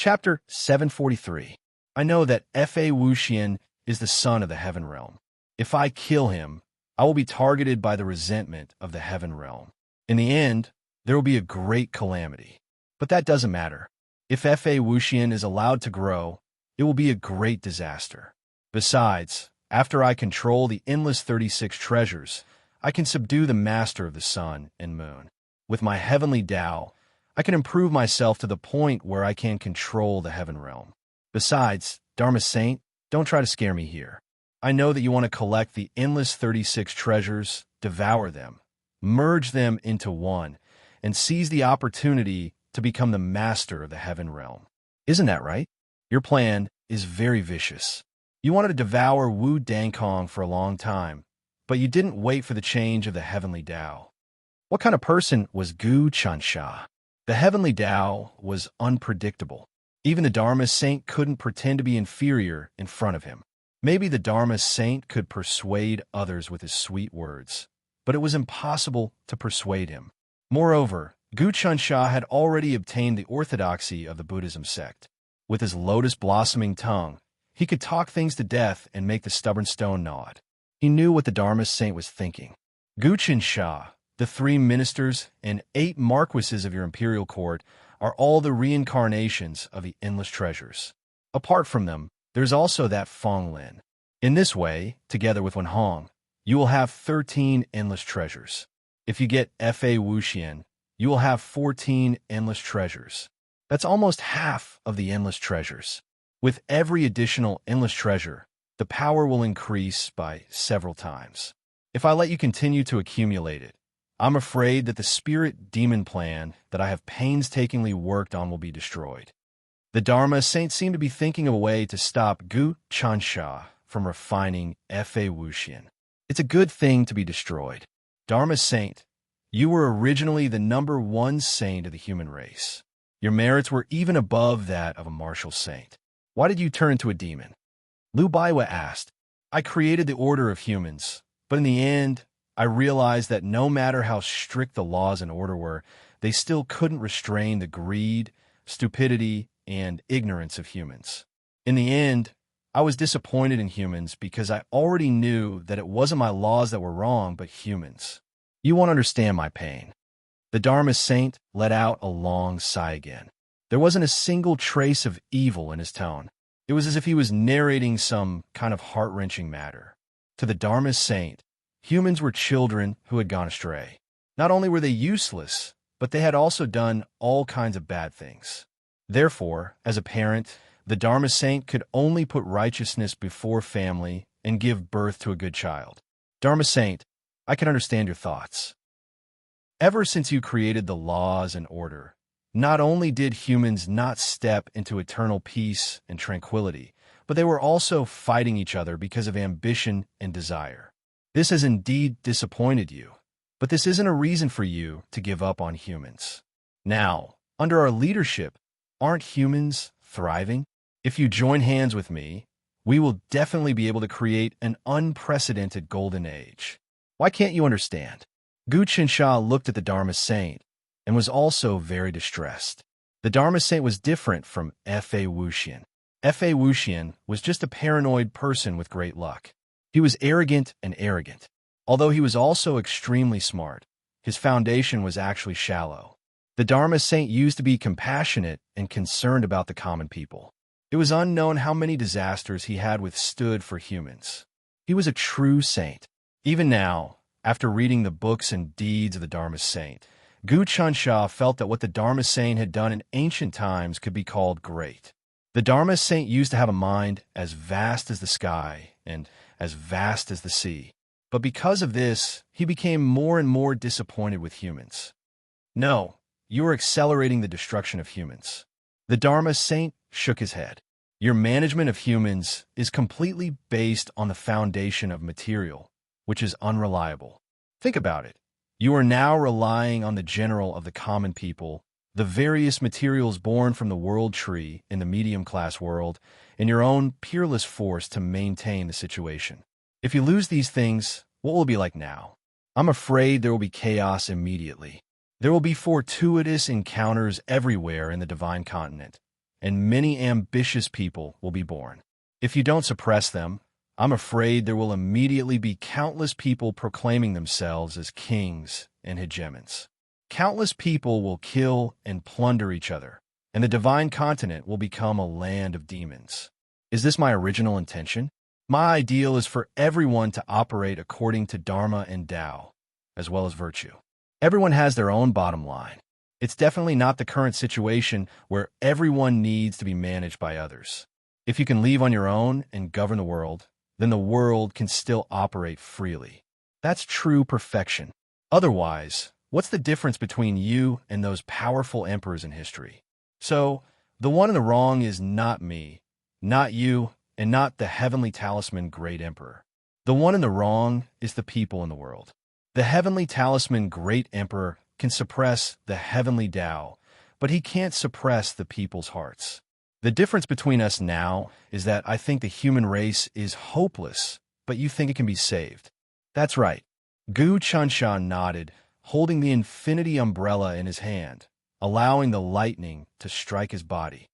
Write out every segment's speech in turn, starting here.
Chapter 743. I know that Fa Wuxian is the son of the Heaven Realm. If I kill him, I will be targeted by the resentment of the Heaven Realm. In the end, there will be a great calamity. But that doesn't matter. If Fa Wuxian is allowed to grow, it will be a great disaster. Besides, after I control the endless 36 treasures, I can subdue the master of the sun and moon. With my heavenly Tao, I can improve myself to the point where I can control the Heaven Realm. Besides, Dharma Saint, don't try to scare me here. I know that you want to collect the endless 36 treasures, devour them, merge them into one, and seize the opportunity to become the master of the Heaven Realm. Isn't that right? Your plan is very vicious. You wanted to devour Wu Dangkong for a long time, but you didn't wait for the change of the heavenly Tao. What kind of person was Gu Chansha? The heavenly Tao was unpredictable. Even the Dharma Saint couldn't pretend to be inferior in front of him. Maybe the Dharma Saint could persuade others with his sweet words, but it was impossible to persuade him. Moreover, Gu Chansha had already obtained the orthodoxy of the Buddhism sect. With his lotus-blossoming tongue, he could talk things to death and make the stubborn stone nod. He knew what the Dharma Saint was thinking. Gu Chansha, the 3 ministers and 8 marquises of your imperial court, are all the reincarnations of the endless treasures. Apart from them, there's also that Feng Lin. In this way, together with Wen Hong, you will have 13 endless treasures. If you get Fa Wuxian, you will have 14 endless treasures. That's almost half of the endless treasures. With every additional endless treasure, the power will increase by several times. If I let you continue to accumulate it, I'm afraid that the spirit demon plan that I have painstakingly worked on will be destroyed. The Dharma Saint seemed to be thinking of a way to stop Gu Chansha from refining Fa Wuxian. It's a good thing to be destroyed. Dharma Saint, you were originally the #1 saint of the human race. Your merits were even above that of a martial saint. Why did you turn into a demon? Lu Baiwa asked. I created the order of humans, but in the end, I realized that no matter how strict the laws and order were, they still couldn't restrain the greed, stupidity, and ignorance of humans. In the end, I was disappointed in humans because I already knew that it wasn't my laws that were wrong, but humans. You won't understand my pain. The Dharma Saint let out a long sigh again. There wasn't a single trace of evil in his tone. It was as if he was narrating some kind of heart-wrenching matter. To the Dharma Saint, humans were children who had gone astray. Not only were they useless, but they had also done all kinds of bad things. Therefore, as a parent, the Dharma Saint could only put righteousness before family and give birth to a good child. Dharma Saint, I can understand your thoughts. Ever since you created the laws and order, not only did humans not step into eternal peace and tranquility, but they were also fighting each other because of ambition and desire. This has indeed disappointed you, but this isn't a reason for you to give up on humans. Now, under our leadership, aren't humans thriving? If you join hands with me, we will definitely be able to create an unprecedented golden age. Why can't you understand? Gu Chansha looked at the Dharma Saint and was also very distressed. The Dharma Saint was different from Fa Wuxian. Fa Wuxian was just a paranoid person with great luck. He was arrogant and arrogant. Although he was also extremely smart, his foundation was actually shallow. The Dharma Saint used to be compassionate and concerned about the common people. It was unknown how many disasters he had withstood for humans. He was a true saint. Even now, after reading the books and deeds of the Dharma Saint, Gu Chansha felt that what the Dharma Saint had done in ancient times could be called great. The Dharma Saint used to have a mind as vast as the sky and as vast as the sea. But because of this, he became more and more disappointed with humans. No, you are accelerating the destruction of humans. The Dharma Saint shook his head. Your management of humans is completely based on the foundation of material, which is unreliable. Think about it. You are now relying on the general of the common people, the various materials born from the world tree in the medium-class world, and your own peerless force to maintain the situation. If you lose these things, what will it be like now? I'm afraid there will be chaos immediately. There will be fortuitous encounters everywhere in the divine continent, and many ambitious people will be born. If you don't suppress them, I'm afraid there will immediately be countless people proclaiming themselves as kings and hegemons. Countless people will kill and plunder each other, and the divine continent will become a land of demons. Is this my original intention? My ideal is for everyone to operate according to Dharma and Tao, as well as virtue. Everyone has their own bottom line. It's definitely not the current situation where everyone needs to be managed by others. If you can leave on your own and govern the world, then the world can still operate freely. That's true perfection. Otherwise, what's the difference between you and those powerful emperors in history? So, the one in the wrong is not me, not you, and not the heavenly talisman great emperor. The one in the wrong is the people in the world. The heavenly talisman great emperor can suppress the heavenly Tao, but he can't suppress the people's hearts. The difference between us now is that I think the human race is hopeless, but you think it can be saved. That's right. Gu Chansha nodded, holding the infinity umbrella in his hand, allowing the lightning to strike his body.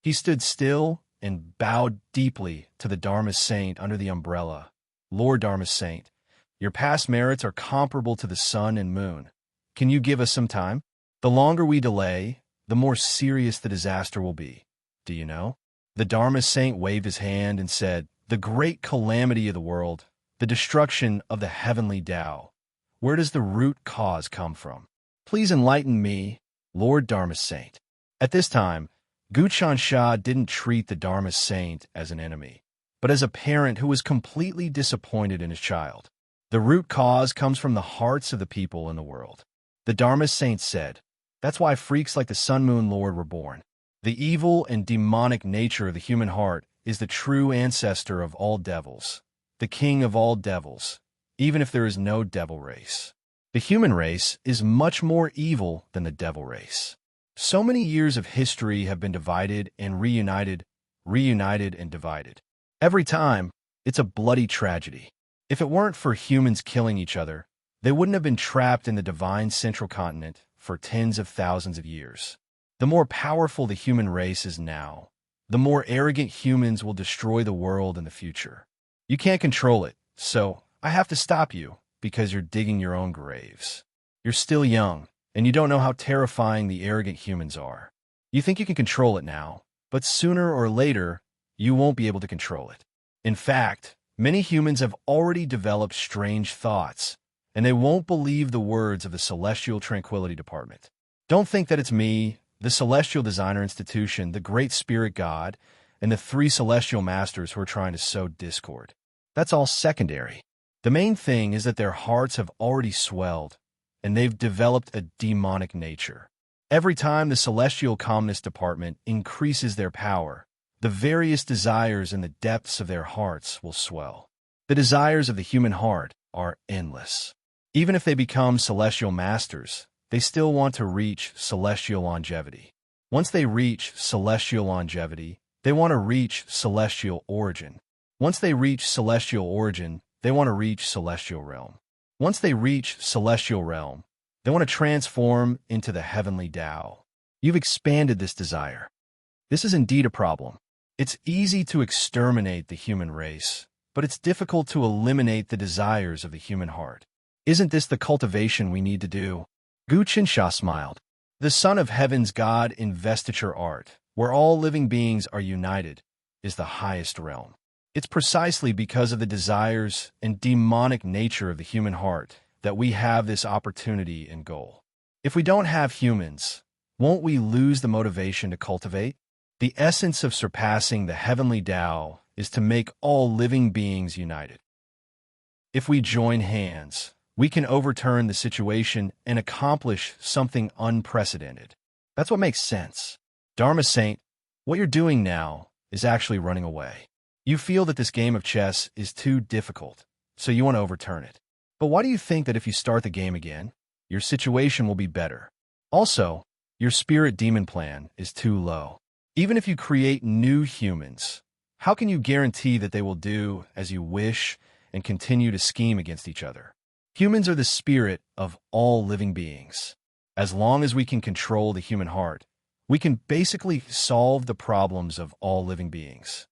He stood still and bowed deeply to the Dharma Saint under the umbrella. Lord Dharma Saint, your past merits are comparable to the sun and moon. Can you give us some time? The longer we delay, the more serious the disaster will be. Do you know? The Dharma Saint waved his hand and said, the great calamity of the world, the destruction of the heavenly Tao. Where does the root cause come from? Please enlighten me, Lord Dharma Saint. At this time, Guchan Shah didn't treat the Dharma Saint as an enemy, but as a parent who was completely disappointed in his child. The root cause comes from the hearts of the people in the world. The Dharma Saint said, that's why freaks like the Sun Moon Lord were born. The evil and demonic nature of the human heart is the true ancestor of all devils, the king of all devils, even if there is no devil race. The human race is much more evil than the devil race. So many years of history have been divided and reunited, reunited and divided. Every time, it's a bloody tragedy. If it weren't for humans killing each other, they wouldn't have been trapped in the divine central continent for tens of thousands of years. The more powerful the human race is now, the more arrogant humans will destroy the world in the future. You can't control it, so I have to stop you because you're digging your own graves. You're still young, and you don't know how terrifying the arrogant humans are. You think you can control it now, but sooner or later, you won't be able to control it. In fact, many humans have already developed strange thoughts, and they won't believe the words of the Celestial Tranquility Department. Don't think that it's me, the Celestial Designer Institution, the Great Spirit God, and the 3 Celestial Masters who are trying to sow discord. That's all secondary. The main thing is that their hearts have already swelled, and they've developed a demonic nature. Every time the Celestial Calmness Department increases their power, the various desires in the depths of their hearts will swell. The desires of the human heart are endless. Even if they become celestial masters, they still want to reach celestial longevity. Once they reach celestial longevity, they want to reach celestial origin. Once they reach celestial origin, they want to reach celestial realm. Once they reach celestial realm, they want to transform into the heavenly Tao. You've expanded this desire. This is indeed a problem. It's easy to exterminate the human race, but it's difficult to eliminate the desires of the human heart. Isn't this the cultivation we need to do? Gu Qinsha smiled. The Son of Heaven's God investiture art, where all living beings are united, is the highest realm. It's precisely because of the desires and demonic nature of the human heart that we have this opportunity and goal. If we don't have humans, won't we lose the motivation to cultivate? The essence of surpassing the heavenly Tao is to make all living beings united. If we join hands, we can overturn the situation and accomplish something unprecedented. That's what makes sense. Dharma Saint, what you're doing now is actually running away. You feel that this game of chess is too difficult, so you want to overturn it. But why do you think that if you start the game again, your situation will be better? Also, your spirit demon plan is too low. Even if you create new humans, how can you guarantee that they will do as you wish and continue to scheme against each other? Humans are the spirit of all living beings. As long as we can control the human heart, we can basically solve the problems of all living beings.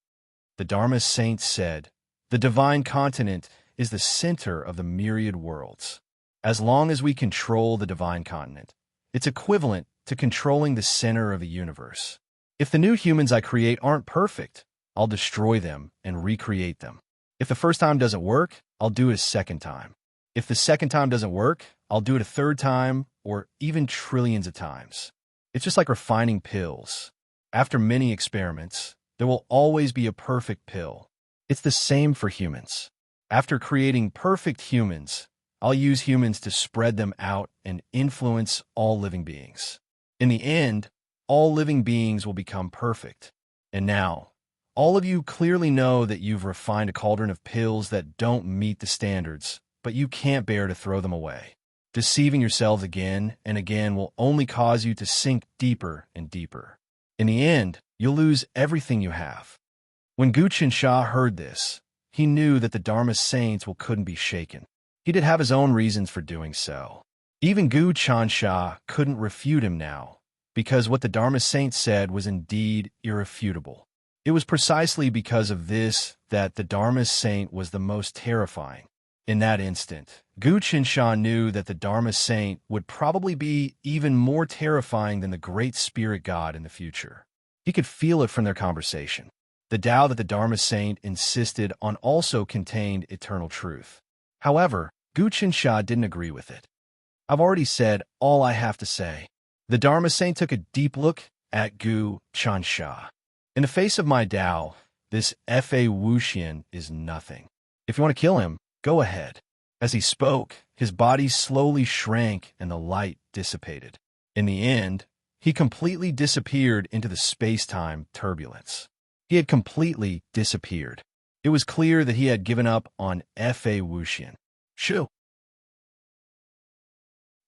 The Dharma saints said, "The divine continent is the center of the myriad worlds. As long as we control the divine continent, it's equivalent to controlling the center of the universe. If the new humans I create aren't perfect, I'll destroy them and recreate them. If the first time doesn't work, I'll do it a second time. If the second time doesn't work, I'll do it a third time, or even trillions of times." It's just like refining pills. After many experiments, there will always be a perfect pill. It's the same for humans. After creating perfect humans, I'll use humans to spread them out and influence all living beings. In the end, all living beings will become perfect. And now, all of you clearly know that you've refined a cauldron of pills that don't meet the standards, but you can't bear to throw them away. Deceiving yourselves again and again will only cause you to sink deeper and deeper. In the end, you'll lose everything you have. When Guchen Shah heard this, he knew that the Dharma saints couldn't be shaken. He did have his own reasons for doing so. Even Guchen Shah couldn't refute him now, because what the Dharma saints said was indeed irrefutable. It was precisely because of this that the Dharma saint was the most terrifying. In that instant, Guchen Shah knew that the Dharma saint would probably be even more terrifying than the great spirit god in the future. He could feel it from their conversation. The Tao that the Dharma saint insisted on also contained eternal truth. However, Guchen Shah didn't agree with it. "I've already said all I have to say." The Dharma saint took a deep look at Guchen Shah. "In the face of my Tao, this Fa Wuxian is nothing. If you want to kill him, go ahead." As he spoke, his body slowly shrank and the light dissipated. In the end, he completely disappeared into the space-time turbulence. He had completely disappeared. It was clear that he had given up on Fa Wuxian. Shoo.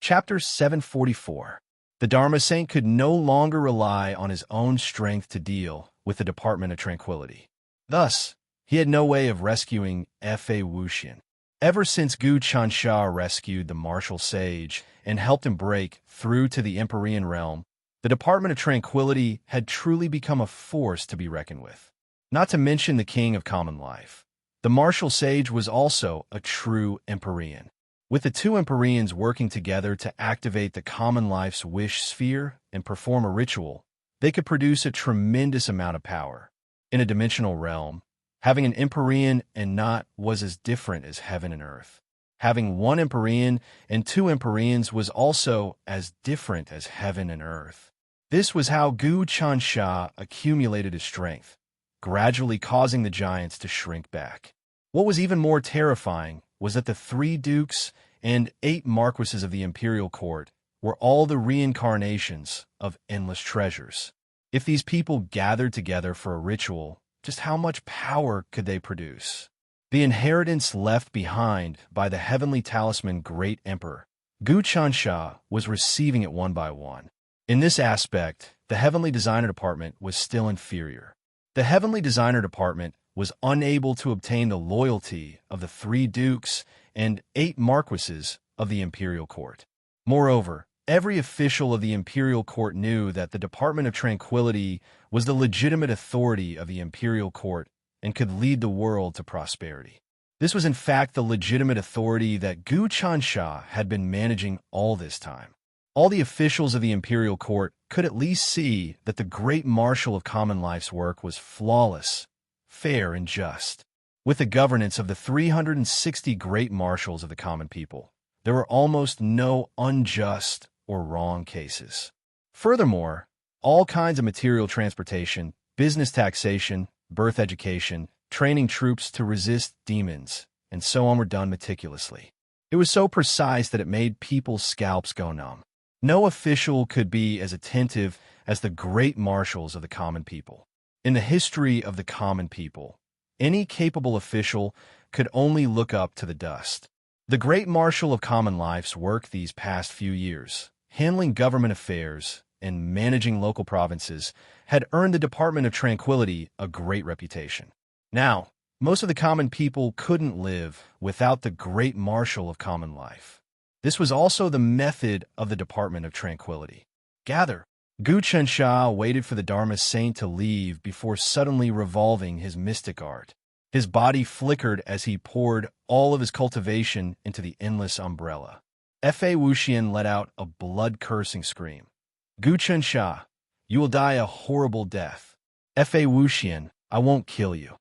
Chapter 744. The Dharma saint could no longer rely on his own strength to deal with the Department of Tranquility. Thus, he had no way of rescuing Fa Wuxian. Ever since Guchen Shah rescued the martial sage and helped him break through to the Empyrean realm, the Department of Tranquility had truly become a force to be reckoned with. Not to mention the king of common life. The martial sage was also a true Empyrean. With the two Empyreans working together to activate the common life's wish sphere and perform a ritual, they could produce a tremendous amount of power. In a dimensional realm, having an Empyrean and not was as different as heaven and earth. Having one Empyrean and two Empyreans was also as different as heaven and earth. This was how Guchen Shah accumulated his strength, gradually causing the giants to shrink back. What was even more terrifying was that the 3 dukes and 8 marquises of the imperial court were all the reincarnations of endless treasures. If these people gathered together for a ritual, just how much power could they produce? The inheritance left behind by the heavenly talisman Great Emperor, Guchen Shah was receiving it one by one. In this aspect, the Heavenly Designer Department was still inferior. The Heavenly Designer Department was unable to obtain the loyalty of the 3 dukes and 8 marquises of the imperial court. Moreover, every official of the imperial court knew that the Department of Tranquility was the legitimate authority of the imperial court and could lead the world to prosperity. This was in fact the legitimate authority that Guchen Shah had been managing all this time. All the officials of the imperial court could at least see that the great marshal of common life's work was flawless, fair, and just. With the governance of the 360 great marshals of the common people, there were almost no unjust or wrong cases. Furthermore, all kinds of material transportation, business taxation, birth education, training troops to resist demons, and so on were done meticulously. It was so precise that it made people's scalps go numb. No official could be as attentive as the great marshals of the common people. In the history of the common people, any capable official could only look up to the dust. The great marshal of common life's work these past few years, handling government affairs and managing local provinces, had earned the Department of Tranquility a great reputation. Now, most of the common people couldn't live without the great marshal of common life. This was also the method of the Department of Tranquility. Gather, Gu Chensha waited for the Dharma saint to leave before suddenly revolving his mystic art. His body flickered as he poured all of his cultivation into the endless umbrella. F.A. Wuxian let out a blood-cursing scream. Gu Chensha, you will die a horrible death. F.A. Wuxian, I won't kill you.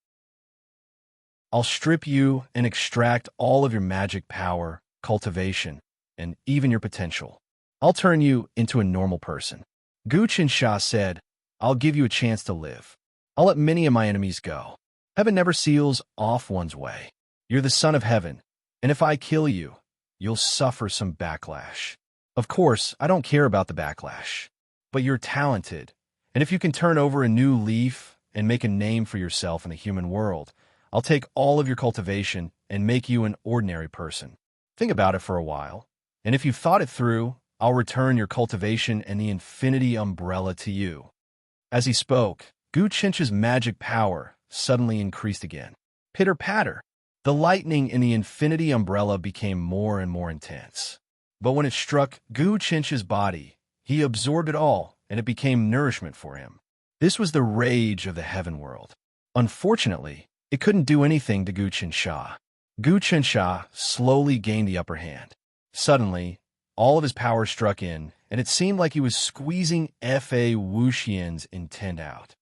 I'll strip you and extract all of your magic power, cultivation, and even your potential. I'll turn you into a normal person. Gu Chensha said, I'll give you a chance to live. I'll let many of my enemies go. Heaven never seals off one's way. You're the son of heaven, and if I kill you, you'll suffer some backlash. Of course, I don't care about the backlash. But you're talented, and if you can turn over a new leaf and make a name for yourself in the human world, I'll take all of your cultivation and make you an ordinary person. Think about it for a while, and if you've thought it through, I'll return your cultivation and the infinity umbrella to you. As he spoke, Gu Chencha's magic power suddenly increased again. Pitter-patter. The lightning in the infinity umbrella became more and more intense. But when it struck Gu Chencha's body, he absorbed it all, and it became nourishment for him. This was the rage of the heaven world. Unfortunately, it couldn't do anything to Gu Chensha. Gu Chensha slowly gained the upper hand. Suddenly, all of his power struck in, and it seemed like he was squeezing F.A. Wuxian's intent out.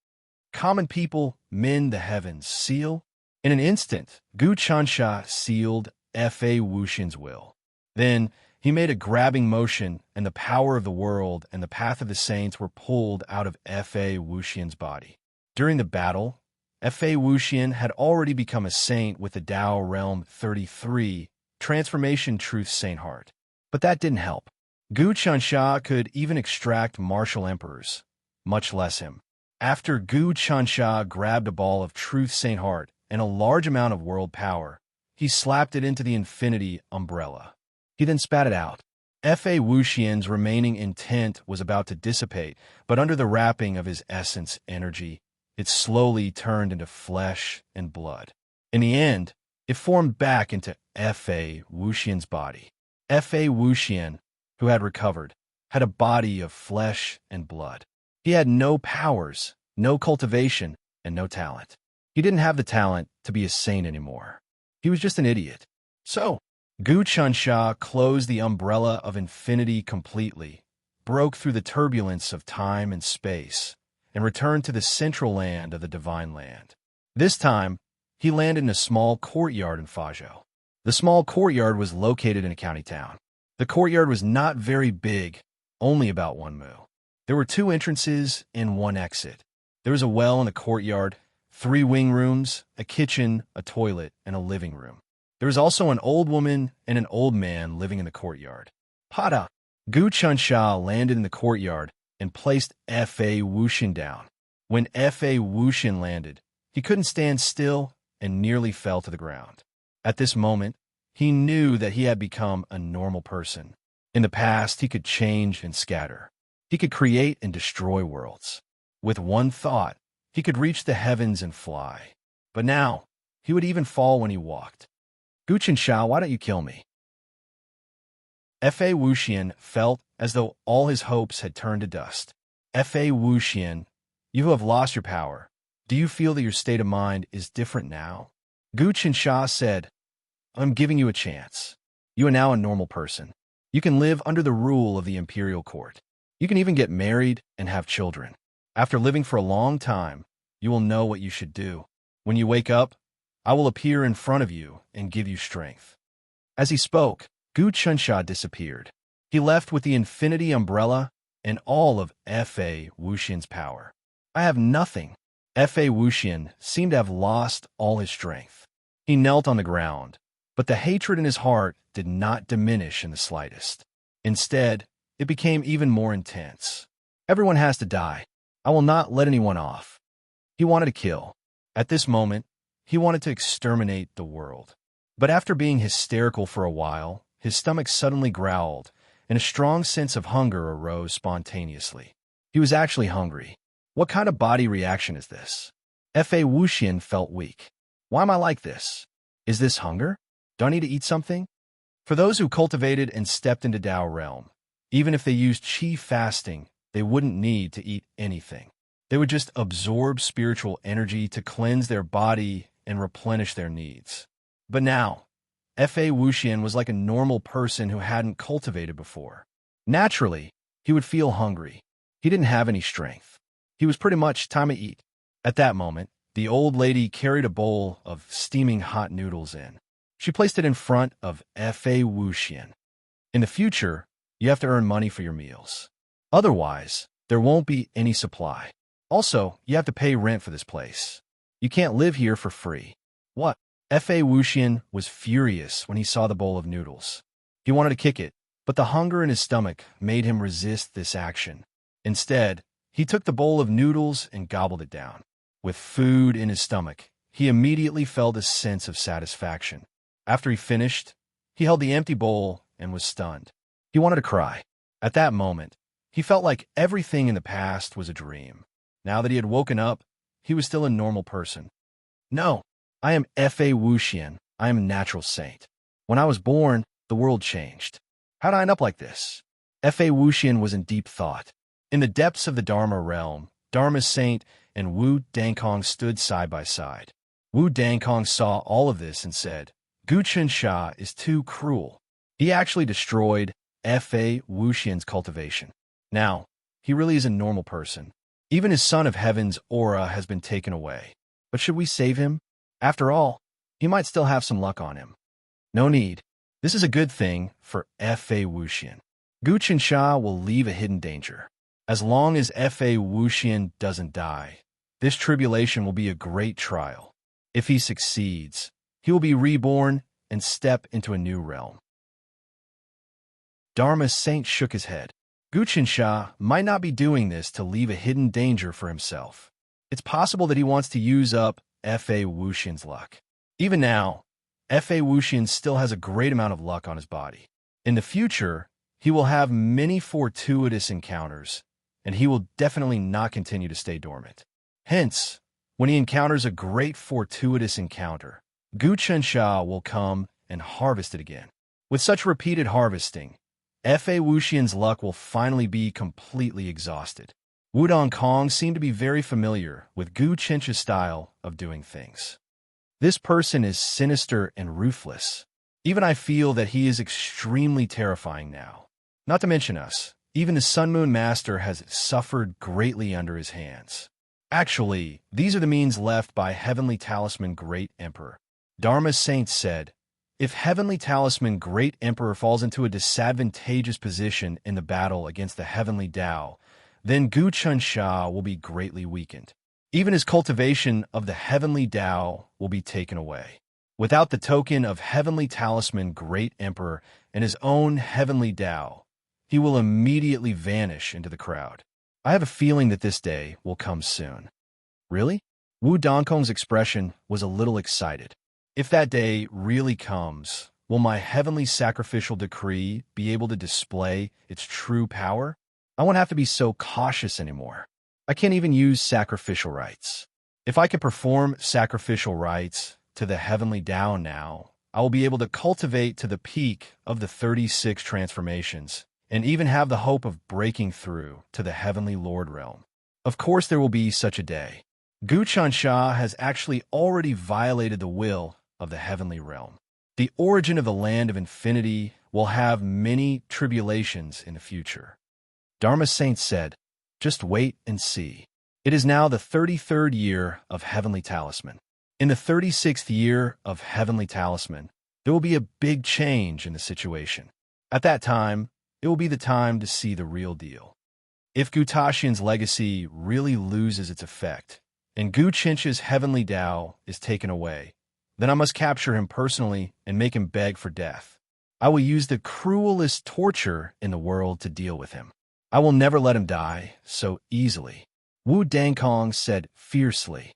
Common people mend the heavens, seal. In an instant, Gu Chensha sealed F.A. Wuxian's will. Then, he made a grabbing motion, and the power of the world and the path of the saints were pulled out of F.A. Wuxian's body. During the battle, F.A. Wuxian had already become a saint with the Tao Realm 33, Transformation Truth Saint Heart. But that didn't help. Gu Chensha could even extract martial emperors, much less him. After Gu Chensha grabbed a ball of Truth Saint Heart and a large amount of world power, he slapped it into the infinity umbrella. He then spat it out. F.A. Wuxian's remaining intent was about to dissipate, but under the wrapping of his essence energy, it slowly turned into flesh and blood. In the end, it formed back into F.A. Wuxian's body. F.A. Wuxian, who had recovered, had a body of flesh and blood. He had no powers, no cultivation, and no talent. He didn't have the talent to be a saint anymore. He was just an idiot. So, Gu Chensha closed the umbrella of infinity completely, broke through the turbulence of time and space, and returned to the central land of the divine land. This time, he landed in a small courtyard in Fazhou. The small courtyard was located in a county town. The courtyard was not very big, only about 1 mu. There were 2 entrances and 1 exit. There was a well in the courtyard, 3 wing rooms, a kitchen, a toilet, and a living room. There was also an old woman and an old man living in the courtyard. Pada! Gu Chensha landed in the courtyard and placed F.A. Wuxian down. When F.A. Wuxian landed, he couldn't stand still and nearly fell to the ground. At this moment, he knew that he had become a normal person. In the past, he could change and scatter. He could create and destroy worlds. With one thought, he could reach the heavens and fly. But now, he would even fall when he walked. Gu Chensha, why don't you kill me? F.A. Wuxian felt as though all his hopes had turned to dust. F.A. Wuxian, you have lost your power. Do you feel that your state of mind is different now? Gu Chensha said, I'm giving you a chance. You are now a normal person. You can live under the rule of the imperial court. You can even get married and have children. After living for a long time, you will know what you should do. When you wake up, I will appear in front of you and give you strength. As he spoke, Gu Chensha disappeared. He left with the infinity umbrella and all of F.A. Wuxian's power. I have nothing. F.A. Wuxian seemed to have lost all his strength. He knelt on the ground, but the hatred in his heart did not diminish in the slightest. Instead, it became even more intense. Everyone has to die. I will not let anyone off. He wanted to kill. At this moment, he wanted to exterminate the world. But after being hysterical for a while, his stomach suddenly growled, and a strong sense of hunger arose spontaneously. He was actually hungry. What kind of body reaction is this? F.A. Wuxian felt weak. Why am I like this? Is this hunger? Do I need to eat something? For those who cultivated and stepped into Tao realm, even if they used qi fasting, they wouldn't need to eat anything. They would just absorb spiritual energy to cleanse their body and replenish their needs. But now, Fa Wuxian was like a normal person who hadn't cultivated before. Naturally, he would feel hungry. He didn't have any strength. He was pretty much time to eat. At that moment, the old lady carried a bowl of steaming hot noodles in. She placed it in front of Fa Wuxian. In the future, you have to earn money for your meals. Otherwise, there won't be any supply. Also, you have to pay rent for this place. You can't live here for free. What? Fa Wuxian was furious when he saw the bowl of noodles. He wanted to kick it, but the hunger in his stomach made him resist this action. Instead, he took the bowl of noodles and gobbled it down. With food in his stomach, he immediately felt a sense of satisfaction. After he finished, he held the empty bowl and was stunned. He wanted to cry. At that moment, he felt like everything in the past was a dream. Now that he had woken up, he was still a normal person. No, I am Fa Wuxian. I am a natural saint. When I was born, the world changed. How did I end up like this? Fa Wuxian was in deep thought. In the depths of the Dharma realm, Dharma's saint and Wu Dankong stood side by side. Wu Dankong saw all of this and said, Gu Qinsha is too cruel. He actually destroyed Fa Wuxian's cultivation. Now, he really is a normal person. Even his son of heaven's aura has been taken away. But should we save him? After all, he might still have some luck on him. No need. This is a good thing for Fa Wuxian. Gu Qinsha will leave a hidden danger. As long as Fa Wuxian doesn't die, this tribulation will be a great trial. If he succeeds, he will be reborn and step into a new realm. Dharma's saint shook his head. Gu Qinsha might not be doing this to leave a hidden danger for himself. It's possible that he wants to use up Fa Wuxian's luck. Even now, Fa Wuxian still has a great amount of luck on his body. In the future, he will have many fortuitous encounters, and he will definitely not continue to stay dormant. Hence, when he encounters a great fortuitous encounter, Gu Qinsha will come and harvest it again. With such repeated harvesting, Fa Wuxian's luck will finally be completely exhausted. Wu Dankong seemed to be very familiar with Gu Qinsha's style of doing things. This person is sinister and ruthless. Even I feel that he is extremely terrifying now. Not to mention us, even the Sun Moon Master has suffered greatly under his hands. Actually, these are the means left by Heavenly Talisman Great Emperor. Dharma's saint said, if Heavenly Talisman Great Emperor falls into a disadvantageous position in the battle against the Heavenly Tao, then Gu Qinsha will be greatly weakened. Even his cultivation of the Heavenly Tao will be taken away. Without the token of Heavenly Talisman Great Emperor and his own Heavenly Tao, he will immediately vanish into the crowd. I have a feeling that this day will come soon. Really? Wu Dankong's expression was a little excited. If that day really comes, will my heavenly sacrificial decree be able to display its true power? I won't have to be so cautious anymore. I can't even use sacrificial rites. If I could perform sacrificial rites to the Heavenly Tao now, I will be able to cultivate to the peak of the 36 transformations, and even have the hope of breaking through to the Heavenly Lord realm. Of course there will be such a day. Gu Qinsha has actually already violated the will of the Heavenly realm. The origin of the land of infinity will have many tribulations in the future. Dharma Saint said, just wait and see. It is now the 33rd year of Heavenly Talisman. In the 36th year of Heavenly Talisman, there will be a big change in the situation. At that time, it will be the time to see the real deal. If Gu Taxian's legacy really loses its effect, and Gu Qinsha's Heavenly Tao is taken away, then I must capture him personally and make him beg for death. I will use the cruelest torture in the world to deal with him. I will never let him die so easily, Wu Dankong said fiercely.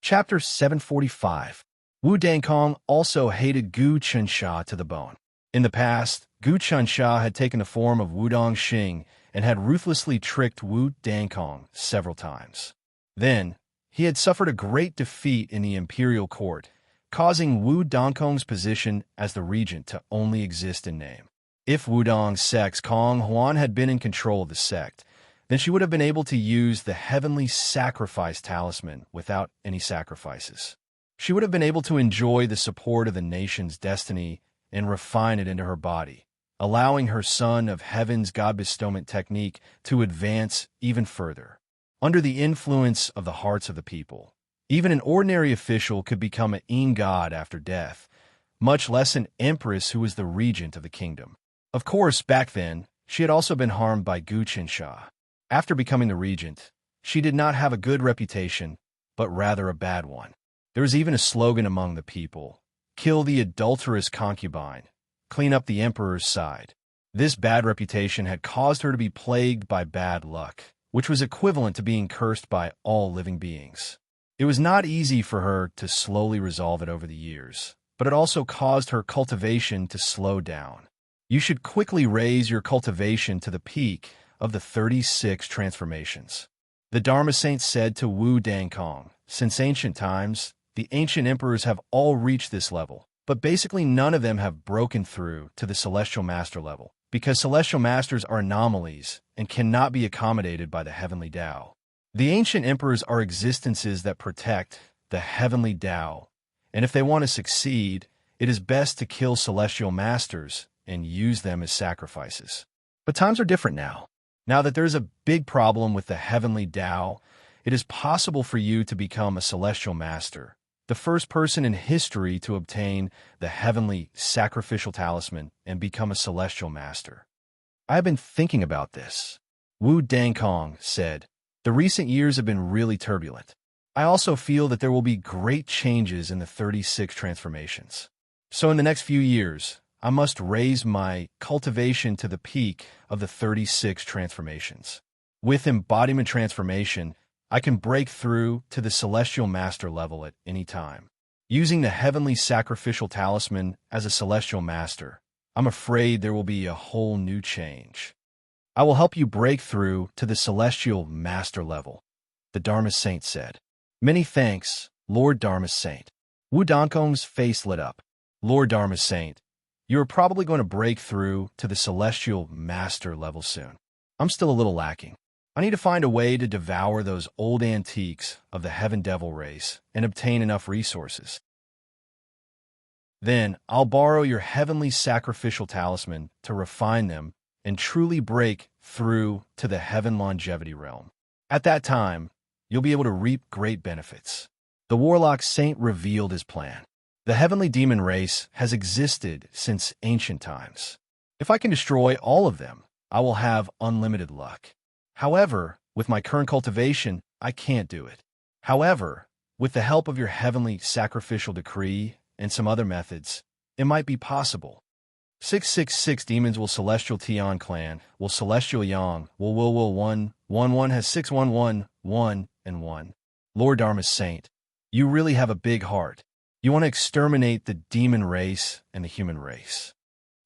Chapter 745. Wu Dankong also hated Gu Qinsha to the bone. In the past, Gu Qinsha had taken the form of Wudong Xing and had ruthlessly tricked Wu Dankong several times. Then, he had suffered a great defeat in the imperial court, causing Wu Dankong's position as the regent to only exist in name. If Wudong's sect's Kong Huan had been in control of the sect, then she would have been able to use the heavenly sacrifice talisman without any sacrifices. She would have been able to enjoy the support of the nation's destiny and refine it into her body, allowing her son of heaven's God bestowment technique to advance even further. Under the influence of the hearts of the people, even an ordinary official could become an god after death, much less an empress who was the regent of the kingdom. Of course, back then, she had also been harmed by Gu Qinsha. After becoming the regent, she did not have a good reputation, but rather a bad one. There was even a slogan among the people: kill the adulterous concubine, clean up the emperor's side. This bad reputation had caused her to be plagued by bad luck, which was equivalent to being cursed by all living beings. It was not easy for her to slowly resolve it over the years, but it also caused her cultivation to slow down. You should quickly raise your cultivation to the peak of the 36 transformations. The Dharma saint said to Wu Dangkong, since ancient times, the ancient emperors have all reached this level, but basically none of them have broken through to the celestial master level, because celestial masters are anomalies and cannot be accommodated by the heavenly Tao. The ancient emperors are existences that protect the heavenly Tao, and if they want to succeed, it is best to kill celestial masters and use them as sacrifices. But times are different now. Now that there's a big problem with the heavenly Tao, it is possible for you to become a celestial master, the first person in history to obtain the heavenly sacrificial talisman and become a celestial master. I have been thinking about this. Wu Dangkong said, the recent years have been really turbulent. I also feel that there will be great changes in the 36 transformations. So in the next few years, I must raise my cultivation to the peak of the 36 transformations. With embodiment transformation, I can break through to the celestial master level at any time. Using the heavenly sacrificial talisman as a celestial master, I'm afraid there will be a whole new change. I will help you break through to the celestial master level, the Dharma saint said. Many thanks, Lord Dharma saint. Wu Dangkong's face lit up. Lord Dharma saint, you are probably going to break through to the celestial master level soon. I'm still a little lacking. I need to find a way to devour those old antiques of the heaven devil race and obtain enough resources. Then I'll borrow your heavenly sacrificial talisman to refine them and truly break through to the heaven longevity realm. At that time, you'll be able to reap great benefits. The warlock saint revealed his plan. The heavenly demon race has existed since ancient times. If I can destroy all of them, I will have unlimited luck. However, with my current cultivation, I can't do it. However, with the help of your heavenly sacrificial decree and some other methods, it might be possible. 666 demons will celestial Tian clan, will celestial yang, will 1, 1 has 611, 1 and 1. Lord Dharma saint, you really have a big heart. You want to exterminate the demon race and the human race.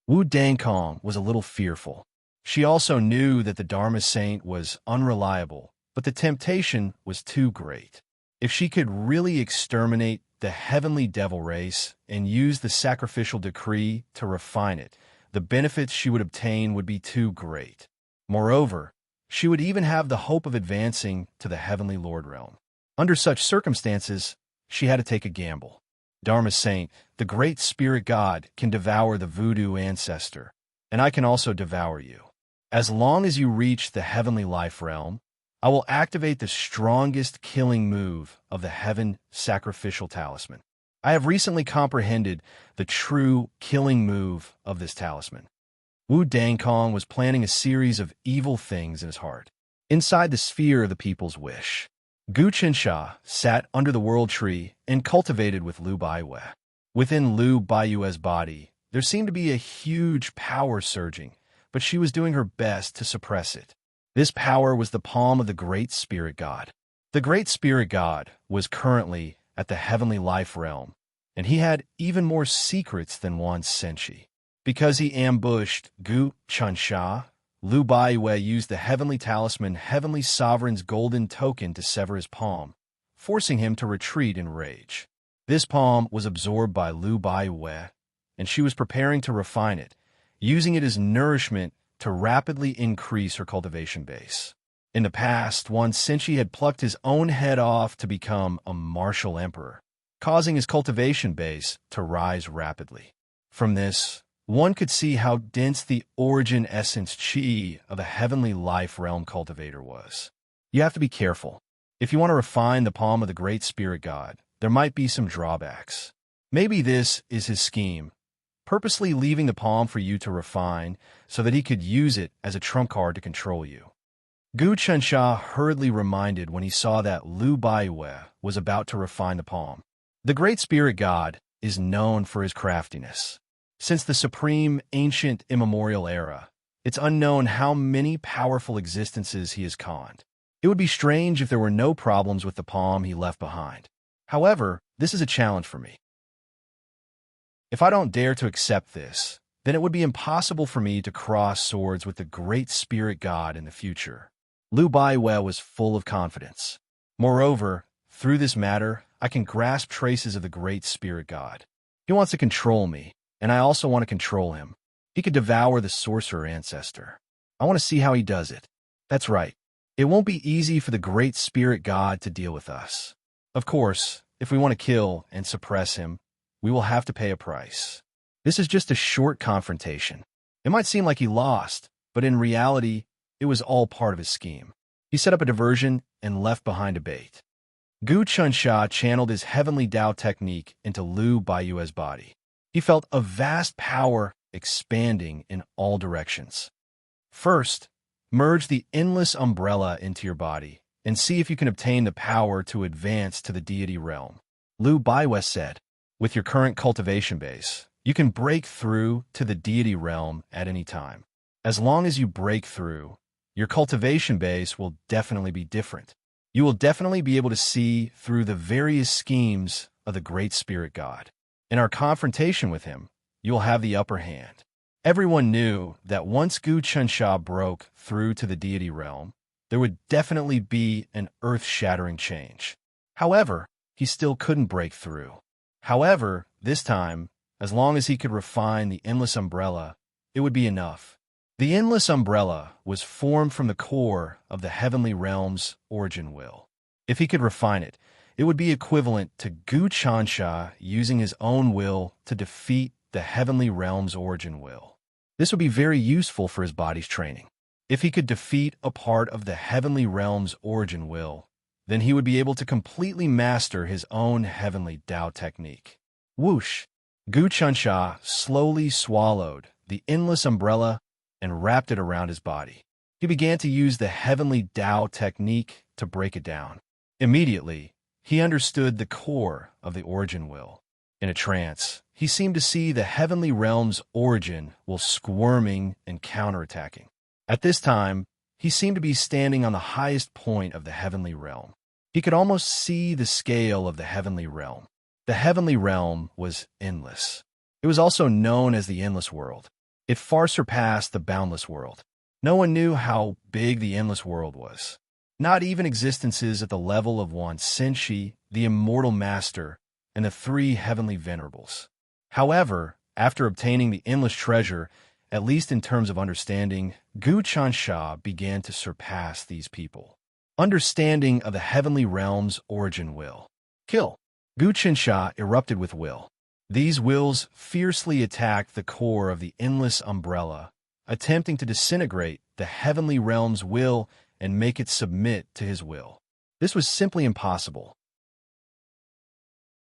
Wu Dangkong was a little fearful. She also knew that the Dharma saint was unreliable, but the temptation was too great. If she could really exterminate the heavenly devil race and use the sacrificial decree to refine it, the benefits she would obtain would be too great. Moreover, she would even have the hope of advancing to the heavenly Lord realm. Under such circumstances, she had to take a gamble. Dharma saint, the great spirit god, can devour the voodoo ancestor, and I can also devour you. As long as you reach the heavenly life realm, I will activate the strongest killing move of the heaven sacrificial talisman. I have recently comprehended the true killing move of this talisman. Wu Dangkong was planning a series of evil things in his heart, inside the sphere of the people's wish. Gu Qinsha sat under the world tree and cultivated with Lu Baiwei. Within Lu Baiwei's body, there seemed to be a huge power surging, but she was doing her best to suppress it. This power was the palm of the Great Spirit God. The Great Spirit God was currently at the heavenly life realm, and he had even more secrets than Wan Senshi. Because he ambushed Gu Qinsha, Lu Baiwei used the heavenly talisman Heavenly Sovereign's golden token to sever his palm, forcing him to retreat in rage. This palm was absorbed by Lu Baiwei, and she was preparing to refine it, using it as nourishment to rapidly increase her cultivation base. In the past, Yuan Xinshi had plucked his own head off to become a martial emperor, causing his cultivation base to rise rapidly. From this, one could see how dense the origin essence chi of a heavenly life realm cultivator was. You have to be careful. If you want to refine the palm of the Great Spirit God, there might be some drawbacks. Maybe this is his scheme, purposely leaving the palm for you to refine so that he could use it as a trump card to control you. Gu Chensha hurriedly reminded when he saw that Lu Baiwei was about to refine the palm. The Great Spirit God is known for his craftiness. Since the supreme, ancient, immemorial era, it's unknown how many powerful existences he has conned. It would be strange if there were no problems with the palm he left behind. However, this is a challenge for me. If I don't dare to accept this, then it would be impossible for me to cross swords with the Great Spirit God in the future. Lu Baiwei was full of confidence. Moreover, through this matter, I can grasp traces of the Great Spirit God. He wants to control me, and I also want to control him. He could devour the sorcerer ancestor. I want to see how he does it. That's right. It won't be easy for the Great Spirit God to deal with us. Of course, if we want to kill and suppress him, we will have to pay a price. This is just a short confrontation. It might seem like he lost, but in reality, it was all part of his scheme. He set up a diversion and left behind a bait. Gu Chensha channeled his heavenly Tao technique into Lu Baiwei's body. He felt a vast power expanding in all directions. First, merge the endless umbrella into your body and see if you can obtain the power to advance to the deity realm. Lu Baiwei said, with your current cultivation base, you can break through to the deity realm at any time. As long as you break through, your cultivation base will definitely be different. You will definitely be able to see through the various schemes of the Great Spirit God. In our confrontation with him, you will have the upper hand. Everyone knew that once Gu Chensha broke through to the deity realm, there would definitely be an earth-shattering change. However, he still couldn't break through. However, this time, as long as he could refine the endless umbrella, it would be enough. The endless umbrella was formed from the core of the heavenly realm's origin will. If he could refine it, it would be equivalent to Gu Chensha using his own will to defeat the heavenly realm's origin will. This would be very useful for his body's training. If he could defeat a part of the heavenly realm's origin will, then he would be able to completely master his own heavenly Tao technique. Whoosh! Gu Chensha slowly swallowed the endless umbrella and wrapped it around his body. He began to use the heavenly Tao technique to break it down. Immediately, he understood the core of the origin will. In a trance, he seemed to see the heavenly realm's origin will squirming and counterattacking. At this time, he seemed to be standing on the highest point of the heavenly realm. He could almost see the scale of the heavenly realm. The heavenly realm was endless. It was also known as the endless world. It far surpassed the boundless world. No one knew how big the endless world was. Not even existences at the level of Yuan Xinshi, the immortal master, and the three heavenly venerables. However, after obtaining the endless treasure, at least in terms of understanding, Gu Chensha began to surpass these people. Understanding of the heavenly realm's origin will. Kill. Gu Chensha erupted with will. These wills fiercely attacked the core of the endless umbrella, attempting to disintegrate the heavenly realm's will and make it submit to his will. This was simply impossible.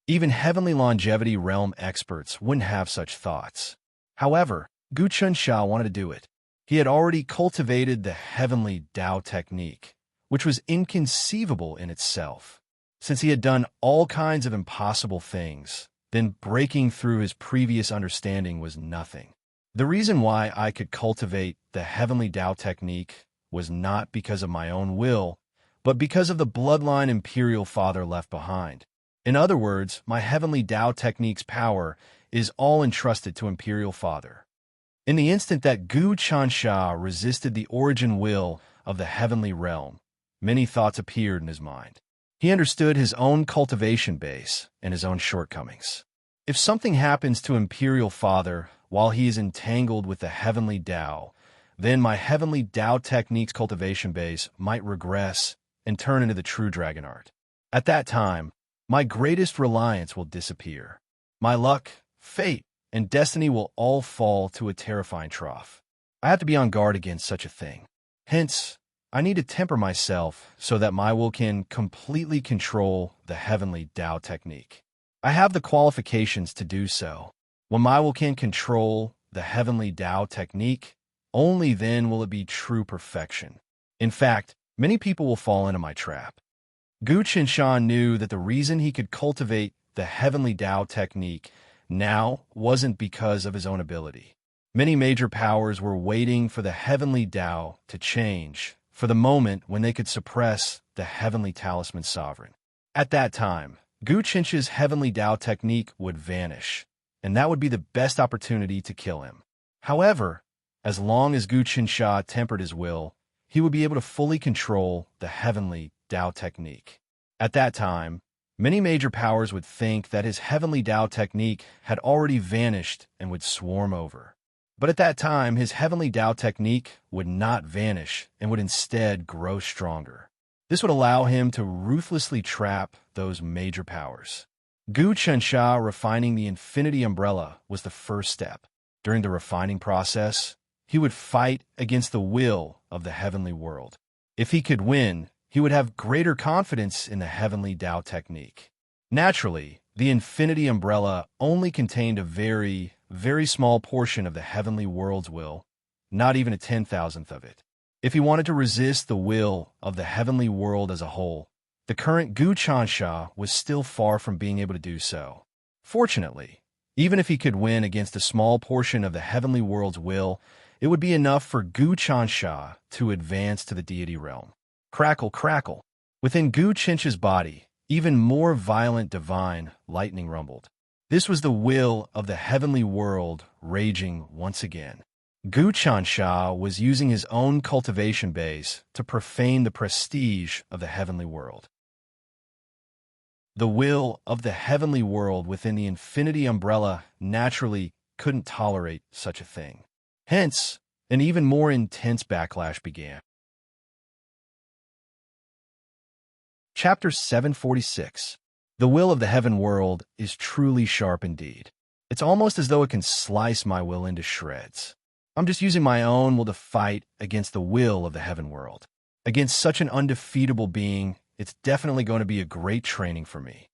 Even heavenly longevity realm experts wouldn't have such thoughts. However, Gu Chensha wanted to do it. He had already cultivated the heavenly Tao technique, which was inconceivable in itself. Since he had done all kinds of impossible things, then breaking through his previous understanding was nothing. The reason why I could cultivate the heavenly Tao technique was not because of my own will, but because of the bloodline imperial father left behind. In other words, my heavenly Tao technique's power is all entrusted to imperial father. In the instant that Gu Chensha resisted the origin will of the heavenly realm, many thoughts appeared in his mind. He understood his own cultivation base and his own shortcomings. If something happens to Imperial Father while he is entangled with the heavenly Tao, then my heavenly Tao technique's cultivation base might regress and turn into the true dragon art. At that time, my greatest reliance will disappear. My luck, fate, and destiny will all fall to a terrifying trough. I have to be on guard against such a thing. Hence, I need to temper myself so that my will can completely control the heavenly Tao technique. I have the qualifications to do so. When my will can control the heavenly Tao technique, only then will it be true perfection. In fact, many people will fall into my trap. Gu Qinshan knew that the reason he could cultivate the heavenly Tao technique now wasn't because of his own ability. Many major powers were waiting for the heavenly Tao to change, for the moment when they could suppress the heavenly talisman sovereign. At that time, Gu Qinshan's heavenly Tao technique would vanish, and that would be the best opportunity to kill him. However, as long as Gu Qinshan tempered his will, he would be able to fully control the heavenly Tao technique. At that time, many major powers would think that his heavenly Tao technique had already vanished and would swarm over. But at that time, his heavenly Tao technique would not vanish and would instead grow stronger. This would allow him to ruthlessly trap those major powers. Gu Qinshan refining the infinity umbrella was the first step. During the refining process, he would fight against the will of the heavenly world. If he could win, he would have greater confidence in the heavenly Tao technique. Naturally, the infinity umbrella only contained a very, very small portion of the heavenly world's will, not even a 10,000th of it. If he wanted to resist the will of the heavenly world as a whole, the current Gu Qinshan was still far from being able to do so. Fortunately, even if he could win against a small portion of the heavenly world's will, it would be enough for Gu Qinshan to advance to the deity realm. Crackle, crackle. Within Gu Qinshan's body, even more violent divine lightning rumbled. This was the will of the heavenly world raging once again. Gu Qinshan was using his own cultivation base to profane the prestige of the heavenly world. The will of the heavenly world within the infinity umbrella naturally couldn't tolerate such a thing. Hence, an even more intense backlash began. Chapter 746. The will of the heaven world is truly sharp indeed. It's almost as though it can slice my will into shreds. I'm just using my own will to fight against the will of the heaven world. Against such an undefeatable being, it's definitely going to be a great training for me.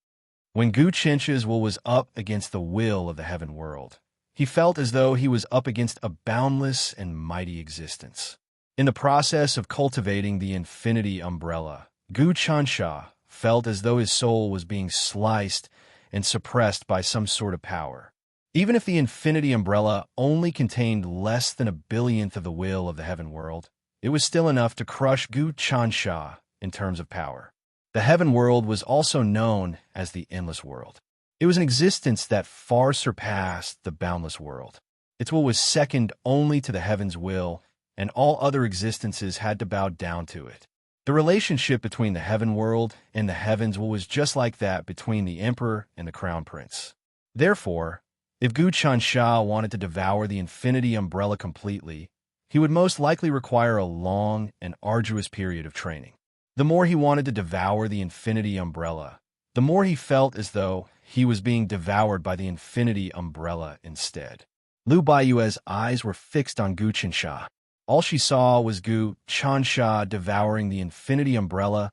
When Gu Qinshan's will was up against the will of the heaven world, he felt as though he was up against a boundless and mighty existence. In the process of cultivating the infinity umbrella, Gu Qinshan felt as though his soul was being sliced and suppressed by some sort of power. Even if the infinity umbrella only contained less than a billionth of the will of the heaven world, it was still enough to crush Gu Qinshan in terms of power. The heaven world was also known as the endless world. It was an existence that far surpassed the boundless world. Its will was second only to the heaven's will, and all other existences had to bow down to it. The relationship between the heaven world and the heavens was just like that between the emperor and the crown prince. Therefore, if Gu Qinshan wanted to devour the infinity umbrella completely, he would most likely require a long and arduous period of training. The more he wanted to devour the infinity umbrella, the more he felt as though he was being devoured by the infinity umbrella instead. Lu Baiyue's eyes were fixed on Gu Qinshan. All she saw was Gu Qinshan devouring the infinity umbrella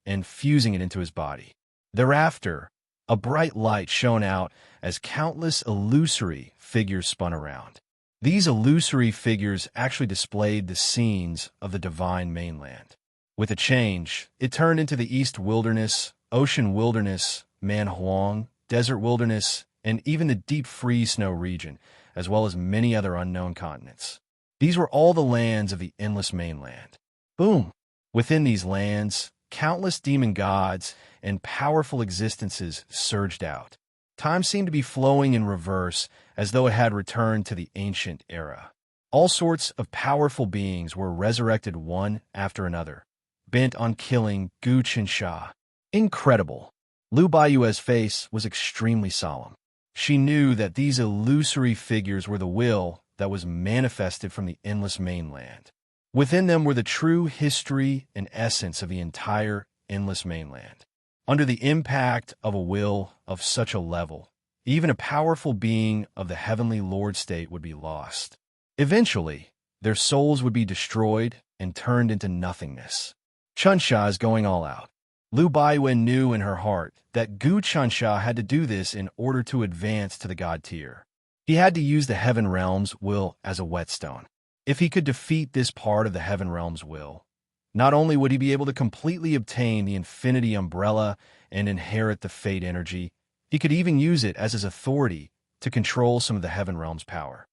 and fusing it into his body. Thereafter, a bright light shone out as countless illusory figures spun around. These illusory figures actually displayed the scenes of the divine mainland. With a change, it turned into the East Wilderness, Ocean Wilderness, Manhuang, Desert Wilderness, and even the deep freeze snow region, as well as many other unknown continents. These were all the lands of the endless mainland. Boom! Within these lands, countless demon gods and powerful existences surged out. Time seemed to be flowing in reverse, as though it had returned to the ancient era. All sorts of powerful beings were resurrected one after another, bent on killing Gu Qinshan. Incredible! Lu Baiyue's face was extremely solemn. She knew that these illusory figures were the will that was manifested from the endless mainland. Within them were the true history and essence of the entire endless mainland. Under the impact of a will of such a level, even a powerful being of the heavenly Lord state would be lost. Eventually, their souls would be destroyed and turned into nothingness. Chansha is going all out. Lu Baiwen knew in her heart that Gu Chansha had to do this in order to advance to the god tier. He had to use the Heaven Realm's will as a whetstone. If he could defeat this part of the Heaven Realm's will, not only would he be able to completely obtain the Infinity Umbrella and inherit the Fate energy, he could even use it as his authority to control some of the Heaven Realm's power.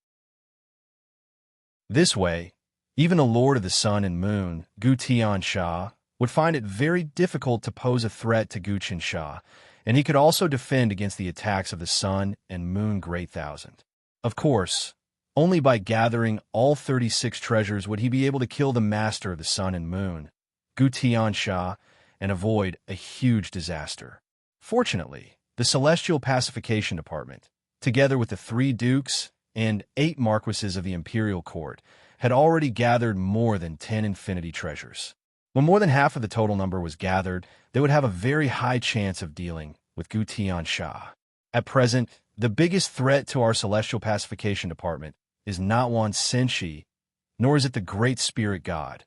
This way, even a Lord of the Sun and Moon, Gu Tiansha, would find it very difficult to pose a threat to Gu Qinsha, and he could also defend against the attacks of the Sun and Moon Great Thousand. Of course, only by gathering all 36 treasures would he be able to kill the Master of the Sun and Moon, Gu Tiansha, and avoid a huge disaster. Fortunately, the Celestial Pacification Department, together with the 3 dukes and 8 marquises of the Imperial Court, had already gathered more than 10 infinity treasures. When more than half of the total number was gathered, they would have a very high chance of dealing with Gu Tiansha. At present, the biggest threat to our Celestial Pacification Department is not Wan Senshi, nor is it the Great Spirit God,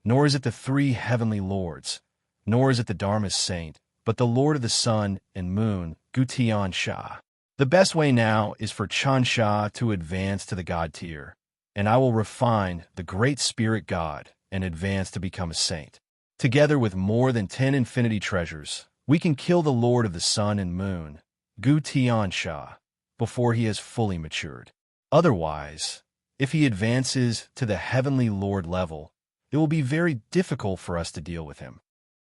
nor is it the 3 Heavenly Lords, nor is it the Dharma Saint, but the Lord of the Sun and Moon, Gu Tiansha. The best way now is for Chansha to advance to the God tier, and I will refine the Great Spirit God and advance to become a saint. Together with more than 10 infinity treasures, we can kill the Lord of the Sun and Moon, Gu Tiansha, before he has fully matured. Otherwise, if he advances to the Heavenly Lord level, it will be very difficult for us to deal with him.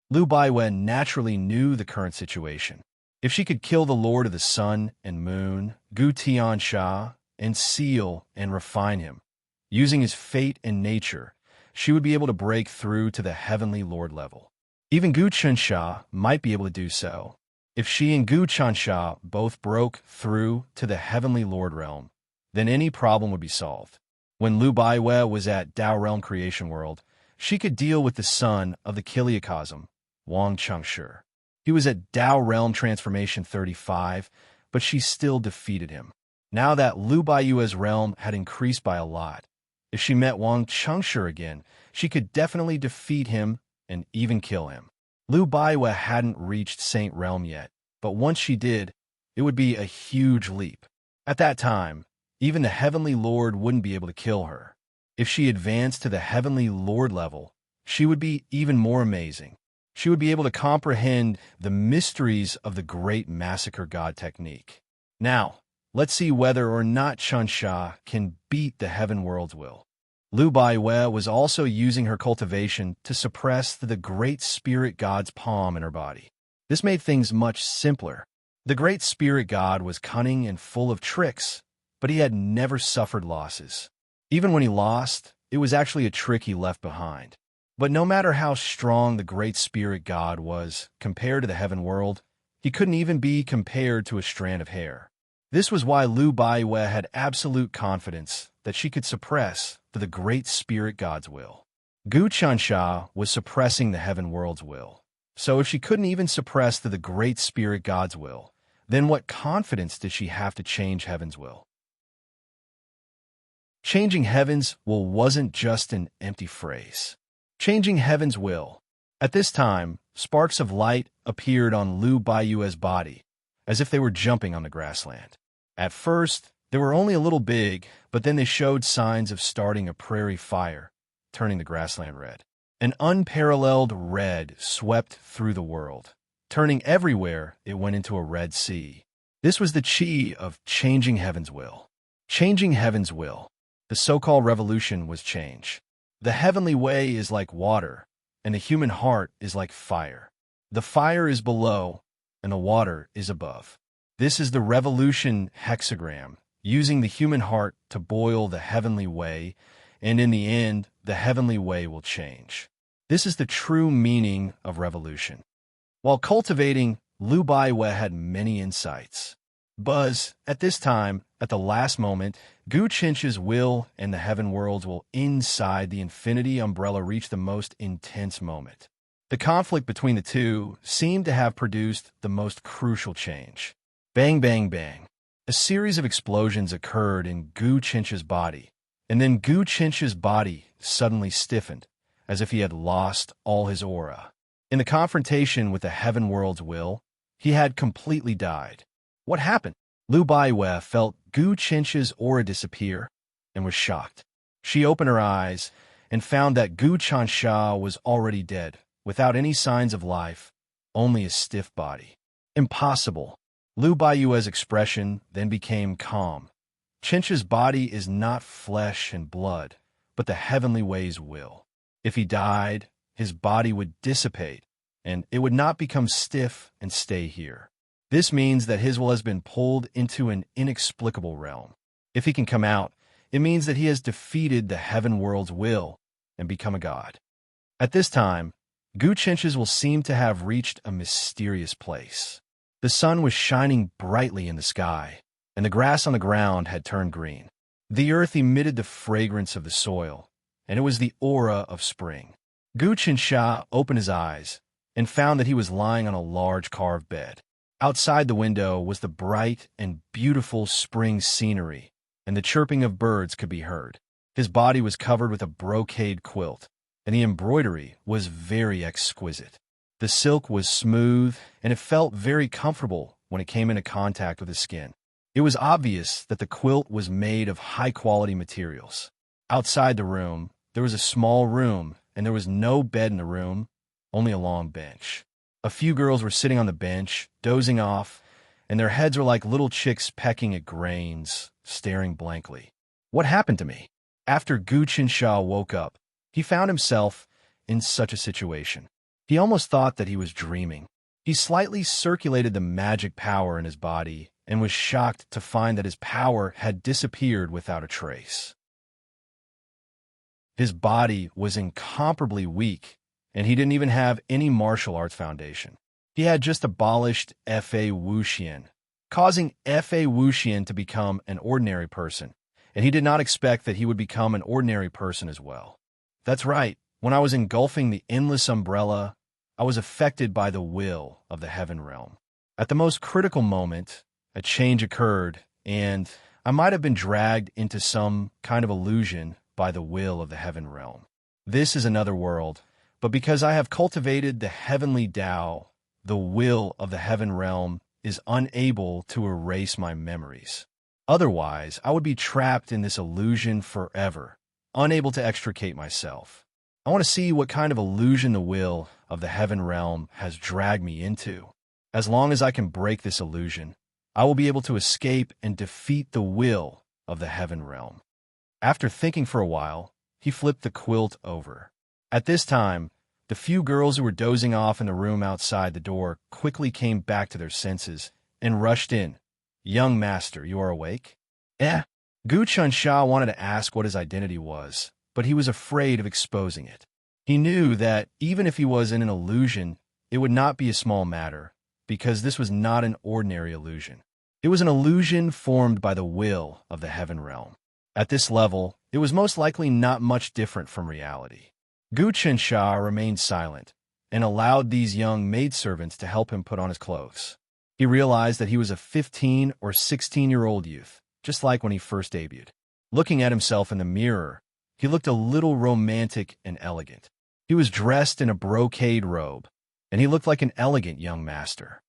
Lu Baiwen naturally knew the current situation. If she could kill the Lord of the Sun and Moon, Gu Tiansha, and seal and refine him, using his fate and nature, she would be able to break through to the Heavenly Lord level. Even Gu Chansha might be able to do so. If she and Gu Chansha both broke through to the Heavenly Lord realm, then any problem would be solved. When Lu Baiwe was at Dao Realm Creation World, she could deal with the son of the Kiliacosm, Wang Chengshi. He was at Dao Realm Transformation 35, but she still defeated him. Now that Lu Baiyue's realm had increased by a lot, if she met Wang Chengshi again, she could definitely defeat him and even kill him. Lu Baiwe hadn't reached Saint Realm yet, but once she did, it would be a huge leap. At that time, even the Heavenly Lord wouldn't be able to kill her. If she advanced to the Heavenly Lord level, she would be even more amazing. She would be able to comprehend the mysteries of the Great Massacre God technique. Now, let's see whether or not Chansha can beat the Heaven World's will. Lu Baiwe was also using her cultivation to suppress the Great Spirit God's palm in her body. This made things much simpler. The Great Spirit God was cunning and full of tricks, but he had never suffered losses. Even when he lost, it was actually a trick he left behind. But no matter how strong the Great Spirit God was compared to the Heaven World, he couldn't even be compared to a strand of hair. This was why Lu Baiwe had absolute confidence that she could suppress the Great Spirit God's will. Gu Chansha was suppressing the Heaven World's will. So if she couldn't even suppress the Great Spirit God's will, then what confidence did she have to change Heaven's will? Changing Heaven's will wasn't just an empty phrase. Changing Heaven's will. At this time, sparks of light appeared on Lu Baiyue's body, as if they were jumping on the grassland. At first, they were only a little big, but then they showed signs of starting a prairie fire, turning the grassland red. An unparalleled red swept through the world. Turning everywhere, it went into a red sea. This was the chi of changing Heaven's will. Changing Heaven's will. The so-called revolution was change. The heavenly way is like water, and the human heart is like fire. The fire is below, and the water is above. This is the revolution hexagram, using the human heart to boil the heavenly way, and in the end, the heavenly way will change. This is the true meaning of revolution. While cultivating, Lu Baiwe had many insights. Buzz, at this time, at the last moment, Guchinch's will and the heaven worlds will inside the infinity umbrella reach the most intense moment. The conflict between the two seemed to have produced the most crucial change. Bang, bang, bang. A series of explosions occurred in Guchinch's body, and then Guchinch's body suddenly stiffened, as if he had lost all his aura. In the confrontation with the heaven world's will, he had completely died. What happened? Lu Baiwe felt Guchinch's aura disappear and was shocked. She opened her eyes and found that Gu Chansha was already dead, without any signs of life, only a stiff body. Impossible. Lu Baiwe's expression then became calm. Chincha's body is not flesh and blood, but the heavenly way's will. If he died, his body would dissipate, and it would not become stiff and stay here. This means that his will has been pulled into an inexplicable realm. If he can come out, it means that he has defeated the heaven world's will and become a god. At this time, Guchinch's will seem to have reached a mysterious place. The sun was shining brightly in the sky, and the grass on the ground had turned green. The earth emitted the fragrance of the soil, and it was the aura of spring. Guchincha opened his eyes and found that he was lying on a large carved bed. Outside the window was the bright and beautiful spring scenery, and the chirping of birds could be heard. His body was covered with a brocade quilt, and the embroidery was very exquisite. The silk was smooth, and it felt very comfortable when it came into contact with his skin. It was obvious that the quilt was made of high-quality materials. Outside the room, there was a small room, and there was no bed in the room, only a long bench. A few girls were sitting on the bench, dozing off, and their heads were like little chicks pecking at grains, staring blankly. What happened to me? After Guchincha woke up, he found himself in such a situation. He almost thought that he was dreaming. He slightly circulated the magic power in his body and was shocked to find that his power had disappeared without a trace. His body was incomparably weak, and he didn't even have any martial arts foundation. He had just abolished Fa Wuxian, causing Fa Wuxian to become an ordinary person, and he did not expect that he would become an ordinary person as well. That's right, when I was engulfing the endless umbrella, I was affected by the will of the heaven realm. At the most critical moment, a change occurred, and I might have been dragged into some kind of illusion by the will of the heaven realm. This is another world, but because I have cultivated the heavenly Tao, the will of the heaven realm is unable to erase my memories. Otherwise, I would be trapped in this illusion forever, unable to extricate myself. I want to see what kind of illusion the will of the heaven realm has dragged me into. As long as I can break this illusion, I will be able to escape and defeat the will of the heaven realm. After thinking for a while, he flipped the quilt over. At this time, the few girls who were dozing off in the room outside the door quickly came back to their senses and rushed in. "Young master, you are awake?" Gu Chansha wanted to ask what his identity was, but he was afraid of exposing it. He knew that even if he was in an illusion, it would not be a small matter, because this was not an ordinary illusion. It was an illusion formed by the will of the heaven realm. At this level, it was most likely not much different from reality. Gu Chansha remained silent and allowed these young maidservants to help him put on his clothes. He realized that he was a 15 or 16-year-old youth, just like when he first debuted. Looking at himself in the mirror, he looked a little romantic and elegant. He was dressed in a brocade robe, and he looked like an elegant young master.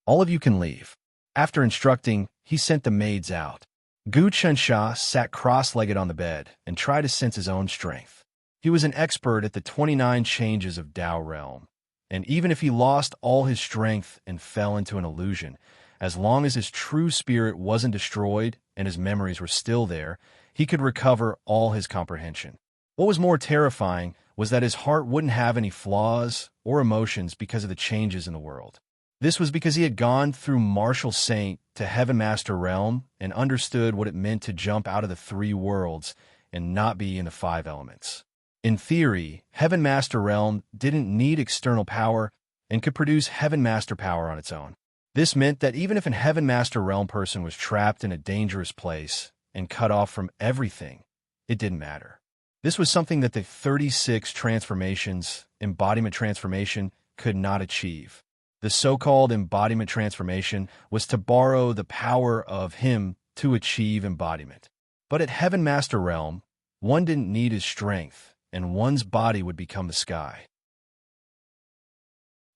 "All of you can leave." After instructing, he sent the maids out. Gu Chansha sat cross-legged on the bed and tried to sense his own strength. He was an expert at the 29 changes of Tao realm, and even if he lost all his strength and fell into an illusion, as long as his true spirit wasn't destroyed and his memories were still there, he could recover all his comprehension. What was more terrifying was that his heart wouldn't have any flaws or emotions because of the changes in the world. This was because he had gone through Martial Saint to Heaven Master Realm and understood what it meant to jump out of the 3 worlds and not be in the 5 elements. In theory, Heaven Master Realm didn't need external power and could produce Heaven Master power on its own. This meant that even if a Heaven Master Realm person was trapped in a dangerous place and cut off from everything, it didn't matter. This was something that the 36 transformations, embodiment transformation, could not achieve. The so-called embodiment transformation was to borrow the power of him to achieve embodiment. But at Heaven Master Realm, one didn't need his strength, and one's body would become the sky.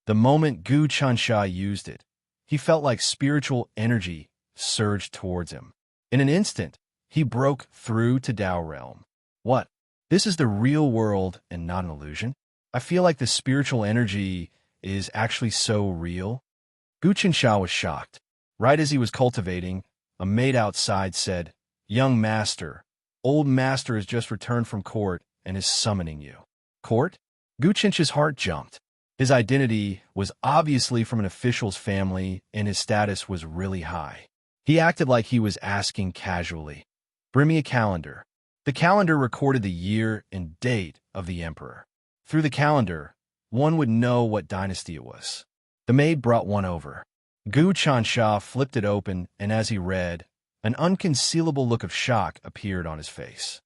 The moment Gu Chansha used it, he felt like spiritual energy surged towards him. In an instant, he broke through to Tao Realm. What? This is the real world and not an illusion? I feel like the spiritual energy is actually so real. Gu Chansha was shocked. Right as he was cultivating, a maid outside said, "Young master, old master has just returned from court and is summoning you." Court? Gu Chansha's heart jumped. His identity was obviously from an official's family, and his status was really high. He acted like he was asking casually, "Bring me a calendar." The calendar recorded the year and date of the emperor. Through the calendar, one would know what dynasty it was. The maid brought one over. Gu Chansha flipped it open, and as he read, an unconcealable look of shock appeared on his face.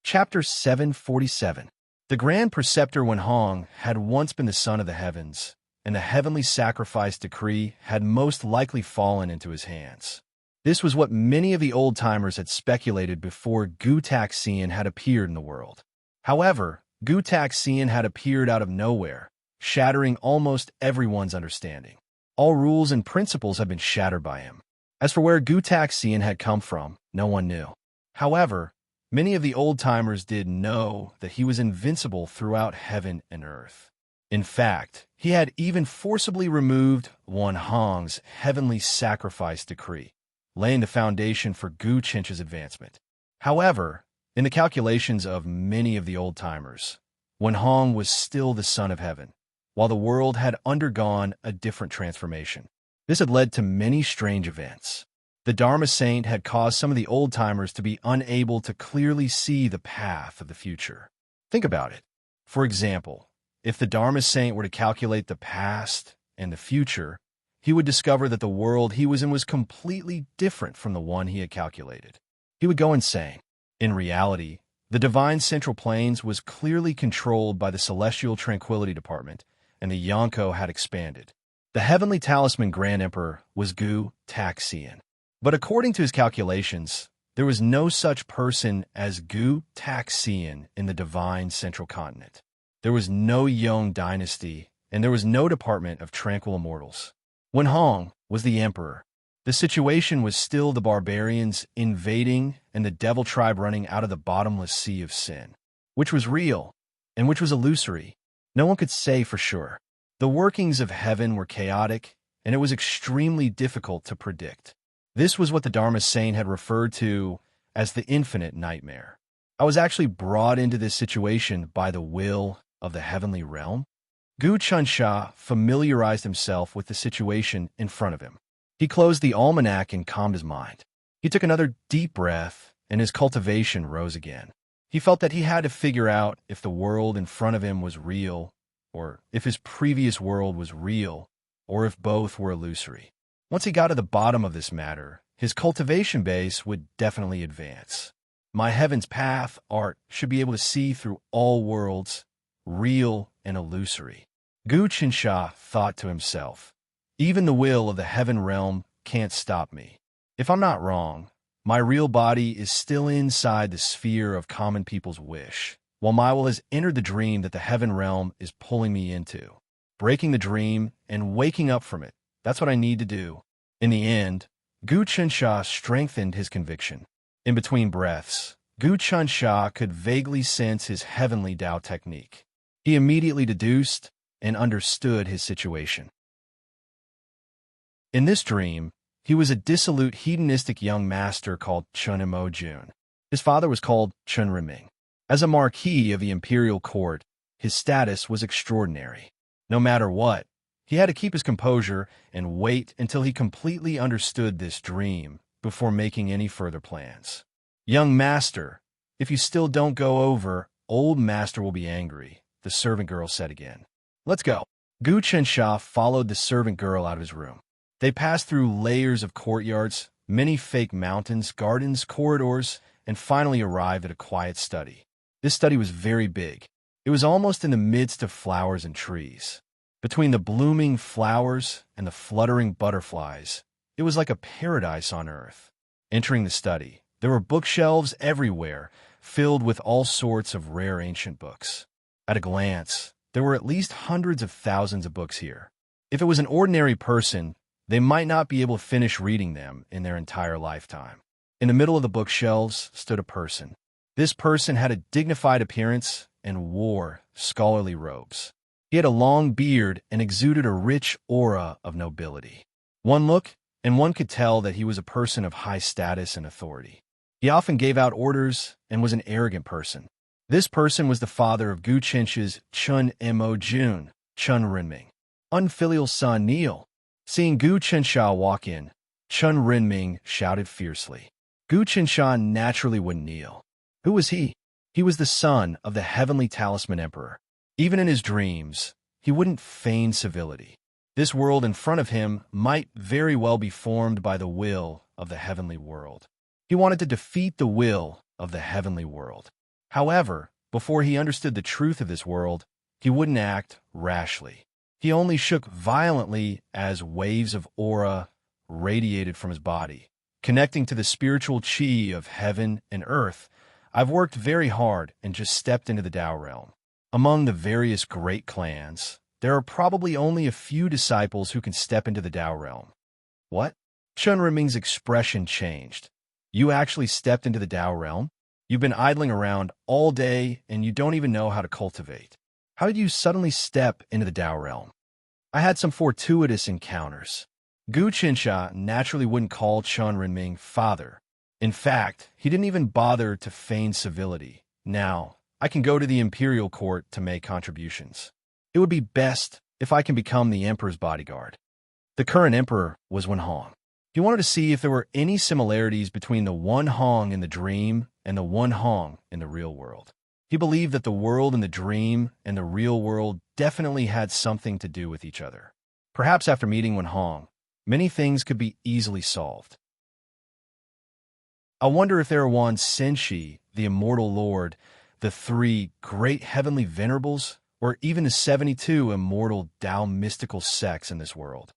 Chapter 747. The Grand Preceptor Wenhong had once been the son of the heavens, and the heavenly sacrifice decree had most likely fallen into his hands. This was what many of the old-timers had speculated before Gu Taxian had appeared in the world. However, Gu Taxian had appeared out of nowhere, shattering almost everyone's understanding. All rules and principles had been shattered by him. As for where Gu Taxian had come from, no one knew. However, many of the old-timers did know that he was invincible throughout heaven and earth. In fact, he had even forcibly removed Wenhong's heavenly sacrifice decree, laying the foundation for Gu Chansha's advancement. However, in the calculations of many of the old-timers, Wenhong was still the son of heaven, while the world had undergone a different transformation. This had led to many strange events. The Dharma Saint had caused some of the old-timers to be unable to clearly see the path of the future. Think about it. For example, if the Dharma Saint were to calculate the past and the future, he would discover that the world he was in was completely different from the one he had calculated. He would go insane. In reality, the Divine Central Plains was clearly controlled by the Celestial Tranquility Department, and the Yonko had expanded. The Heavenly Talisman Grand Emperor was Gu Taxian. But according to his calculations, there was no such person as Gu Taxian in the Divine Central Continent. There was no Yong dynasty, and there was no department of tranquil immortals. Wenhong was the emperor. The situation was still the barbarians invading and the devil tribe running out of the bottomless sea of sin. Which was real, and which was illusory, no one could say for sure. The workings of heaven were chaotic, and it was extremely difficult to predict. This was what the Dharma Saint had referred to as the infinite nightmare. I was actually brought into this situation by the will of the heavenly realm. Gu Chansha familiarized himself with the situation in front of him. He closed the almanac and calmed his mind. He took another deep breath, and his cultivation rose again. He felt that he had to figure out if the world in front of him was real, or if his previous world was real, or if both were illusory. Once he got to the bottom of this matter, his cultivation base would definitely advance. My heaven's path art should be able to see through all worlds, real and illusory. Gu Chansha thought to himself, even the will of the heaven realm can't stop me. If I'm not wrong, my real body is still inside the sphere of common people's wish, while my will has entered the dream that the heaven realm is pulling me into. Breaking the dream and waking up from it, that's what I need to do. In the end, Gu Chansha strengthened his conviction. In between breaths, Gu Chansha could vaguely sense his heavenly Tao technique. He immediately deduced and understood his situation. In this dream, he was a dissolute hedonistic young master called Chun Mo Jun. His father was called Chun Riming. As a marquis of the imperial court, his status was extraordinary. No matter what, he had to keep his composure and wait until he completely understood this dream before making any further plans. Young master, if you still don't go over, old master will be angry, the servant girl said again. Let's go. Gu Chensha followed the servant girl out of his room. They passed through layers of courtyards, many fake mountains, gardens, corridors, and finally arrived at a quiet study. This study was very big. It was almost in the midst of flowers and trees. Between the blooming flowers and the fluttering butterflies, it was like a paradise on earth. Entering the study, there were bookshelves everywhere, filled with all sorts of rare ancient books. At a glance, there were at least hundreds of thousands of books here. If it was an ordinary person, they might not be able to finish reading them in their entire lifetime. In the middle of the bookshelves stood a person. This person had a dignified appearance and wore scholarly robes. He had a long beard and exuded a rich aura of nobility. One look, and one could tell that he was a person of high status and authority. He often gave out orders and was an arrogant person. This person was the father of Gu Chensh's Chun Mo Jun, Chun Renming, unfilial son Neil. Seeing Gu Chensha walk in, Chun Renming shouted fiercely. Gu Chensha naturally wouldn't kneel. Who was he? He was the son of the heavenly talisman emperor. Even in his dreams, he wouldn't feign civility. This world in front of him might very well be formed by the will of the heavenly world. He wanted to defeat the will of the heavenly world. However, before he understood the truth of this world, he wouldn't act rashly. He only shook violently as waves of aura radiated from his body, connecting to the spiritual chi of heaven and earth. I've worked very hard and just stepped into the Tao realm. Among the various great clans, there are probably only a few disciples who can step into the Tao realm. What? Chun Renming's expression changed. You actually stepped into the Tao realm? You've been idling around all day and you don't even know how to cultivate. How did you suddenly step into the Tao realm? I had some fortuitous encounters. Gu Chensha naturally wouldn't call Chun Renming father. In fact, he didn't even bother to feign civility. Now, I can go to the imperial court to make contributions. It would be best if I can become the emperor's bodyguard. The current emperor was Wen Hong. He wanted to see if there were any similarities between the Wen Hong in the dream and the Wen Hong in the real world. He believed that the world in the dream and the real world definitely had something to do with each other. Perhaps after meeting Wen Hong, many things could be easily solved. I wonder if there are one Senshi, the immortal lord, the 3 great heavenly venerables, or even the 72 immortal Tao mystical sects in this world.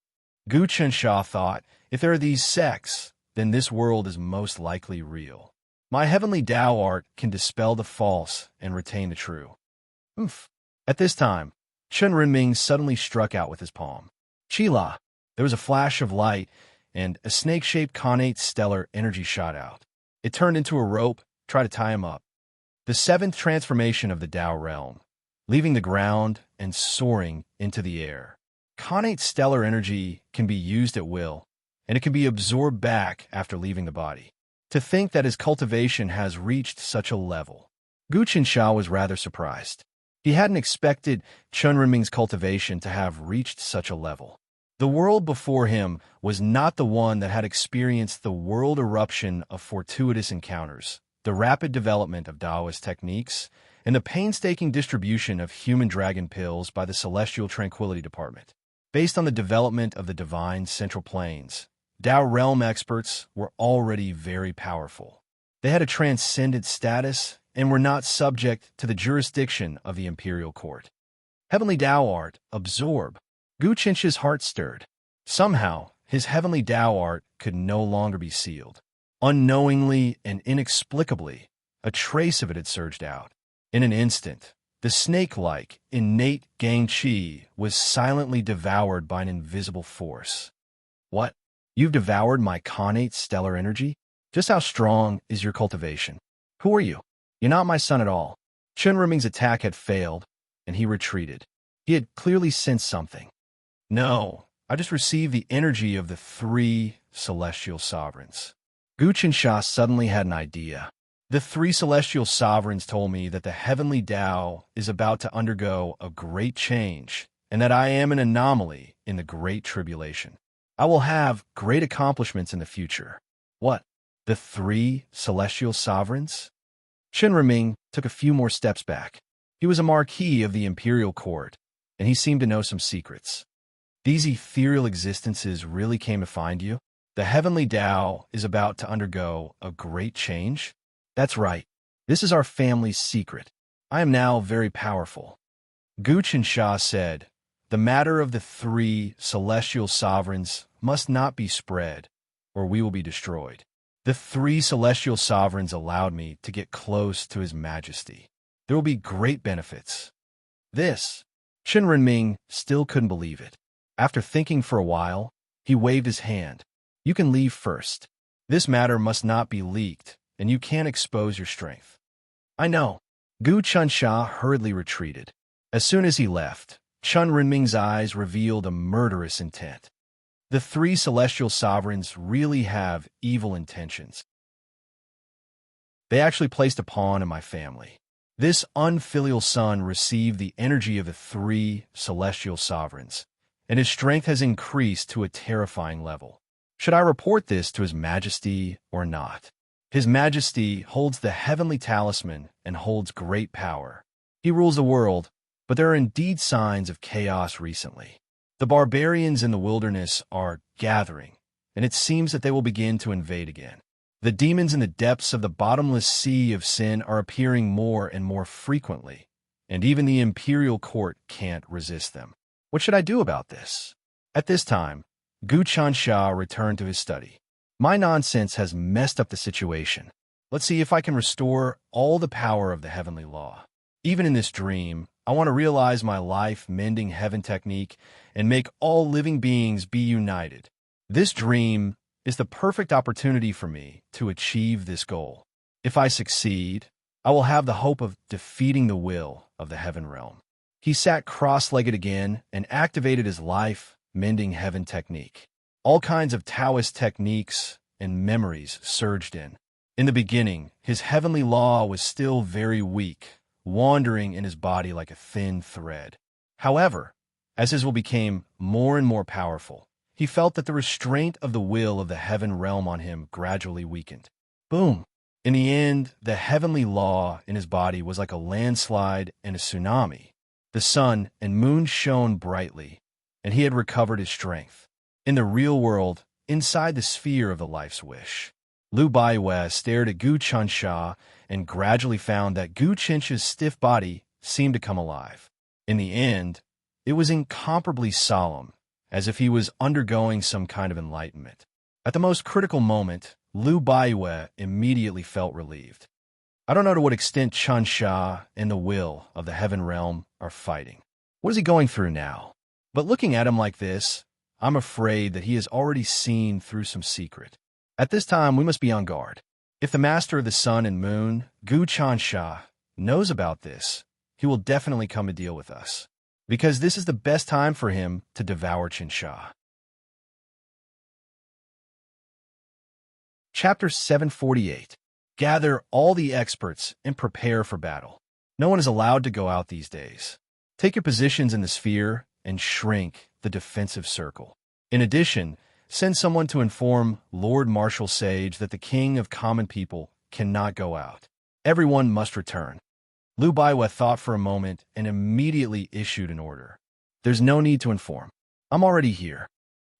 Gu Chensha thought, if there are these sects, then this world is most likely real. My heavenly Tao art can dispel the false and retain the true. Oof. At this time, Chun Renming suddenly struck out with his palm. Chila! There was a flash of light, and a snake-shaped connate stellar energy shot out. It turned into a rope, tried to tie him up. The 7th transformation of the Tao realm, leaving the ground and soaring into the air. Connate stellar energy can be used at will, and it can be absorbed back after leaving the body. To think that his cultivation has reached such a level. Gu Chensha was rather surprised. He hadn't expected Chun Renming's cultivation to have reached such a level. The world before him was not the one that had experienced the world eruption of fortuitous encounters, the rapid development of Taoist techniques, and the painstaking distribution of human dragon pills by the Celestial Tranquility Department. Based on the development of the divine central planes, Tao realm experts were already very powerful. They had a transcendent status and were not subject to the jurisdiction of the imperial court. Heavenly Tao art, absorb. Gu Chensha's heart stirred. Somehow, his heavenly Tao art could no longer be sealed. Unknowingly and inexplicably, a trace of it had surged out. In an instant, the snake-like, innate Gang Chi was silently devoured by an invisible force. What? You've devoured my connate stellar energy? Just how strong is your cultivation? Who are you? You're not my son at all. Chun Renming's attack had failed, and he retreated. He had clearly sensed something. No, I just received the energy of the 3 celestial sovereigns. Gu Chensha suddenly had an idea. The 3 celestial sovereigns told me that the heavenly Tao is about to undergo a great change, and that I am an anomaly in the great tribulation. I will have great accomplishments in the future. What? The 3 celestial sovereigns? Chun Renming took a few more steps back. He was a marquis of the imperial court, and he seemed to know some secrets. These ethereal existences really came to find you? The heavenly Tao is about to undergo a great change? That's right. This is our family's secret. I am now very powerful. Gu Qinsha said, "The matter of the three celestial sovereigns must not be spread, or we will be destroyed." The three celestial sovereigns allowed me to get close to His Majesty. There will be great benefits. This, Chen Renming still couldn't believe it. After thinking for a while, he waved his hand. "You can leave first. This matter must not be leaked, and you can't expose your strength." "I know." Gu Qinsha hurriedly retreated. As soon as he left, Chen Renming's eyes revealed a murderous intent. The three celestial sovereigns really have evil intentions. They actually placed a pawn in my family. This unfilial son received the energy of the three celestial sovereigns, and his strength has increased to a terrifying level. Should I report this to His Majesty or not? His Majesty holds the heavenly talisman and holds great power. He rules the world, but there are indeed signs of chaos recently. The barbarians in the wilderness are gathering, and it seems that they will begin to invade again. The demons in the depths of the bottomless sea of sin are appearing more and more frequently, and even the imperial court can't resist them. What should I do about this? At this time, Gu Qinsha returned to his study. My nonsense has messed up the situation. Let's see if I can restore all the power of the heavenly law. Even in this dream, I want to realize my life-mending heaven technique and make all living beings be united. This dream is the perfect opportunity for me to achieve this goal. If I succeed, I will have the hope of defeating the will of the heaven realm. He sat cross-legged again and activated his life-mending heaven technique. All kinds of Taoist techniques and memories surged in. In the beginning, his heavenly law was still very weak, wandering in his body like a thin thread. However, as his will became more and more powerful, he felt that the restraint of the will of the heaven realm on him gradually weakened. Boom! In the end, the heavenly law in his body was like a landslide and a tsunami. The sun and moon shone brightly, and he had recovered his strength. In the real world, inside the sphere of the life's wish, Liu Baiwei stared at Gu Qinsha and gradually found that Gu Qinsha's stiff body seemed to come alive. In the end, it was incomparably solemn, as if he was undergoing some kind of enlightenment. At the most critical moment, Liu Baiwei immediately felt relieved. I don't know to what extent Qinsha and the will of the heaven realm are fighting. What is he going through now? But looking at him like this, I'm afraid that he has already seen through some secret. At this time, we must be on guard. If the master of the sun and moon, Gu Qinsha, knows about this, he will definitely come to deal with us, because this is the best time for him to devour Qinsha. Chapter 748. Gather all the experts and prepare for battle. No one is allowed to go out these days. Take your positions in the sphere and shrink the defensive circle. In addition, send someone to inform Lord Marshal Sage that the king of common people cannot go out. Everyone must return. Liu Baiwei thought for a moment and immediately issued an order. There's no need to inform. I'm already here.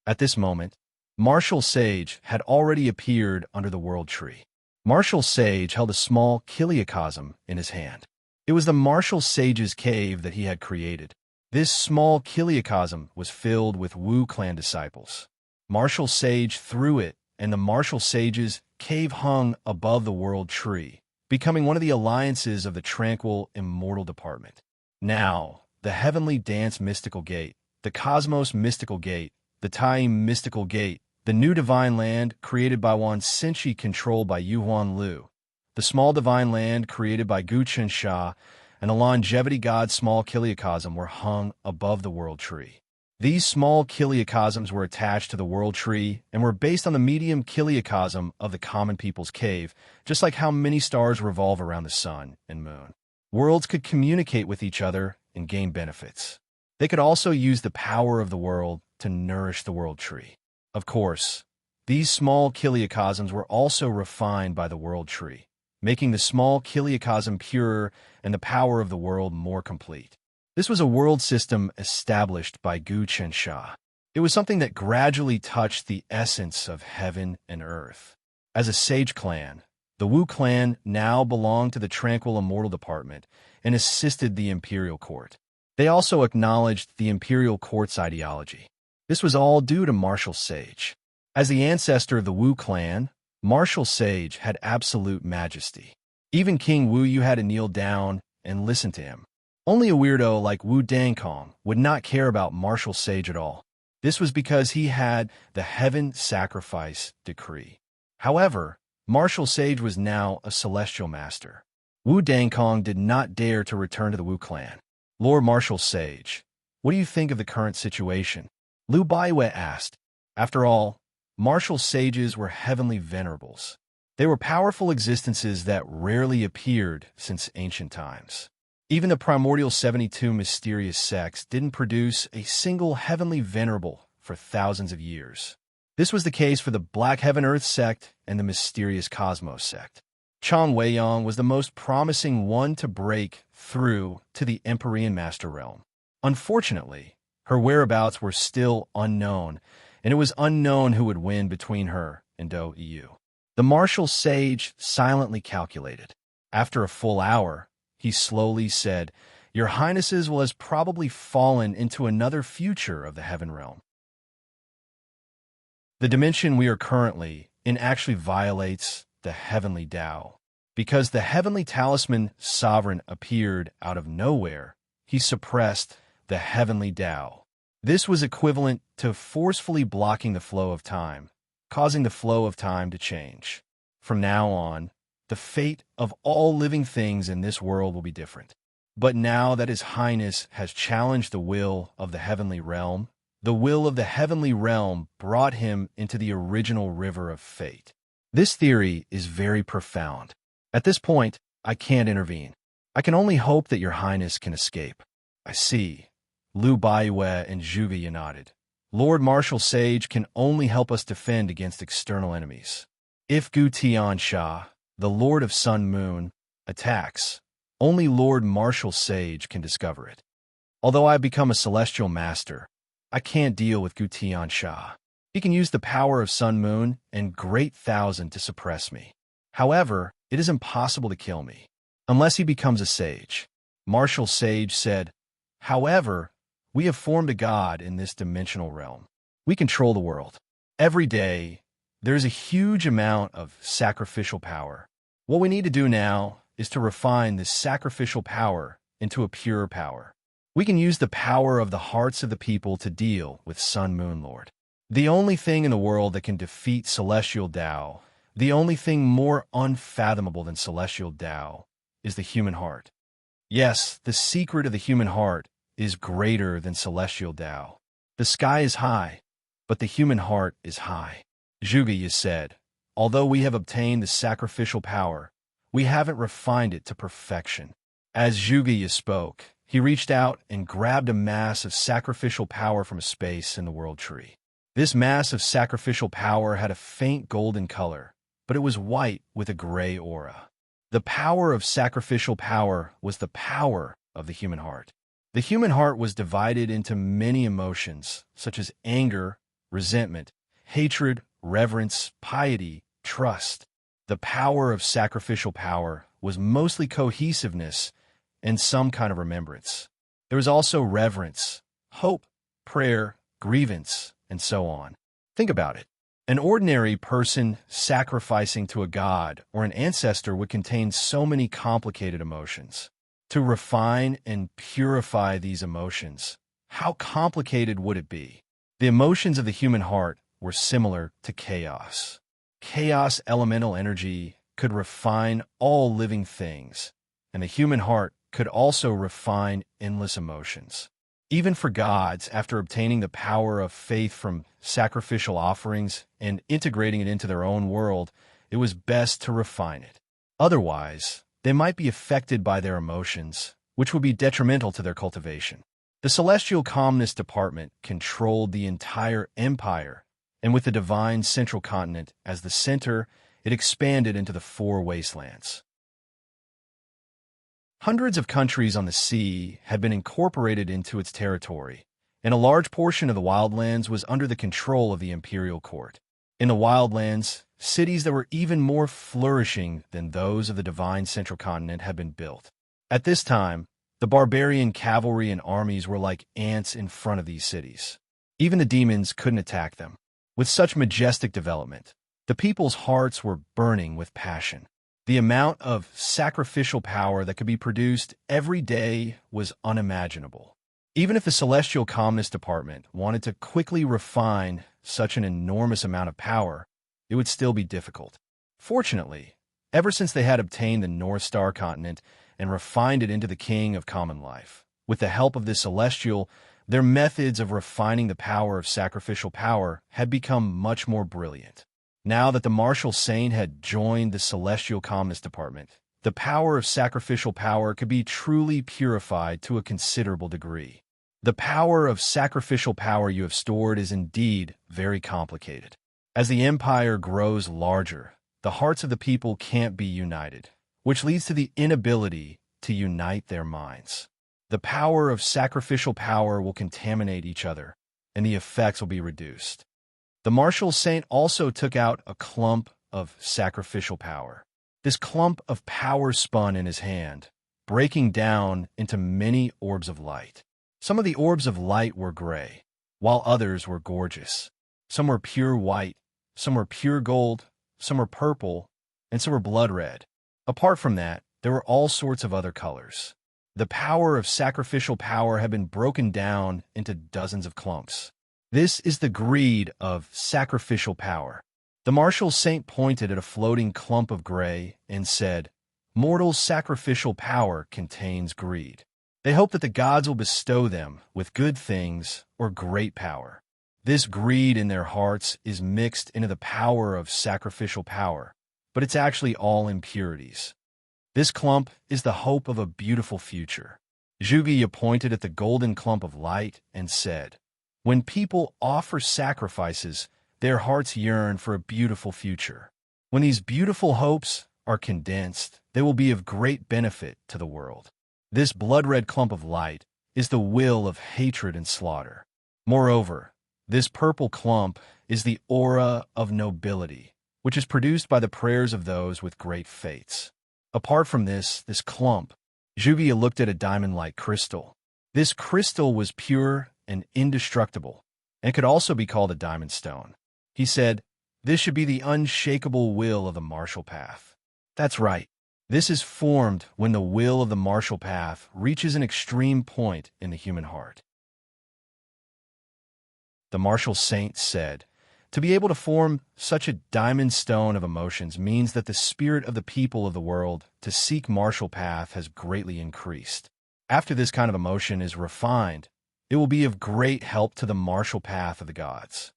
At this moment, Marshal Sage had already appeared under the world tree. Marshal Sage held a small kiliacosm in his hand. It was the Marshal Sage's cave that he had created. This small kiliacosm was filled with Wu clan disciples. Marshal Sage threw it, and the Marshal Sage's cave hung above the world tree, becoming one of the alliances of the tranquil immortal department. Now, the heavenly dance mystical gate, the cosmos mystical gate, the time mystical gate, the new divine land created by Wan Xinchi controlled by Yuhuan Lu, the small divine land created by Gu Qinsha, and the longevity god's small kiliacosm were hung above the world tree. These small kiliacosms were attached to the world tree and were based on the medium kiliacosm of the common people's cave, just like how many stars revolve around the sun and moon. Worlds could communicate with each other and gain benefits. They could also use the power of the world to nourish the world tree. Of course, these small kiliacosms were also refined by the world tree, making the small kiliacosm purer and the power of the world more complete. This was a world system established by Gu Chensha. It was something that gradually touched the essence of heaven and earth. As a sage clan, the Wu clan now belonged to the Tranquil Immortal Department and assisted the imperial court. They also acknowledged the imperial court's ideology. This was all due to Martial Sage. As the ancestor of the Wu clan, Martial Sage had absolute majesty. Even King Wu Yu had to kneel down and listen to him. Only a weirdo like Wu Dangkong would not care about Martial Sage at all. This was because he had the heaven sacrifice decree. However, Martial Sage was now a celestial master. Wu Dangkong did not dare to return to the Wu clan. Lord Martial Sage, what do you think of the current situation? Liu Baiwei asked. After all, Martial Sages were heavenly venerables. They were powerful existences that rarely appeared since ancient times. Even the primordial 72 mysterious sects didn't produce a single heavenly venerable for thousands of years. This was the case for the Black Heaven Earth sect and the mysterious Cosmos sect. Chang Weiyang was the most promising one to break through to the Empyrean Master Realm. Unfortunately, her whereabouts were still unknown, and it was unknown who would win between her and Do Yu. The Martial Sage silently calculated. After a full hour, he slowly said, "Your Highnesses will have probably fallen into another future of the Heaven Realm. The dimension we are currently in actually violates the Heavenly Tao. Because the Heavenly Talisman Sovereign appeared out of nowhere, he suppressed the Heavenly Tao. This was equivalent to forcefully blocking the flow of time, causing the flow of time to change. From now on, the fate of all living things in this world will be different. But now that His Highness has challenged the will of the Heavenly Realm, the will of the Heavenly Realm brought him into the original river of fate. This theory is very profound. At this point, I can't intervene. I can only hope that Your Highness can escape." "I see." Liu Baiwei and Zhuge nodded. "Lord Martial Sage can only help us defend against external enemies. If Gu Tiansha, the Lord of Sun Moon, attacks, only Lord Martial Sage can discover it. Although I've become a celestial master, I can't deal with Gu Tiansha. He can use the power of Sun Moon and Great Thousand to suppress me. However, it is impossible to kill me, unless he becomes a sage." Martial Sage said, "However, we have formed a god in this dimensional realm. We control the world. Every day, there's a huge amount of sacrificial power. What we need to do now is to refine this sacrificial power into a pure power. We can use the power of the hearts of the people to deal with Sun Moon Lord. The only thing in the world that can defeat Celestial Tao, the only thing more unfathomable than Celestial Tao, is the human heart. Yes, the secret of the human heart is greater than Celestial Tao. The sky is high, but the human heart is high." Zhuge said, "Although we have obtained the sacrificial power, we haven't refined it to perfection." As Zhuge spoke, he reached out and grabbed a mass of sacrificial power from a space in the world tree. This mass of sacrificial power had a faint golden color, but it was white with a gray aura. The power of sacrificial power was the power of the human heart. The human heart was divided into many emotions, such as anger, resentment, hatred, reverence, piety, trust. The power of sacrificial power was mostly cohesiveness and some kind of remembrance. There was also reverence, hope, prayer, grievance, and so on. Think about it. An ordinary person sacrificing to a god or an ancestor would contain so many complicated emotions. To refine and purify these emotions, how complicated would it be? The emotions of the human heart were similar to chaos. Chaos elemental energy could refine all living things, and the human heart could also refine endless emotions. Even for gods, after obtaining the power of faith from sacrificial offerings and integrating it into their own world, it was best to refine it. Otherwise, they might be affected by their emotions, which would be detrimental to their cultivation. The Celestial Calmness Department controlled the entire empire, and with the divine central continent as the center, it expanded into the 4 wastelands. Hundreds of countries on the sea had been incorporated into its territory, and a large portion of the wildlands was under the control of the imperial court. In the wildlands, cities that were even more flourishing than those of the divine central continent had been built. At this time, the barbarian cavalry and armies were like ants in front of these cities. Even the demons couldn't attack them. With such majestic development, the people's hearts were burning with passion. The amount of sacrificial power that could be produced every day was unimaginable. Even if the Celestial Calmness Department wanted to quickly refine such an enormous amount of power, it would still be difficult. Fortunately, ever since they had obtained the North Star continent and refined it into the king of common life, with the help of this celestial, their methods of refining the power of sacrificial power had become much more brilliant. Now that the martial saint had joined the Celestial Calmness Department, the power of sacrificial power could be truly purified to a considerable degree. The power of sacrificial power you have stored is indeed very complicated. As the empire grows larger, the hearts of the people can't be united, which leads to the inability to unite their minds. The power of sacrificial power will contaminate each other, and the effects will be reduced. The martial saint also took out a clump of sacrificial power. This clump of power spun in his hand, breaking down into many orbs of light. Some of the orbs of light were gray, while others were gorgeous. Some were pure white, some were pure gold, some were purple, and some were blood red. Apart from that, there were all sorts of other colors. The power of sacrificial power had been broken down into dozens of clumps. This is the greed of sacrificial power. The martial saint pointed at a floating clump of gray and said, "Mortal sacrificial power contains greed. They hope that the gods will bestow them with good things or great power. This greed in their hearts is mixed into the power of sacrificial power, but it's actually all impurities. This clump is the hope of a beautiful future." Zhuge pointed at the golden clump of light and said, "When people offer sacrifices, their hearts yearn for a beautiful future. When these beautiful hopes are condensed, they will be of great benefit to the world. This blood-red clump of light is the will of hatred and slaughter. Moreover, this purple clump is the aura of nobility, which is produced by the prayers of those with great faiths. Apart from this clump," Zhuge looked at a diamond-like crystal. This crystal was pure and indestructible, and could also be called a diamond stone. He said, "This should be the unshakable will of the martial path." That's right. This is formed when the will of the martial path reaches an extreme point in the human heart. The martial saint said, "To be able to form such a diamond stone of emotions means that the spirit of the people of the world to seek martial path has greatly increased. After this kind of emotion is refined, it will be of great help to the martial path of the gods.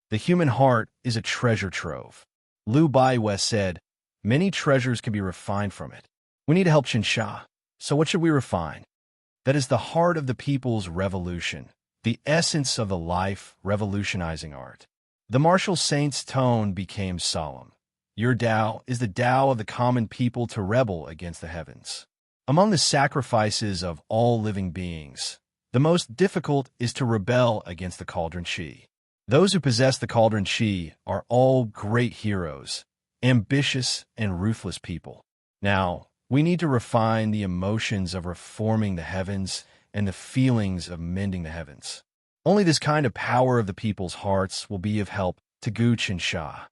The human heart is a treasure trove." Liu Baiwei said, "Many treasures can be refined from it. We need to help Qinsha. So what should we refine? That is the heart of the people's revolution, the essence of the life revolutionizing art." The martial saint's tone became solemn. "Your Tao is the Tao of the common people to rebel against the heavens. Among the sacrifices of all living beings, the most difficult is to rebel against the Cauldron Chi. Those who possess the Cauldron Chi are all great heroes, ambitious and ruthless people. Now, we need to refine the emotions of reforming the heavens and the feelings of mending the heavens. Only this kind of power of the people's hearts will be of help to Gu Qinsha."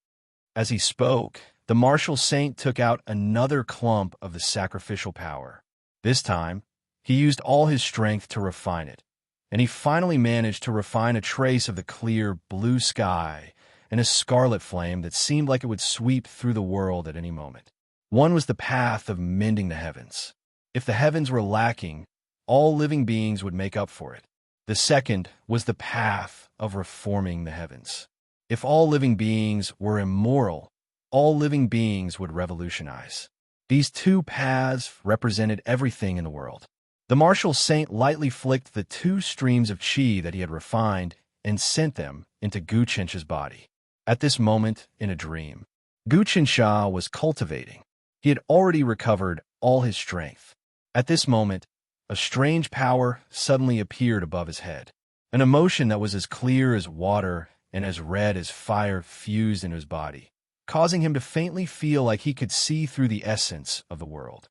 As he spoke, the martial saint took out another clump of the sacrificial power. This time, he used all his strength to refine it, and he finally managed to refine a trace of the clear blue sky and a scarlet flame that seemed like it would sweep through the world at any moment. One was the path of mending the heavens. If the heavens were lacking, all living beings would make up for it. The second was the path of reforming the heavens. If all living beings were immoral, all living beings would revolutionize. These two paths represented everything in the world. The martial saint lightly flicked the two streams of qi that he had refined and sent them into Gu Qinsha's body. At this moment, in a dream, Gu Qinsha was cultivating. He had already recovered all his strength. At this moment, a strange power suddenly appeared above his head. An emotion that was as clear as water and as red as fire fused into his body, causing him to faintly feel like he could see through the essence of the world.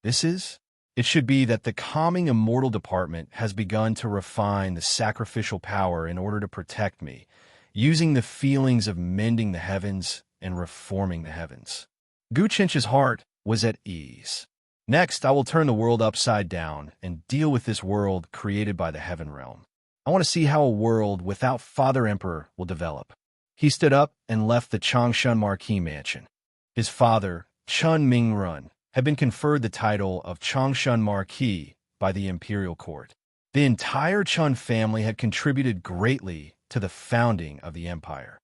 It should be that the calming immortal department has begun to refine the sacrificial power in order to protect me, using the feelings of mending the heavens and reforming the heavens. Guchinch's heart was at ease. Next, I will turn the world upside down and deal with this world created by the heaven realm. I want to see how a world without Father Emperor will develop. He stood up and left the Changshan Marquis mansion. His father, Chun Mingrun, had been conferred the title of Changshan Marquis by the imperial court. The entire Chun family had contributed greatly to the founding of the empire.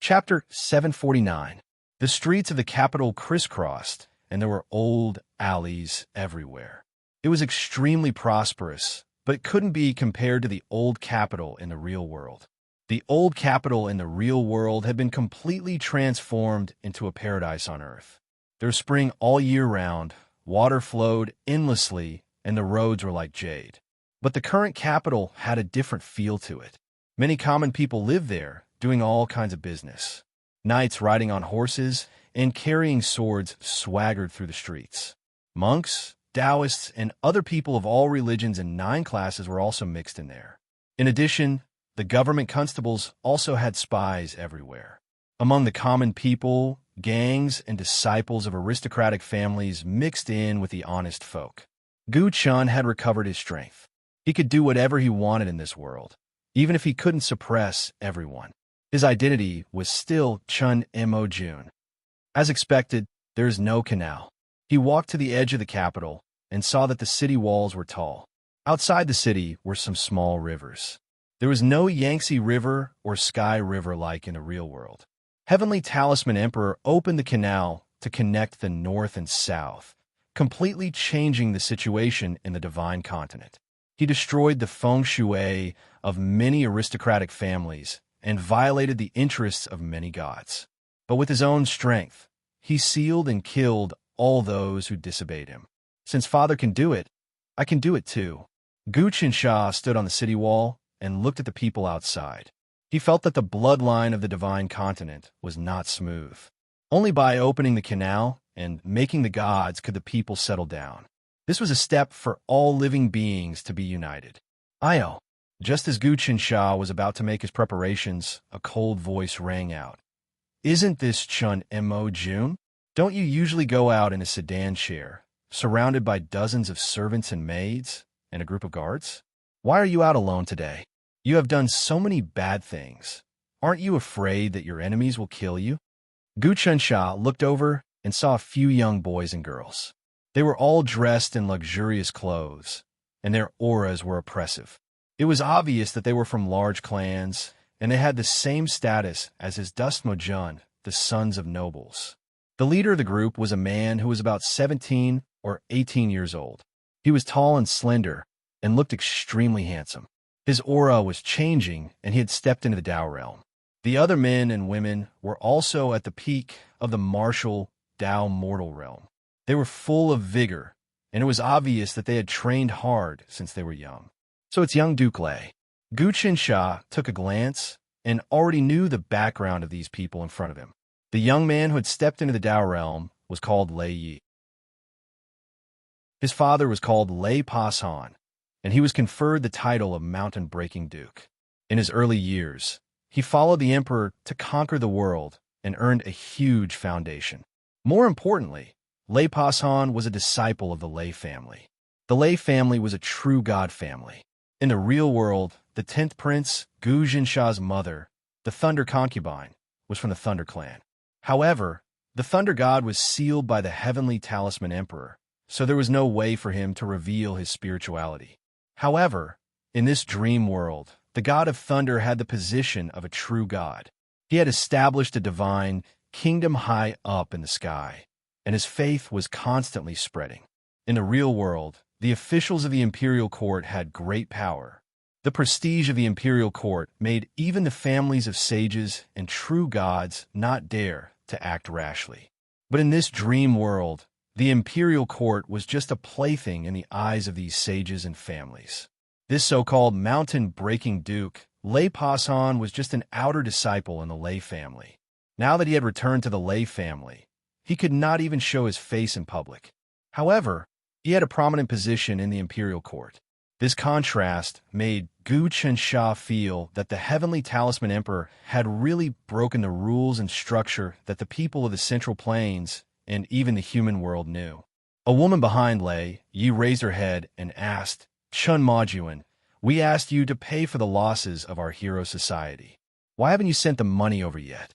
Chapter 749. The streets of the capital crisscrossed, and there were old alleys everywhere. It was extremely prosperous, but it couldn't be compared to the old capital in the real world. The old capital in the real world had been completely transformed into a paradise on earth. There was spring all year round, water flowed endlessly, and the roads were like jade. But the current capital had a different feel to it. Many common people lived there, doing all kinds of business. Knights riding on horses and carrying swords swaggered through the streets. Monks, Taoists, and other people of all religions and 9 classes were also mixed in there. In addition, the government constables also had spies everywhere. Among the common people, gangs and disciples of aristocratic families mixed in with the honest folk. Gu Chun had recovered his strength. He could do whatever he wanted in this world, even if he couldn't suppress everyone. His identity was still Chun Mo Jun. As expected, there is no canal. He walked to the edge of the capital and saw that the city walls were tall. Outside the city were some small rivers. There was no Yangtze River or Sky River like in the real world. Heavenly Talisman Emperor opened the canal to connect the north and south, completely changing the situation in the divine continent. He destroyed the feng shui of many aristocratic families and violated the interests of many gods. But with his own strength, he sealed and killed all those who disobeyed him. Since Father can do it, I can do it too. Gu Qinsha stood on the city wall and looked at the people outside. He felt that the bloodline of the divine continent was not smooth. Only by opening the canal and making the gods could the people settle down. This was a step for all living beings to be united. Io. Just as Gu Qinsha was about to make his preparations, a cold voice rang out. Isn't this Chun Mo Jun? Don't you usually go out in a sedan chair, surrounded by dozens of servants and maids, and a group of guards? Why are you out alone today? You have done so many bad things. Aren't you afraid that your enemies will kill you? Gu Qinsha looked over and saw a few young boys and girls. They were all dressed in luxurious clothes, and their auras were oppressive. It was obvious that they were from large clans, and they had the same status as his Dustmojun, the sons of nobles. The leader of the group was a man who was about 17 or 18 years old. He was tall and slender, and looked extremely handsome. His aura was changing, and he had stepped into the Tao realm. The other men and women were also at the peak of the martial Tao mortal realm. They were full of vigor, and it was obvious that they had trained hard since they were young. So it's young Duke Lei. Gu Qinsha took a glance and already knew the background of these people in front of him. The young man who had stepped into the Tao realm was called Lei Yi. His father was called Lei Pashan, and he was conferred the title of mountain-breaking duke. In his early years, he followed the emperor to conquer the world and earned a huge foundation. More importantly, Lei Pashan was a disciple of the Lei family. The Lei family was a true god family. In the real world, the 10th prince, Gu Qinsha's mother, the Thunder concubine, was from the Thunder clan. However, the Thunder god was sealed by the Heavenly Talisman Emperor, so there was no way for him to reveal his spirituality. However, in this dream world, the god of thunder had the position of a true god. He had established a divine kingdom high up in the sky, and his faith was constantly spreading. In the real world, the officials of the imperial court had great power. The prestige of the imperial court made even the families of sages and true gods not dare to act rashly. But in this dream world, the imperial court was just a plaything in the eyes of these sages and families. This so-called mountain-breaking duke, Lei Pasan, was just an outer disciple in the Lei family. Now that he had returned to the Lei family, he could not even show his face in public. However, he had a prominent position in the imperial court. This contrast made Gu Chensha feel that the heavenly talisman emperor had really broken the rules and structure that the people of the Central Plains and even the human world knew. A woman behind Lei Yi raised her head and asked, "Chun Majuan, we asked you to pay for the losses of our hero society. Why haven't you sent the money over yet?"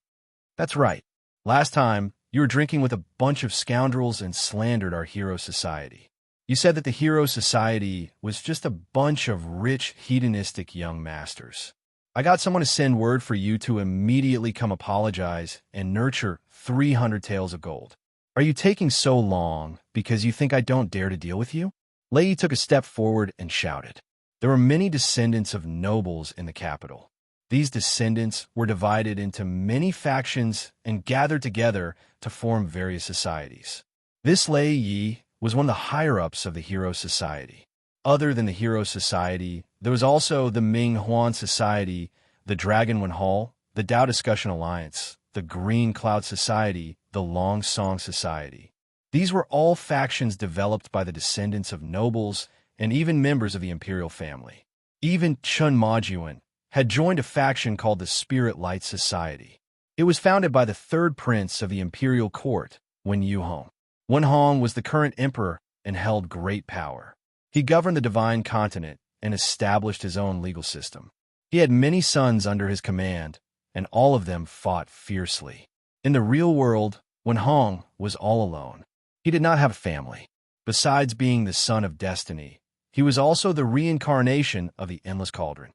"That's right. Last time, you were drinking with a bunch of scoundrels and slandered our hero society. You said that the hero society was just a bunch of rich, hedonistic young masters. I got someone to send word for you to immediately come apologize and nurture 300 taels of gold. Are you taking so long because you think I don't dare to deal with you?" Lei took a step forward and shouted. There were many descendants of nobles in the capital. These descendants were divided into many factions and gathered together to form various societies. This Lei Yi was one of the higher-ups of the Hero Society. Other than the Hero Society, there was also the Ming Huan Society, the Dragon Wen Hall, the Tao Discussion Alliance, the Green Cloud Society, the Long Song Society. These were all factions developed by the descendants of nobles and even members of the imperial family. Even Chun Majuan had joined a faction called the Spirit Light Society. It was founded by the third prince of the imperial court, Wen Yuhong. Wen Hong was the current emperor and held great power. He governed the divine continent and established his own legal system. He had many sons under his command, and all of them fought fiercely. In the real world, Wen Hong was all alone. He did not have a family. Besides being the son of destiny, he was also the reincarnation of the Endless Cauldron.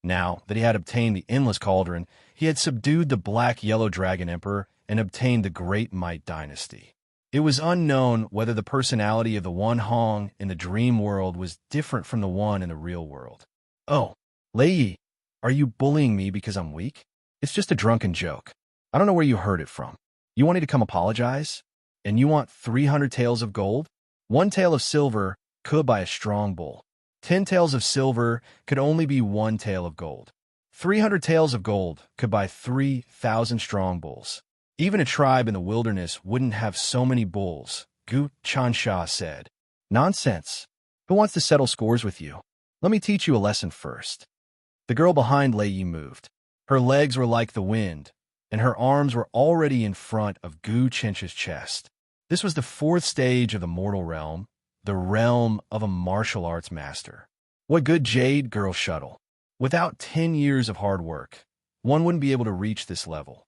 Now that he had obtained the Endless Cauldron, he had subdued the Black-Yellow Dragon Emperor and obtained the Great Might Dynasty. It was unknown whether the personality of the Wen Hong in the dream world was different from the one in the real world. "Oh, Lei Yi, are you bullying me because I'm weak? It's just a drunken joke. I don't know where you heard it from. You want me to come apologize? And you want 300 taels of gold? 1 tael of silver could buy a strong bull. 10 taels of silver could only be 1 tael of gold. 300 taels of gold could buy 3,000 strong bulls. Even a tribe in the wilderness wouldn't have so many bulls," Gu Chansha said. "Nonsense. Who wants to settle scores with you? Let me teach you a lesson first." The girl behind Lei Yi moved. Her legs were like the wind, and her arms were already in front of Gu Chencha's chest. This was the 4th stage of the mortal realm, the realm of a martial arts master. What good jade girl shuttle? Without 10 years of hard work, one wouldn't be able to reach this level.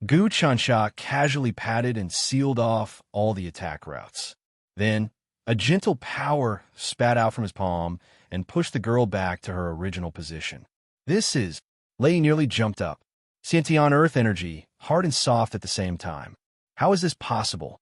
Gu Chansha casually patted and sealed off all the attack routes. Then, a gentle power spat out from his palm and pushed the girl back to her original position. "This is..." Lei nearly jumped up. Scientian earth energy, hard and soft at the same time. "How is this possible?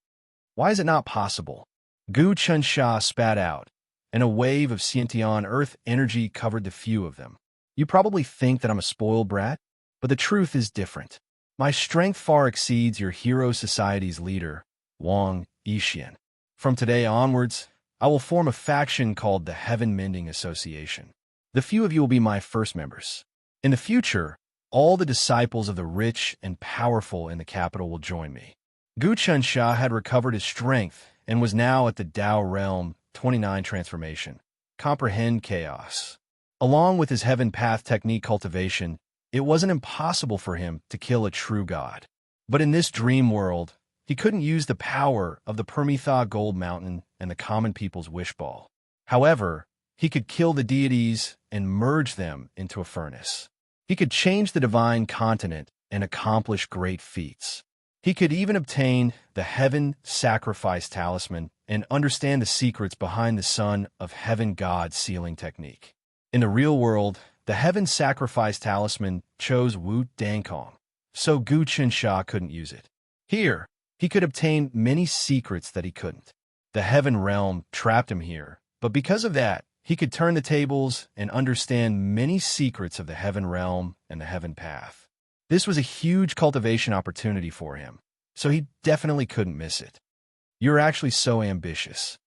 Why is it not possible?" Gu Chansha spat out, and a wave of Scientian earth energy covered the few of them. "You probably think that I'm a spoiled brat, but the truth is different. My strength far exceeds your hero society's leader, Wang Yixian. From today onwards, I will form a faction called the Heaven Mending Association. The few of you will be my first members. In the future, all the disciples of the rich and powerful in the capital will join me." Gu Chansha had recovered his strength and was now at the Tao Realm 29 transformation. Comprehend chaos. Along with his heaven path technique cultivation, it wasn't impossible for him to kill a true god. But in this dream world, he couldn't use the power of the Permitha Gold Mountain and the common people's wish ball. However, he could kill the deities and merge them into a furnace. He could change the divine continent and accomplish great feats. He could even obtain the Heaven Sacrifice Talisman and understand the secrets behind the Son of Heaven God sealing technique. In the real world, the Heaven Sacrifice Talisman chose Wu Dangkong, so Gu Chansha couldn't use it. Here, he could obtain many secrets that he couldn't. The Heaven Realm trapped him here, but because of that, he could turn the tables and understand many secrets of the Heaven Realm and the Heaven Path. This was a huge cultivation opportunity for him. so he definitely couldn't miss it. You're actually so ambitious.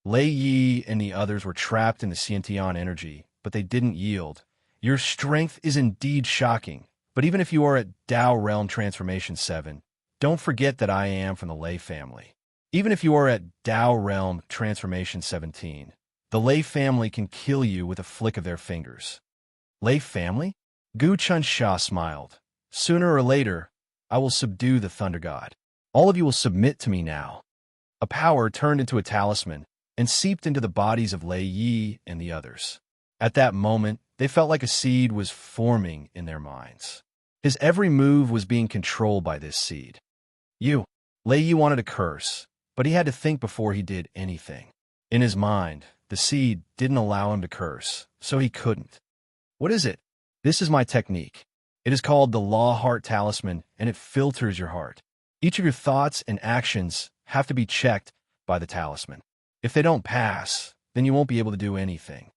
Lei Yi and the others were trapped in the Xiantian energy, but they didn't yield. Your strength is indeed shocking, but even if you are at Tao Realm Transformation 7, don't forget that I am from the Lei family. Even if you are at Tao Realm Transformation 17, the Lei family can kill you with a flick of their fingers. Lei family? Gu Chunsha smiled. Sooner or later, I will subdue the Thunder God. All of you will submit to me now. A power turned into a talisman and seeped into the bodies of Lei Yi and the others. At that moment, they felt like a seed was forming in their minds. His every move was being controlled by this seed. Lei Yi wanted to curse, but he had to think before he did anything. In his mind, the seed didn't allow him to curse, so he couldn't. What is it? This is my technique. It is called the Law Heart Talisman, and it filters your heart. Each of your thoughts and actions have to be checked by the talisman. If they don't pass, then you won't be able to do anything.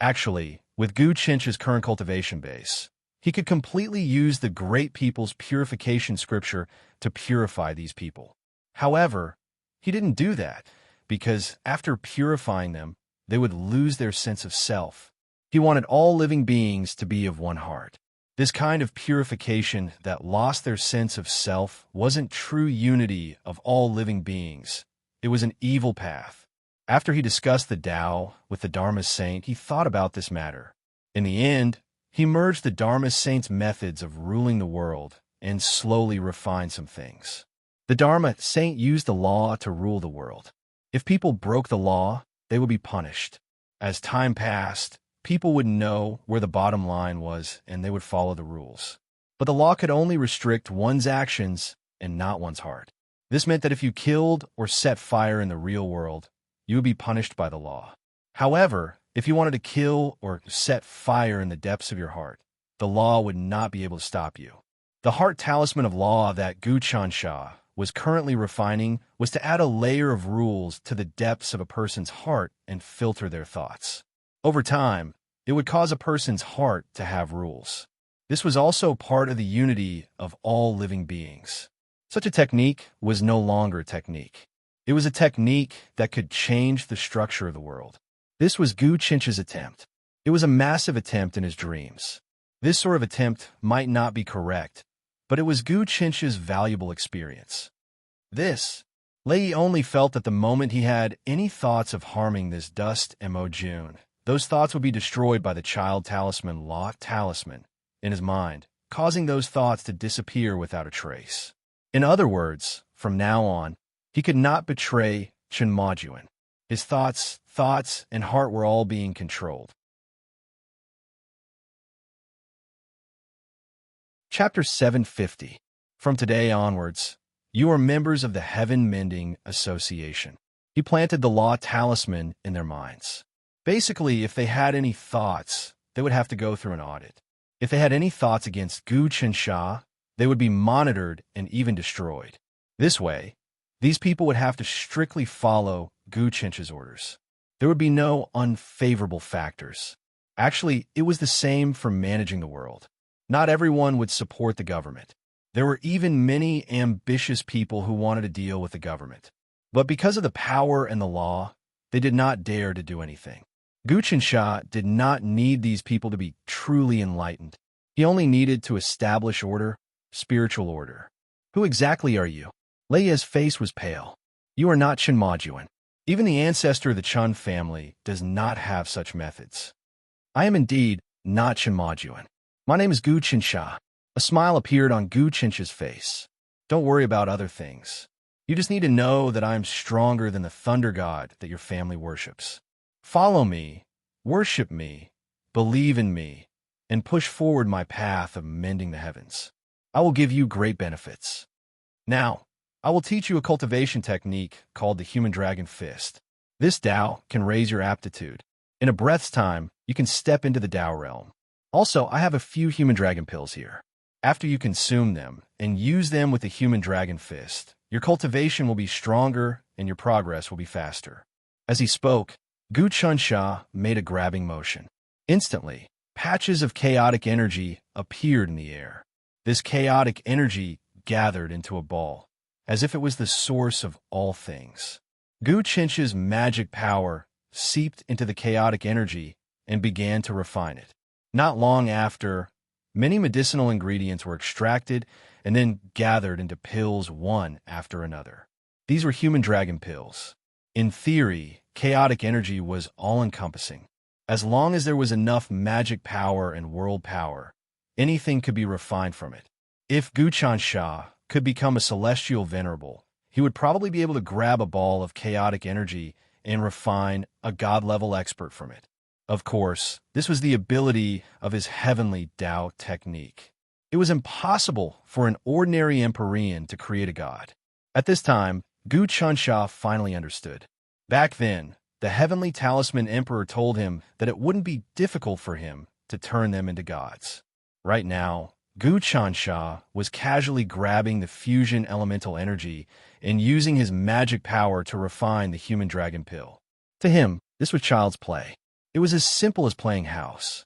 Actually, with Gu Chinch's current cultivation base, he could completely use the Great People's Purification Scripture to purify these people. However, he didn't do that, because after purifying them, they would lose their sense of self. He wanted all living beings to be of one heart. This kind of purification that lost their sense of self wasn't true unity of all living beings. It was an evil path. After he discussed the Tao with the Dharma Saint, he thought about this matter. In the end, he merged the Dharma Saint's methods of ruling the world and slowly refined some things. The Dharma Saint used the law to rule the world. If people broke the law, they would be punished. As time passed, people would know where the bottom line was and they would follow the rules. But the law could only restrict one's actions and not one's heart. This meant that if you killed or set fire in the real world, you would be punished by the law. However, if you wanted to kill or set fire in the depths of your heart, the law would not be able to stop you. The heart talisman of law that Gu Chansha was currently refining was to add a layer of rules to the depths of a person's heart and filter their thoughts. Over time, it would cause a person's heart to have rules. This was also part of the unity of all living beings. Such a technique was no longer a technique. It was a technique that could change the structure of the world. This was Gu Chinch's attempt. It was a massive attempt in his dreams. This sort of attempt might not be correct, but it was Gu Chinch's valuable experience. Lei only felt that the moment he had any thoughts of harming this dust Mo June, those thoughts would be destroyed by the child talisman Law Talisman in his mind, causing those thoughts to disappear without a trace. In other words, from now on, he could not betray Chenmajuan. His thoughts, and heart were all being controlled. Chapter 750. From today onwards, you are members of the Heaven Mending Association. He planted the Law Talisman in their minds. Basically, if they had any thoughts, they would have to go through an audit. If they had any thoughts against Gu Chensha, they would be monitored and even destroyed. This way, these people would have to strictly follow Gu Chinch's orders. There would be no unfavorable factors. Actually, it was the same for managing the world. Not everyone would support the government. There were even many ambitious people who wanted to deal with the government. But because of the power and the law, they did not dare to do anything. Gu Chensha did not need these people to be truly enlightened. He only needed to establish order, spiritual order. Who exactly are you? Leia's face was pale. You are not Chenmajuan. Even the ancestor of the Chun family does not have such methods. I am indeed not Chenmajuan. My name is Gu Chensha. A smile appeared on Gu Chinch's face. Don't worry about other things. You just need to know that I am stronger than the thunder god that your family worships. Follow me, worship me, believe in me, and push forward my path of mending the heavens. I will give you great benefits. Now, I will teach you a cultivation technique called the Human Dragon Fist. This Tao can raise your aptitude. In a breath's time, you can step into the Tao realm. Also, I have a few Human Dragon pills here. After you consume them and use them with the Human Dragon Fist, your cultivation will be stronger and your progress will be faster. As he spoke, Gu Chensha made a grabbing motion. Instantly, patches of chaotic energy appeared in the air. This chaotic energy gathered into a ball, as if it was the source of all things. Gu Chinch's magic power seeped into the chaotic energy and began to refine it. Not long after, many medicinal ingredients were extracted and then gathered into pills one after another. These were human dragon pills. In theory, chaotic energy was all-encompassing. As long as there was enough magic power and world power, anything could be refined from it. If Guchan Sha could become a celestial venerable, he would probably be able to grab a ball of chaotic energy and refine a god-level expert from it. Of course, this was the ability of his heavenly Tao technique. It was impossible for an ordinary Empyrean to create a god. At this time, Gu Chunsha finally understood. Back then, the heavenly talisman emperor told him that it wouldn't be difficult for him to turn them into gods. Right now, Gu Chunsha was casually grabbing the fusion elemental energy and using his magic power to refine the human dragon pill. To him, this was child's play. It was as simple as playing house.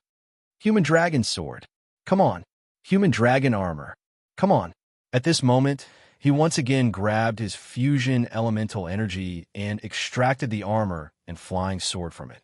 Human dragon sword. Come on. Human dragon armor. Come on. At this moment, he once again grabbed his fusion elemental energy and extracted the armor and flying sword from it.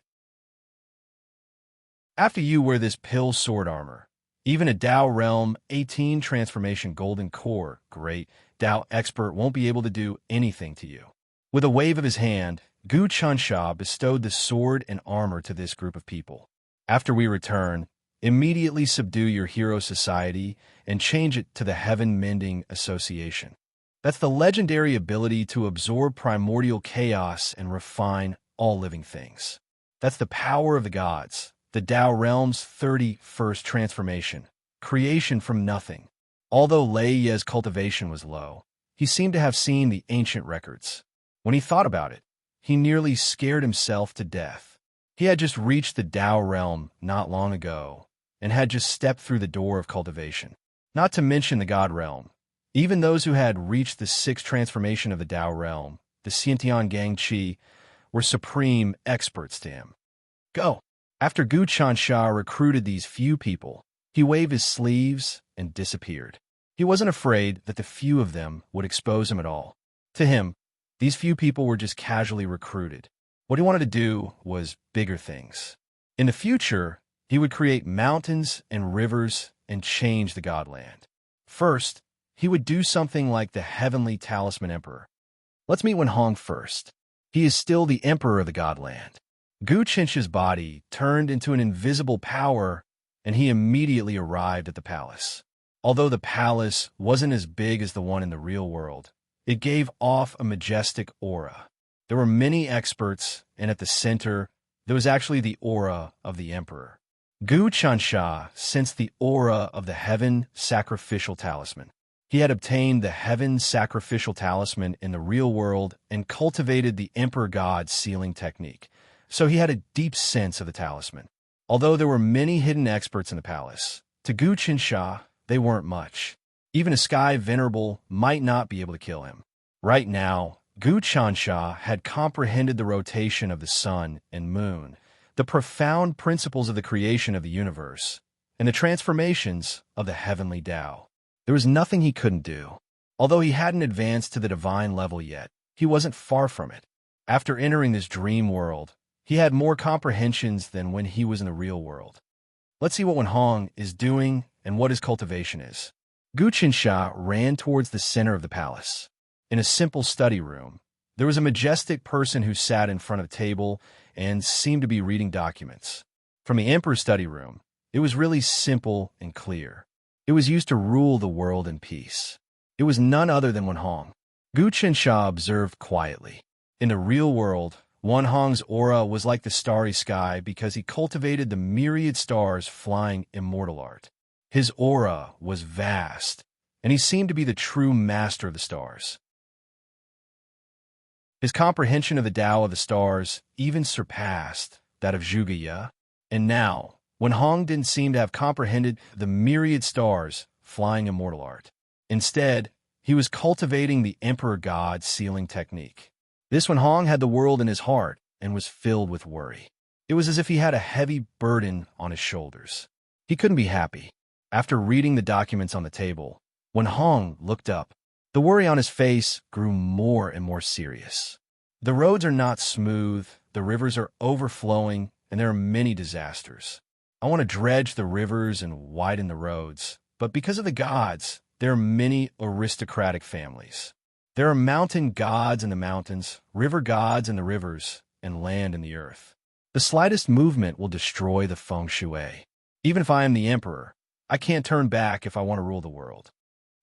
After you wear this pill sword armor, even a Tao Realm 18 transformation golden core, great Tao expert won't be able to do anything to you. With a wave of his hand, Gu Chunsha bestowed the sword and armor to this group of people. After we return, immediately subdue your hero society and change it to the Heaven Mending Association. That's the legendary ability to absorb primordial chaos and refine all living things. That's the power of the gods, the Tao Realm's 31st transformation, creation from nothing. Although Lei Ye's cultivation was low, he seemed to have seen the ancient records. When he thought about it, he nearly scared himself to death. He had just reached the Tao Realm not long ago, and had just stepped through the door of cultivation. Not to mention the God Realm. Even those who had reached the 6th transformation of the Tao Realm, the Xiantian Gang Qi, were supreme experts to him. Go! After Gu Chansha recruited these few people, he waved his sleeves and disappeared. He wasn't afraid that the few of them would expose him at all. To him, these few people were just casually recruited. What he wanted to do was bigger things. In the future, he would create mountains and rivers and change the Godland. First, he would do something like the Heavenly Talisman Emperor. Let's meet Wenhong first. He is still the Emperor of the Godland. Gu Chinch's body turned into an invisible power, and he immediately arrived at the palace. Although the palace wasn't as big as the one in the real world, it gave off a majestic aura. There were many experts, and at the center, there was actually the aura of the emperor. Gu Chansha sensed the aura of the Heaven Sacrificial Talisman. He had obtained the Heaven Sacrificial Talisman in the real world and cultivated the Emperor God sealing technique, so he had a deep sense of the talisman. Although there were many hidden experts in the palace, to Gu Chansha, they weren't much. Even a sky venerable might not be able to kill him. Right now, Gu Chansha had comprehended the rotation of the sun and moon, the profound principles of the creation of the universe, and the transformations of the heavenly Tao. There was nothing he couldn't do. Although he hadn't advanced to the divine level yet, he wasn't far from it. After entering this dream world, he had more comprehensions than when he was in the real world. Let's see what Wenhong is doing and what his cultivation is. Gu Qinsha ran towards the center of the palace. In a simple study room, there was a majestic person who sat in front of the table and seemed to be reading documents. From the emperor's study room, it was really simple and clear. It was used to rule the world in peace. It was none other than Wenhong. Gu Qinsha observed quietly. In the real world, Wenhong's aura was like the starry sky because he cultivated the myriad stars flying immortal art. His aura was vast, and he seemed to be the true master of the stars. His comprehension of the Tao of the stars even surpassed that of Zhuge Ye, and now, Wenhong didn't seem to have comprehended the myriad stars flying immortal art. Instead, he was cultivating the Emperor God sealing technique. This Wenhong had the world in his heart and was filled with worry. It was as if he had a heavy burden on his shoulders. He couldn't be happy. After reading the documents on the table, when Hong looked up, the worry on his face grew more and more serious. The roads are not smooth, the rivers are overflowing, and there are many disasters. I want to dredge the rivers and widen the roads, but because of the gods, there are many aristocratic families. There are mountain gods in the mountains, river gods in the rivers, and land in the earth. The slightest movement will destroy the feng shui. Even if I am the emperor, I can't turn back if I want to rule the world.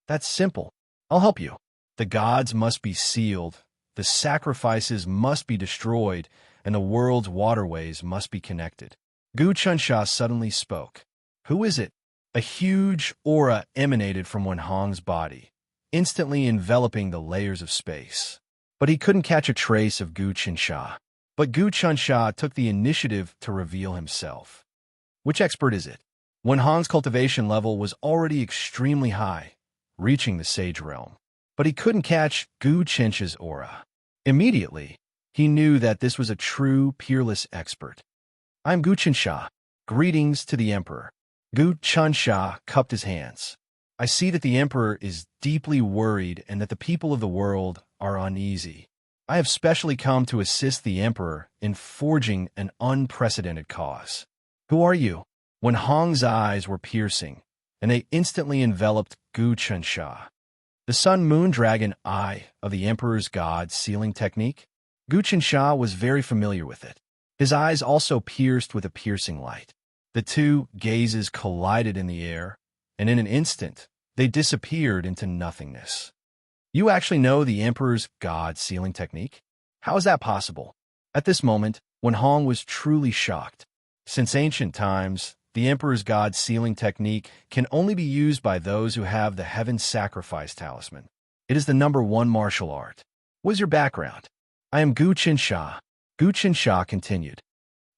That's simple. I'll help you. The gods must be sealed, the sacrifices must be destroyed, and the world's waterways must be connected. Gu Chunsha suddenly spoke. Who is it? A huge aura emanated from Wen Hong's body, instantly enveloping the layers of space. But he couldn't catch a trace of Gu Chunsha. But Gu Chunsha took the initiative to reveal himself. Which expert is it? Wen Hong's cultivation level was already extremely high, reaching the sage realm. But he couldn't catch Gu Chunsha's aura. Immediately, he knew that this was a true, peerless expert. I'm Gu Chunsha. Greetings to the Emperor. Gu Chunsha cupped his hands. I see that the Emperor is deeply worried and that the people of the world are uneasy. I have specially come to assist the Emperor in forging an unprecedented cause. Who are you? Wen Hong's eyes were piercing, and they instantly enveloped Gu Chunsha. The Sun-Moon Dragon Eye of the Emperor's God sealing technique? Gu Chunsha was very familiar with it. His eyes also pierced with a piercing light. The two gazes collided in the air, and in an instant, they disappeared into nothingness. You actually know the Emperor's God sealing technique? How is that possible? At this moment, Wen Hong was truly shocked. Since ancient times, the Emperor's God sealing technique can only be used by those who have the Heaven Sacrifice Talisman. It is the #1 martial art. What is your background? I am Gu Chunsha. Gu Chunsha continued.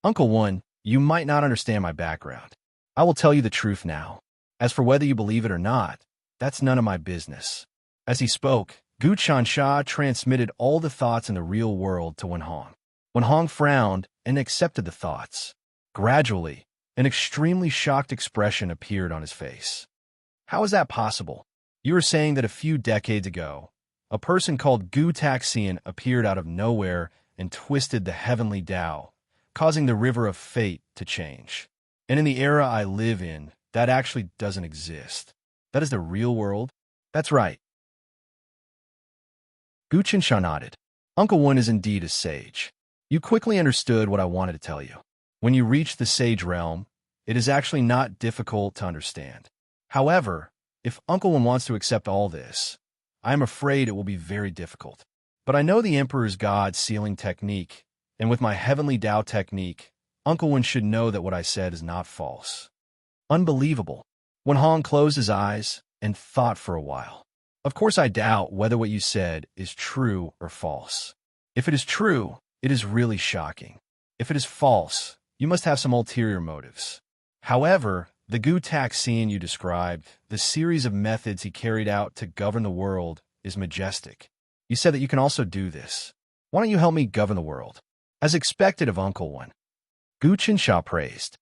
Uncle Wen, you might not understand my background. I will tell you the truth now. As for whether you believe it or not, that's none of my business. As he spoke, Gu Chunsha transmitted all the thoughts in the real world to Wen Hong. Wen Hong frowned and accepted the thoughts. Gradually, an extremely shocked expression appeared on his face. How is that possible? You are saying that a few decades ago, a person called Gu Taxian appeared out of nowhere and twisted the heavenly Tao, causing the river of fate to change. And in the era I live in, that actually doesn't exist. That is the real world? That's right. Gu Chunsha nodded. Uncle Wen is indeed a sage. You quickly understood what I wanted to tell you. When you reach the sage realm, it is actually not difficult to understand. However, if Uncle Wen wants to accept all this, I am afraid it will be very difficult. But I know the Emperor's God sealing technique, and with my heavenly Tao technique, Uncle Wen should know that what I said is not false. Unbelievable. Wen Hong closed his eyes and thought for a while. Of course I doubt whether what you said is true or false. If it is true, it is really shocking. If it is false, you must have some ulterior motives. However, the Gu Taxian you described, the series of methods he carried out to govern the world, is majestic. You said that you can also do this. Why don't you help me govern the world? As expected of Uncle Wen. Gu Chunsha praised.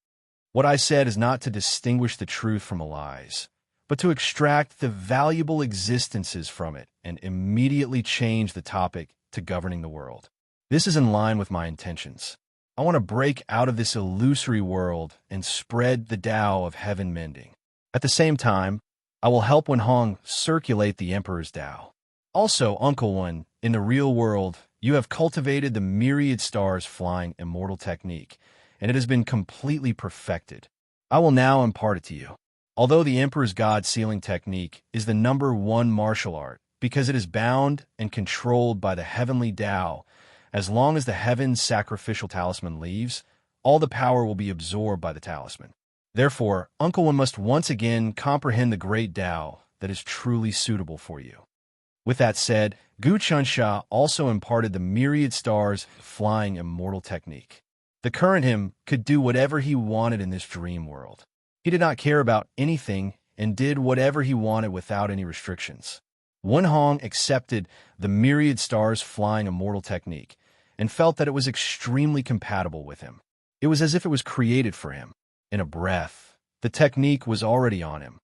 What I said is not to distinguish the truth from the lies, but to extract the valuable existences from it and immediately change the topic to governing the world. This is in line with my intentions. I want to break out of this illusory world and spread the Tao of heaven mending. At the same time, I will help Wen Hong circulate the Emperor's Tao. Also, Uncle Wen, in the real world, you have cultivated the myriad stars flying immortal technique, and it has been completely perfected. I will now impart it to you. Although the Emperor's God sealing technique is the #1 martial art, because it is bound and controlled by the heavenly Tao, as long as the Heaven's Sacrificial Talisman leaves, all the power will be absorbed by the talisman. Therefore, Uncle Wen must once again comprehend the great Tao that is truly suitable for you. With that said, Gu Chunsha also imparted the myriad stars flying immortal technique. The current him could do whatever he wanted in this dream world. He did not care about anything and did whatever he wanted without any restrictions. Wen Hong accepted the myriad stars flying immortal technique and felt that it was extremely compatible with him. It was as if it was created for him. In a breath, The technique was already on him.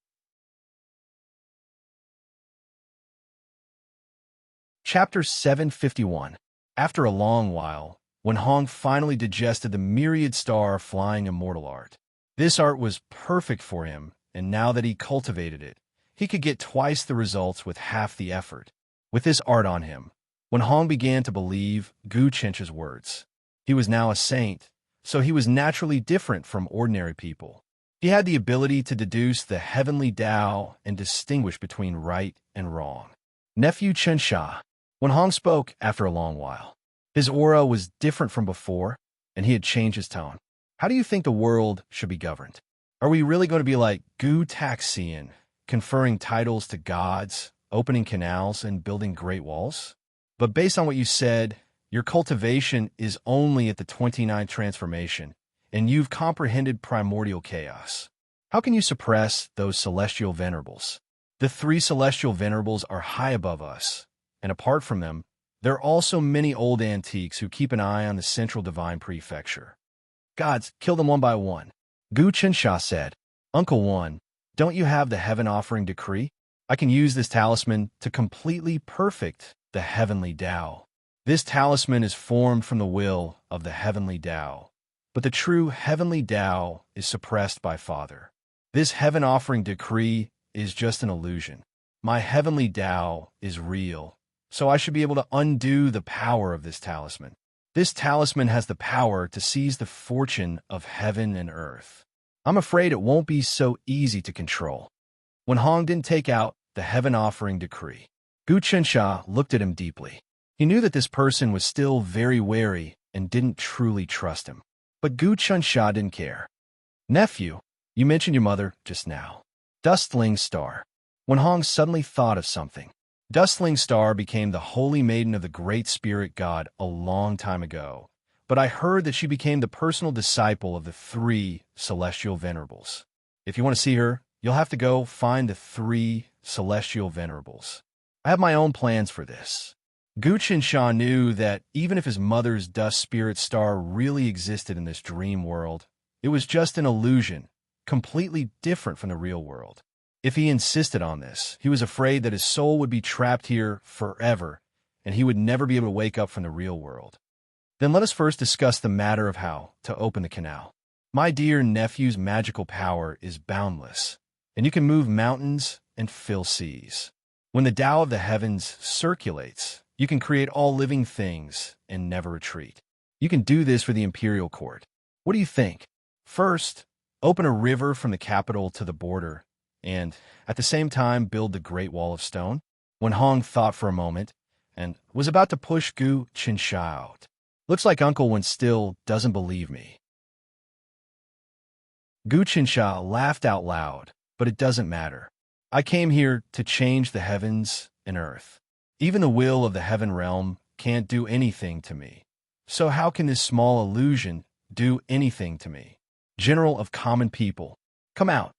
Chapter 751. After a long while, when Hong finally digested the myriad star flying immortal art. This art was perfect for him, and now that he cultivated it, he could get twice the results with half the effort. With this art on him, when Hong began to believe Gu Chencha's words, he was now a saint, so he was naturally different from ordinary people. He had the ability to deduce the heavenly Tao and distinguish between right and wrong. Nephew Chensha. When Hong spoke after a long while, his aura was different from before, and he had changed his tone. How do you think the world should be governed? Are we really going to be like Gu Taxian, conferring titles to gods, opening canals, and building great walls? But based on what you said, your cultivation is only at the 29th transformation, and you've comprehended primordial chaos. How can you suppress those celestial venerables? The 3 celestial venerables are high above us, and apart from them, there are also many old antiques who keep an eye on the central divine prefecture. Gods, kill them one by one. Gu Chensha said, Uncle One, don't you have the heaven offering decree? I can use this talisman to completely perfect the heavenly Tao. This talisman is formed from the will of the heavenly Tao, but the true heavenly Tao is suppressed by Father. This heaven offering decree is just an illusion. My heavenly Tao is real, so I should be able to undo the power of this talisman. This talisman has the power to seize the fortune of heaven and earth. I'm afraid it won't be so easy to control. When Hong didn't take out the heaven offering decree, Gu Chensha looked at him deeply. He knew that this person was still very wary and didn't truly trust him. But Gu Chensha didn't care. Nephew, you mentioned your mother just now. Bustling Star. When Hong suddenly thought of something, Bustling Star became the holy maiden of the great spirit god a long time ago, but I heard that she became the personal disciple of the 3 celestial venerables. If you want to see her, you'll have to go find the 3 celestial venerables. I have my own plans for this. Gu Chensha knew that even if his mother's dust spirit star really existed in this dream world, it was just an illusion, completely different from the real world. If he insisted on this, he was afraid that his soul would be trapped here forever, and he would never be able to wake up from the real world. Then let us first discuss the matter of how to open the canal. My dear nephew's magical power is boundless, and you can move mountains and fill seas. When the Tao of the heavens circulates, you can create all living things and never retreat. You can do this for the imperial court. What do you think? First, open a river from the capital to the border, and at the same time build the Great Wall of Stone? When Hong thought for a moment and was about to push Gu Chensha out. Looks like Uncle Wen still doesn't believe me. Gu Chensha laughed out loud, but it doesn't matter. I came here to change the heavens and earth. Even the will of the heaven realm can't do anything to me. So how can this small illusion do anything to me? General of common people, come out.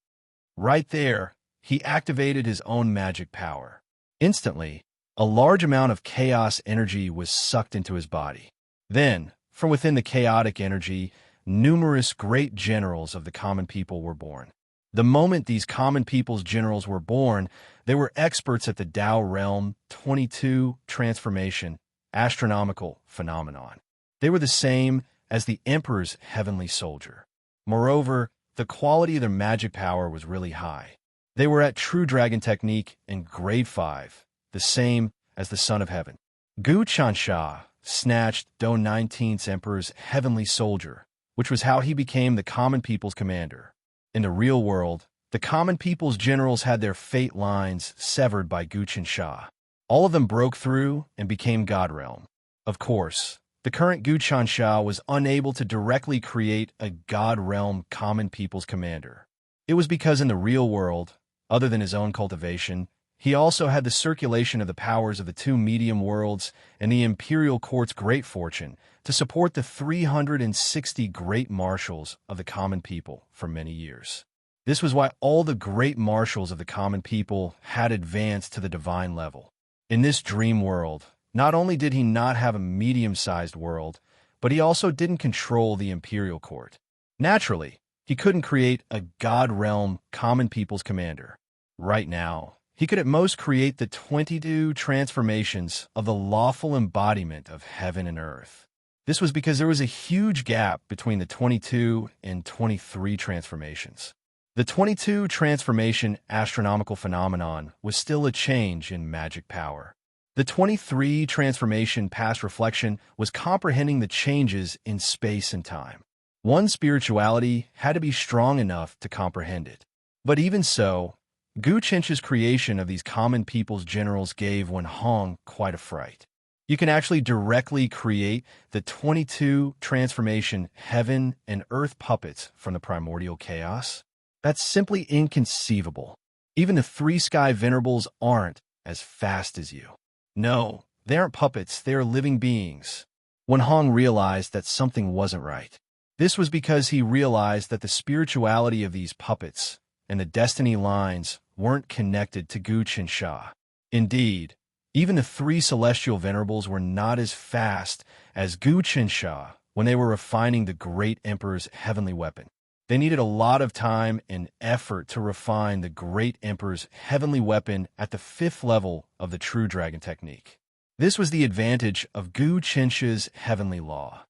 Right there, he activated his own magic power. Instantly, a large amount of chaos energy was sucked into his body. Then, from within the chaotic energy, numerous great generals of the common people were born. The moment these common people's generals were born, they were experts at the Tao realm 22 transformation, astronomical phenomenon. They were the same as the emperor's heavenly soldier. Moreover, the quality of their magic power was really high. They were at True Dragon Technique in Grade 5, the same as the Son of Heaven. Gu Chensha snatched Do 19's Emperor's heavenly soldier, which was how he became the common people's commander. In the real world, the common people's generals had their fate lines severed by Gu Chensha. All of them broke through and became God Realm. Of course, the current Gu Chensha was unable to directly create a God Realm common people's commander. It was because in the real world, other than his own cultivation, he also had the circulation of the powers of the 2 medium worlds and the imperial court's great fortune to support the 360 great marshals of the common people for many years. This was why all the great marshals of the common people had advanced to the divine level. In this dream world, not only did he not have a medium-sized world, but he also didn't control the imperial court. Naturally, He couldn't create a God realm common people's commander. Right now, he could at most create the 22 transformations of the lawful embodiment of heaven and earth. This was because there was a huge gap between the 22 and 23 transformations. The 22 transformation astronomical phenomenon was still a change in magic power. The 23 transformation past reflection was comprehending the changes in space and time. One spirituality had to be strong enough to comprehend it. But even so, Gu Chench's creation of these common people's generals gave Wen Hong quite a fright. You can actually directly create the 22 transformation heaven and earth puppets from the primordial chaos? That's simply inconceivable. Even the three sky venerables aren't as fast as you. No, they aren't puppets, they are living beings. Wen Hong realized that something wasn't right. This was because he realized that the spirituality of these puppets and the destiny lines weren't connected to Gu Qinsha. Indeed, even the three celestial venerables were not as fast as Gu Qinsha when they were refining the great emperor's heavenly weapon. They needed a lot of time and effort to refine the great emperor's heavenly weapon at the 5th level of the true dragon technique. This was the advantage of Gu Qinsha's heavenly law.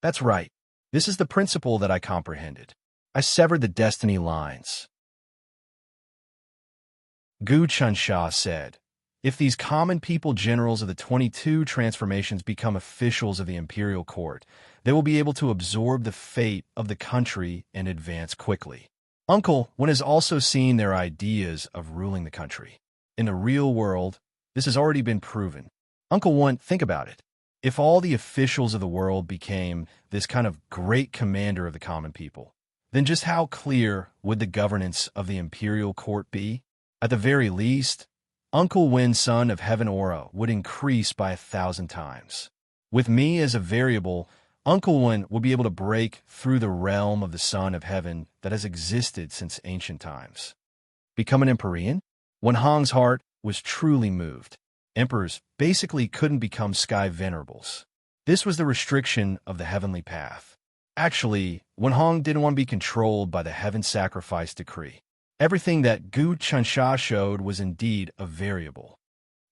That's right. This is the principle that I comprehended. I severed the destiny lines. Gu Qinsha said, if these common people generals of the 22 transformations become officials of the imperial court, they will be able to absorb the fate of the country and advance quickly. Uncle Wen has also seen their ideas of ruling the country. In the real world, this has already been proven. Uncle Wen, think about it. If all the officials of the world became this kind of great commander of the common people, then just how clear would the governance of the imperial court be? At the very least, Uncle Wen, son of heaven aura, would increase by 1,000 times. With me as a variable, Uncle Wen would be able to break through the realm of the son of heaven that has existed since ancient times. Become an Empyrean? Wen Hong's heart was truly moved. Emperors basically couldn't become sky venerables. This was the restriction of the heavenly path. Actually, Wen Hong didn't want to be controlled by the heaven sacrifice decree. Everything that Gu Qinsha showed was indeed a variable.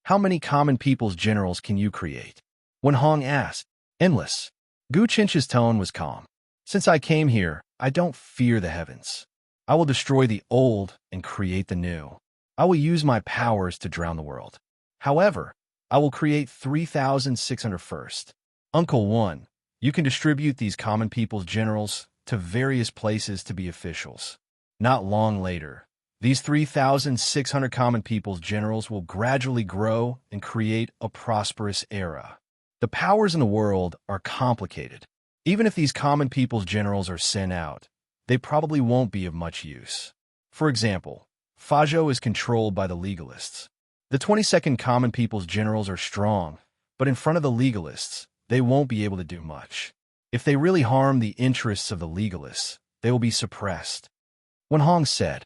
How many common people's generals can you create? Wen Hong asked. Endless. Gu Qinsha's tone was calm. Since I came here, I don't fear the heavens. I will destroy the old and create the new. I will use my powers to drown the world. However, I will create 3,600 first. Uncle Wen, you can distribute these common people's generals to various places to be officials. Not long later, these 3,600 common people's generals will gradually grow and create a prosperous era. The powers in the world are complicated. Even if these common people's generals are sent out, they probably won't be of much use. For example, Fazhou is controlled by the legalists. The 22nd common people's generals are strong, but in front of the legalists, they won't be able to do much. If they really harm the interests of the legalists, they will be suppressed. Wen Hong said,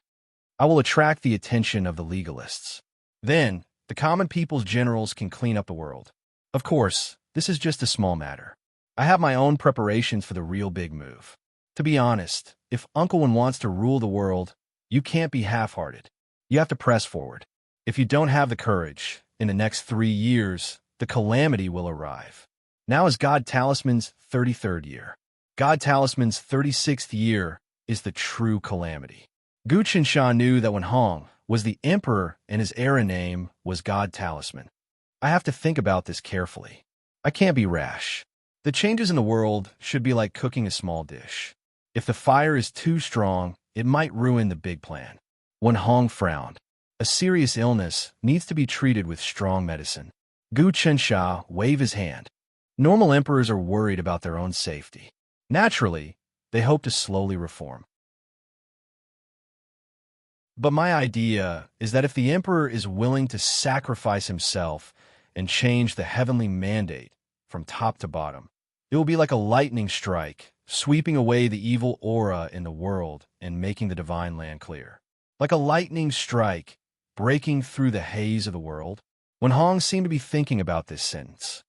I will attract the attention of the legalists. Then, the common people's generals can clean up the world. Of course, this is just a small matter. I have my own preparations for the real big move. To be honest, if Uncle Wen wants to rule the world, you can't be half-hearted. You have to press forward. If you don't have the courage, in the next 3 years, the calamity will arrive. Now is God Talisman's 33rd year. God Talisman's 36th year is the true calamity. Gu Qinsha knew that Wen Hong was the emperor and his era name was God Talisman. I have to think about this carefully. I can't be rash. The changes in the world should be like cooking a small dish. If the fire is too strong, it might ruin the big plan. Wen Hong frowned. A serious illness needs to be treated with strong medicine. Gu Qinsha waved his hand. Normal emperors are worried about their own safety. Naturally, they hope to slowly reform. But my idea is that if the emperor is willing to sacrifice himself and change the heavenly mandate from top to bottom, it will be like a lightning strike, sweeping away the evil aura in the world and making the divine land clear. Like a lightning strike, breaking through the haze of the world. Wen Hong seemed to be thinking about this sentence.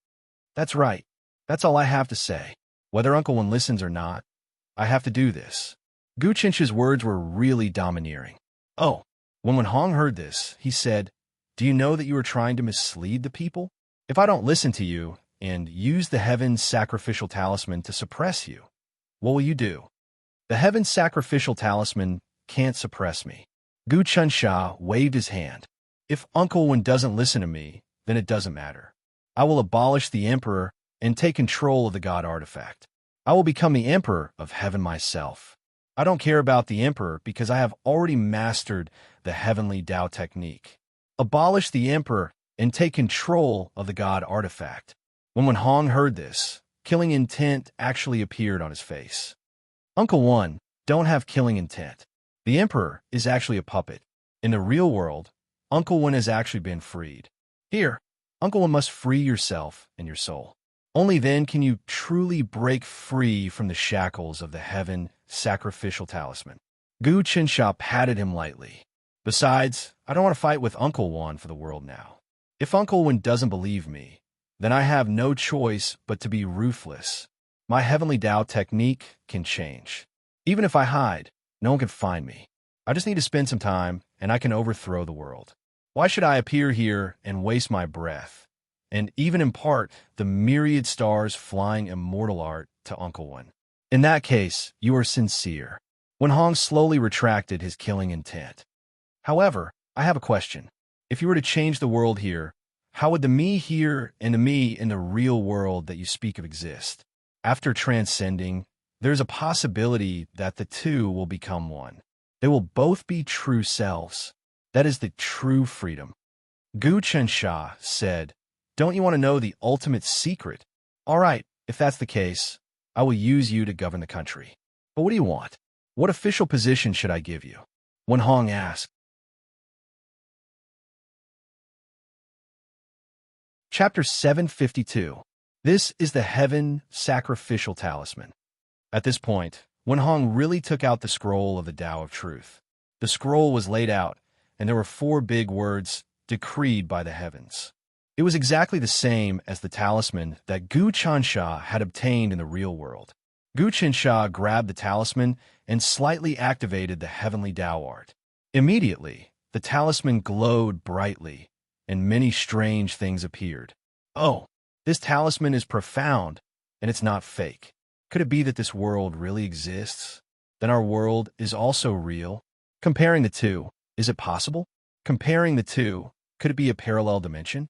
That's right. That's all I have to say. Whether Uncle Wen listens or not, I have to do this. Gu Chen's words were really domineering. Oh, when Hong heard this, he said, "Do you know that you are trying to mislead the people? If I don't listen to you and use the heaven's sacrificial talisman to suppress you, what will you do?" "The heaven's sacrificial talisman can't suppress me." Gu Chensha waved his hand. "If Uncle Wen doesn't listen to me, then it doesn't matter. I will abolish the emperor and take control of the god artifact. I will become the emperor of heaven myself. I don't care about the emperor because I have already mastered the heavenly Tao technique. Abolish the emperor and take control of the god artifact." When Hong heard this, killing intent actually appeared on his face. "Uncle Wen, don't have killing intent. The emperor is actually a puppet. In the real world, Uncle Wen has actually been freed. Here, Uncle Wen must free yourself and your soul. Only then can you truly break free from the shackles of the heaven sacrificial talisman." Gu Chensha patted him lightly. "Besides, I don't want to fight with Uncle Wen for the world now. If Uncle Wen doesn't believe me, then I have no choice but to be ruthless. My heavenly Tao technique can change. Even if I hide, no one can find me. I just need to spend some time, and I can overthrow the world. Why should I appear here and waste my breath, and even impart the myriad stars flying immortal art to Uncle Wen? In that case, you are sincere." When Hong slowly retracted his killing intent. "However, I have a question. If you were to change the world here, how would the me here and the me in the real world that you speak of exist? After transcending, there's a possibility that the two will become one. They will both be true selves. That is the true freedom." Gu Chensha said, "Don't you want to know the ultimate secret? All right, if that's the case, I will use you to govern the country. But what do you want? What official position should I give you?" When Hong asked. Chapter 752. This is the Heaven Sacrificial Talisman. At this point, Wen Hong really took out the scroll of the Tao of Truth. The scroll was laid out, and there were 4 big words, "Decreed by the heavens." It was exactly the same as the talisman that Gu Chensha had obtained in the real world. Gu Chensha grabbed the talisman and slightly activated the heavenly Tao art. Immediately, the talisman glowed brightly, and many strange things appeared. "Oh, this talisman is profound, and it's not fake. Could it be that this world really exists? Then our world is also real? Comparing the two, is it possible? Comparing the two, could it be a parallel dimension?"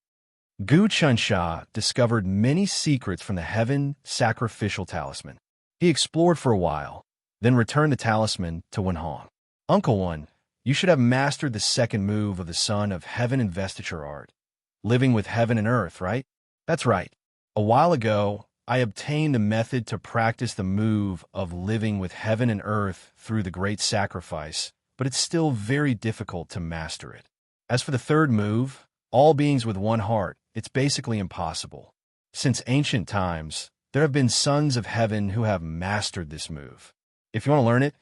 Gu Chensha discovered many secrets from the heaven sacrificial talisman. He explored for a while, then returned the talisman to Wen Hong. "Uncle Wen, you should have mastered the second move of the Son of Heaven investiture art. Living with heaven and earth, right?" "That's right. A while ago, I obtained the method to practice the move of living with heaven and earth through the great sacrifice, but it's still very difficult to master it. As for the third move, all beings with one heart, it's basically impossible. Since ancient times, there have been sons of heaven who have mastered this move. If you want to learn it,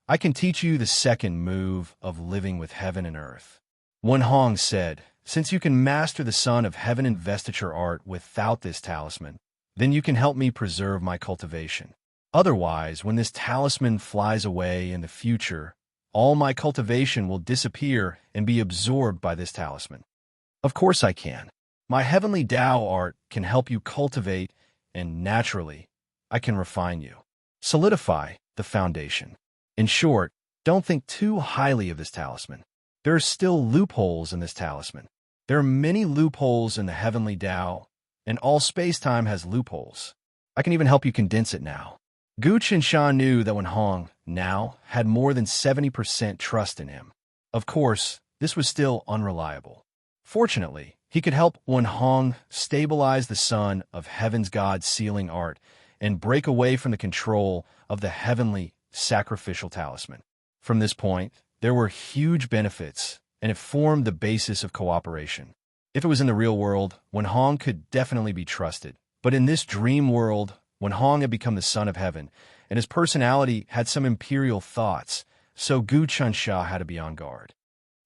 I can teach you the second move of living with heaven and earth." Wen Hong said, "Since you can master the Son of Heaven investiture art without this talisman, then you can help me preserve my cultivation. Otherwise, when this talisman flies away in the future, all my cultivation will disappear and be absorbed by this talisman." "Of course I can. My heavenly Tao art can help you cultivate, and naturally, I can refine you. Solidify the foundation. In short, don't think too highly of this talisman. There are still loopholes in this talisman. There are many loopholes in the heavenly Tao, and all space-time has loopholes. I can even help you condense it now." Gu Chensha knew that Wen Hong now had more than 70% trust in him. Of course, this was still unreliable. Fortunately, he could help Wen Hong stabilize the Son of Heaven's God sealing art and break away from the control of the heavenly sacrificial talisman. From this point, there were huge benefits, and it formed the basis of cooperation. If it was in the real world, Wen Hong could definitely be trusted. But in this dream world, Wen Hong had become the Son of Heaven, and his personality had some imperial thoughts, so Gu Chensha had to be on guard.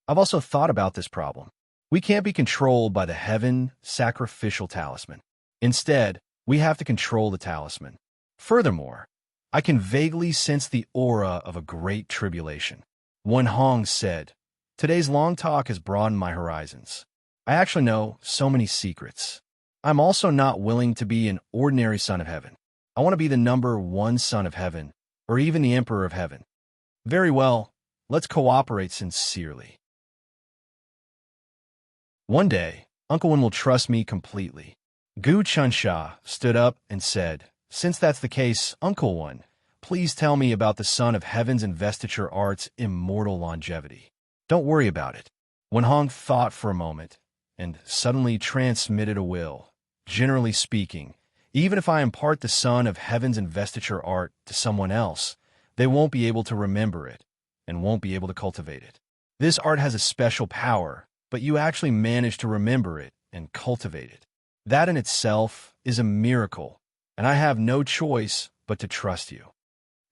"I've also thought about this problem. We can't be controlled by the heaven sacrificial talisman. Instead, we have to control the talisman. Furthermore, I can vaguely sense the aura of a great tribulation. Wen Hong said, "Today's long talk has broadened my horizons. I actually know so many secrets. I'm also not willing to be an ordinary son of heaven. I want to be the #1 son of heaven, or even the emperor of heaven." Very well, let's cooperate sincerely. One day, Uncle Wen will trust me completely. Gu Chunsha stood up and said, "Since that's the case, Uncle Wen, please tell me about the Son of Heaven's investiture art's immortal longevity." "Don't worry about it." Wen Hong thought for a moment and suddenly transmitted a will. "Generally speaking, even if I impart the Son of Heaven's investiture art to someone else, they won't be able to remember it and won't be able to cultivate it. This art has a special power, but you actually manage to remember it and cultivate it. That in itself is a miracle, and I have no choice but to trust you."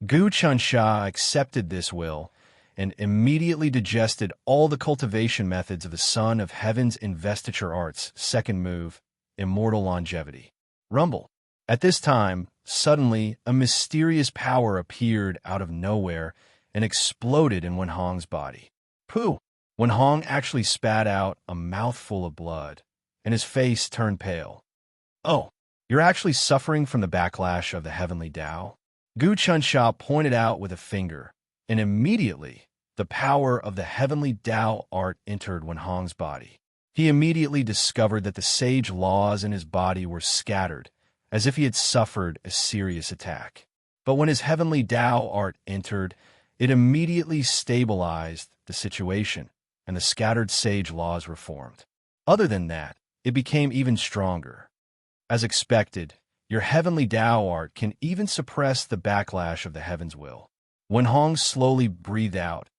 Gu Chunsha accepted this will and immediately digested all the cultivation methods of the Son of Heaven's investiture art's second move, immortal longevity. Rumble. At this time, suddenly, a mysterious power appeared out of nowhere and exploded in Wen Hong's body. Pooh! Wen Hong actually spat out a mouthful of blood, and his face turned pale. "Oh, you're actually suffering from the backlash of the heavenly Tao?" Gu Chunsha pointed out with a finger, and immediately the power of the heavenly Tao art entered Wen Hong's body. He immediately discovered that the sage laws in his body were scattered, as if he had suffered a serious attack. But when his heavenly Tao art entered, it immediately stabilized the situation, and the scattered sage laws were formed. Other than that, it became even stronger. As expected, your heavenly Tao art can even suppress the backlash of the heaven's will. Wen Hong slowly breathed out,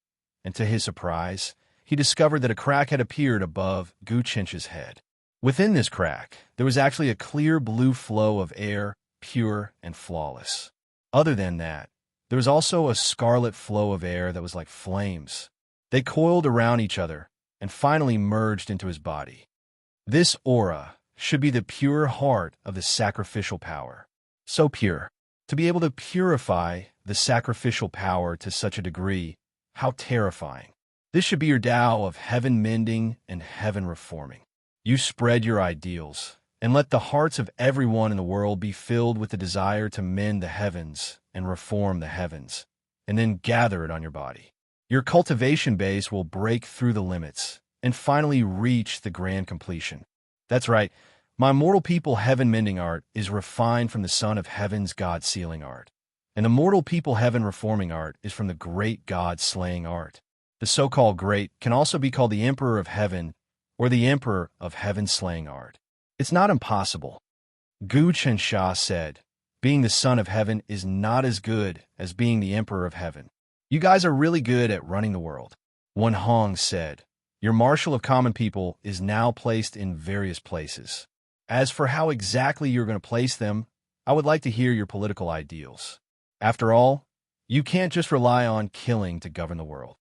and to his surprise, he discovered that a crack had appeared above Gu Chench's head. Within this crack, there was actually a clear blue flow of air, pure and flawless. Other than that, there was also a scarlet flow of air that was like flames. They coiled around each other and finally merged into his body. This aura should be the pure heart of the sacrificial power. So pure. To be able to purify the sacrificial power to such a degree, how terrifying. This should be your Tao of heaven mending and heaven reforming. You spread your ideals, and let the hearts of everyone in the world be filled with the desire to mend the heavens and reform the heavens, and then gather it on your body. Your cultivation base will break through the limits and finally reach the grand completion. That's right, my mortal people heaven mending art is refined from the Son of Heaven's God sealing art, and the mortal people heaven reforming art is from the great God slaying art. The so-called great can also be called the Emperor of Heaven or the Emperor of Heaven slaying art. It's not impossible. Gu Chunsha said, "Being the Son of Heaven is not as good as being the Emperor of Heaven. You guys are really good at running the world." Wen Hong said, "Your Marshal of Common People is now placed in various places. As for how exactly you're going to place them, I would like to hear your political ideals. After all, you can't just rely on killing to govern the world."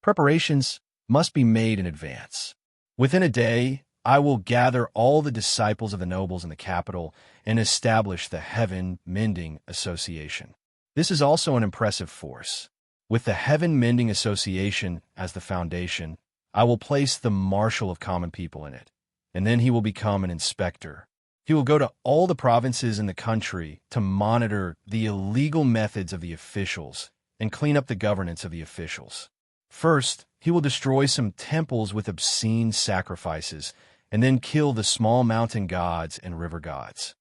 Preparations must be made in advance. Within a day, I will gather all the disciples of the nobles in the capital and establish the Heaven Mending Association. This is also an impressive force. With the Heaven Mending Association as the foundation, I will place the Marshal of Common People in it, and then he will become an inspector. He will go to all the provinces in the country to monitor the illegal methods of the officials and clean up the governance of the officials. First, he will destroy some temples with obscene sacrifices and then kill the small mountain gods and river gods.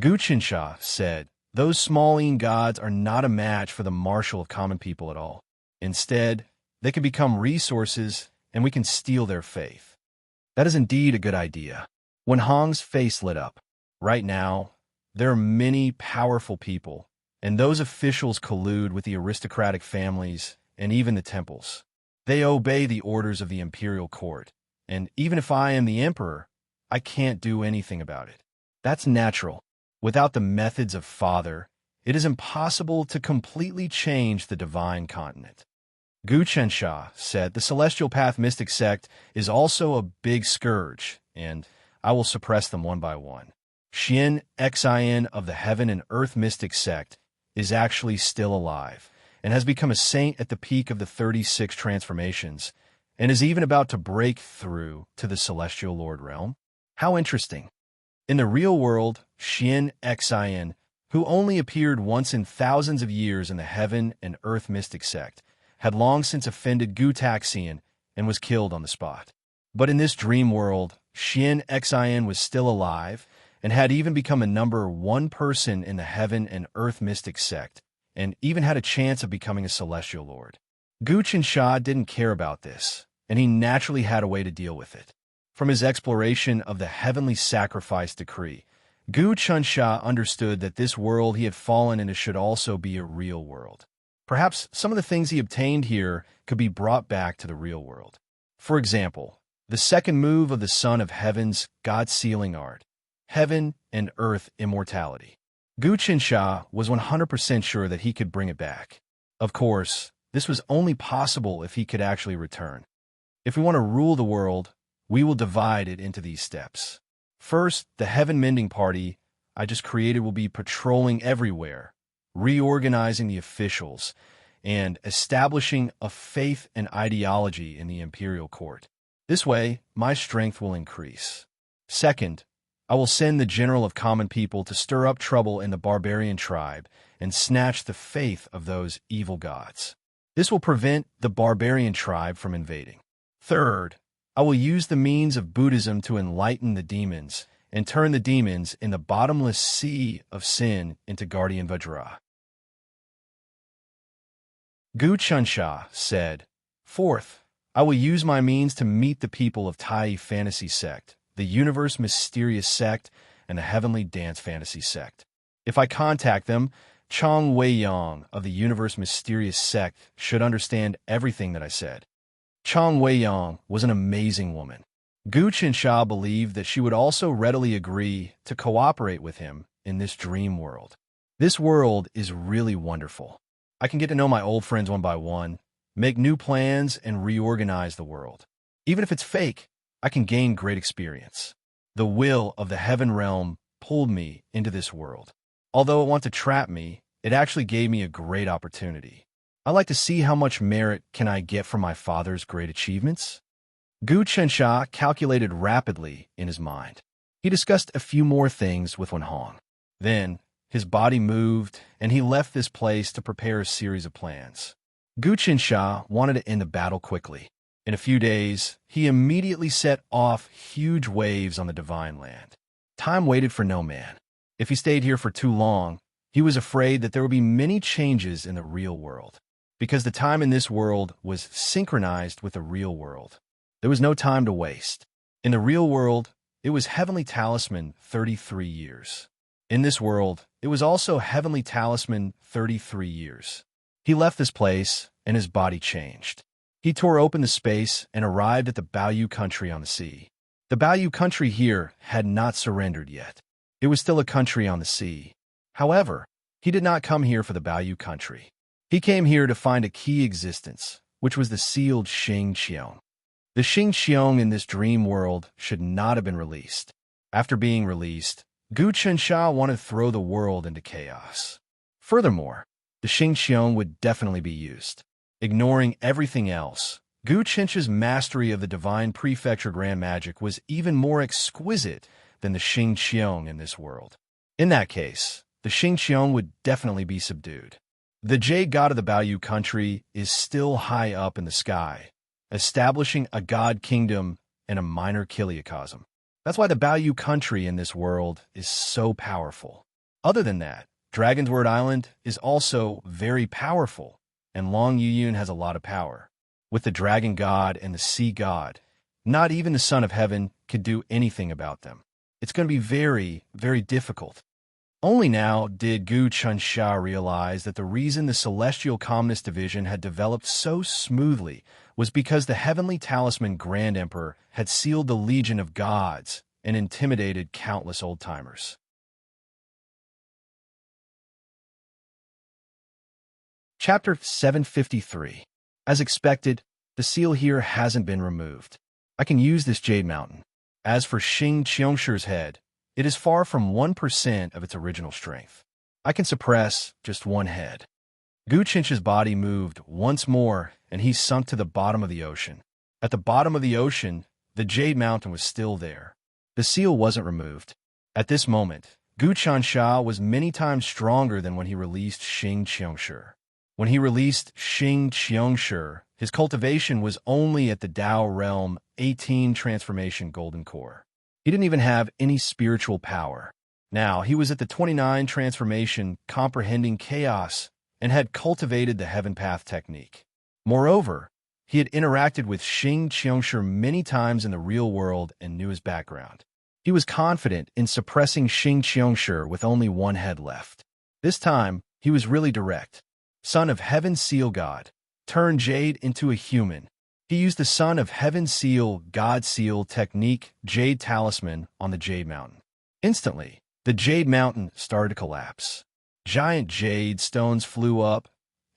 Gu Chunsha said, "Those smalline gods are not a match for the Marshal of Common People at all. Instead, they can become resources and we can steal their faith." That is indeed a good idea. Wen Hong's face lit up. Right now, there are many powerful people, and those officials collude with the aristocratic families and even the temples. They obey the orders of the imperial court, and even if I am the emperor, I can't do anything about it. That's natural. Without the methods of Father, it is impossible to completely change the divine continent. Gu Chunsha said the Celestial Path Mystic sect is also a big scourge, and I will suppress them one by one. Xian Xin of the Heaven and Earth Mystic Sect is actually still alive and has become a saint at the peak of the 36 transformations and is even about to break through to the Celestial Lord realm. How interesting. In the real world, Xian Xin, who only appeared once in thousands of years in the Heaven and Earth Mystic Sect, had long since offended Gu Taxian and was killed on the spot. But in this dream world, Xian Xin was still alive and had even become a number one person in the Heaven and Earth Mystic Sect, and even had a chance of becoming a Celestial Lord. Gu Qinsha didn't care about this, and he naturally had a way to deal with it. From his exploration of the heavenly sacrifice decree, Gu Qinsha understood that this world he had fallen into should also be a real world. Perhaps some of the things he obtained here could be brought back to the real world. For example, the second move of the Son of Heaven's God-sealing art, Heaven and Earth Immortality. Gu Qinsha was 100% sure that he could bring it back. Of course, this was only possible if he could actually return. If we want to rule the world, we will divide it into these steps. First, the Heaven Mending Party I just created will be patrolling everywhere, reorganizing the officials, and establishing a faith and ideology in the imperial court. This way, my strength will increase. Second, I will send the general of common people to stir up trouble in the barbarian tribe and snatch the faith of those evil gods. This will prevent the barbarian tribe from invading. Third, I will use the means of Buddhism to enlighten the demons and turn the demons in the bottomless sea of sin into guardian Vajra. Gu Qinsha said, Fourth, I will use my means to meet the people of Tai Fantasy Sect, the Universe Mysterious Sect, and the Heavenly Dance Fantasy Sect. If I contact them, Chong Wei-Yang of the Universe Mysterious Sect should understand everything that I said. Chong Wei-Yang was an amazing woman. Gu Qinsha believed that she would also readily agree to cooperate with him in this dream world. This world is really wonderful. I can get to know my old friends one by one, make new plans, and reorganize the world. Even if it's fake, I can gain great experience. The will of the Heaven Realm pulled me into this world. Although it wanted to trap me, it actually gave me a great opportunity. I like to see how much merit can I get from my father's great achievements. Gu Qinsha calculated rapidly in his mind. He discussed a few more things with Wen Hong. Then, his body moved, and he left this place to prepare a series of plans. Gu Qinsha wanted to end the battle quickly. In a few days, he immediately set off huge waves on the divine land. Time waited for no man. If he stayed here for too long, he was afraid that there would be many changes in the real world, because the time in this world was synchronized with the real world. There was no time to waste. In the real world, it was Heavenly Talisman 33 years. In this world, it was also Heavenly Talisman 33 years. He left this place, and his body changed. He tore open the space and arrived at the Baoyu country on the sea. The Baoyu country here had not surrendered yet. It was still a country on the sea. However, he did not come here for the Baoyu country. He came here to find a key existence, which was the sealed Xing Qiong. The Xing Qiong in this dream world should not have been released. After being released, Gu Qinsha wanted to throw the world into chaos. Furthermore, the Xing Qiong would definitely be used. Ignoring everything else, Gu Qinsha's mastery of the divine prefecture grand magic was even more exquisite than the Xing Qiong in this world. In that case, the Xing Qiong would definitely be subdued. The Jade God of the Baoyu country is still high up in the sky, establishing a god kingdom and a minor kiliocosm. That's why the Baoyu country in this world is so powerful. Other than that, Dragon's Word Island is also very powerful, and Long Yuyun has a lot of power. With the Dragon God and the Sea God, not even the Son of Heaven could do anything about them. It's going to be very, very difficult. Only now did Gu Qinsha realize that the reason the Celestial Calmness Division had developed so smoothly was because the Heavenly Talisman Grand Emperor had sealed the Legion of Gods and intimidated countless old-timers. Chapter 753. As expected, the seal here hasn't been removed. I can use this Jade Mountain. As for Xing Qiongshir's head, it is far from 1% of its original strength. I can suppress just one head. Guchinch's body moved once more, and he sunk to the bottom of the ocean. At the bottom of the ocean, the Jade Mountain was still there. The seal wasn't removed. At this moment, Gu Qiansha was many times stronger than when he released Xing Qiongshi. When he released Xing Qiongshi, his cultivation was only at the Tao Realm 18 Transformation Golden Core. He didn't even have any spiritual power. Now, he was at the 29 Transformation Comprehending Chaos and had cultivated the Heaven Path technique. Moreover, he had interacted with Xing Qiongshi many times in the real world and knew his background. He was confident in suppressing Xing Qiongshi with only one head left. This time, he was really direct. Son of Heaven Seal God, turn Jade into a human. He used the Son of Heaven Seal God Seal technique Jade Talisman on the Jade Mountain. Instantly, the Jade Mountain started to collapse. Giant jade stones flew up,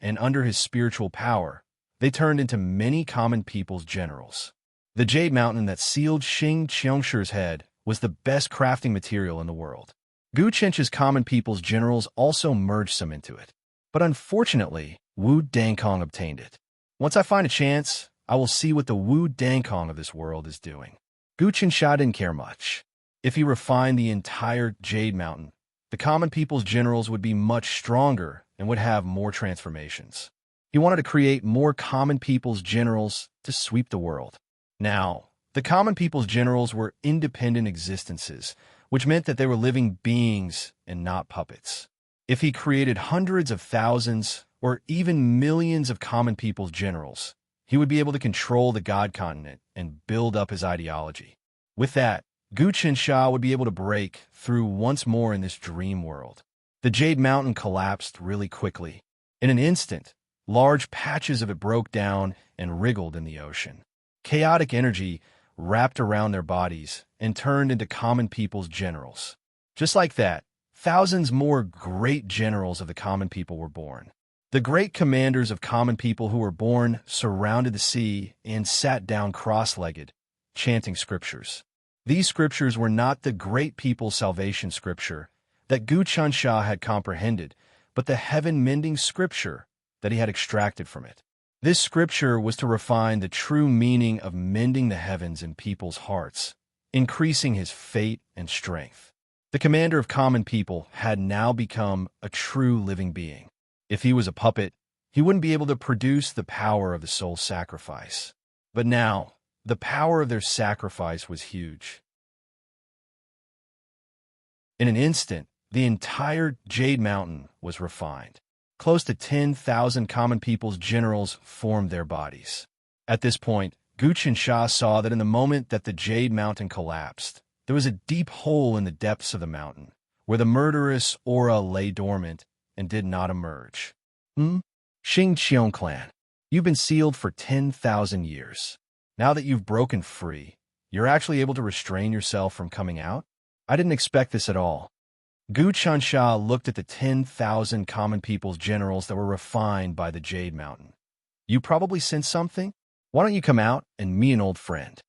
and under his spiritual power, they turned into many common people's generals. The Jade Mountain that sealed Xing Qiongshi's head was the best crafting material in the world. Gu Chench's common people's generals also merged some into it. But unfortunately, Wu Dangkong obtained it. Once I find a chance, I will see what the Wu Dangkong of this world is doing. Gu Qiansha didn't care much. If he refined the entire Jade Mountain, the common people's generals would be much stronger and would have more transformations. He wanted to create more common people's generals to sweep the world. Now, the common people's generals were independent existences, which meant that they were living beings and not puppets. If he created hundreds of thousands or even millions of common people's generals, he would be able to control the God continent and build up his ideology. With that, Gu Qiansha would be able to break through once more in this dream world. The Jade Mountain collapsed really quickly. In an instant, large patches of it broke down and wriggled in the ocean. Chaotic energy wrapped around their bodies and turned into common people's generals. Just like that, thousands more great generals of the common people were born. The great commanders of common people who were born surrounded the sea and sat down cross-legged, chanting scriptures. These scriptures were not the great people's salvation scripture that Gu Qiansha had comprehended, but the heaven-mending scripture that he had extracted from it. This scripture was to refine the true meaning of mending the heavens in people's hearts, increasing his fate and strength. The commander of common people had now become a true living being. If he was a puppet, he wouldn't be able to produce the power of the soul sacrifice. But now, the power of their sacrifice was huge. In an instant, the entire Jade Mountain was refined. Close to 10,000 common people's generals formed their bodies. At this point, Gu Qiansha saw that in the moment that the Jade Mountain collapsed, there was a deep hole in the depths of the mountain, where the murderous aura lay dormant and did not emerge. Xing Qiong clan, you've been sealed for 10,000 years. Now that you've broken free, you're actually able to restrain yourself from coming out? I didn't expect this at all. Gu Qiansha looked at the 10,000 common people's generals that were refined by the Jade Mountain. You probably sensed something? Why don't you come out and meet an old friend?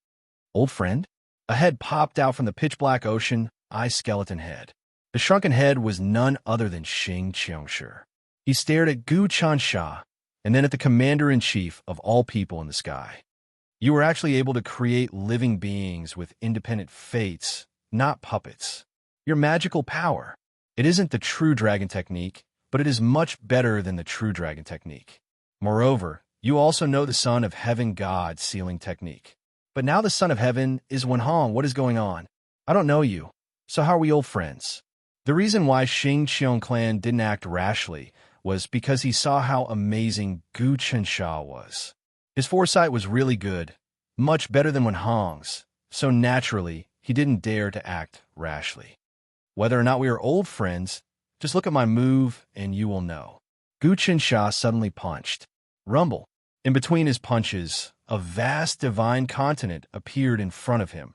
Old friend? A head popped out from the pitch-black ocean, eye skeleton head. The shrunken head was none other than Xing Qiongshi. He stared at Gu Qiansha and then at the commander-in-chief of all people in the sky. You were actually able to create living beings with independent fates, not puppets. Your magical power. It isn't the true dragon technique, but it is much better than the true dragon technique. Moreover, you also know the Son of Heaven God sealing technique. But now the Son of Heaven is Wenhong. What is going on? I don't know you. So how are we old friends? The reason why Xing Qiong clan didn't act rashly was because he saw how amazing Gu Qiansha was. His foresight was really good, much better than Wenhong's, so naturally, he didn't dare to act rashly. Whether or not we are old friends, just look at my move and you will know. Gu Qiansha suddenly punched. Rumble. In between his punches, a vast divine continent appeared in front of him,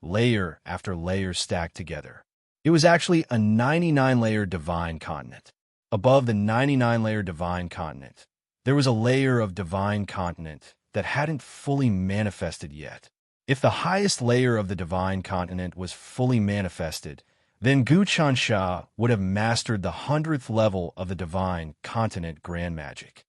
layer after layer stacked together. It was actually a 99-layer divine continent. Above the 99-layer divine continent, there was a layer of divine continent that hadn't fully manifested yet. If the highest layer of the divine continent was fully manifested, then Gu Chansha would have mastered the 100th level of the Divine Continent Grand Magic.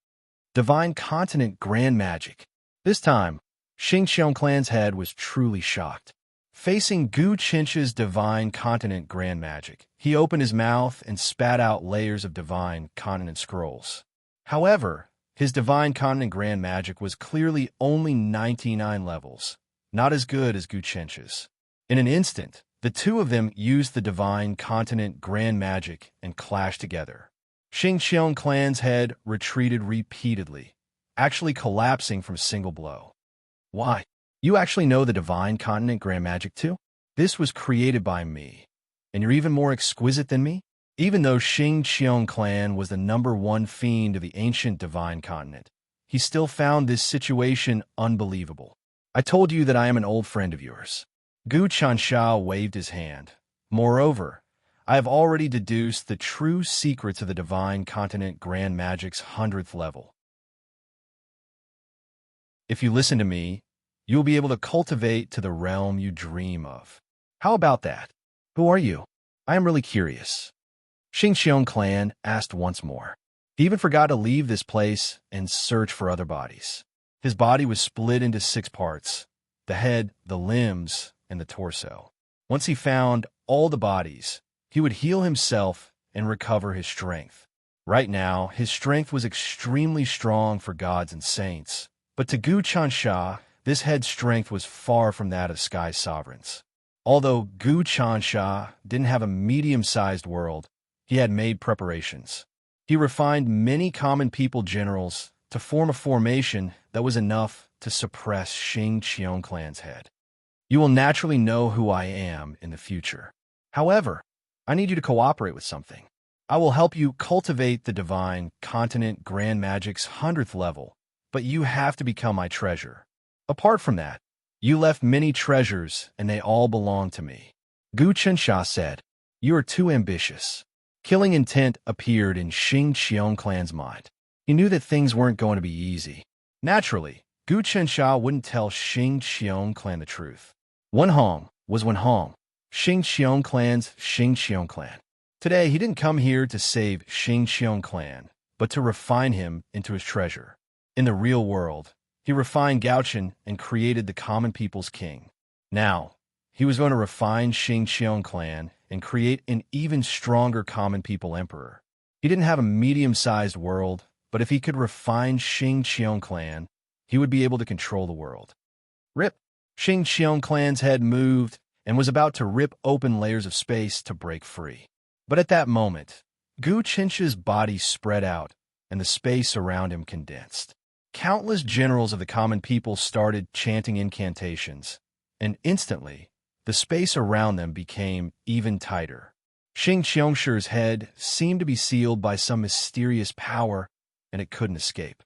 Divine Continent Grand Magic. This time, Xing Xiongclan's head was truly shocked. Facing Gu Chincha's Divine Continent Grand Magic, he opened his mouth and spat out layers of Divine Continent scrolls. However, his Divine Continent Grand Magic was clearly only 99 levels, not as good as Gu Chincha's. In an instant, the two of them used the Divine Continent Grand Magic and clashed together. Xing Xiongclan's head retreated repeatedly, actually collapsing from a single blow. Why? You actually know the Divine Continent Grand Magic too? This was created by me, and you're even more exquisite than me? Even though Xing Xiongclan was the #1 fiend of the ancient Divine Continent, he still found this situation unbelievable. I told you that I am an old friend of yours. Gu Chansha waved his hand. Moreover, I have already deduced the true secrets of the Divine Continent Grand Magic's 100th level. If you listen to me, you will be able to cultivate to the realm you dream of. How about that? Who are you? I am really curious. Xing Xiongclan asked once more. He even forgot to leave this place and search for other bodies. His body was split into 6 parts: the head, the limbs, and the torso. Once he found all the bodies, he would heal himself and recover his strength. Right now, his strength was extremely strong for gods and saints, but to Gu Chansha, this head strength was far from that of sky sovereigns. Although Gu Chansha didn't have a medium-sized world, he had made preparations. He refined many common people generals to form a formation that was enough to suppress Xing Xiongclan's head. You will naturally know who I am in the future. However, I need you to cooperate with something. I will help you cultivate the Divine Continent Grand Magic's 100th level, but you have to become my treasure. Apart from that, you left many treasures, and they all belong to me. Gu Chansha said, You are too ambitious. Killing intent appeared in Xing Xiongclan's mind. He knew that things weren't going to be easy. Naturally, Gu Chansha wouldn't tell Xing Xiongclan the truth. Wen Hong was Wen Hong, Xing Xiongclan's Xing Xiongclan. Today, he didn't come here to save Xing Xiongclan, but to refine him into his treasure. In the real world, he refined Gaochen and created the common people's king. Now, he was going to refine Xing Xiongclan and create an even stronger common people emperor. He didn't have a medium-sized world, but if he could refine Xing Xiongclan, he would be able to control the world. Rip! Xing Xiongclan's head moved and was about to rip open layers of space to break free. But at that moment, Gu Chincha's body spread out and the space around him condensed. Countless generals of the common people started chanting incantations, and instantly, the space around them became even tighter. Xing Xiongshir's head seemed to be sealed by some mysterious power, and it couldn't escape.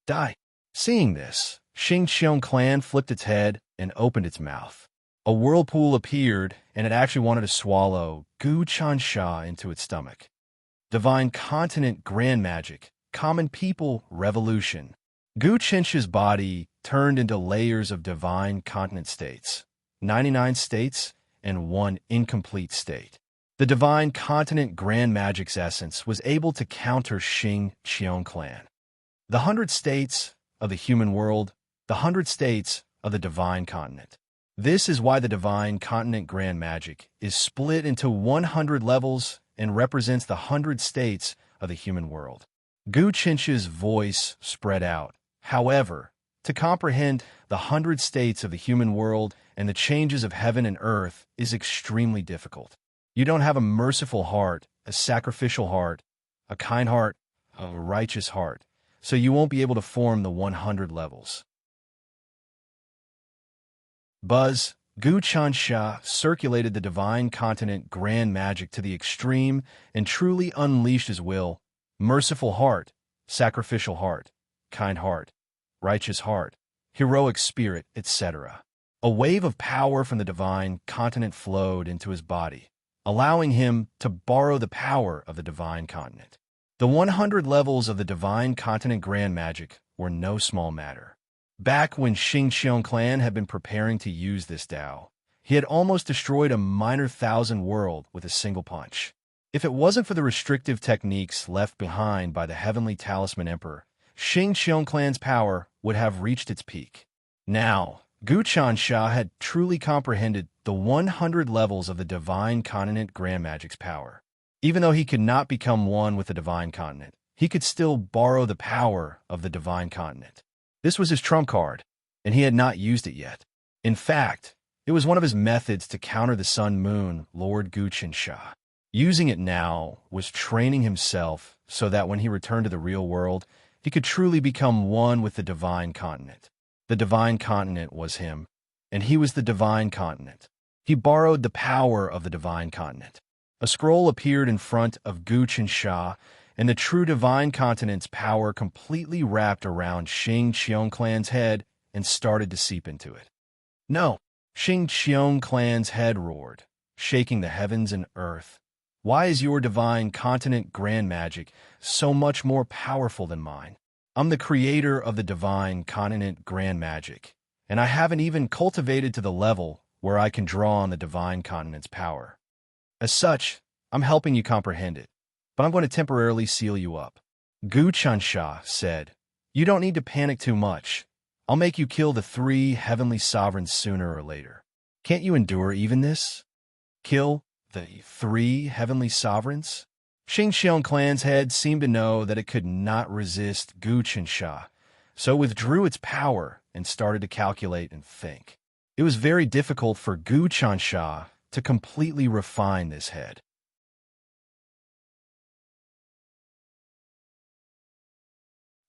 Die! Seeing this, Xing Xiongclan flipped its head and opened its mouth. A whirlpool appeared, and it actually wanted to swallow Gu Chansha into its stomach. Divine Continent Grand Magic, Common People Revolution. Gu Chincha's body turned into layers of Divine Continent states, 99 states and 1 incomplete state. The Divine Continent Grand Magic's essence was able to counter Xing Xiongclan. The 100 states of the human world, the 100 states of the Divine Continent. This is why the Divine Continent Grand Magic is split into 100 levels and represents the 100 states of the human world. Gu Chincha's voice spread out. However, to comprehend the 100 states of the human world and the changes of heaven and earth is extremely difficult. You don't have a merciful heart, a sacrificial heart, a kind heart, a righteous heart, so you won't be able to form the 100 levels. Buzz, Gu Chansha circulated the Divine Continent Grand Magic to the extreme and truly unleashed his will, merciful heart, sacrificial heart, kind heart, righteous heart, heroic spirit, etc. A wave of power from the Divine Continent flowed into his body, allowing him to borrow the power of the Divine Continent. The 100 levels of the Divine Continent Grand Magic were no small matter. Back when Xing Xiongclan had been preparing to use this Tao, He had almost destroyed a minor 1,000 world with a single punch. If it wasn't for the restrictive techniques left behind by the Heavenly Talisman Emperor, Xing Qiongclan's power would have reached its peak. Now, Gu Qiansha had truly comprehended the 100 levels of the Divine Continent Grand Magic's power. Even though he could not become one with the Divine Continent, he could still borrow the power of the Divine Continent. This was his trump card, and he had not used it yet. In fact, it was one of his methods to counter the Sun Moon, Lord Gu Qiansha. Using it now was training himself so that when he returned to the real world, he could truly become one with the Divine Continent. The Divine Continent was him, and he was the Divine Continent. He borrowed the power of the Divine Continent. A scroll appeared in front of Gu Qiansha, and the true Divine Continent's power completely wrapped around Xing Qiongclan's head and started to seep into it. No, Xing Qiongclan's head roared, shaking the heavens and earth. Why is your Divine Continent Grand Magic so much more powerful than mine? I'm the creator of the Divine Continent Grand Magic, and I haven't even cultivated to the level where I can draw on the Divine Continent's power. As such, I'm helping you comprehend it, but I'm going to temporarily seal you up. Gu Qiansha said, "You don't need to panic too much. I'll make you kill the 3 heavenly sovereigns sooner or later. Can't you endure even this? Kill the 3 heavenly sovereigns?" Xing Qiongclan's head seemed to know that it could not resist Gu Qiansha, so withdrew its power and started to calculate and think. It was very difficult for Gu Qiansha to completely refine this head.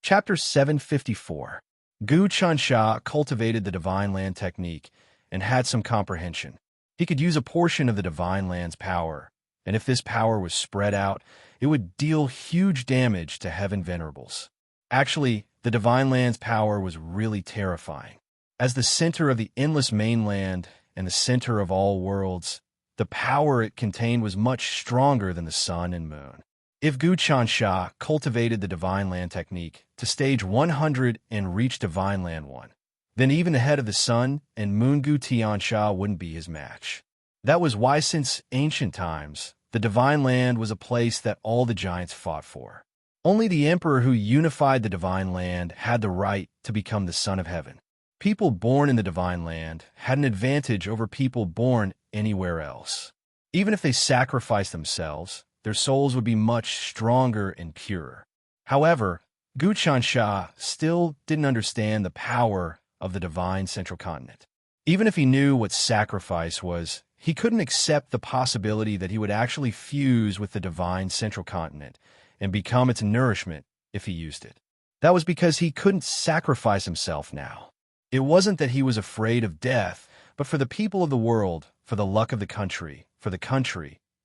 Chapter 754. Gu Qiansha cultivated the Divine Land technique and had some comprehension. He could use a portion of the Divine Land's power, and if this power was spread out, it would deal huge damage to Heaven Venerables. Actually, the Divine Land's power was really terrifying. As the center of the endless mainland and the center of all worlds, the power it contained was much stronger than the sun and moon. If Gu Qiansha cultivated the Divine Land technique to stage 100 and reach Divine Land 1, then even the head of the sun and moon Gu Tiansha wouldn't be his match. That was why since ancient times, the Divine Land was a place that all the giants fought for. Only the emperor who unified the Divine Land had the right to become the Son of Heaven. People born in the Divine Land had an advantage over people born anywhere else. Even if they sacrificed themselves, their souls would be much stronger and purer. However, Gu Qiansha still didn't understand the power of the Divine Central Continent. Even if he knew what sacrifice was, he couldn't accept the possibility that he would actually fuse with the Divine Central Continent and become its nourishment if he used it. That was because he couldn't sacrifice himself now. It wasn't that he was afraid of death, but for the people of the world, for the luck of the country,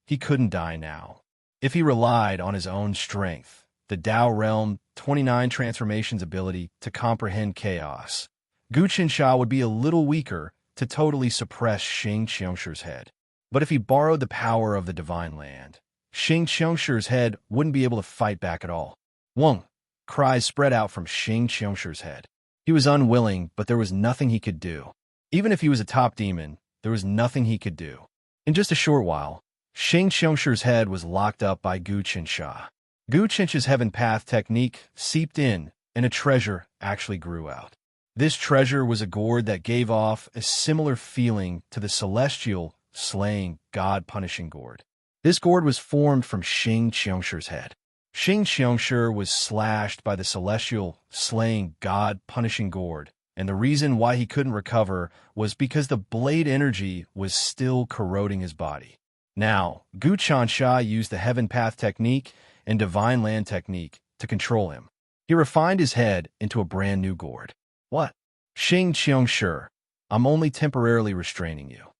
he couldn't die now. If he relied on his own strength, the Tao Realm 29 Transformations ability to comprehend chaos, Gu Qiansha would be a little weaker to totally suppress Xing Qiongshir's head. But if he borrowed the power of the Divine Land, Xing Qiongshir's head wouldn't be able to fight back at all. Wong! Cries spread out from Xing Qiongshir's head. He was unwilling, but there was nothing he could do. Even if he was a top demon, there was nothing he could do. In just a short while, Xing Qiongshir's head was locked up by Gu Qiansha. Gu Qiansha's Heaven Path technique seeped in, and a treasure actually grew out. This treasure was a gourd that gave off a similar feeling to the celestial, slaying, God-punishing gourd. This gourd was formed from Xing Qiongshir's head. Xing Qiongshir was slashed by the celestial, slaying, God-punishing gourd, and the reason why he couldn't recover was because the blade energy was still corroding his body. Now, Gu Qiansha used the Heaven Path technique and Divine Land technique to control him. He refined his head into a brand new gourd. What? Xing Qiongshir, I'm only temporarily restraining you.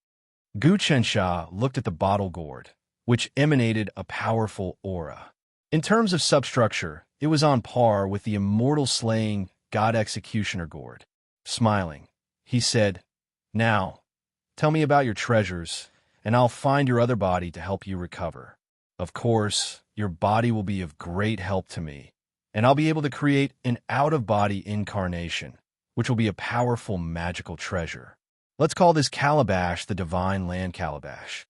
Gu Qiansha looked at the bottle gourd, which emanated a powerful aura. In terms of substructure, it was on par with the immortal slaying God Executioner gourd. Smiling, he said, "Now, tell me about your treasures, and I'll find your other body to help you recover. Of course, your body will be of great help to me, and I'll be able to create an out-of-body incarnation, which will be a powerful magical treasure. Let's call this calabash the divine land calabash.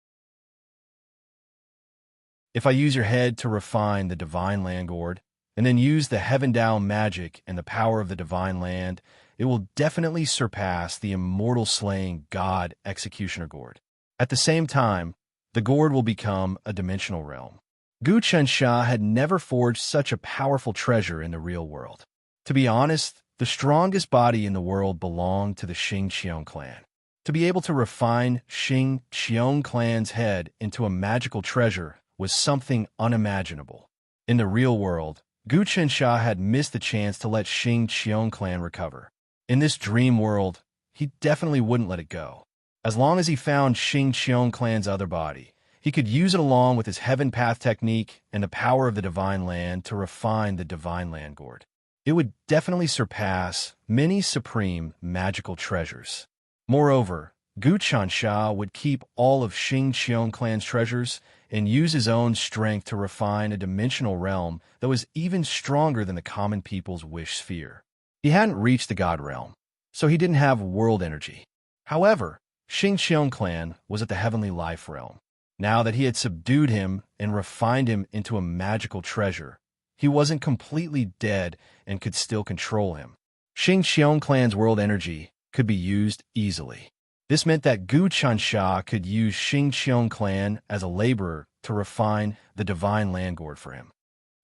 If I use your head to refine the divine land gourd, and then use the heaven down magic and the power of the divine land, it will definitely surpass the immortal slaying god executioner gourd. At the same time, the gourd will become a dimensional realm. Gu Chensha had never forged such a powerful treasure in the real world. To be honest, the strongest body in the world belonged to the Xing Qiong clan. To be able to refine Xing Qiong clan's head into a magical treasure was something unimaginable. In the real world, Gu Chensha had missed the chance to let Xing Qiong clan recover. In this dream world, he definitely wouldn't let it go. As long as he found Xing Qiong clan's other body, he could use it along with his heaven path technique and the power of the divine land to refine the divine land gourd. It would definitely surpass many supreme magical treasures. Moreover, Gu Chensha would keep all of Xing Qiong clan's treasures and use his own strength to refine a dimensional realm that was even stronger than the common people's wish sphere. He hadn't reached the god realm, so he didn't have world energy. However, Xing Qiong clan was at the heavenly life realm. Now that he had subdued him and refined him into a magical treasure, he wasn't completely dead and could still control him. Xing Qiong clan's world energy could be used easily. This meant that Gu Chensha could use Xing Qiong clan as a laborer to refine the divine land gourd for him.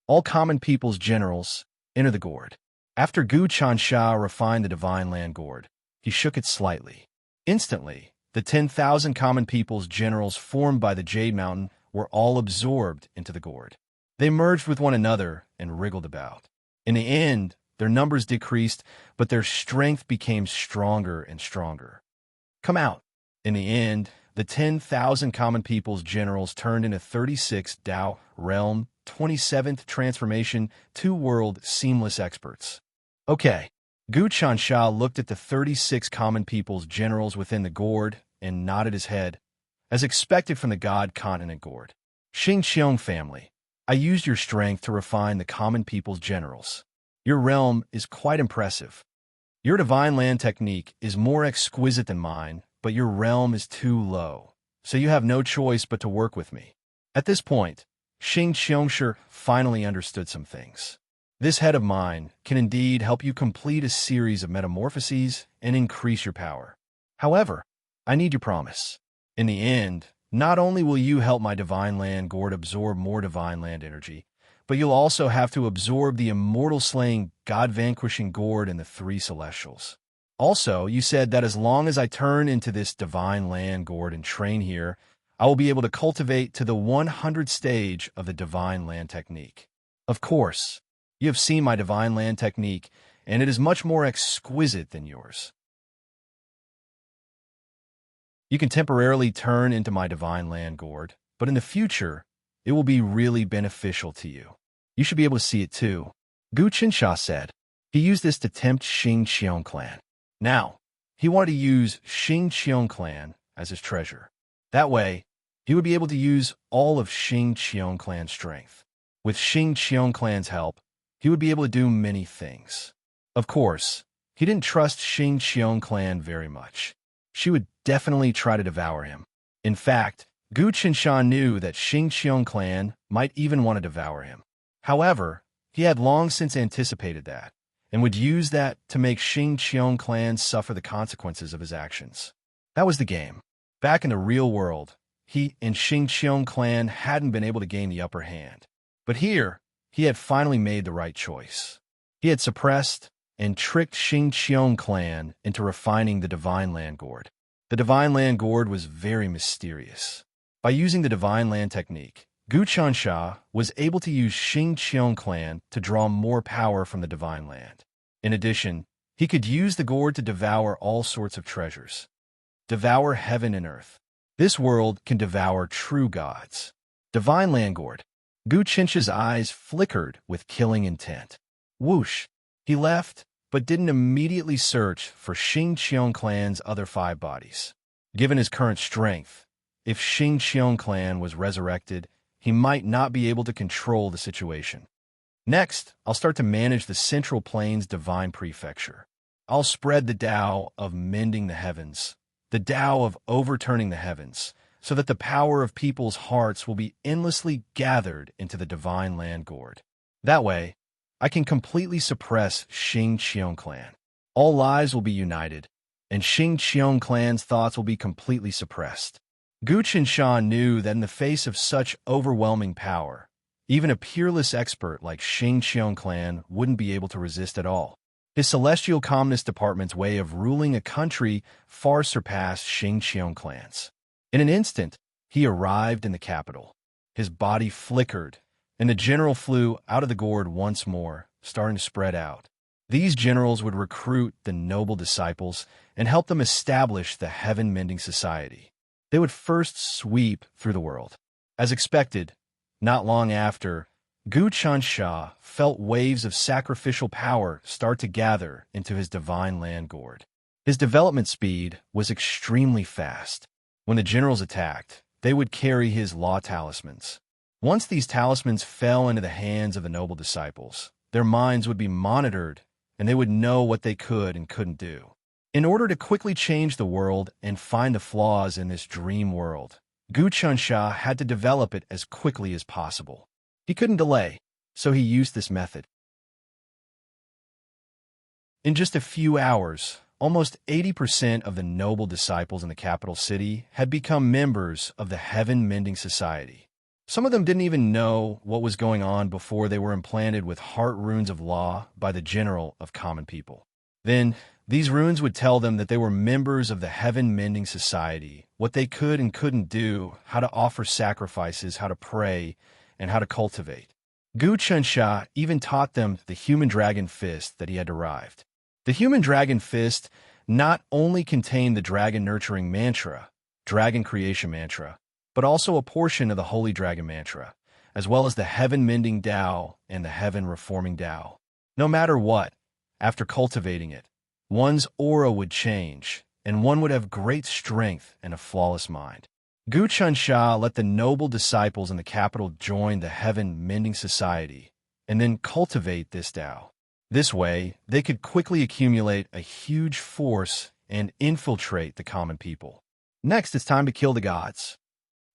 All common people's generals enter the gourd. After Gu Chensha refined the divine land gourd, he shook it slightly. Instantly, the 10,000 common people's generals formed by the Jade Mountain were all absorbed into the gourd. They merged with one another and wriggled about. In the end, their numbers decreased, but their strength became stronger and stronger. Come out. In the end, the 10,000 common people's generals turned into 36 Dao Realm 27th Transformation 2-World Seamless experts. Okay. Gu Chensha looked at the 36 common people's generals within the gourd and nodded his head, as expected from the god continent gourd. Xing Qiong family, I used your strength to refine the common people's generals. Your realm is quite impressive. Your divine land technique is more exquisite than mine, but your realm is too low, so you have no choice but to work with me. At this point, Xing Qiongshi finally understood some things. This head of mine can indeed help you complete a series of metamorphoses and increase your power. However, I need your promise. In the end, not only will you help my divine land gourd absorb more divine land energy, but you'll also have to absorb the immortal slaying, god-vanquishing gourd and the 3 celestials. Also, you said that as long as I turn into this divine land gourd and train here, I will be able to cultivate to the 100th stage of the divine land technique. Of course, you have seen my divine land technique, and it is much more exquisite than yours. You can temporarily turn into my divine land gourd, but in the future, it will be really beneficial to you. You should be able to see it too. Gu Chensha said. He used this to tempt Xing Qiong clan. Now, he wanted to use Xing Qiong clan as his treasure. That way, he would be able to use all of Xing Qiong clan's strength. With Xing Qiong clan's help, he would be able to do many things. Of course, he didn't trust Xing Qiong clan very much. She would definitely try to devour him. In fact, Gu Chensha knew that Xing Qiong clan might even want to devour him. However, he had long since anticipated that, and would use that to make Xing Qiong clan suffer the consequences of his actions. That was the game. Back in the real world, he and Xing Qiong clan hadn't been able to gain the upper hand. But here, he had finally made the right choice. He had suppressed and tricked Xing Qiong clan into refining the divine land gourd. The divine land gourd was very mysterious. By using the divine land technique, Gu Chensha was able to use Xing Qiong clan to draw more power from the divine land. In addition, he could use the gourd to devour all sorts of treasures. Devour heaven and earth. This world can devour true gods. Divine land gourd. Gu Chensha's eyes flickered with killing intent. Whoosh! He left, but didn't immediately search for Xing Qiong clan's other 5 bodies. Given his current strength, if Xing Qiong clan was resurrected, he might not be able to control the situation. Next, I'll start to manage the Central Plains Divine Prefecture. I'll spread the Tao of mending the heavens, the Tao of overturning the heavens, so that the power of people's hearts will be endlessly gathered into the divine land gourd. That way, I can completely suppress Xing Qiong clan. All lives will be united, and Xing Qiong clan's thoughts will be completely suppressed. Gu Qinsha knew that in the face of such overwhelming power, even a peerless expert like Xing Qiong clan wouldn't be able to resist at all. His Celestial Calmness Department's way of ruling a country far surpassed Xing Qiong clan's. In an instant, he arrived in the capital. His body flickered, and the general flew out of the gourd once more, starting to spread out. These generals would recruit the noble disciples and help them establish the heaven-mending society. They would first sweep through the world. As expected, not long after, Gu Qinsha felt waves of sacrificial power start to gather into his divine land gourd. His development speed was extremely fast. When the generals attacked, they would carry his law talismans. Once these talismans fell into the hands of the noble disciples, their minds would be monitored and they would know what they could and couldn't do. In order to quickly change the world and find the flaws in this dream world, Gu Qinsha had to develop it as quickly as possible. He couldn't delay, so he used this method. In just a few hours, almost 80% of the noble disciples in the capital city had become members of the Heaven Mending Society. Some of them didn't even know what was going on before they were implanted with heart runes of law by the general of common people. Then, these runes would tell them that they were members of the Heaven Mending Society, what they could and couldn't do, how to offer sacrifices, how to pray, and how to cultivate. Gu Qinsha even taught them the human dragon fist that he had derived. The human dragon fist not only contained the dragon nurturing mantra, dragon creation mantra, but also a portion of the holy dragon mantra, as well as the heaven mending Tao and the heaven reforming Tao. No matter what, after cultivating it, one's aura would change, and one would have great strength and a flawless mind. Gu Qinsha let the noble disciples in the capital join the Heaven Mending Society, and then cultivate this Tao. This way, they could quickly accumulate a huge force and infiltrate the common people. Next, it's time to kill the gods.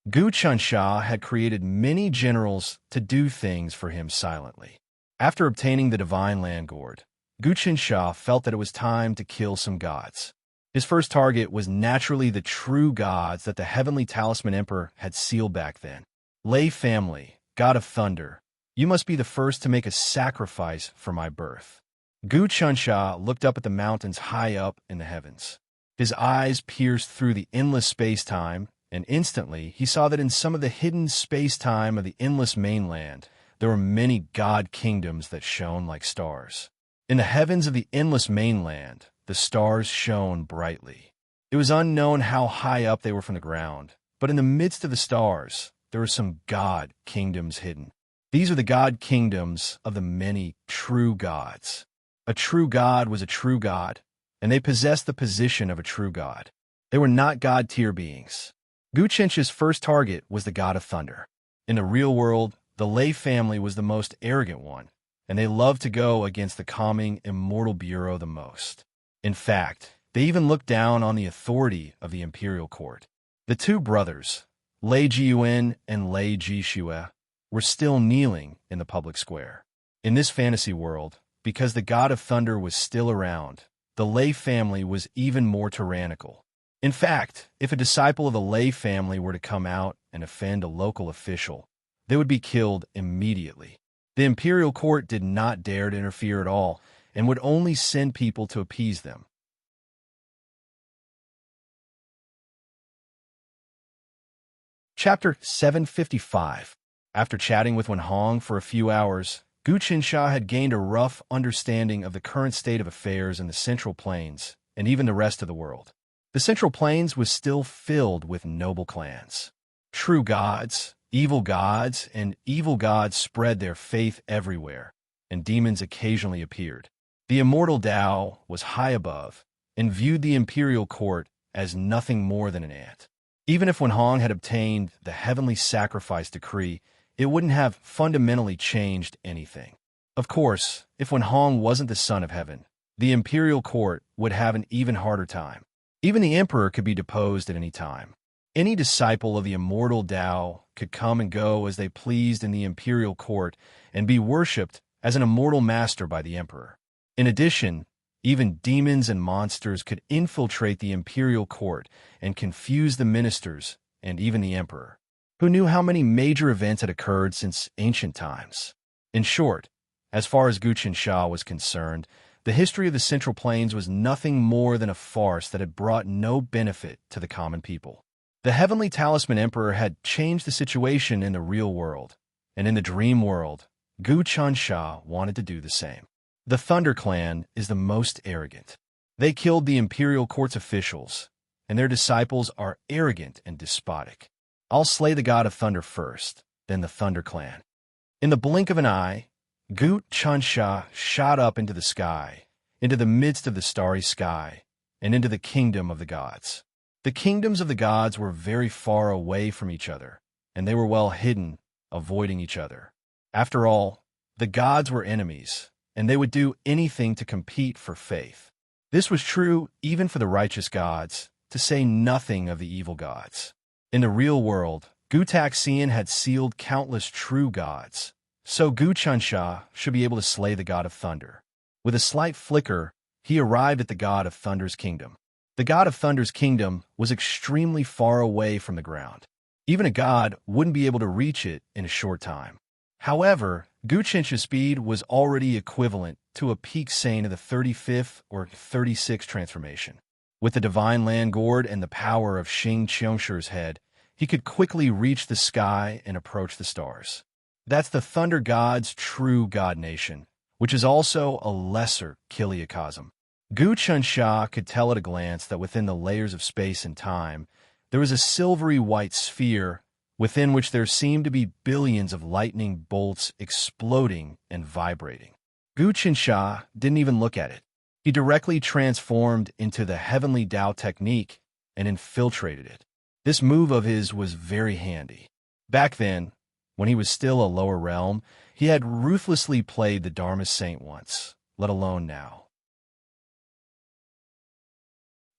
Gu Qinsha had created many generals to do things for him silently. After obtaining the divine land gourd, Gu Qinsha felt that it was time to kill some gods. His first target was naturally the true gods that the Heavenly Talisman Emperor had sealed back then. Lei family, god of thunder, you must be the first to make a sacrifice for my birth. Gu Qinsha looked up at the mountains high up in the heavens. His eyes pierced through the endless space-time, and instantly he saw that in some of the hidden space-time of the endless mainland, there were many god kingdoms that shone like stars. In the heavens of the endless mainland, the stars shone brightly. It was unknown how high up they were from the ground, but in the midst of the stars, there were some god kingdoms hidden. These are the god kingdoms of the many true gods. A true god was a true god, and they possessed the position of a true god. They were not god-tier beings. Gu Qinsha's first target was the god of thunder. In the real world, the Lei family was the most arrogant one, and they loved to go against the calming, immortal bureau the most. In fact, they even looked down on the authority of the imperial court. The two brothers, Lei Jiyuan and Lei Jishue, were still kneeling in the public square. In this fantasy world, because the god of thunder was still around, the Lei family was even more tyrannical. In fact, if a disciple of the Lei family were to come out and offend a local official, they would be killed immediately. The imperial court did not dare to interfere at all and would only send people to appease them. Chapter 755. After chatting with Wen Hong for a few hours, Gu Qinsha had gained a rough understanding of the current state of affairs in the Central Plains and even the rest of the world. The Central Plains was still filled with noble clans. True gods, and evil gods spread their faith everywhere, and demons occasionally appeared. The immortal Tao was high above and viewed the imperial court as nothing more than an ant. Even if Wen Hong had obtained the heavenly sacrifice decree, it wouldn't have fundamentally changed anything. Of course, if Wen Hong wasn't the son of heaven, the imperial court would have an even harder time. Even the emperor could be deposed at any time. Any disciple of the immortal Tao could come and go as they pleased in the imperial court and be worshipped as an immortal master by the emperor. In addition, even demons and monsters could infiltrate the imperial court and confuse the ministers and even the emperor, who knew how many major events had occurred since ancient times. In short, as far as Guchen Sha was concerned, the history of the Central Plains was nothing more than a farce that had brought no benefit to the common people. The Heavenly Talisman Emperor had changed the situation in the real world, and in the dream world, Guchen Sha wanted to do the same. The Thunder Clan is the most arrogant. They killed the imperial court's officials, and their disciples are arrogant and despotic. I'll slay the god of thunder first, then the Thunder Clan. In the blink of an eye, Guchen Sha shot up into the sky, into the midst of the starry sky, and into the kingdom of the gods. The kingdoms of the gods were very far away from each other, and they were well hidden, avoiding each other. After all, the gods were enemies, and they would do anything to compete for faith. This was true even for the righteous gods, to say nothing of the evil gods. In the real world, Gutaxian had sealed countless true gods, so Guchen Sha should be able to slay the god of thunder. With a slight flicker, he arrived at the god of thunder's kingdom. The god of thunder's kingdom was extremely far away from the ground. Even a god wouldn't be able to reach it in a short time. However, Guchen Sha's speed was already equivalent to a peak sane of the 35th or 36th transformation. With the divine land gourd and the power of Xing Qingshi's head, he could quickly reach the sky and approach the stars. That's the thunder god's true god nation, which is also a lesser Kiliakosm. Guchen Sha could tell at a glance that within the layers of space and time, there was a silvery white sphere within which there seemed to be billions of lightning bolts exploding and vibrating. Guchen Sha didn't even look at it. He directly transformed into the heavenly Tao technique and infiltrated it. This move of his was very handy. Back then, when he was still a lower realm, he had ruthlessly played the Dharma saint once, let alone now.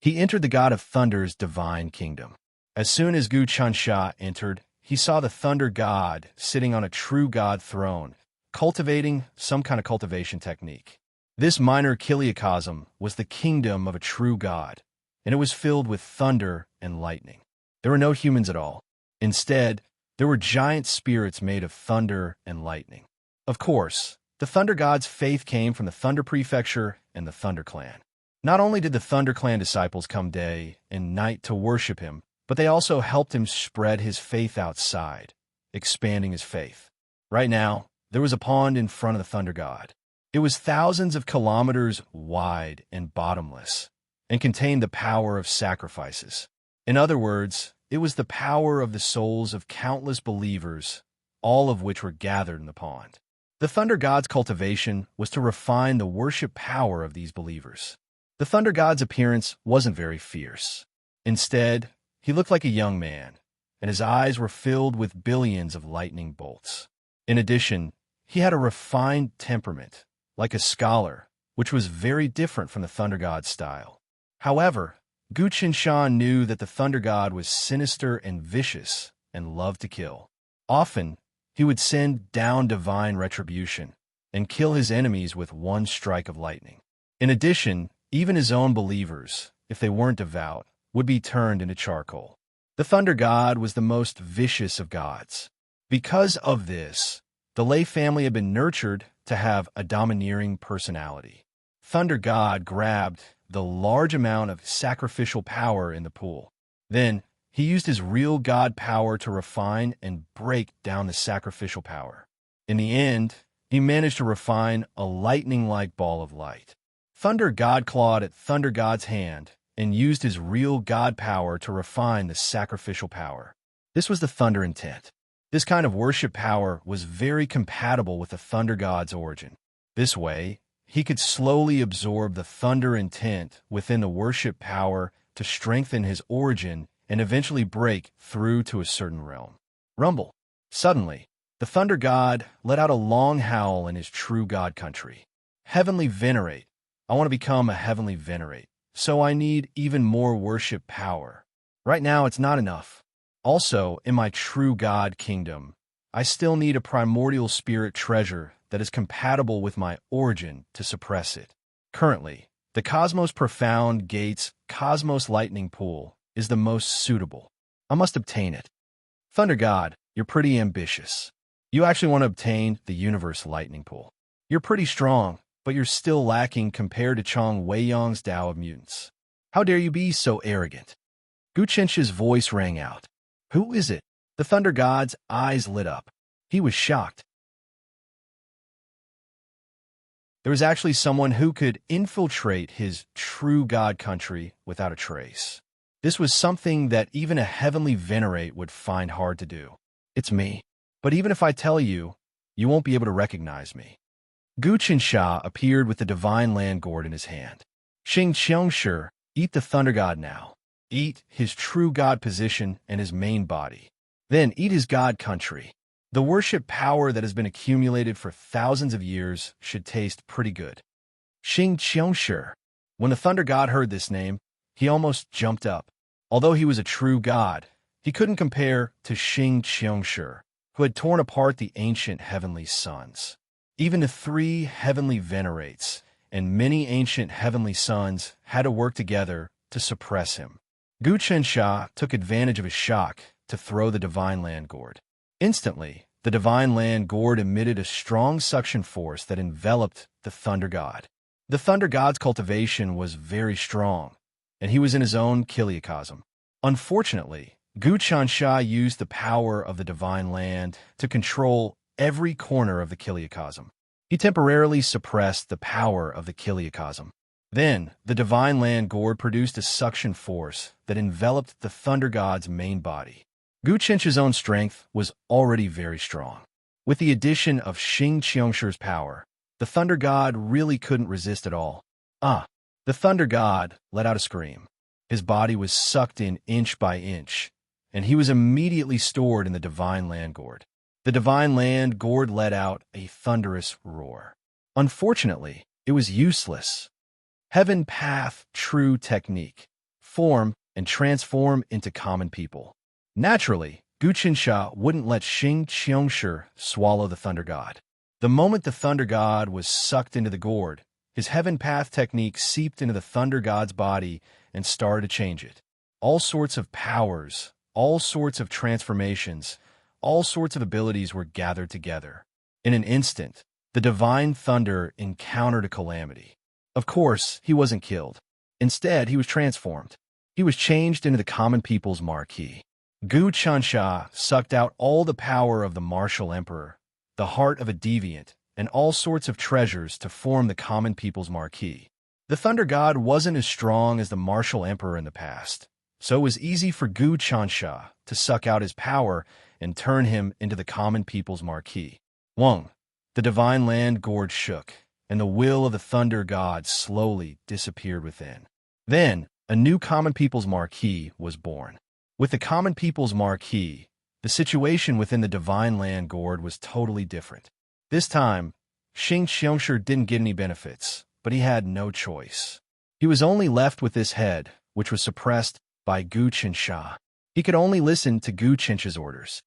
He entered the god of thunder's divine kingdom. As soon as Guchen Sha entered, he saw the thunder god sitting on a true god throne, cultivating some kind of cultivation technique. This minor Kiliakosm was the kingdom of a true god, and it was filled with thunder and lightning. There were no humans at all. Instead, there were giant spirits made of thunder and lightning. Of course, the thunder god's faith came from the Thunder Prefecture and the Thunder Clan. Not only did the Thunder Clan disciples come day and night to worship him, but they also helped him spread his faith outside, expanding his faith. Right now, there was a pond in front of the Thunder God. It was thousands of kilometers wide and bottomless, and contained the power of sacrifices. In other words, it was the power of the souls of countless believers, all of which were gathered in the pond. The Thunder God's cultivation was to refine the worship power of these believers. The Thunder God's appearance wasn't very fierce. Instead, he looked like a young man, and his eyes were filled with billions of lightning bolts. In addition, he had a refined temperament, like a scholar, which was very different from the Thunder God's style. However, Guchen Sha knew that the Thunder God was sinister and vicious and loved to kill. Often, he would send down divine retribution and kill his enemies with one strike of lightning. In addition, even his own believers, if they weren't devout, would be turned into charcoal. The Thunder God was the most vicious of gods. Because of this, the Lei family had been nurtured to have a domineering personality. Thunder God grabbed the large amount of sacrificial power in the pool. Then, he used his real god power to refine and break down the sacrificial power. In the end, he managed to refine a lightning-like ball of light. Thunder God clawed at Thunder God's hand and used his real god power to refine the sacrificial power. This was the Thunder intent. This kind of worship power was very compatible with the Thunder God's origin. This way, he could slowly absorb the Thunder intent within the worship power to strengthen his origin and eventually break through to a certain realm. Rumble. Suddenly, the Thunder God let out a long howl in his true God country. Heavenly Venerate. I want to become a Heavenly Venerate. so I need even more worship power. Right now, it's not enough. Also, in my true God kingdom, I still need a primordial spirit treasure that is compatible with my origin to suppress it. Currently, the Cosmos Profound Gates Cosmos Lightning Pool is the most suitable. I must obtain it. Thunder God, you're pretty ambitious. You actually want to obtain the Universe Lightning Pool. You're pretty strong, but you're still lacking compared to Chong Wei-Yong's Tao of Mutants. How dare you be so arrogant? Gu Chensh's voice rang out. Who is it? The Thunder God's eyes lit up. He was shocked. There was actually someone who could infiltrate his true God country without a trace. This was something that even a heavenly venerate would find hard to do. It's me. But even if I tell you, you won't be able to recognize me. Gu Chensha appeared with the divine land gourd in his hand. Xing Qiangshi, eat the Thunder God now. Eat his true God position and his main body. Then eat his God country. The worship power that has been accumulated for thousands of years should taste pretty good. Xing Qiangshi. When the Thunder God heard this name, he almost jumped up. Although he was a true God, he couldn't compare to Xing Qiangshi, who had torn apart the ancient heavenly sons. Even the 3 heavenly venerates and many ancient heavenly sons had to work together to suppress him. Gu Chensha took advantage of his shock to throw the divine land gourd. Instantly, the divine land gourd emitted a strong suction force that enveloped the Thunder God. The Thunder God's cultivation was very strong, and he was in his own kiliacosm. Unfortunately, Gu Chensha used the power of the divine land to control every corner of the kiliacosm. He temporarily suppressed the power of the kiliacosm. Then, the divine land gourd produced a suction force that enveloped the Thunder God's main body. Gu Chensh's own strength was already very strong. With the addition of Xing Qiangshi's power, the Thunder God really couldn't resist at all. The Thunder God let out a scream. His body was sucked in inch by inch, and he was immediately stored in the divine land gourd. The divine land gourd let out a thunderous roar. Unfortunately, it was useless. Heaven Path True Technique. Form and transform into common people. Naturally, Gu Chensha wouldn't let Xing Qiangshi swallow the Thunder God. The moment the Thunder God was sucked into the gourd, his Heaven Path technique seeped into the Thunder God's body and started to change it. All sorts of powers, all sorts of transformations, all sorts of abilities were gathered together. In an instant, the divine thunder encountered a calamity. Of course, he wasn't killed. Instead, he was transformed. He was changed into the common people's marquis. Gu Chensha sucked out all the power of the martial emperor, the heart of a deviant, and all sorts of treasures to form the common people's marquis. The Thunder God wasn't as strong as the martial emperor in the past, so it was easy for Gu Chensha to suck out his power and turn him into the common people's marquis. Wang, the divine land gourd shook, and the will of the Thunder God slowly disappeared within. Then, a new common people's marquis was born. With the common people's marquis, the situation within the divine land gourd was totally different. This time, Xing Qiangshi didn't get any benefits, but he had no choice. He was only left with this head, which was suppressed by Gu Chensha. He could only listen to Gu Chensha's orders.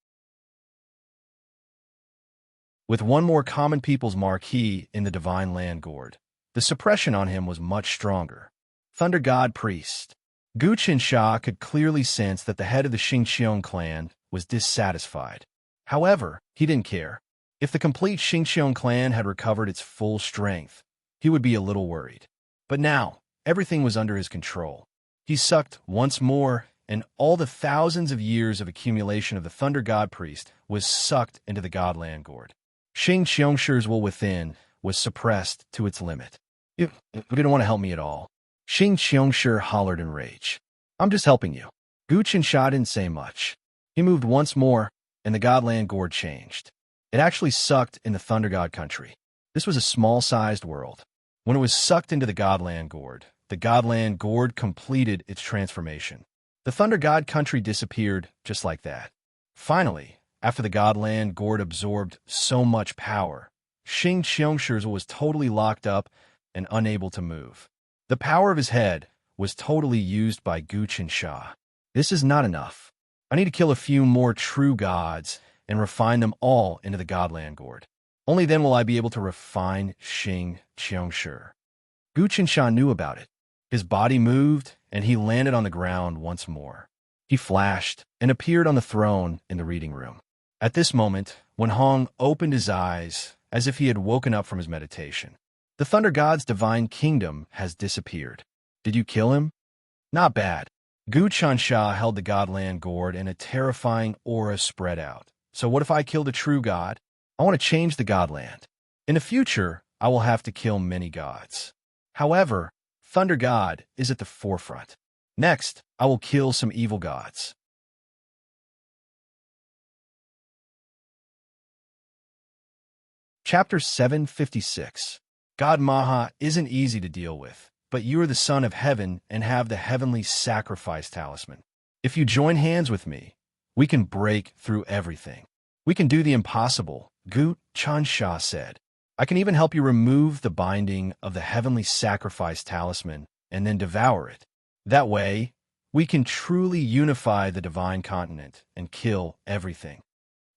With one more common people's marquis in the divine land gourd, the suppression on him was much stronger. Thunder God Priest. Gu Chensha could clearly sense that the head of the Xingqiang clan was dissatisfied. However, he didn't care. If the complete Xingqiang clan had recovered its full strength, he would be a little worried. But now, everything was under his control. He sucked once more, and all the thousands of years of accumulation of the Thunder God Priest was sucked into the Godland gourd. Xing Qiangshi's will within was suppressed to its limit. You didn't want to help me at all. Xing Qiangshi hollered in rage. I'm just helping you. Gu Chensha didn't say much. He moved once more, and the Godland gourd changed. It actually sucked in the Thunder God country. This was a small-sized world. When it was sucked into the Godland gourd completed its transformation. The Thunder God country disappeared just like that. Finally, after the Godland gourd absorbed so much power, Xing Qiangshi's was totally locked up and unable to move. The power of his head was totally used by Guchen Shah. This is not enough. I need to kill a few more true gods and refine them all into the Godland gourd. Only then will I be able to refine Xing Qiangshi. Guchen Shah knew about it. His body moved, and he landed on the ground once more. He flashed and appeared on the throne in the reading room. At this moment, Wen Hong opened his eyes as if he had woken up from his meditation. The Thunder God's divine kingdom has disappeared. Did you kill him? Not bad. Guchen Shah held the Godland gourd and a terrifying aura spread out. So what if I kill the true god? I want to change the Godland. In the future, I will have to kill many gods. However, Thunder God is at the forefront. Next, I will kill some evil gods. Chapter 756. God Maha isn't easy to deal with, but you are the son of heaven and have the heavenly sacrifice talisman. If you join hands with me, we can break through everything. We can do the impossible, Guchen Shah said. I can even help you remove the binding of the heavenly sacrifice talisman and then devour it. That way, we can truly unify the divine continent and kill everything.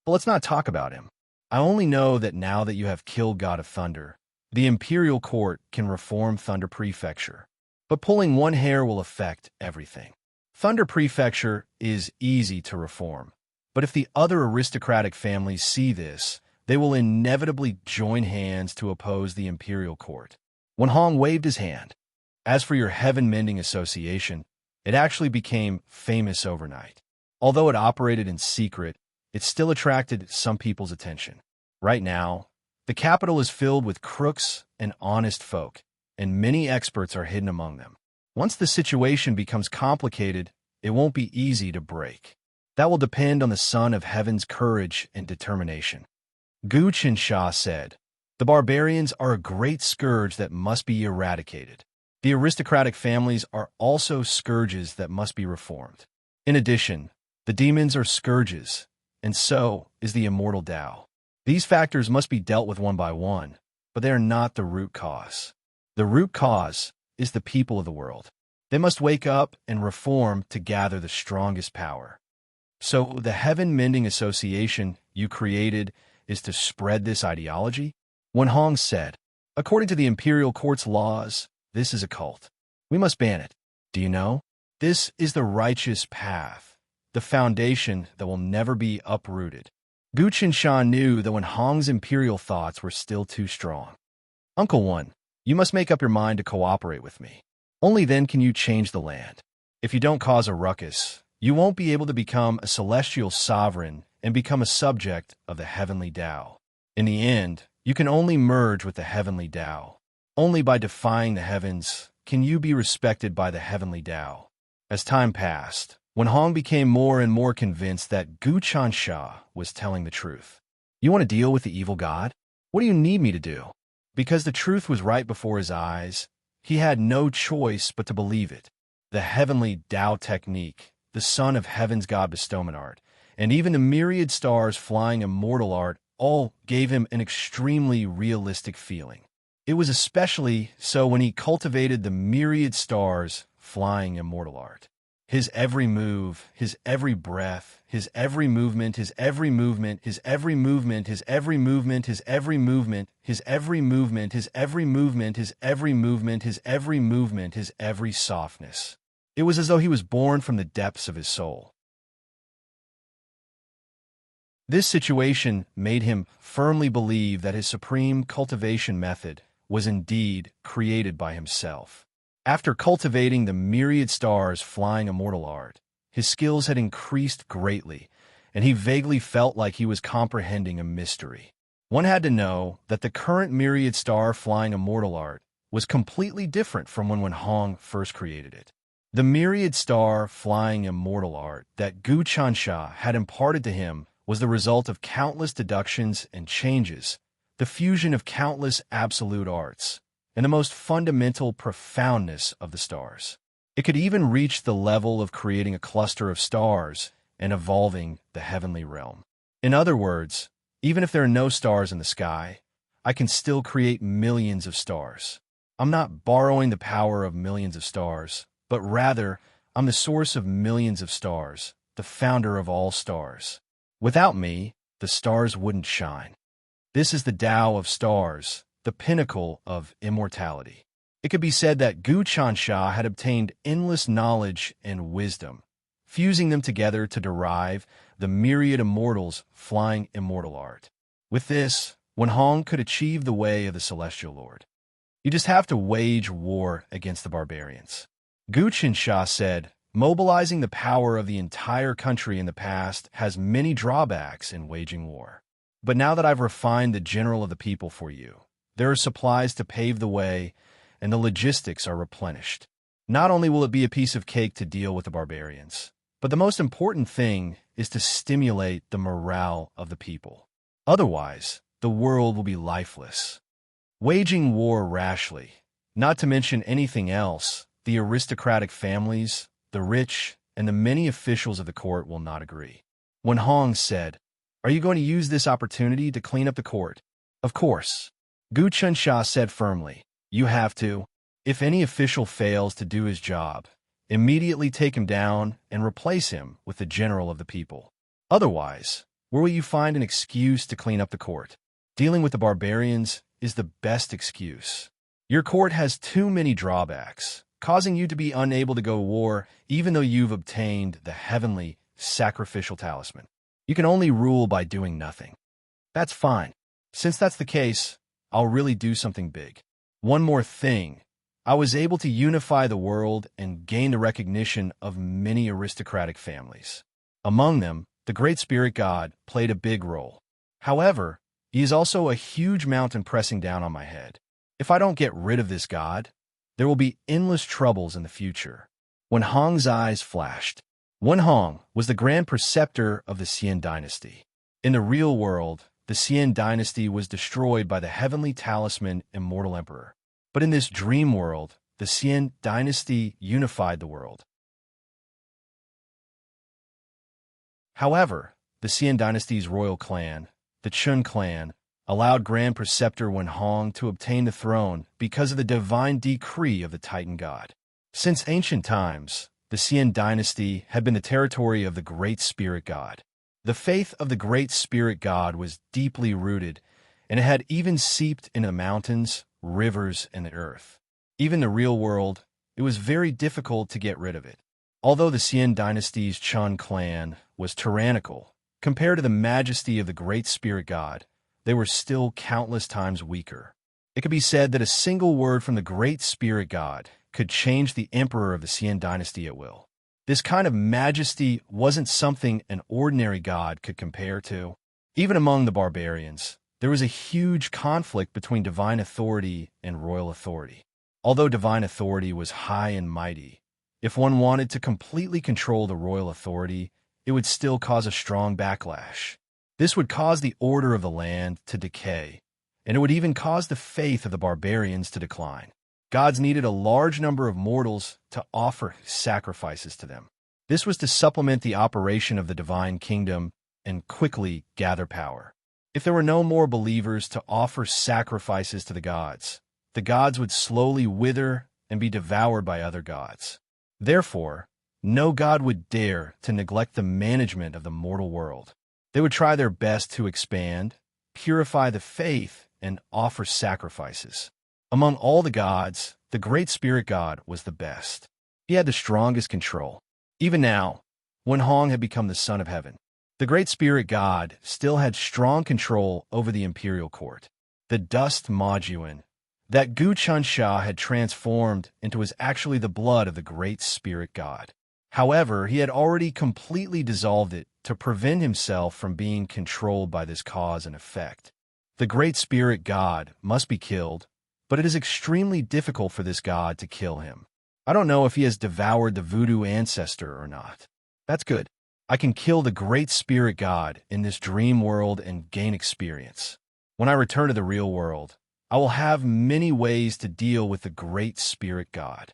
But let's not talk about him. I only know that now that you have killed God of Thunder, the imperial court can reform Thunder Prefecture. But pulling one hair will affect everything. Thunder Prefecture is easy to reform. But if the other aristocratic families see this, they will inevitably join hands to oppose the imperial court. Wen Hong waved his hand. As for your heaven-mending association, it actually became famous overnight. Although it operated in secret, it still attracted some people's attention. Right now, the capital is filled with crooks and honest folk, and many experts are hidden among them. Once the situation becomes complicated, it won't be easy to break. That will depend on the Son of Heaven's courage and determination. Guchen Shah said, the barbarians are a great scourge that must be eradicated. The aristocratic families are also scourges that must be reformed. In addition, the demons are scourges, and so is the immortal Tao. These factors must be dealt with one by one, but they are not the root cause. The root cause is the people of the world. They must wake up and reform to gather the strongest power. So the Heaven Mending Association you created is to spread this ideology? Wen Hong said, according to the imperial court's laws, this is a cult. We must ban it. Do you know? This is the righteous path, the foundation that will never be uprooted. Guchen Shah knew that Wen Hong's imperial thoughts were still too strong. Uncle One, you must make up your mind to cooperate with me. Only then can you change the land. If you don't cause a ruckus, you won't be able to become a celestial sovereign and become a subject of the heavenly Tao. In the end, you can only merge with the heavenly Tao. Only by defying the heavens can you be respected by the heavenly Tao. As time passed, Wen Hong became more and more convinced that Guchen Shah was telling the truth. You want to deal with the evil god? What do you need me to do? Because the truth was right before his eyes, he had no choice but to believe it. The heavenly Tao technique, the Son of Heaven's God bestowment art, and even the myriad stars flying immortal art all gave him an extremely realistic feeling. It was especially so when he cultivated the myriad stars flying immortal art. His every move, his every breath, his every movement, his every movement, his every movement, his every movement, his every movement, his every movement, his every movement, his every movement, his every movement, his every softness. It was as though he was born from the depths of his soul. This situation made him firmly believe that his supreme cultivation method was indeed created by himself. After cultivating the myriad stars flying immortal art, his skills had increased greatly, and he vaguely felt like he was comprehending a mystery. One had to know that the current myriad star flying immortal art was completely different from when Wen Hong first created it. The myriad star flying immortal art that Guchen Shah had imparted to him was the result of countless deductions and changes, the fusion of countless absolute arts, and the most fundamental profoundness of the stars. It could even reach the level of creating a cluster of stars and evolving the heavenly realm. In other words, even if there are no stars in the sky, I can still create millions of stars. I'm not borrowing the power of millions of stars, but rather I'm the source of millions of stars, the founder of all stars. Without me, the stars wouldn't shine. This is the Tao of stars, the pinnacle of immortality. It could be said that Gu Chansha had obtained endless knowledge and wisdom, fusing them together to derive the myriad immortals flying immortal art. With this, Wenhong could achieve the way of the Celestial Lord. You just have to wage war against the barbarians. Gu Chansha said, mobilizing the power of the entire country in the past has many drawbacks in waging war. But now that I've refined the general of the people for you, there are supplies to pave the way, and the logistics are replenished. Not only will it be a piece of cake to deal with the barbarians, but the most important thing is to stimulate the morale of the people. Otherwise, the world will be lifeless. Waging war rashly, not to mention anything else, the aristocratic families, the rich, and the many officials of the court will not agree. Wenhong said, "Are you going to use this opportunity to clean up the court?" "Of course." Gu Chansha said firmly, "You have to. If any official fails to do his job, immediately take him down and replace him with the general of the people. Otherwise, where will you find an excuse to clean up the court? Dealing with the barbarians is the best excuse. Your court has too many drawbacks, causing you to be unable to go to war even though you've obtained the heavenly sacrificial talisman. You can only rule by doing nothing." "That's fine. Since that's the case, I'll really do something big. One more thing. I was able to unify the world and gain the recognition of many aristocratic families. Among them, the Great Spirit God played a big role. However, he is also a huge mountain pressing down on my head. If I don't get rid of this god, there will be endless troubles in the future." Wenhong's eyes flashed. Wenhong was the Grand Preceptor of the Xian dynasty. In the real world, the Xian dynasty was destroyed by the heavenly talisman Immortal Emperor. But in this dream world, the Xian dynasty unified the world. However, the Xian dynasty's royal clan, the Chun clan, allowed Grand Preceptor Wenhong to obtain the throne because of the divine decree of the Titan God. Since ancient times, the Xian dynasty had been the territory of the Great Spirit God. The faith of the Great Spirit God was deeply rooted, and it had even seeped into the mountains, rivers, and the earth. Even in the real world, it was very difficult to get rid of it. Although the Xian dynasty's Chun clan was tyrannical, compared to the majesty of the Great Spirit God, they were still countless times weaker. It could be said that a single word from the Great Spirit God could change the emperor of the Xian dynasty at will. This kind of majesty wasn't something an ordinary god could compare to. Even among the barbarians, there was a huge conflict between divine authority and royal authority. Although divine authority was high and mighty, if one wanted to completely control the royal authority, it would still cause a strong backlash. This would cause the order of the land to decay, and it would even cause the faith of the barbarians to decline. Gods needed a large number of mortals to offer sacrifices to them. This was to supplement the operation of the divine kingdom and quickly gather power. If there were no more believers to offer sacrifices to the gods would slowly wither and be devoured by other gods. Therefore, no god would dare to neglect the management of the mortal world. They would try their best to expand, purify the faith, and offer sacrifices. Among all the gods, the Great Spirit God was the best. He had the strongest control. Even now, Wenhong had become the Son of Heaven. The Great Spirit God still had strong control over the imperial court. The dust Majuan that Gu Chansha had transformed into was actually the blood of the Great Spirit God. However, he had already completely dissolved it to prevent himself from being controlled by this cause and effect. The Great Spirit God must be killed, but it is extremely difficult for this god to kill him. I don't know if he has devoured the voodoo ancestor or not. That's good. I can kill the Great Spirit God in this dream world and gain experience. When I return to the real world, I will have many ways to deal with the Great Spirit God.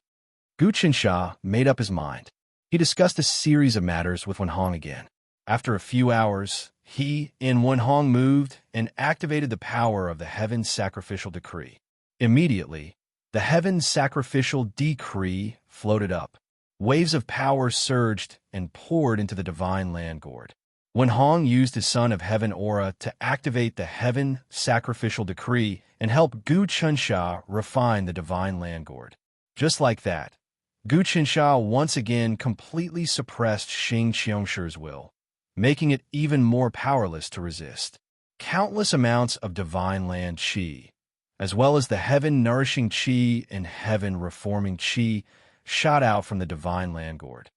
Gu Chansha made up his mind. He discussed a series of matters with Wenhong again. After a few hours, he and Wenhong moved and activated the power of the Heaven Sacrificial Decree. Immediately, the Heaven Sacrificial Decree floated up. Waves of power surged and poured into the divine land gourd. When Hong used his Son of Heaven aura to activate the heaven sacrificial decree and help Gu Chunsha refine the divine land gourd. Just like that, Gu Chunsha once again completely suppressed Xing Qingshi's will, making it even more powerless to resist. Countless amounts of divine land qi, as well as the heaven-nourishing qi and heaven-reforming qi, shot out from the divine land gourd.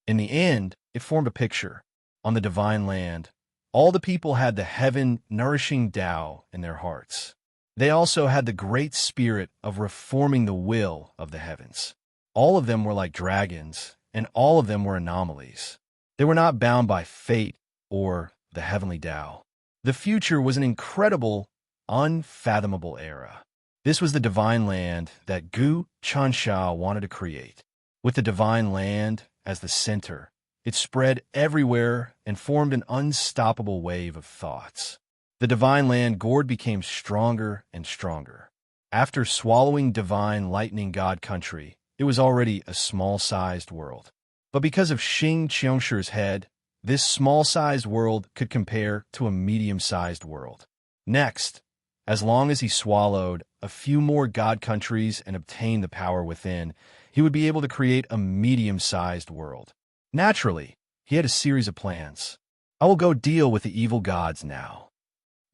In the end, it formed a picture. On the divine land, all the people had the heaven-nourishing Tao in their hearts. They also had the great spirit of reforming the will of the heavens. All of them were like dragons, and all of them were anomalies. They were not bound by fate or the heavenly Tao. The future was an incredible, unfathomable era. This was the divine land that Gu Chunsha wanted to create. With the divine land as the center, it spread everywhere and formed an unstoppable wave of thoughts. The divine land gourd became stronger and stronger. After swallowing divine lightning god country, it was already a small-sized world. But because of Xing Qingshi's head, this small-sized world could compare to a medium-sized world. Next, as long as he swallowed a few more god countries and obtained the power within, he would be able to create a medium-sized world. Naturally, he had a series of plans. I will go deal with the evil gods now.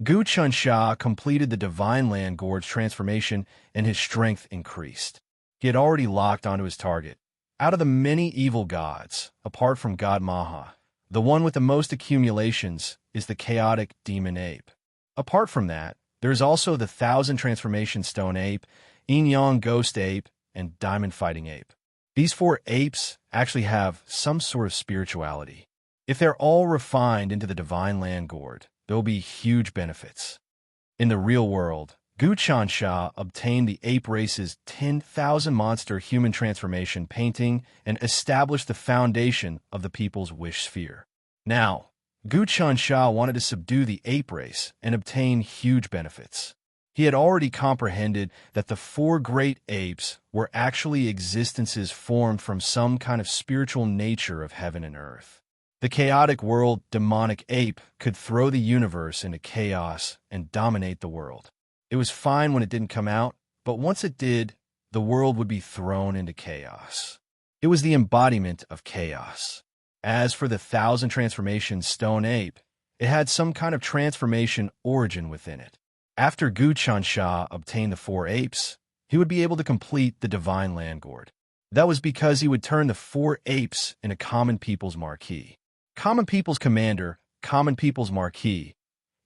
Gu Chunsha completed the divine land gourd's transformation and his strength increased. He had already locked onto his target. Out of the many evil gods, apart from God Maha, the one with the most accumulations is the chaotic demon ape. Apart from that, there is also the 1,000 transformation stone ape, yin-yang ghost ape, and diamond fighting ape. These 4 apes actually have some sort of spirituality. If they're all refined into the divine land gourd, there will be huge benefits. In the real world, Gu Chunsha obtained the ape race's 10,000 monster human transformation painting and established the foundation of the people's wish sphere. Now, Gu Chunsha wanted to subdue the ape race and obtain huge benefits. He had already comprehended that the 4 great apes were actually existences formed from some kind of spiritual nature of heaven and earth. The chaotic world demonic ape could throw the universe into chaos and dominate the world. It was fine when it didn't come out, but once it did, the world would be thrown into chaos. It was the embodiment of chaos. As for the 1,000 transformation stone ape, it had some kind of transformation origin within it. After Gu Chunsha obtained the 4 apes, he would be able to complete the divine land gourd. That was because he would turn the 4 apes into common people's marquee. Common people's commander, common people's marquee.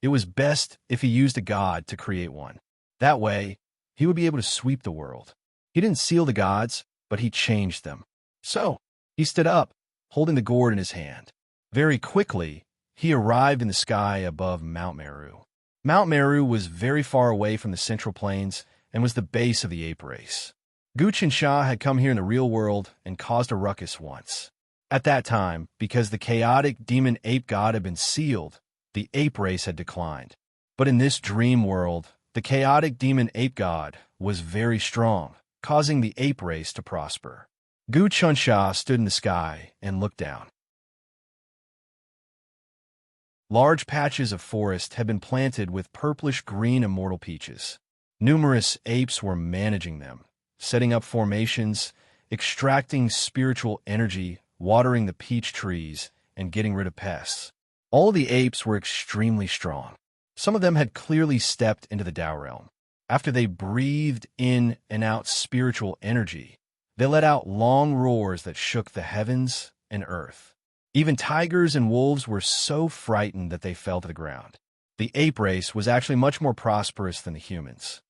It was best if he used a god to create one. That way, he would be able to sweep the world. He didn't seal the gods, but he changed them. So, he stood up, holding the gourd in his hand. Very quickly, he arrived in the sky above Mount Meru. Mount Meru was very far away from the central plains and was the base of the ape race. Gu Chunsha had come here in the real world and caused a ruckus once. At that time, because the chaotic demon ape god had been sealed, the ape race had declined. But in this dream world, the chaotic demon ape god was very strong, causing the ape race to prosper. Gu Chunsha stood in the sky and looked down. Large patches of forest had been planted with purplish-green immortal peaches. Numerous apes were managing them, setting up formations, extracting spiritual energy, watering the peach trees, and getting rid of pests. All the apes were extremely strong. Some of them had clearly stepped into the Tao realm. After they breathed in and out spiritual energy, they let out long roars that shook the heavens and earth. Even tigers and wolves were so frightened that they fell to the ground. The ape race was actually much more prosperous than the humans.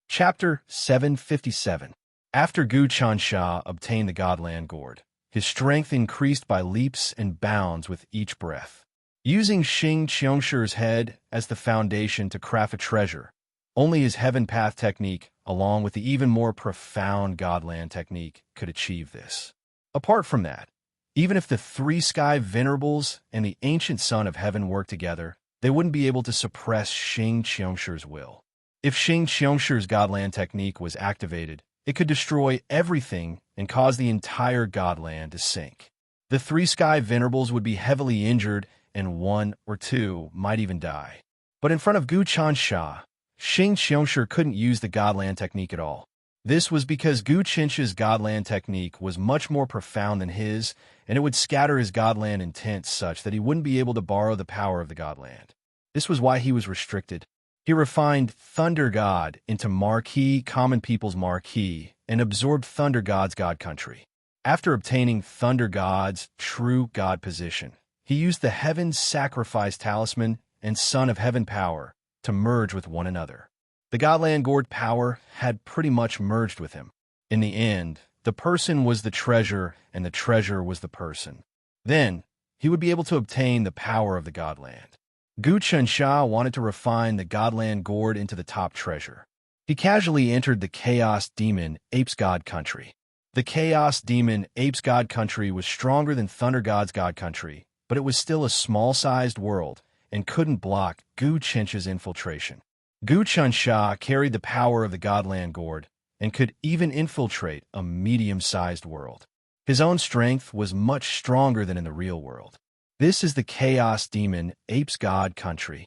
Chapter 757. After Gu Chunsha obtained the Godland Gourd, his strength increased by leaps and bounds with each breath. Using Xing Qingshi's head as the foundation to craft a treasure, only his Heaven Path technique, along with the even more profound Godland technique, could achieve this. Apart from that, even if the 3 sky venerables and the ancient Son of Heaven worked together, they wouldn't be able to suppress Xing Qingshi's will. If Xing Qingshi's Godland technique was activated, it could destroy everything and cause the entire Godland to sink. The three Sky Venerables would be heavily injured, and one or two might even die. But in front of Gu Qingsha, Xing Qingshi couldn't use the Godland technique at all. This was because Gu Qingshi's Godland technique was much more profound than his, and it would scatter his Godland intent such that he wouldn't be able to borrow the power of the Godland. This was why he was restricted. He refined Thunder God into Marquis, common people's Marquis, and absorbed Thunder God's God country. After obtaining Thunder God's true God position, he used the Heaven's Sacrifice Talisman and Son of Heaven power to merge with one another. The Godland Gourd power had pretty much merged with him. In the end, the person was the treasure, and the treasure was the person. Then, he would be able to obtain the power of the Godland. Gu Qingsha wanted to refine the Godland Gourd into the top treasure. He casually entered the Chaos Demon Ape's God country. The Chaos Demon Ape's God country was stronger than Thunder God's God country, but it was still a small-sized world and couldn't block Gu Qingsha's infiltration. Gu Qingsha carried the power of the Godland Gourd and could even infiltrate a medium-sized world. His own strength was much stronger than in the real world. This is the Chaos Demon Ape's God country.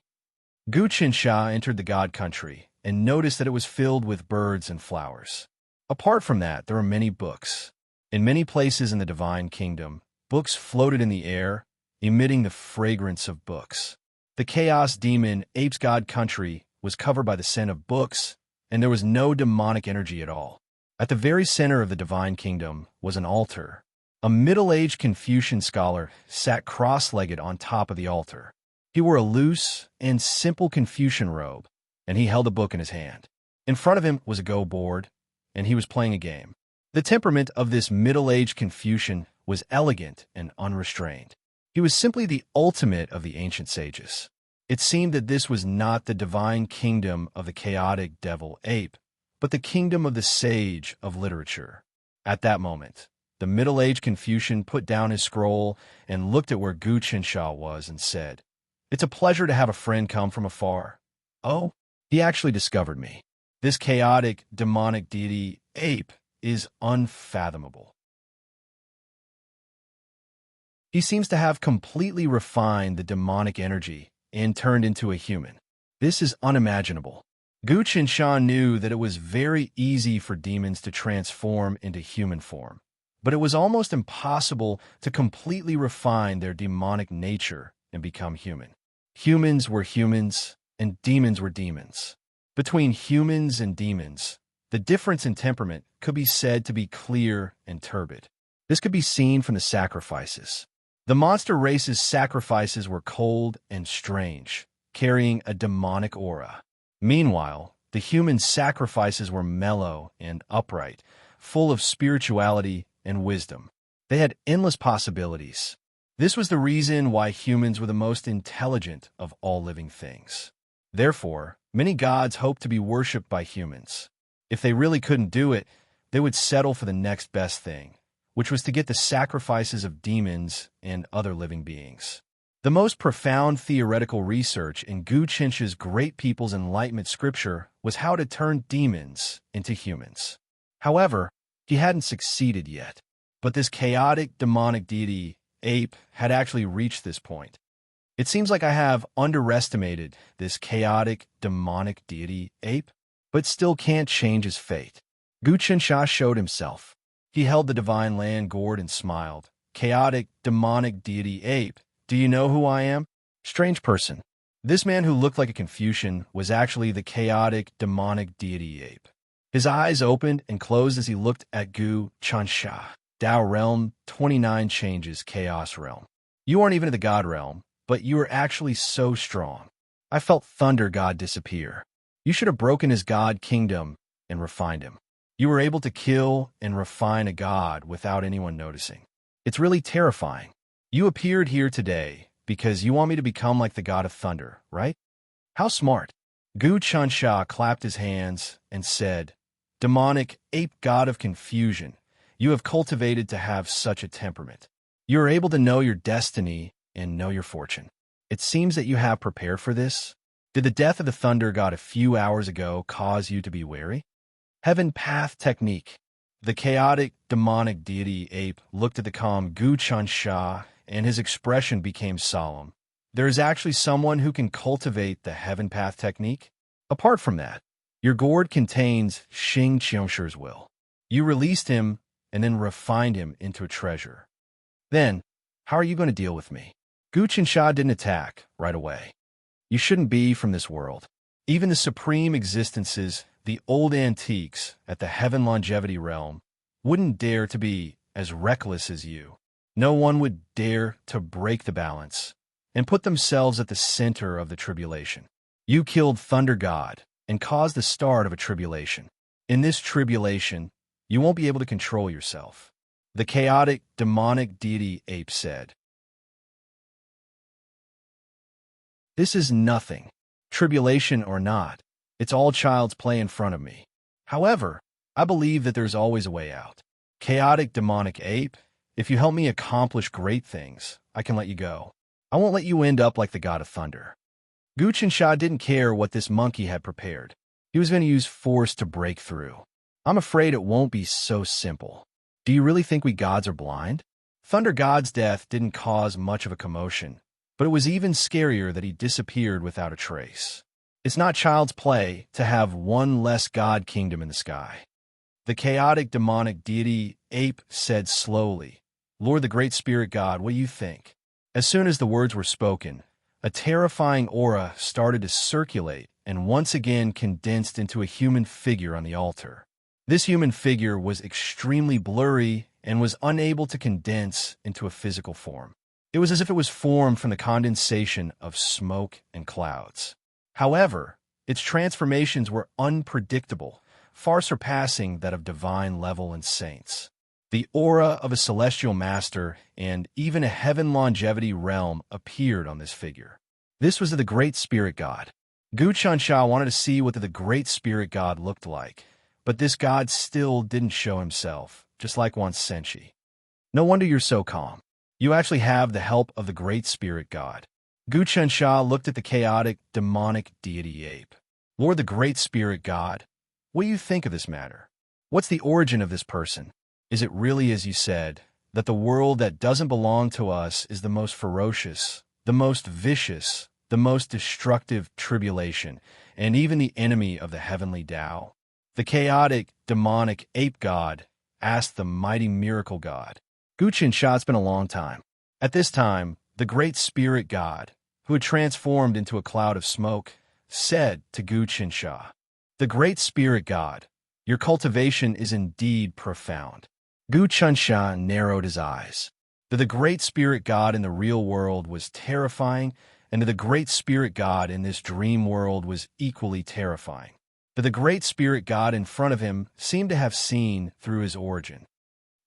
Gu Qingsha entered the God country and noticed that it was filled with birds and flowers. Apart from that, there are many books. In many places in the Divine Kingdom, books floated in the air, emitting the fragrance of books. The Chaos Demon Ape's God country was covered by the scent of books, and there was no demonic energy at all. At the very center of the Divine Kingdom was an altar. A middle-aged Confucian scholar sat cross-legged on top of the altar. He wore a loose and simple Confucian robe, and he held a book in his hand. In front of him was a Go board, and he was playing a game. The temperament of this middle-aged Confucian was elegant and unrestrained. He was simply the ultimate of the ancient sages. It seemed that this was not the divine kingdom of the chaotic devil ape, but the kingdom of the sage of literature. At that moment, the middle-aged Confucian put down his scroll and looked at where Gu Qingsha was and said, "It's a pleasure to have a friend come from afar." Oh, he actually discovered me. This chaotic, demonic deity, ape, is unfathomable. He seems to have completely refined the demonic energy and turned into a human. This is unimaginable. Gu Qingsha knew that it was very easy for demons to transform into human form, but it was almost impossible to completely refine their demonic nature and become human. Humans were humans, and demons were demons. Between humans and demons, the difference in temperament could be said to be clear and turbid. This could be seen from the sacrifices. The monster race's sacrifices were cold and strange, carrying a demonic aura. Meanwhile, the human sacrifices were mellow and upright, full of spirituality and wisdom. They had endless possibilities. This was the reason why humans were the most intelligent of all living things. Therefore, many gods hoped to be worshipped by humans. If they really couldn't do it, they would settle for the next best thing, which was to get the sacrifices of demons and other living beings. The most profound theoretical research in Gu Qingsha's Great People's Enlightenment scripture was how to turn demons into humans. However, he hadn't succeeded yet. But this chaotic, demonic deity, ape, had actually reached this point. It seems like I have underestimated this chaotic, demonic deity, ape, but still can't change his fate. Gu Qingsha showed himself. He held the divine land gourd and smiled. Chaotic, demonic deity ape, do you know who I am? Strange person. This man who looked like a Confucian was actually the chaotic, demonic deity ape. His eyes opened and closed as he looked at Gu Qingsha. Tao realm, 29 changes, chaos realm. You aren't even in the God realm, but you are actually so strong. I felt Thunder God disappear. You should have broken his God kingdom and refined him. You were able to kill and refine a god without anyone noticing. It's really terrifying. You appeared here today because you want me to become like the god of thunder, right? How smart. Gu Qingsha clapped his hands and said, "Demonic ape god of confusion, you have cultivated to have such a temperament. You are able to know your destiny and know your fortune. It seems that you have prepared for this. Did the death of the thunder god a few hours ago cause you to be wary? Heaven Path Technique. The chaotic, demonic deity ape looked at the calm Gu Chansha, and his expression became solemn. There is actually someone who can cultivate the Heaven Path Technique? Apart from that, your gourd contains Xing Qingshi's will. You released him and then refined him into a treasure. Then, how are you going to deal with me? Gu Chansha didn't attack right away. You shouldn't be from this world. Even the supreme existences, the old antiques at the Heaven Longevity realm, wouldn't dare to be as reckless as you. No one would dare to break the balance and put themselves at the center of the tribulation. You killed Thunder God and caused the start of a tribulation. In this tribulation, you won't be able to control yourself. The chaotic, demonic deity ape said. This is nothing, tribulation or not. It's all child's play in front of me. However, I believe that there's always a way out. Chaotic, demonic ape, if you help me accomplish great things, I can let you go. I won't let you end up like the god of thunder. Gu Chansha didn't care what this monkey had prepared. He was going to use force to break through. I'm afraid it won't be so simple. Do you really think we gods are blind? Thunder God's death didn't cause much of a commotion, but it was even scarier that he disappeared without a trace. It's not child's play to have one less god kingdom in the sky. The chaotic, demonic deity ape said slowly, Lord the Great Spirit God, what do you think? As soon as the words were spoken, a terrifying aura started to circulate and once again condensed into a human figure on the altar. This human figure was extremely blurry and was unable to condense into a physical form. It was as if it was formed from the condensation of smoke and clouds. However, its transformations were unpredictable, far surpassing that of divine level and saints. The aura of a celestial master and even a heaven longevity realm appeared on this figure. This was the Great Spirit God. Gu Chansha wanted to see what the Great Spirit God looked like, but this god still didn't show himself, just like once Senshi. No wonder you're so calm. You actually have the help of the Great Spirit God. Gu Chansha looked at the chaotic, demonic deity ape. Lord the Great Spirit God, what do you think of this matter? What's the origin of this person? Is it really as you said, that the world that doesn't belong to us is the most ferocious, the most vicious, the most destructive tribulation, and even the enemy of the heavenly Tao? The chaotic, demonic ape god asked the mighty miracle god. Gu Chansha, it's been a long time. At this time, the Great Spirit God, who had transformed into a cloud of smoke, said to Gu Chansha, The Great Spirit God, your cultivation is indeed profound. Gu Chansha narrowed his eyes. The Great Spirit God in the real world was terrifying, and the Great Spirit God in this dream world was equally terrifying. The Great Spirit God in front of him seemed to have seen through his origin.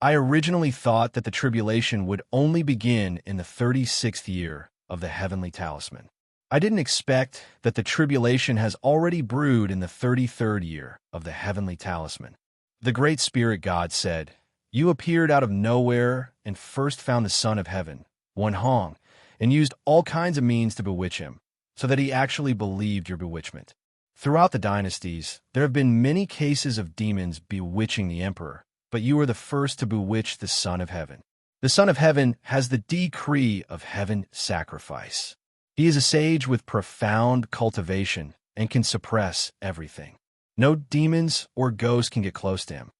I originally thought that the tribulation would only begin in the 36th year of the heavenly talisman. I didn't expect that the tribulation has already brewed in the 33rd year of the heavenly talisman. The Great Spirit God said, You appeared out of nowhere and first found the Son of Heaven, Wen Hong, and used all kinds of means to bewitch him, so that he actually believed your bewitchment. Throughout the dynasties, there have been many cases of demons bewitching the emperor, but you are the first to bewitch the Son of Heaven. The Son of Heaven has the decree of heaven sacrifice. He is a sage with profound cultivation and can suppress everything. No demons or ghosts can get close to him.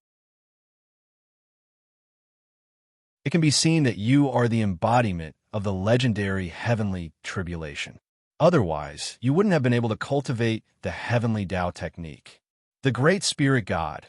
It can be seen that you are the embodiment of the legendary heavenly tribulation. Otherwise, you wouldn't have been able to cultivate the heavenly Tao technique. The Great Spirit God,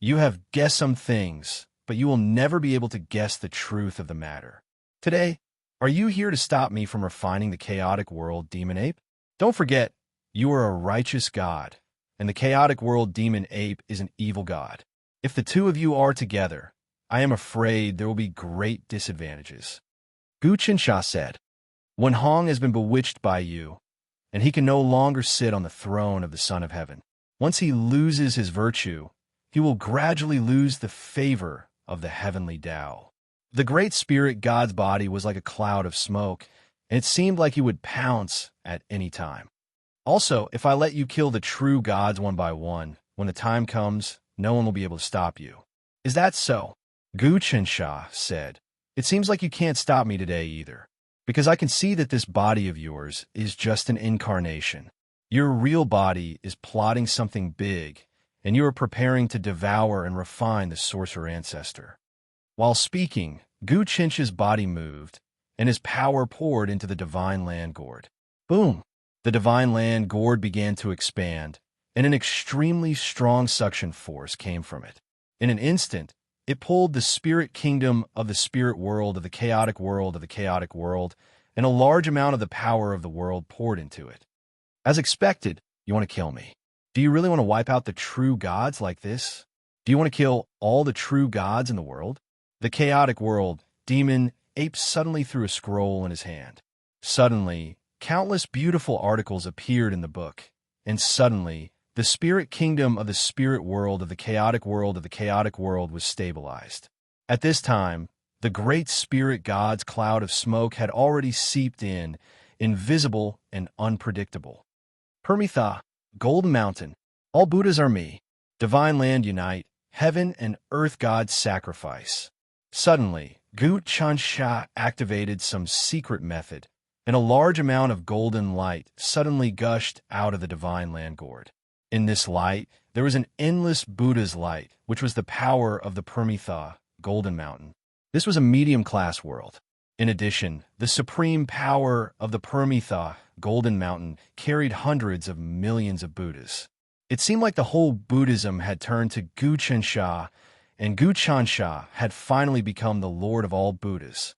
you have guessed some things, but you will never be able to guess the truth of the matter. Today, are you here to stop me from refining the chaotic world demon ape? Don't forget, you are a righteous god, and the chaotic world demon ape is an evil god. If the two of you are together, I am afraid there will be great disadvantages. Gu Chansha said, Wen Hong has been bewitched by you, and he can no longer sit on the throne of the Son of Heaven. Once he loses his virtue, he will gradually lose the favor of the heavenly Tao. The Great Spirit God's body was like a cloud of smoke, and it seemed like he would pounce at any time. Also, if I let you kill the true gods one by one, when the time comes, no one will be able to stop you. Is that so? Gu Qinsha said, It seems like you can't stop me today either, because I can see that this body of yours is just an incarnation. Your real body is plotting something big, and you are preparing to devour and refine the sorcerer ancestor. While speaking, Gu Qinsha's body moved, and his power poured into the divine land gourd. Boom! The divine land gourd began to expand, and an extremely strong suction force came from it. In an instant, it pulled the spirit kingdom of the spirit world of the chaotic world of the chaotic world, and a large amount of the power of the world poured into it. As expected, you want to kill me. Do you really want to wipe out the true gods like this? Do you want to kill all the true gods in the world? The chaotic world, demon, ape suddenly threw a scroll in his hand. Suddenly, countless beautiful articles appeared in the book, and suddenly, the spirit kingdom of the spirit world of the chaotic world of the chaotic world was stabilized. At this time, the great spirit god's cloud of smoke had already seeped in, invisible and unpredictable. Permitha, Golden Mountain, all Buddhas are me. Divine land unite, heaven and earth gods sacrifice. Suddenly, Gu Qinsha activated some secret method, and a large amount of golden light suddenly gushed out of the divine land gourd. In this light, there was an endless Buddha's light, which was the power of the Permitha, Golden Mountain. This was a medium-class world. In addition, the supreme power of the Permitha, Golden Mountain, carried hundreds of millions of Buddhas. It seemed like the whole Buddhism had turned to Gu Qinsha, and Gu Qinsha had finally become the Lord of all Buddhas.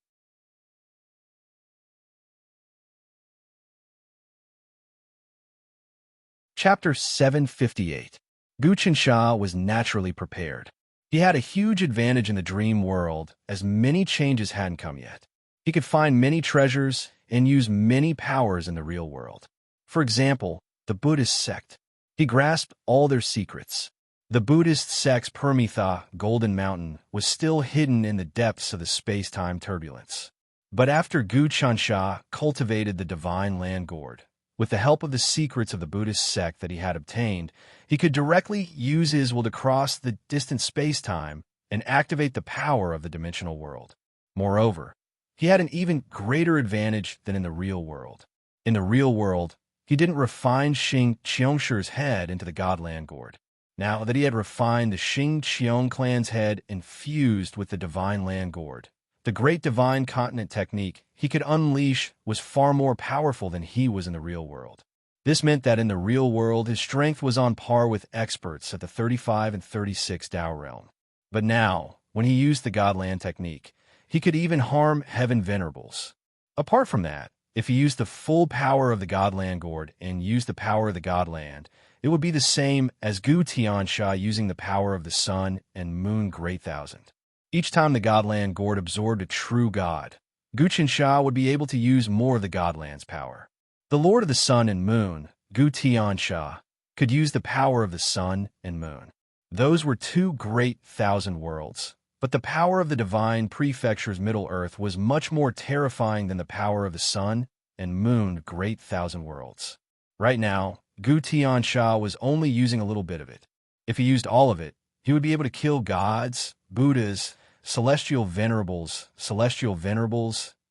Chapter 758. Gu Qinsha was naturally prepared. He had a huge advantage in the dream world, as many changes hadn't come yet. He could find many treasures and use many powers in the real world. For example, the Buddhist sect. He grasped all their secrets. The Buddhist sect's Permitha, Golden Mountain, was still hidden in the depths of the space-time turbulence. But after Gu Qinsha cultivated the divine land gourd, with the help of the secrets of the Buddhist sect that he had obtained, he could directly use his will to cross the distant space-time and activate the power of the dimensional world. Moreover, he had an even greater advantage than in the real world. In the real world, he didn't refine Xing Qiongshir's head into the Godland gourd. Now that he had refined the Xing Qiong clan's head and fused with the divine land gourd, the great divine continent technique he could unleash was far more powerful than he was in the real world. This meant that in the real world, his strength was on par with experts at the 35 and 36 Tao realm. But now, when he used the Godland technique, he could even harm heaven venerables. Apart from that, if he used the full power of the Godland gourd and used the power of the Godland, it would be the same as Gu Tiansha using the power of the Sun and Moon Great Thousand. Each time the Godland gourd absorbed a true god, Gu Qinsha would be able to use more of the Godland's power. The Lord of the Sun and Moon, Gu Tiansha, could use the power of the Sun and Moon. Those were two great thousand worlds, but the power of the divine prefecture's Middle Earth was much more terrifying than the power of the Sun and Moon Great Thousand Worlds. Right now, Gu Tiansha was only using a little bit of it. If he used all of it, he would be able to kill gods, Buddhas, celestial venerables,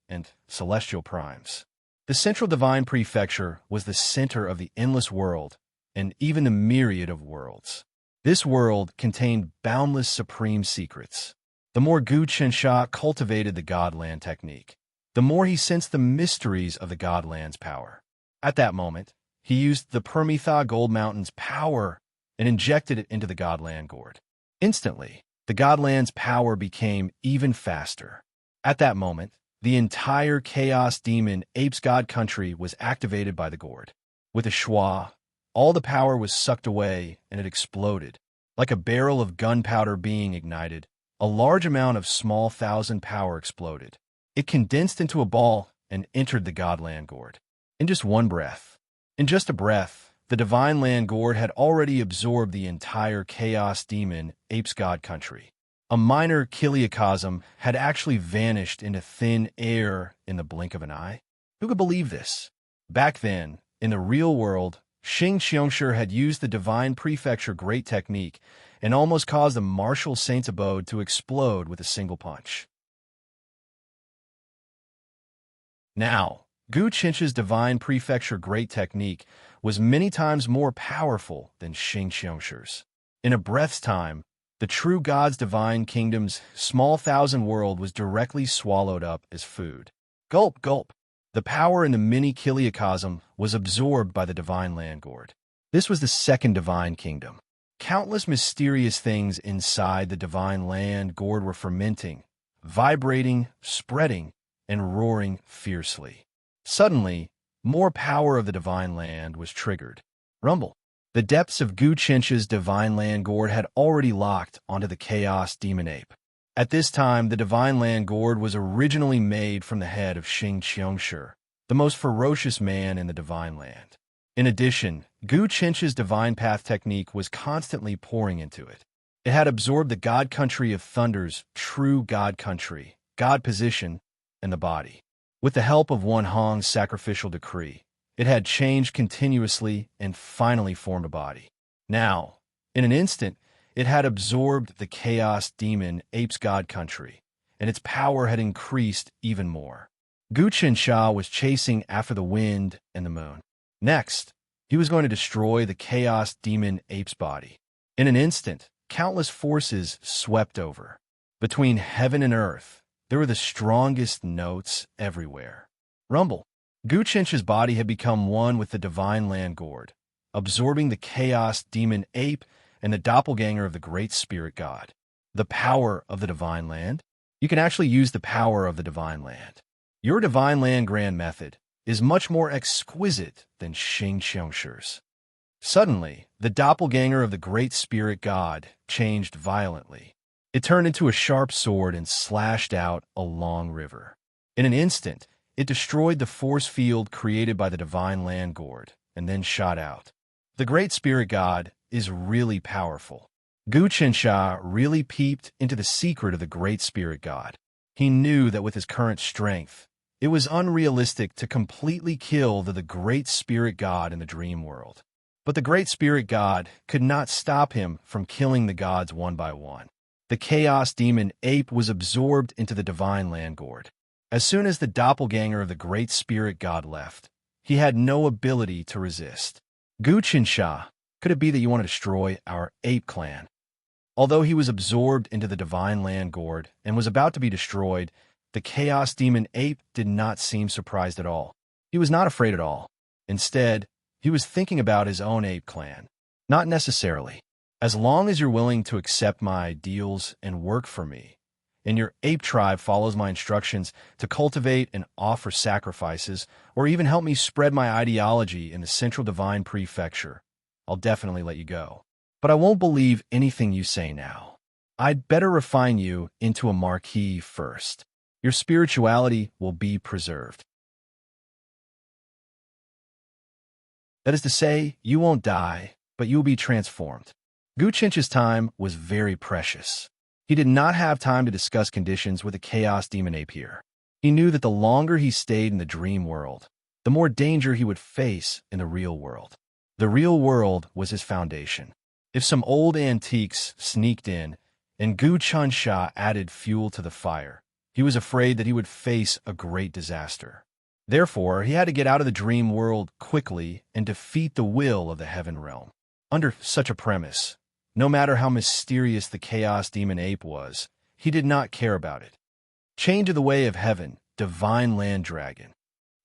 and celestial primes. The central divine prefecture was the center of the endless world and even the myriad of worlds. This world contained boundless supreme secrets. The more Gu Qinsha cultivated the Godland technique, the more he sensed the mysteries of the Godland's power. At that moment, he used the Permitha Gold Mountain's power and injected it into the Godland gourd. Instantly, the Godland's power became even faster. At that moment, the entire Chaos Demon Apes God country was activated by the gourd. With a schwa, all the power was sucked away and it exploded. Like a barrel of gunpowder being ignited, a large amount of small thousand power exploded. It condensed into a ball and entered the Godland gourd. In just one breath. In just a breath, the divine land gourd had already absorbed the entire Chaos Demon Apes God country. A minor chiliocosm had actually vanished into thin air in the blink of an eye. Who could believe this? Back then, in the real world, Xing Qiongshi had used the divine prefecture great technique and almost caused the martial saint's abode to explode with a single punch. Now, Gu Qinsh's divine prefecture great technique was many times more powerful than Xing Qiongshi's. In a breath's time, the true God's divine kingdom's small thousand world was directly swallowed up as food. Gulp, gulp. The power in the mini Kiliacosm was absorbed by the divine land gourd. This was the second divine kingdom. Countless mysterious things inside the divine land gourd were fermenting, vibrating, spreading, and roaring fiercely. Suddenly, more power of the divine land was triggered. Rumble. The depths of Gu Qinsh's divine land gourd had already locked onto the chaos demon ape. At this time, the divine land gourd was originally made from the head of Xing Qiongshi, the most ferocious man in the divine land. In addition, Gu Qinsh's divine path technique was constantly pouring into it. It had absorbed the god country of Thunder's true god country, god position, and the body. With the help of Wan Hong's sacrificial decree, it had changed continuously and finally formed a body. Now, in an instant, it had absorbed the chaos demon ape's god country, and its power had increased even more. Gu Qinsha was chasing after the wind and the moon. Next, he was going to destroy the chaos demon ape's body. In an instant, countless forces swept over. Between heaven and earth, there were the strongest notes everywhere. Rumble. Gu Qinsh's body had become one with the divine land gourd, absorbing the chaos demon ape and the doppelganger of the great spirit god. The power of the divine land? You can actually use the power of the divine land. Your divine land grand method is much more exquisite than Xing Qiongshi's. Suddenly, the doppelganger of the great spirit god changed violently. It turned into a sharp sword and slashed out a long river. In an instant, it destroyed the force field created by the divine land gourd, and then shot out. The great spirit god is really powerful. Gu Qinsha really peeped into the secret of the great spirit god. He knew that with his current strength, it was unrealistic to completely kill the great spirit god in the dream world. But the great spirit god could not stop him from killing the gods one by one. The chaos demon ape was absorbed into the divine land gourd. As soon as the doppelganger of the great spirit god left, he had no ability to resist. Gu Qinsha, could it be that you want to destroy our ape clan? Although he was absorbed into the divine land gourd and was about to be destroyed, the chaos demon ape did not seem surprised at all. He was not afraid at all. Instead, he was thinking about his own ape clan. Not necessarily. As long as you're willing to accept my ideals and work for me, and your ape tribe follows my instructions to cultivate and offer sacrifices, or even help me spread my ideology in the central divine prefecture, I'll definitely let you go. But I won't believe anything you say now. I'd better refine you into a marquis first. Your spirituality will be preserved. That is to say, you won't die, but you will be transformed. Gu Qinsh's time was very precious. He did not have time to discuss conditions with the chaos demon ape here. He knew that the longer he stayed in the dream world, the more danger he would face in the real world. The real world was his foundation. If some old antiques sneaked in and Gu Qinsha added fuel to the fire, he was afraid that he would face a great disaster. Therefore, he had to get out of the dream world quickly and defeat the will of the heaven realm. Under such a premise, no matter how mysterious the chaos demon ape was, he did not care about it. Chained to the way of heaven, divine land dragon.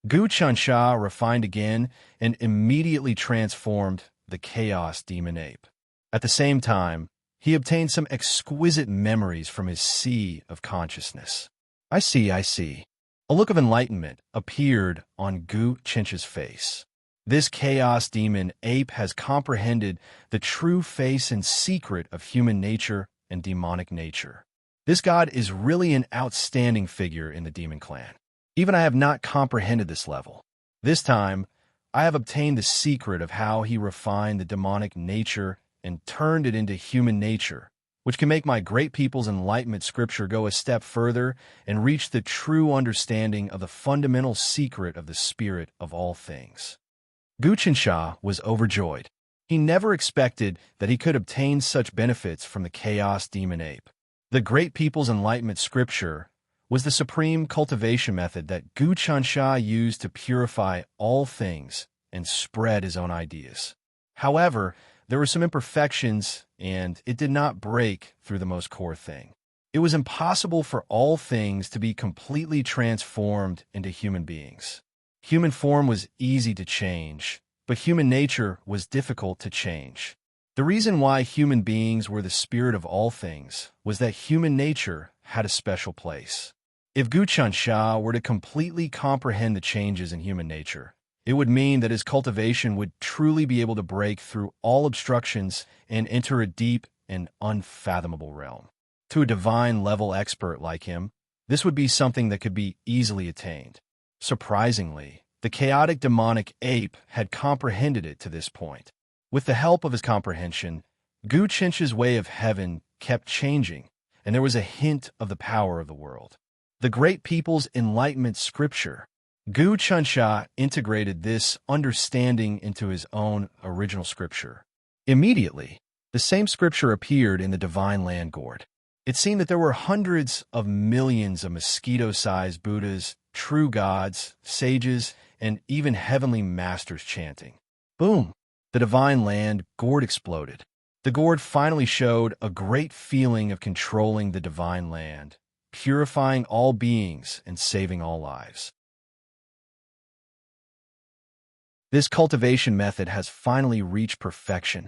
Gu Qinsha refined again and immediately transformed the chaos demon ape. At the same time, he obtained some exquisite memories from his sea of consciousness. I see. A look of enlightenment appeared on Gu Qinsh's face. This chaos demon ape has comprehended the true face and secret of human nature and demonic nature. This god is really an outstanding figure in the demon clan. Even I have not comprehended this level. This time, I have obtained the secret of how he refined the demonic nature and turned it into human nature, which can make my great people's enlightenment scripture go a step further and reach the true understanding of the fundamental secret of the spirit of all things. Guqinsha was overjoyed. He never expected that he could obtain such benefits from the chaos demon ape. The great people's enlightenment scripture was the supreme cultivation method that Guqinsha used to purify all things and spread his own ideas. However, there were some imperfections, and it did not break through the most core thing. It was impossible for all things to be completely transformed into human beings. Human form was easy to change, but human nature was difficult to change. The reason why human beings were the spirit of all things was that human nature had a special place. If Guqinsha were to completely comprehend the changes in human nature, it would mean that his cultivation would truly be able to break through all obstructions and enter a deep and unfathomable realm. To a divine-level expert like him, this would be something that could be easily attained. Surprisingly, the chaotic demonic ape had comprehended it to this point. With the help of his comprehension, Guqinsha's way of heaven kept changing, and there was a hint of the power of the world. The great people's enlightenment scripture, Guqinsha integrated this understanding into his own original scripture. Immediately, the same scripture appeared in the divine land gourd. It seemed that there were hundreds of millions of mosquito-sized Buddhas, true gods, sages, and even heavenly masters chanting. Boom! The divine land gourd exploded. The gourd finally showed a great feeling of controlling the divine land, purifying all beings and saving all lives. This cultivation method has finally reached perfection.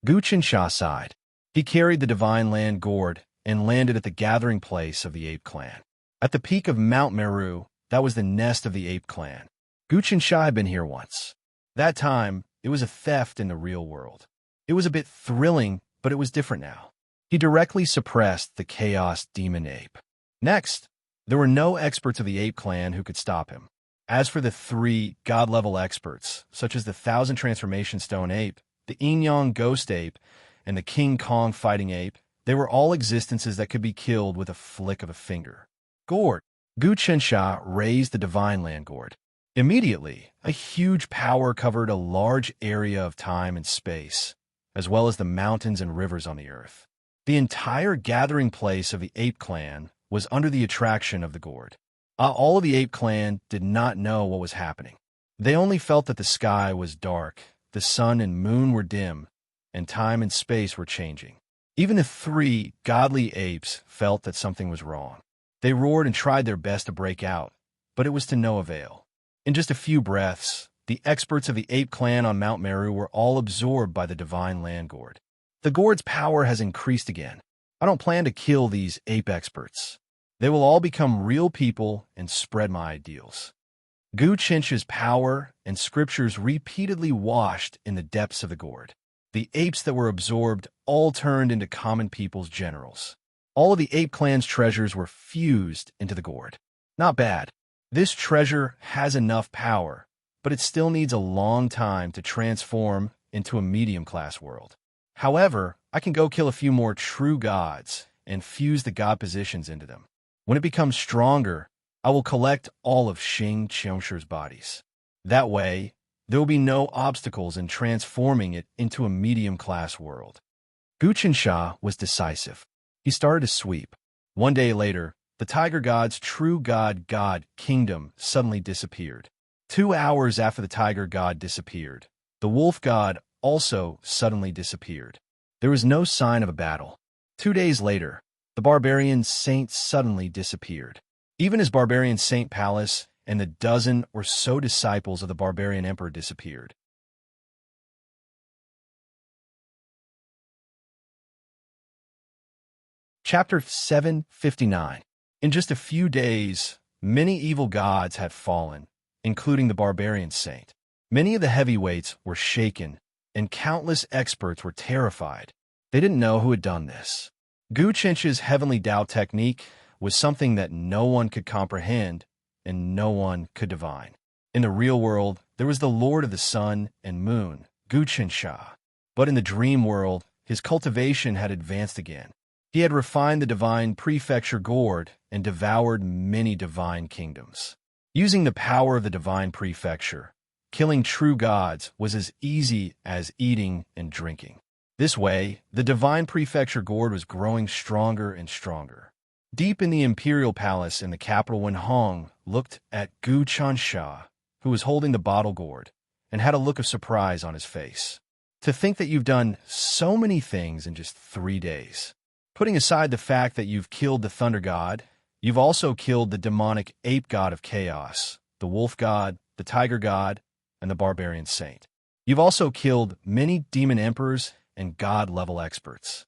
Guqinsha sighed. He carried the divine land gourd and landed at the gathering place of the ape clan. At the peak of Mount Meru, that was the nest of the ape clan. Guqinsha had been here once. That time, it was a theft in the real world. It was a bit thrilling, but it was different now. He directly suppressed the chaos demon ape. Next, there were no experts of the ape clan who could stop him. As for the 3 god-level experts, such as the 1,000 Transformation Stone Ape, the Yin-Yang Ghost Ape, and the King Kong Fighting Ape, they were all existences that could be killed with a flick of a finger. Gourd. Guqinsha raised the divine land gourd. Immediately, a huge power covered a large area of time and space, as well as the mountains and rivers on the earth. The entire gathering place of the ape clan was under the attraction of the gourd. All of the ape clan did not know what was happening. They only felt that the sky was dark, the sun and moon were dim, and time and space were changing. Even the 3 godly apes felt that something was wrong. They roared and tried their best to break out, but it was to no avail. In just a few breaths, the experts of the ape clan on Mount Meru were all absorbed by the divine land gourd. The gourd's power has increased again. I don't plan to kill these ape experts. They will all become real people and spread my ideals. Guqinsha's power and scriptures repeatedly washed in the depths of the gourd. The apes that were absorbed all turned into common people's generals. All of the ape clan's treasures were fused into the gourd. Not bad. This treasure has enough power, but it still needs a long time to transform into a medium-class world. However, I can go kill a few more true gods and fuse the god positions into them. When it becomes stronger, I will collect all of Xing Qingshi's bodies. That way, there will be no obstacles in transforming it into a medium-class world. Guqinsha was decisive. He started to sweep. One day later, the tiger god's true god kingdom suddenly disappeared. 2 hours after the tiger god disappeared, the wolf god also suddenly disappeared. There was no sign of a battle. 2 days later, the barbarian saint suddenly disappeared. Even his barbarian saint palace and the dozen or so disciples of the barbarian emperor disappeared. Chapter 759. In just a few days, many evil gods had fallen, including the barbarian saint. Many of the heavyweights were shaken, and countless experts were terrified. They didn't know who had done this. Guqinsha's heavenly Tao technique was something that no one could comprehend and no one could divine. In the real world, there was the Lord of the Sun and Moon, Guqinsha. But in the dream world, his cultivation had advanced again. He had refined the divine prefecture gourd and devoured many divine kingdoms. Using the power of the divine prefecture, killing true gods was as easy as eating and drinking. This way, the divine prefecture gourd was growing stronger and stronger. Deep in the imperial palace in the capital, Wen Hong looked at Gu Chansha, who was holding the bottle gourd, and had a look of surprise on his face. To think that you've done so many things in just 3 days. Putting aside the fact that you've killed the thunder god, you've also killed the demonic ape god of chaos, the wolf god, the tiger god, and the barbarian saint. You've also killed many demon emperors and god-level experts.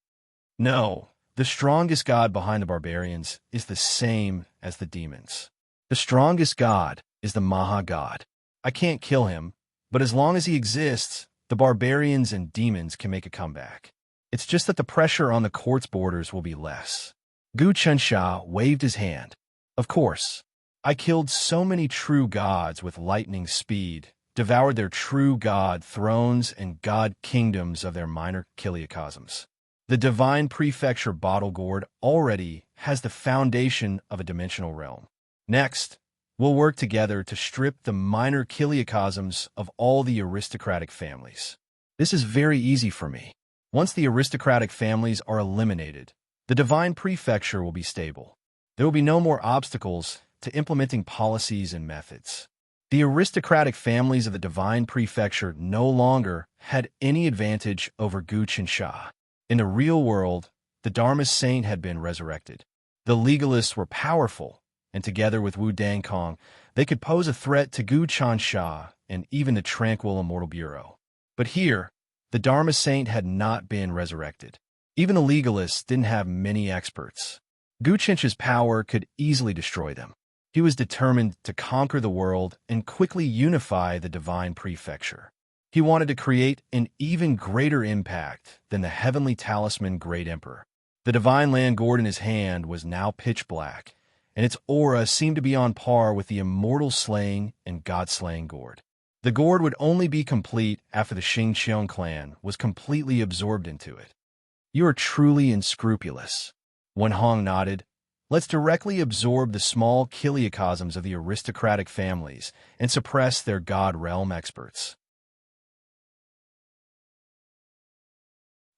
No, the strongest god behind the barbarians is the same as the demons. The strongest god is the Maha God. I can't kill him, but as long as he exists, the barbarians and demons can make a comeback. It's just that the pressure on the court's borders will be less. Gu Chensha waved his hand. Of course, I killed so many true gods with lightning speed, devoured their true god thrones and god kingdoms of their minor kiliocosms. The divine prefecture bottle gourd already has the foundation of a dimensional realm. Next, we'll work together to strip the minor kiliocosms of all the aristocratic families. This is very easy for me. Once the aristocratic families are eliminated, the divine prefecture will be stable. There will be no more obstacles to implementing policies and methods. The aristocratic families of the divine prefecture no longer had any advantage over Gu Qinsha. In the real world, the Dharma saint had been resurrected. The legalists were powerful, and together with Wu Dangkong, they could pose a threat to Gu Chansha and even the Tranquil Immortal Bureau. But here, the Dharma saint had not been resurrected. Even the legalists didn't have many experts. Gu Qinsha's power could easily destroy them. He was determined to conquer the world and quickly unify the divine prefecture. He wanted to create an even greater impact than the heavenly talisman Great Emperor. The divine land gourd in his hand was now pitch black, and its aura seemed to be on par with the immortal slaying and god-slaying gourd. The gourd would only be complete after the Xingqiang clan was completely absorbed into it. You are truly unscrupulous. Wen Hong nodded. Let's directly absorb the small kiliocosms of the aristocratic families and suppress their god realm experts.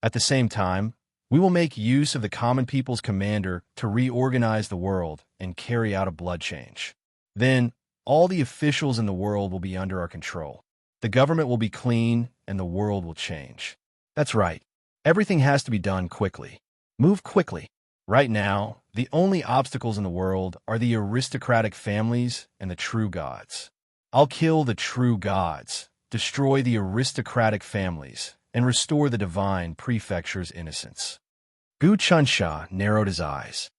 At the same time, we will make use of the common people's commander to reorganize the world and carry out a blood change. Then, all the officials in the world will be under our control. The government will be clean and the world will change. That's right. Everything has to be done quickly. Move quickly. Right now, the only obstacles in the world are the aristocratic families and the true gods. I'll kill the true gods, destroy the aristocratic families, and restore the divine prefecture's innocence. Gu Chansha narrowed his eyes.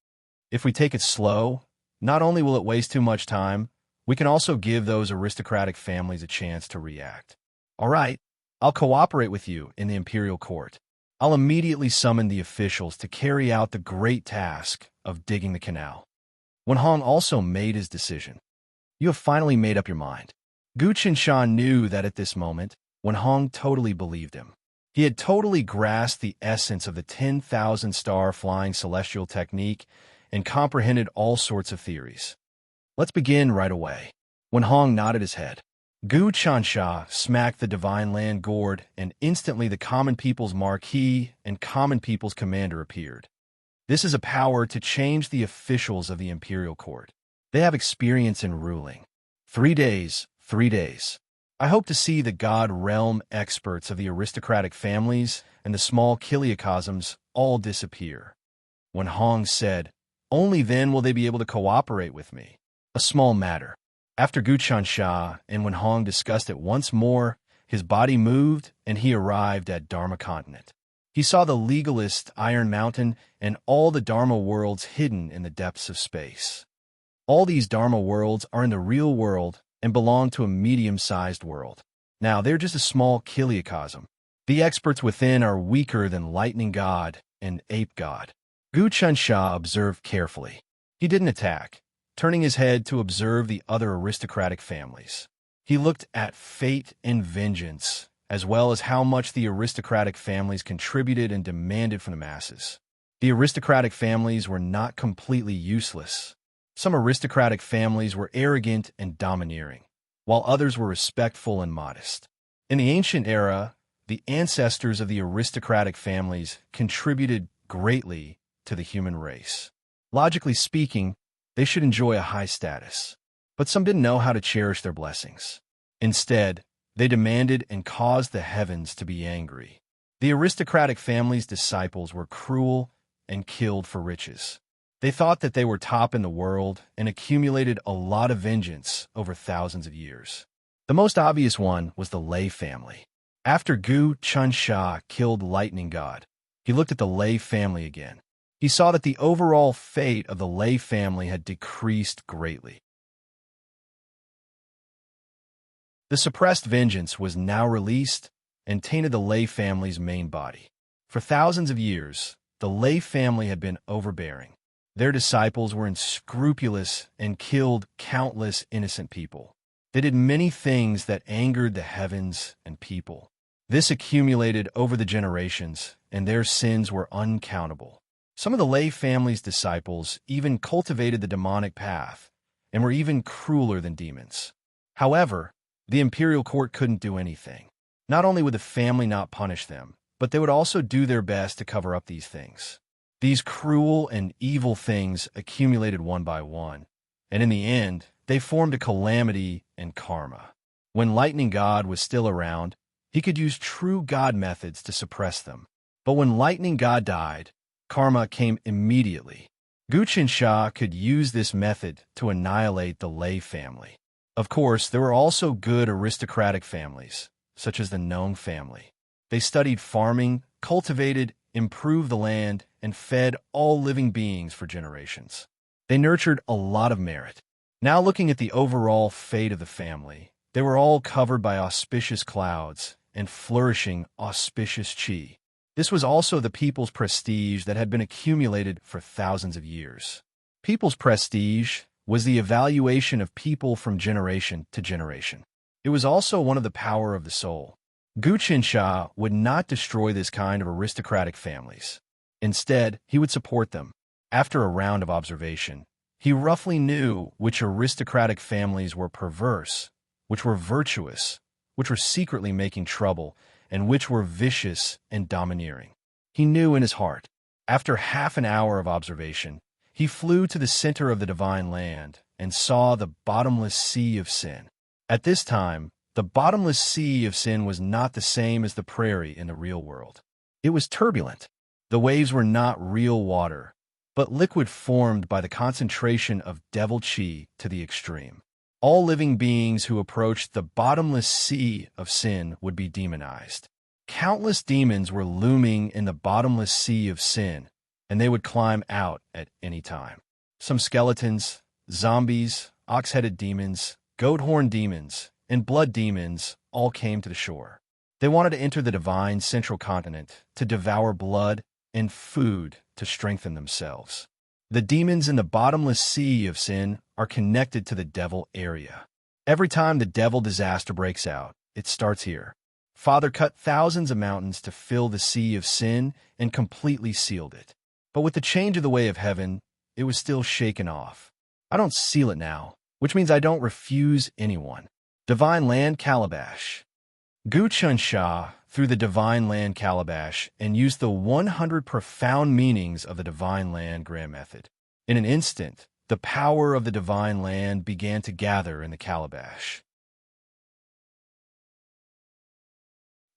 If we take it slow, not only will it waste too much time, we can also give those aristocratic families a chance to react. All right, I'll cooperate with you in the imperial court. I'll immediately summon the officials to carry out the great task of digging the canal. Wen Hong also made his decision. You have finally made up your mind. Gu Qinshan knew that at this moment, Wen Hong totally believed him. He had totally grasped the essence of the 10,000-star flying celestial technique and comprehended all sorts of theories. Let's begin right away. Wen Hong nodded his head. Gu Chansha smacked the divine land gourd, and instantly the common people's marquis and common people's commander appeared. This is a power to change the officials of the imperial court. They have experience in ruling. 3 days, 3 days. I hope to see the god realm experts of the aristocratic families and the small kiliocosms all disappear. Wen Hong said, only then will they be able to cooperate with me. A small matter. After Gu Chansha and Wen Hong discussed it once more, his body moved and he arrived at Dharma Continent. He saw the legalist Iron Mountain and all the Dharma worlds hidden in the depths of space. All these Dharma worlds are in the real world and belong to a medium-sized world. Now, they're just a small kiliocosm. The experts within are weaker than Lightning God and Ape God. Gu Chansha observed carefully. He didn't attack, turning his head to observe the other aristocratic families. He looked at fate and vengeance, as well as how much the aristocratic families contributed and demanded from the masses. The aristocratic families were not completely useless. Some aristocratic families were arrogant and domineering, while others were respectful and modest. In the ancient era, the ancestors of the aristocratic families contributed greatly to the human race. Logically speaking, they should enjoy a high status. But some didn't know how to cherish their blessings. Instead, they demanded and caused the heavens to be angry. The aristocratic family's disciples were cruel and killed for riches. They thought that they were top in the world and accumulated a lot of vengeance over thousands of years. The most obvious one was the Lei family. After Gu Chunsha killed Lightning God, he looked at the Lei family again. He saw that the overall fate of the Lei family had decreased greatly. The suppressed vengeance was now released and tainted the Lei family's main body. For thousands of years, the Lei family had been overbearing. Their disciples were unscrupulous and killed countless innocent people. They did many things that angered the heavens and people. This accumulated over the generations, and their sins were uncountable. Some of the Lei family's disciples even cultivated the demonic path and were even crueler than demons. However, the imperial court couldn't do anything. Not only would the family not punish them, but they would also do their best to cover up these things. These cruel and evil things accumulated one by one, and in the end, they formed a calamity and karma. When Lightning God was still around, he could use true God methods to suppress them. But when Lightning God died, karma came immediately. Guqin Sha could use this method to annihilate the Lei family. Of course, there were also good aristocratic families, such as the Nong family. They studied farming, cultivated, improved the land, and fed all living beings for generations. They nurtured a lot of merit. Now looking at the overall fate of the family, they were all covered by auspicious clouds and flourishing auspicious qi. This was also the people's prestige that had been accumulated for thousands of years. People's prestige was the evaluation of people from generation to generation. It was also one of the power of the soul. Guqin Sha would not destroy this kind of aristocratic families. Instead, he would support them. After a round of observation, he roughly knew which aristocratic families were perverse, which were virtuous, which were secretly making trouble, and which were vicious and domineering. He knew in his heart. After half an hour of observation, he flew to the center of the divine land and saw the bottomless sea of sin. At this time, the bottomless sea of sin was not the same as the prairie in the real world. It was turbulent. The waves were not real water, but liquid formed by the concentration of devil qi to the extreme. All living beings who approached the bottomless sea of sin would be demonized. Countless demons were looming in the bottomless sea of sin, and they would climb out at any time. Some skeletons, zombies, ox-headed demons, goat-horn demons, and blood demons all came to the shore. They wanted to enter the divine central continent to devour blood and food to strengthen themselves. The demons in the bottomless sea of sin are connected to the devil area. Every time the devil disaster breaks out, it starts here. Father cut thousands of mountains to fill the sea of sin and completely sealed it. But with the change of the way of heaven, it was still shaken off. I don't seal it now, which means I don't refuse anyone. Divine Land Calabash. Gu Chun Sha threw the Divine Land Calabash and used the 100 profound meanings of the Divine Land Grand Method. In an instant, the power of the Divine Land began to gather in the calabash.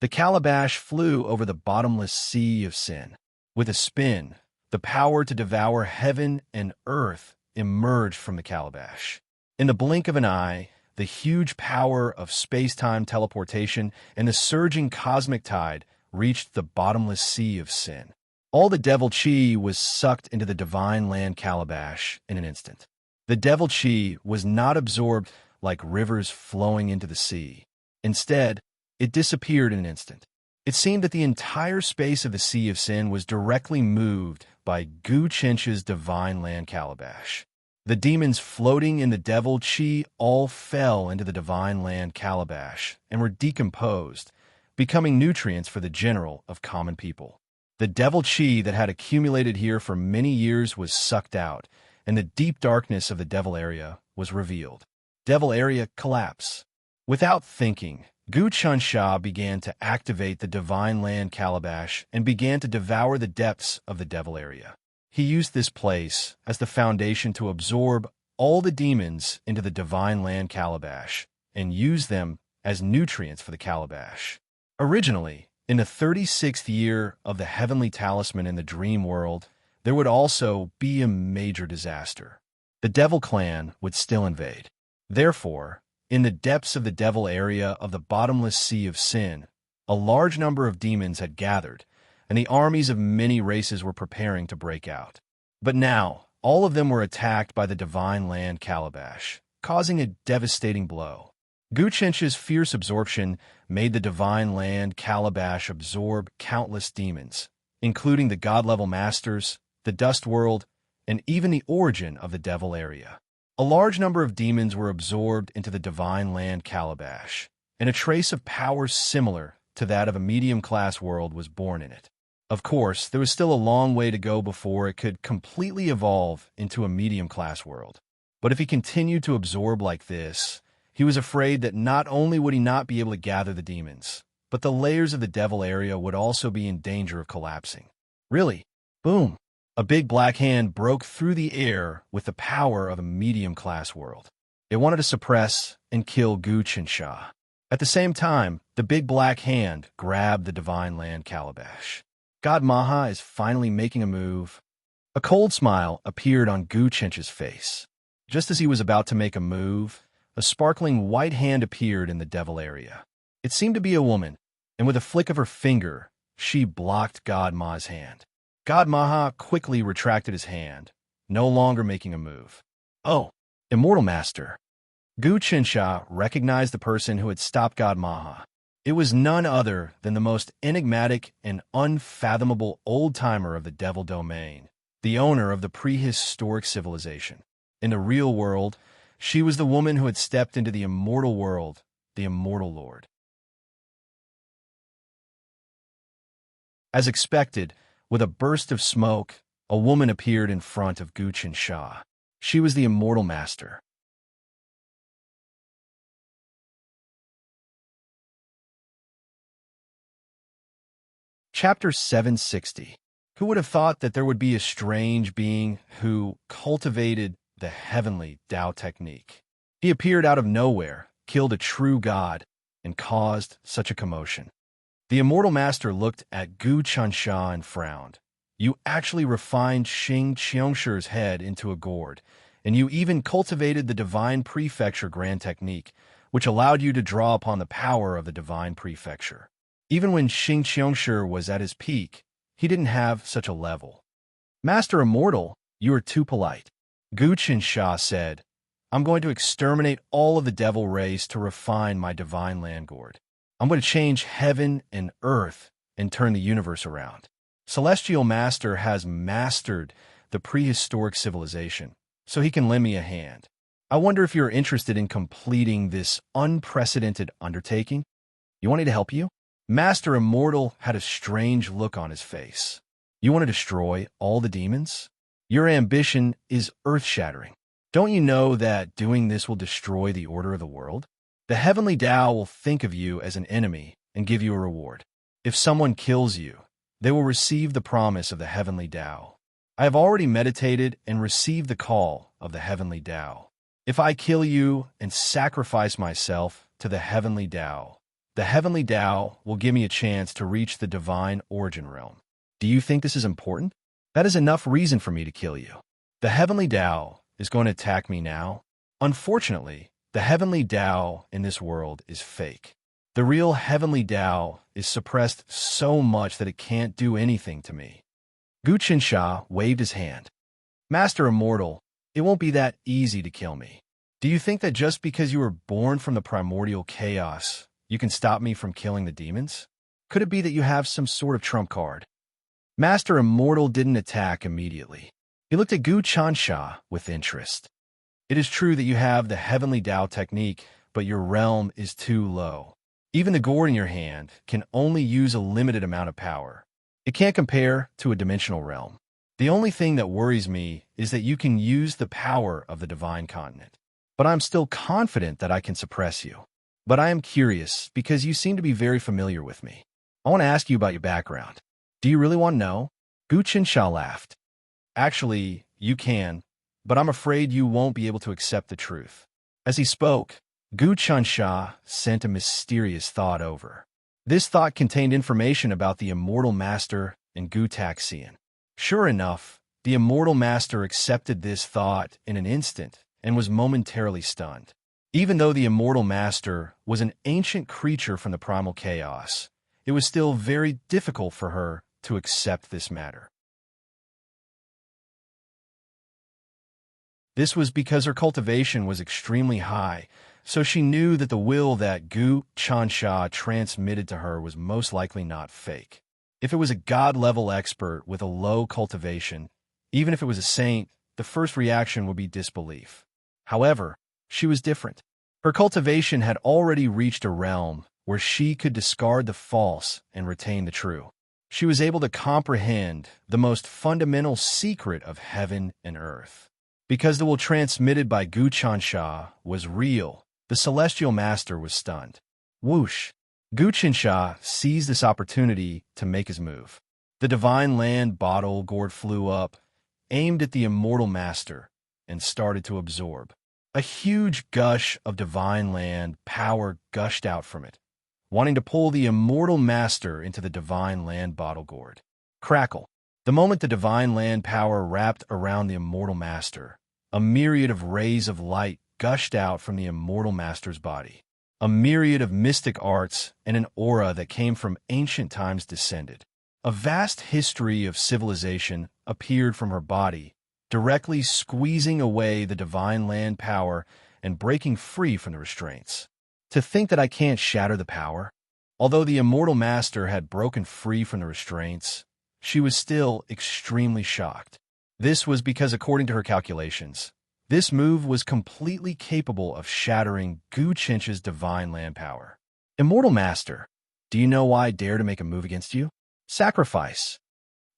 The calabash flew over the bottomless sea of sin. With a spin, the power to devour heaven and earth emerged from the calabash. In the blink of an eye, the huge power of space-time teleportation and the surging cosmic tide reached the bottomless sea of sin. All the devil qi was sucked into the Divine Land Calabash in an instant. The devil qi was not absorbed like rivers flowing into the sea. Instead, it disappeared in an instant. It seemed that the entire space of the Sea of Sin was directly moved by Gu Chench's Divine Land Calabash. The demons floating in the devil qi all fell into the Divine Land Calabash and were decomposed, becoming nutrients for the general of common people. The devil chi that had accumulated here for many years was sucked out, and the deep darkness of the devil area was revealed. Devil area collapse. Without thinking, Gu Chunsha began to activate the divine land calabash and began to devour the depths of the devil area. He used this place as the foundation to absorb all the demons into the divine land calabash and use them as nutrients for the calabash. Originally, in the 36th year of the heavenly talisman in the dream world, there would also be a major disaster. The devil clan would still invade. Therefore, in the depths of the devil area of the bottomless sea of sin, a large number of demons had gathered, and the armies of many races were preparing to break out. But now, all of them were attacked by the divine land calabash, causing a devastating blow. Guchensh's fierce absorption made the divine land calabash absorb countless demons, including the god-level masters, the dust world, and even the origin of the devil area. A large number of demons were absorbed into the divine land calabash, and a trace of power similar to that of a medium-class world was born in it. Of course, there was still a long way to go before it could completely evolve into a medium-class world. But if he continued to absorb like this, he was afraid that not only would he not be able to gather the demons, but the layers of the devil area would also be in danger of collapsing. Really? Boom! A big black hand broke through the air with the power of a medium-class world. It wanted to suppress and kill Gu Chensha. At the same time, the big black hand grabbed the divine land calabash. God Maha is finally making a move. A cold smile appeared on Gu Chensha's face. Just as he was about to make a move, a sparkling white hand appeared in the devil area. It seemed to be a woman, and with a flick of her finger, she blocked God Ma's hand. God Maha quickly retracted his hand, no longer making a move. Oh, Immortal Master. Gu Chensha recognized the person who had stopped God Maha. It was none other than the most enigmatic and unfathomable old-timer of the devil domain, the owner of the prehistoric civilization. In the real world, she was the woman who had stepped into the immortal world, the Immortal Lord. As expected, with a burst of smoke, a woman appeared in front of Gu Chensha. She was the Immortal Master. Chapter 760. Who would have thought that there would be a strange being who cultivated the heavenly Tao technique? He appeared out of nowhere, killed a true god, and caused such a commotion. The Immortal Master looked at Gu Chensha and frowned. You actually refined Xing Qiangshi's head into a gourd, and you even cultivated the Divine Prefecture Grand Technique, which allowed you to draw upon the power of the Divine Prefecture. Even when Xing Qiangshi was at his peak, he didn't have such a level. Master Immortal, you are too polite. Gu Chensha said, I'm going to exterminate all of the devil race to refine my divine land gourd. I'm going to change heaven and earth and turn the universe around. Celestial Master has mastered the prehistoric civilization, so he can lend me a hand. I wonder if you're interested in completing this unprecedented undertaking? You want me to help you? Master Immortal had a strange look on his face. You want to destroy all the demons? Your ambition is earth-shattering. Don't you know that doing this will destroy the order of the world? The heavenly Tao will think of you as an enemy and give you a reward. If someone kills you, they will receive the promise of the heavenly Tao. I have already meditated and received the call of the heavenly Tao. If I kill you and sacrifice myself to the heavenly Tao, the heavenly Tao will give me a chance to reach the divine origin realm. Do you think this is important? That is enough reason for me to kill you. The heavenly Tao is going to attack me now. Unfortunately, the heavenly Tao in this world is fake. The real heavenly Tao is suppressed so much that it can't do anything to me. Gu Chensha waved his hand. Master Immortal, it won't be that easy to kill me. Do you think that just because you were born from the primordial chaos, you can stop me from killing the demons? Could it be that you have some sort of trump card? Master Immortal didn't attack immediately. He looked at Gu Chensha with interest. It is true that you have the heavenly Tao technique, but your realm is too low. Even the gourd in your hand can only use a limited amount of power. It can't compare to a dimensional realm. The only thing that worries me is that you can use the power of the divine continent. But I'm still confident that I can suppress you. But I am curious because you seem to be very familiar with me. I want to ask you about your background. Do you really want to know? Gu Qinsha laughed. Actually, you can, but I'm afraid you won't be able to accept the truth. As he spoke, Gu Qinsha sent a mysterious thought over. This thought contained information about the immortal master and Gu Taxian. Sure enough, the immortal master accepted this thought in an instant and was momentarily stunned. Even though the immortal master was an ancient creature from the primal chaos, it was still very difficult for her to accept this matter. This was because her cultivation was extremely high, so she knew that the will that Gu Qinsha transmitted to her was most likely not fake. If it was a god-level expert with a low cultivation, even if it was a saint, the first reaction would be disbelief. However, she was different. Her cultivation had already reached a realm where she could discard the false and retain the true. She was able to comprehend the most fundamental secret of heaven and earth. Because the will transmitted by Gu Qinsha was real, the celestial master was stunned. Whoosh! Gu Qinsha seized this opportunity to make his move. The divine land bottle gourd flew up, aimed at the immortal master, and started to absorb. A huge gush of divine land power gushed out from it, wanting to pull the immortal master into the divine land bottle gourd. Crackle! The moment the divine land power wrapped around the immortal master, a myriad of rays of light gushed out from the immortal master's body. A myriad of mystic arts and an aura that came from ancient times descended. A vast history of civilization appeared from her body, directly squeezing away the divine land power and breaking free from the restraints. To think that I can't shatter the power? Although the immortal master had broken free from the restraints, she was still extremely shocked. This was because, according to her calculations, this move was completely capable of shattering Gu Qinsha's divine land power. Immortal Master, do you know why I dare to make a move against you? Sacrifice.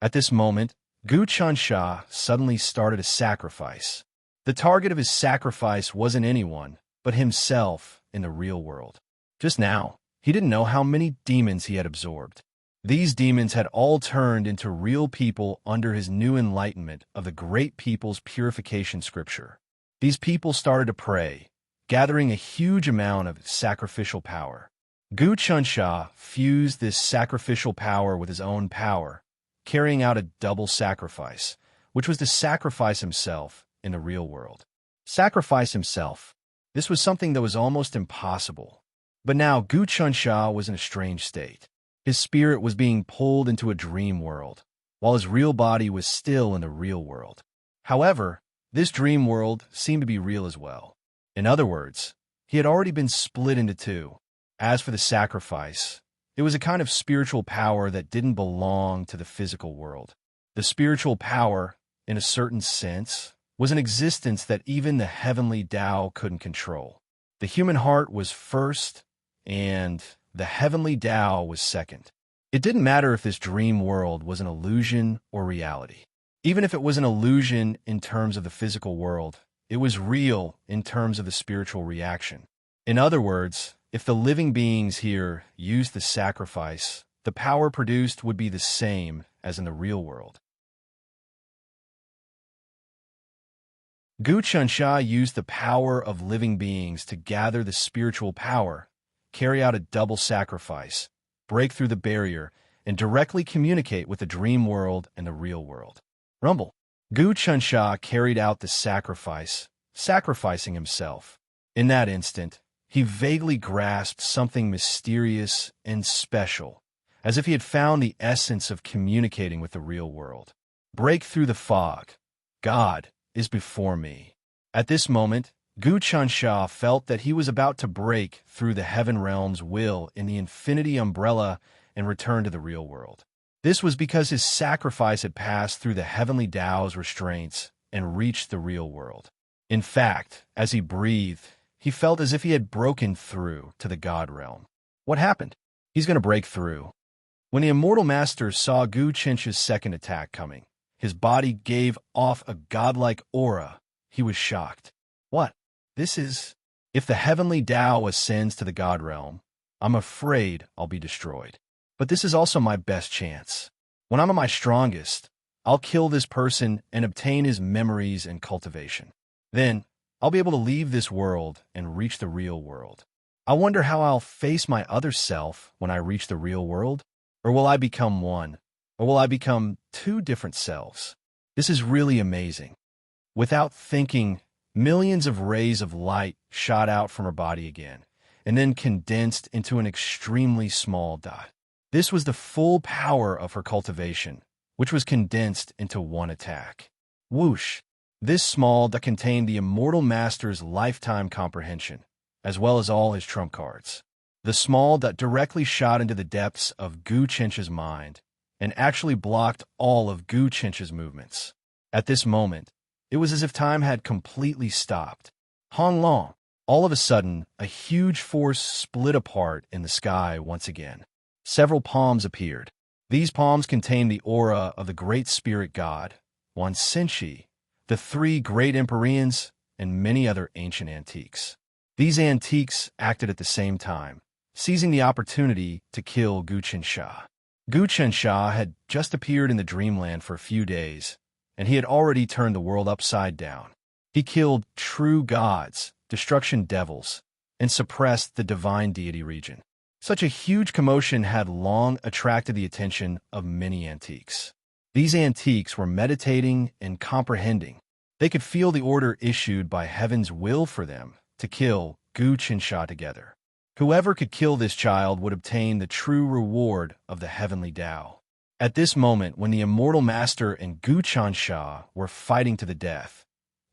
At this moment, Gu Qinsha suddenly started a sacrifice. The target of his sacrifice wasn't anyone, but himself in the real world. Just now, he didn't know how many demons he had absorbed. These demons had all turned into real people under his new enlightenment of the great people's purification scripture. These people started to pray, gathering a huge amount of sacrificial power. Gu Qinsha fused this sacrificial power with his own power, carrying out a double sacrifice, which was to sacrifice himself in the real world. Sacrifice himself. This was something that was almost impossible. But now Gu Qinsha was in a strange state. His spirit was being pulled into a dream world, while his real body was still in the real world. However, this dream world seemed to be real as well. In other words, he had already been split into two. As for the sacrifice, it was a kind of spiritual power that didn't belong to the physical world. The spiritual power, in a certain sense, was an existence that even the heavenly Tao couldn't control. The human heart was first, and the heavenly Tao was second. It didn't matter if this dream world was an illusion or reality. Even if it was an illusion in terms of the physical world, it was real in terms of the spiritual reaction. In other words, if the living beings here used the sacrifice, the power produced would be the same as in the real world. Gu Qinsha used the power of living beings to gather the spiritual power, carry out a double sacrifice, break through the barrier, and directly communicate with the dream world and the real world. Rumble. Gu Qinsha carried out the sacrifice, sacrificing himself. In that instant, he vaguely grasped something mysterious and special, as if he had found the essence of communicating with the real world. Break through the fog. God is before me. At this moment, Gu Qinsha felt that he was about to break through the heaven realm's will in the infinity umbrella and return to the real world. This was because his sacrifice had passed through the heavenly Tao's restraints and reached the real world. In fact, as he breathed, he felt as if he had broken through to the God realm. What happened? He's going to break through. When the Immortal Master saw Gu Chencha's second attack coming, his body gave off a godlike aura. He was shocked. What? This is... If the heavenly Tao ascends to the God realm, I'm afraid I'll be destroyed. But this is also my best chance. When I'm at my strongest, I'll kill this person and obtain his memories and cultivation. Then, I'll be able to leave this world and reach the real world. I wonder how I'll face my other self when I reach the real world? Or will I become one? Or will I become two different selves? This is really amazing. Without thinking, millions of rays of light shot out from her body again, and then condensed into an extremely small dot. This was the full power of her cultivation, which was condensed into one attack. Whoosh! This small dot contained the Immortal Master's lifetime comprehension, as well as all his trump cards. The small dot directly shot into the depths of Gu Chencha's mind, and actually blocked all of Gu Chencha's movements. At this moment, it was as if time had completely stopped. Hong Long. All of a sudden, a huge force split apart in the sky once again. Several palms appeared. These palms contained the aura of the Great Spirit God, Wan Xinshi, the three great Empyreans, and many other ancient antiques. These antiques acted at the same time, seizing the opportunity to kill Gu Chencha. Gu Chencha had just appeared in the dreamland for a few days, and he had already turned the world upside down. He killed true gods, destruction devils, and suppressed the divine deity region. Such a huge commotion had long attracted the attention of many antiques. These antiques were meditating and comprehending. They could feel the order issued by heaven's will for them to kill Gu Chencha together. Whoever could kill this child would obtain the true reward of the heavenly Tao. At this moment, when the Immortal Master and Gu Chencha were fighting to the death,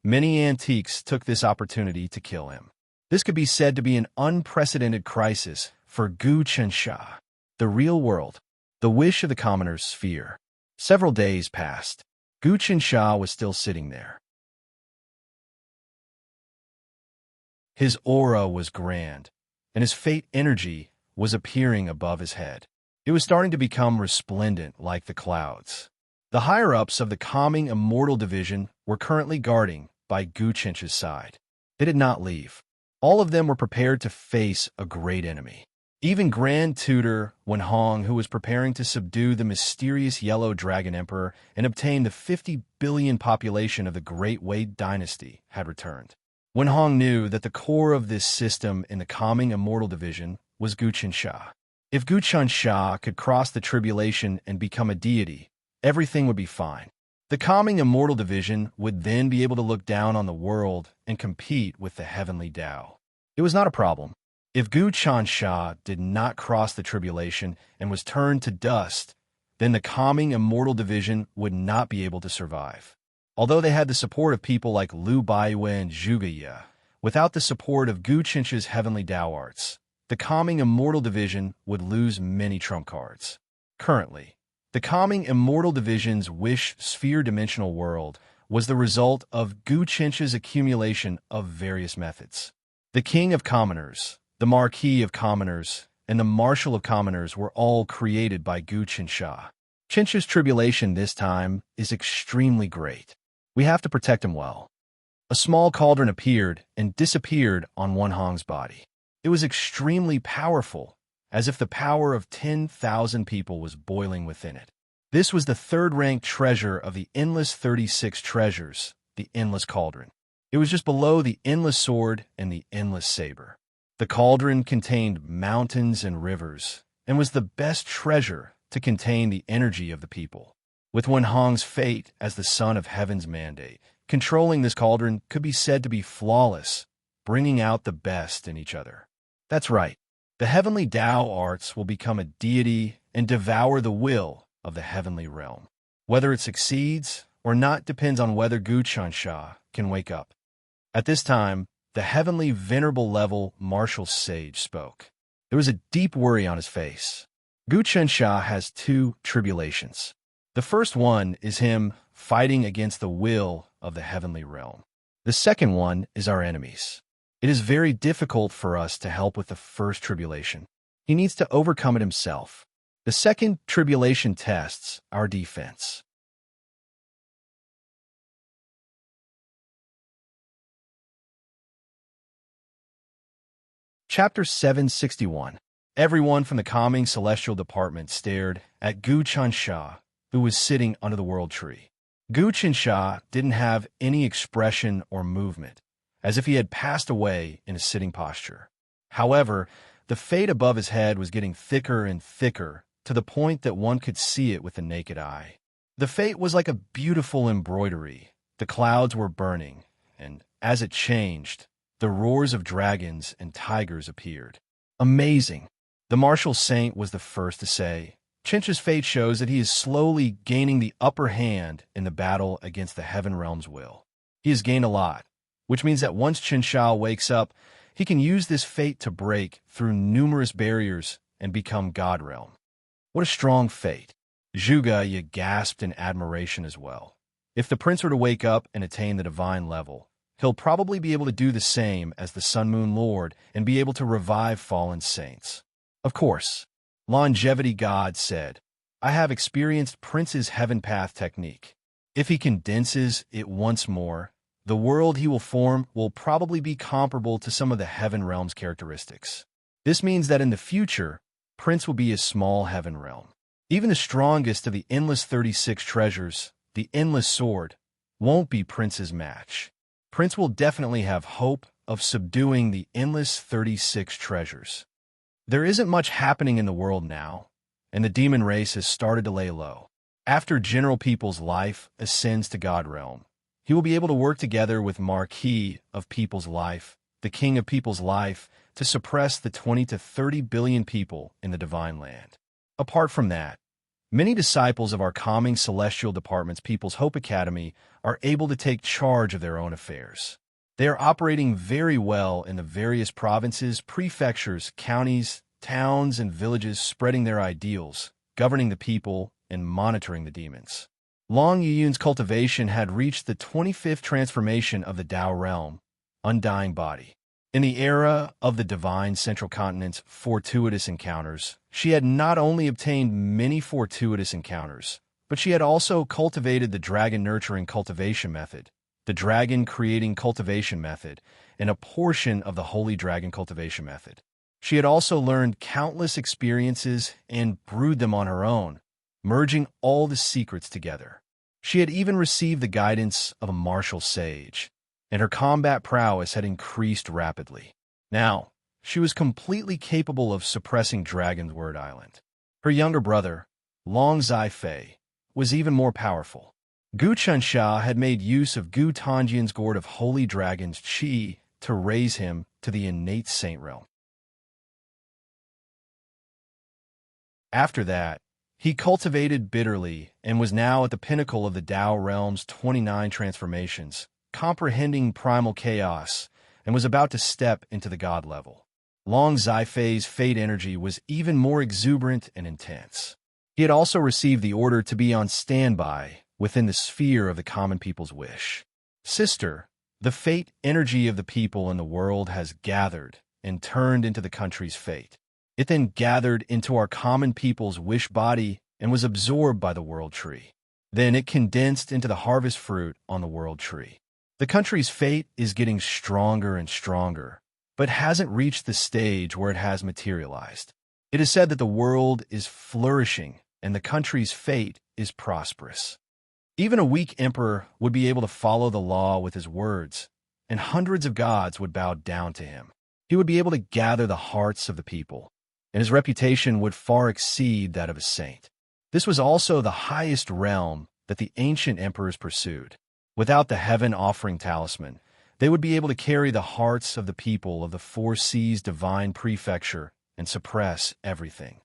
many antiques took this opportunity to kill him. This could be said to be an unprecedented crisis for Gu Chencha. The real world, the wish of the commoner's sphere. Several days passed. Gu Chencha was still sitting there. His aura was grand, and his fate energy was appearing above his head. It was starting to become resplendent like the clouds. The higher-ups of the calming Immortal Division were currently guarding by Gu Chencha's side. They did not leave. All of them were prepared to face a great enemy. Even Grand Tutor Wenhong, who was preparing to subdue the mysterious Yellow Dragon Emperor and obtain the 50 billion population of the Great Wei Dynasty, had returned. Wenhong knew that the core of this system in the calming Immortal Division was Gu Chencha. If Gu Chencha could cross the tribulation and become a deity, everything would be fine. The calming Immortal Division would then be able to look down on the world and compete with the heavenly Tao. It was not a problem. If Gu Chencha did not cross the tribulation and was turned to dust, then the calming Immortal Division would not be able to survive. Although they had the support of people like Liu Baiwei and Zhuge Ye, without the support of Gu Chencha's heavenly Tao arts, the calming Immortal Division would lose many trump cards. Currently, the calming Immortal Division's wish sphere dimensional world was the result of Gu Chencha's accumulation of various methods. The King of Commoners, the Marquis of Commoners, and the Marshal of Commoners were all created by Gu Chencha. Chencha's tribulation this time is extremely great. We have to protect him well. A small cauldron appeared and disappeared on Wenhong's body. It was extremely powerful, as if the power of 10,000 people was boiling within it. This was the third-ranked treasure of the Endless 36 Treasures, the Endless Cauldron. It was just below the Endless Sword and the Endless Saber. The cauldron contained mountains and rivers, and was the best treasure to contain the energy of the people. With Wenhong's fate as the son of heaven's mandate, controlling this cauldron could be said to be flawless, bringing out the best in each other. That's right. The heavenly Tao arts will become a deity and devour the will of the heavenly realm. Whether it succeeds or not depends on whether Gu Chencha can wake up. At this time, the heavenly venerable level martial sage spoke. There was a deep worry on his face. Gu Chencha has two tribulations. The first one is him fighting against the will of the heavenly realm. The second one is our enemies. It is very difficult for us to help with the first tribulation. He needs to overcome it himself. The second tribulation tests our defense. Chapter 761. Everyone from the calming celestial department stared at Gu Chansha, who was sitting under the world tree. Gu Chansha didn't have any expression or movement, as if he had passed away in a sitting posture. However, the fate above his head was getting thicker and thicker, to the point that one could see it with the naked eye. The fate was like a beautiful embroidery. The clouds were burning, and as it changed, the roars of dragons and tigers appeared. Amazing! The martial saint was the first to say, Chincha's fate shows that he is slowly gaining the upper hand in the battle against the Heaven Realm's will. He has gained a lot, which means that once Chinsha wakes up, he can use this fate to break through numerous barriers and become God Realm. What a strong fate! Zhuge gasped in admiration as well. If the prince were to wake up and attain the divine level, he'll probably be able to do the same as the Sun Moon Lord and be able to revive fallen saints. Of course, Longevity God said, I have experienced Prince's Heaven Path technique. If he condenses it once more, the world he will form will probably be comparable to some of the Heaven Realm's characteristics. This means that in the future, Prince will be a small Heaven Realm. Even the strongest of the endless 36 treasures, the Endless Sword, won't be Prince's match. Prince will definitely have hope of subduing the endless 36 treasures. There isn't much happening in the world now, and the demon race has started to lay low. After General People's life ascends to God Realm, he will be able to work together with Marquis of People's Life, the King of People's Life, to suppress the 20 to 30 billion people in the Divine Land. Apart from that, many disciples of our calming celestial department's People's Hope Academy are able to take charge of their own affairs. They are operating very well in the various provinces, prefectures, counties, towns, and villages, spreading their ideals, governing the people, and monitoring the demons. Long Yuyun's cultivation had reached the 25th transformation of the Tao realm, Undying Body. In the era of the Divine Central Continent's fortuitous encounters, she had not only obtained many fortuitous encounters, but she had also cultivated the Dragon Nurturing Cultivation Method, the Dragon Creating Cultivation Method, and a portion of the Holy Dragon Cultivation Method. She had also learned countless experiences and brewed them on her own, merging all the secrets together. She had even received the guidance of a martial sage, and her combat prowess had increased rapidly. Now, she was completely capable of suppressing Dragon's Word Island. Her younger brother, Long Zai-Fei, was even more powerful. Gu Chansha had made use of Gu Tanjian's Gourd of Holy Dragon's Qi to raise him to the innate saint realm. After that, he cultivated bitterly and was now at the pinnacle of the Tao realm's 29 transformations, comprehending primal chaos, and was about to step into the God level. Long Zai-Fei's fate energy was even more exuberant and intense. He had also received the order to be on standby within the sphere of the common people's wish. Sister, the fate energy of the people in the world has gathered and turned into the country's fate. It then gathered into our common people's wish body and was absorbed by the world tree. Then it condensed into the harvest fruit on the world tree. The country's fate is getting stronger and stronger, but hasn't reached the stage where it has materialized. It is said that the world is flourishing and the country's fate is prosperous. Even a weak emperor would be able to follow the law with his words, and hundreds of gods would bow down to him. He would be able to gather the hearts of the people, and his reputation would far exceed that of a saint. This was also the highest realm that the ancient emperors pursued. Without the heaven offering talisman, they would be able to carry the hearts of the people of the Four Seas divine prefecture and suppress everything.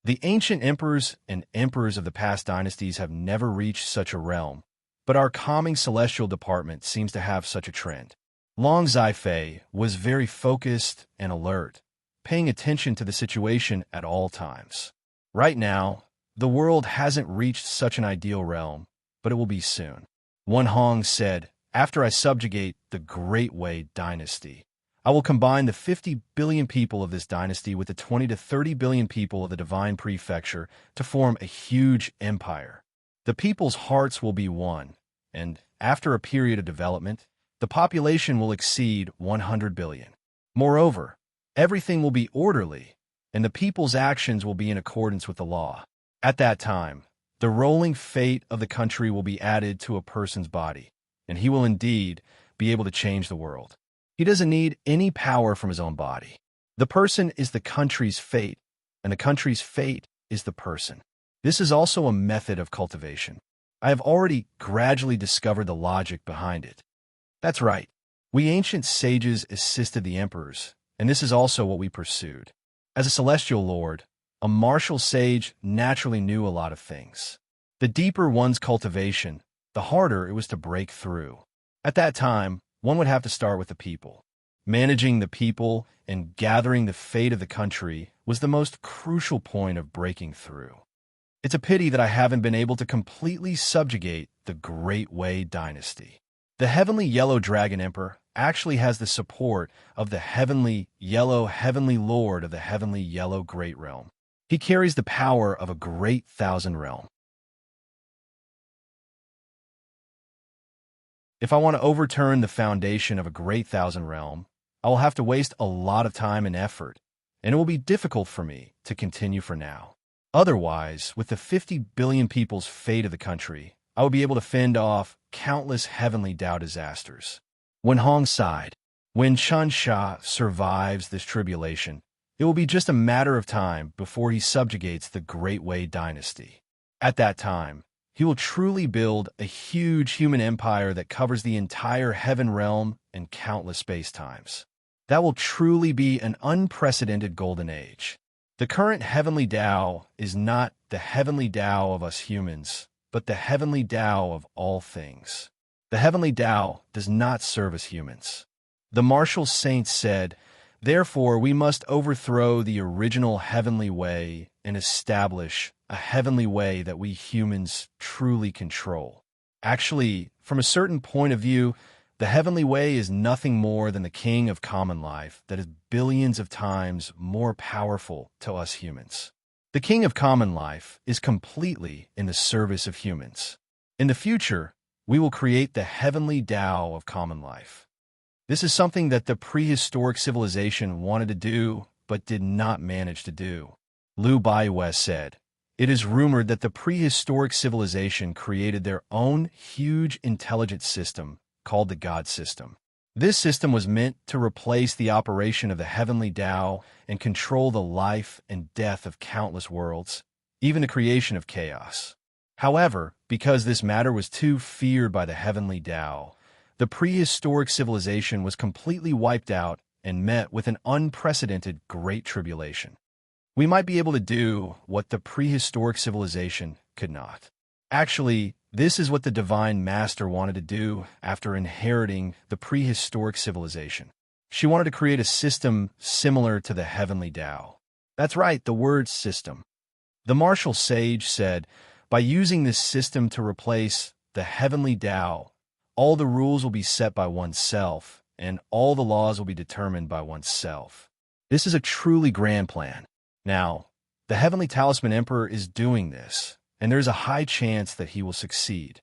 The ancient emperors and emperors of the past dynasties have never reached such a realm, but our calming celestial department seems to have such a trend. Long Zai-Fei was very focused and alert, paying attention to the situation at all times. Right now, the world hasn't reached such an ideal realm, but it will be soon. One Hong said, after I subjugate the Great Wei dynasty, I will combine the 50 billion people of this dynasty with the 20 to 30 billion people of the divine prefecture to form a huge empire. The people's hearts will be one, and after a period of development, the population will exceed 100 billion. Moreover, everything will be orderly, and the people's actions will be in accordance with the law. At that time, the rolling fate of the country will be added to a person's body, and he will indeed be able to change the world. He doesn't need any power from his own body. The person is the country's fate, and the country's fate is the person. This is also a method of cultivation. I have already gradually discovered the logic behind it. That's right. We ancient sages assisted the emperors, and this is also what we pursued. As a celestial lord, a martial sage naturally knew a lot of things. The deeper one's cultivation, the harder it was to break through. At that time, one would have to start with the people. Managing the people and gathering the fate of the country was the most crucial point of breaking through. It's a pity that I haven't been able to completely subjugate the Great Wei dynasty. The Heavenly Yellow Dragon Emperor actually has the support of the Heavenly Lord of the Heavenly Yellow Great Realm. He carries the power of a great thousand realm. If I want to overturn the foundation of a great thousand realm, I will have to waste a lot of time and effort, and it will be difficult for me to continue for now. Otherwise, with the 50 billion people's fate of the country, I would be able to fend off countless heavenly Tao disasters. Wen Hong sighed. When Chen Xia survives this tribulation, it will be just a matter of time before he subjugates the Great Wei dynasty. At that time, he will truly build a huge human empire that covers the entire heaven realm and countless space-times. That will truly be an unprecedented golden age. The current heavenly Tao is not the heavenly Tao of us humans, but the heavenly Tao of all things. The heavenly Tao does not serve us humans. The martial saints said, "Therefore we must overthrow the original heavenly way and establish a heavenly way that we humans truly control." Actually, from a certain point of view, the heavenly way is nothing more than the king of common life that is billions of times more powerful to us humans. The king of common life is completely in the service of humans. In the future, we will create the heavenly Tao of common life. This is something that the prehistoric civilization wanted to do, but did not manage to do. Liu Baiwei said, "It is rumored that the prehistoric civilization created their own huge intelligent system called the God System. This system was meant to replace the operation of the heavenly Tao and control the life and death of countless worlds, even the creation of chaos. However, because this matter was too feared by the heavenly Tao, the prehistoric civilization was completely wiped out and met with an unprecedented great tribulation. We might be able to do what the prehistoric civilization could not. Actually, this is what the Divine Master wanted to do after inheriting the prehistoric civilization. She wanted to create a system similar to the heavenly Tao. That's right, the word system. The martial sage said, by using this system to replace the heavenly Tao, all the rules will be set by oneself, and all the laws will be determined by oneself. This is a truly grand plan. Now, the Heavenly Talisman Emperor is doing this, and there's a high chance that he will succeed.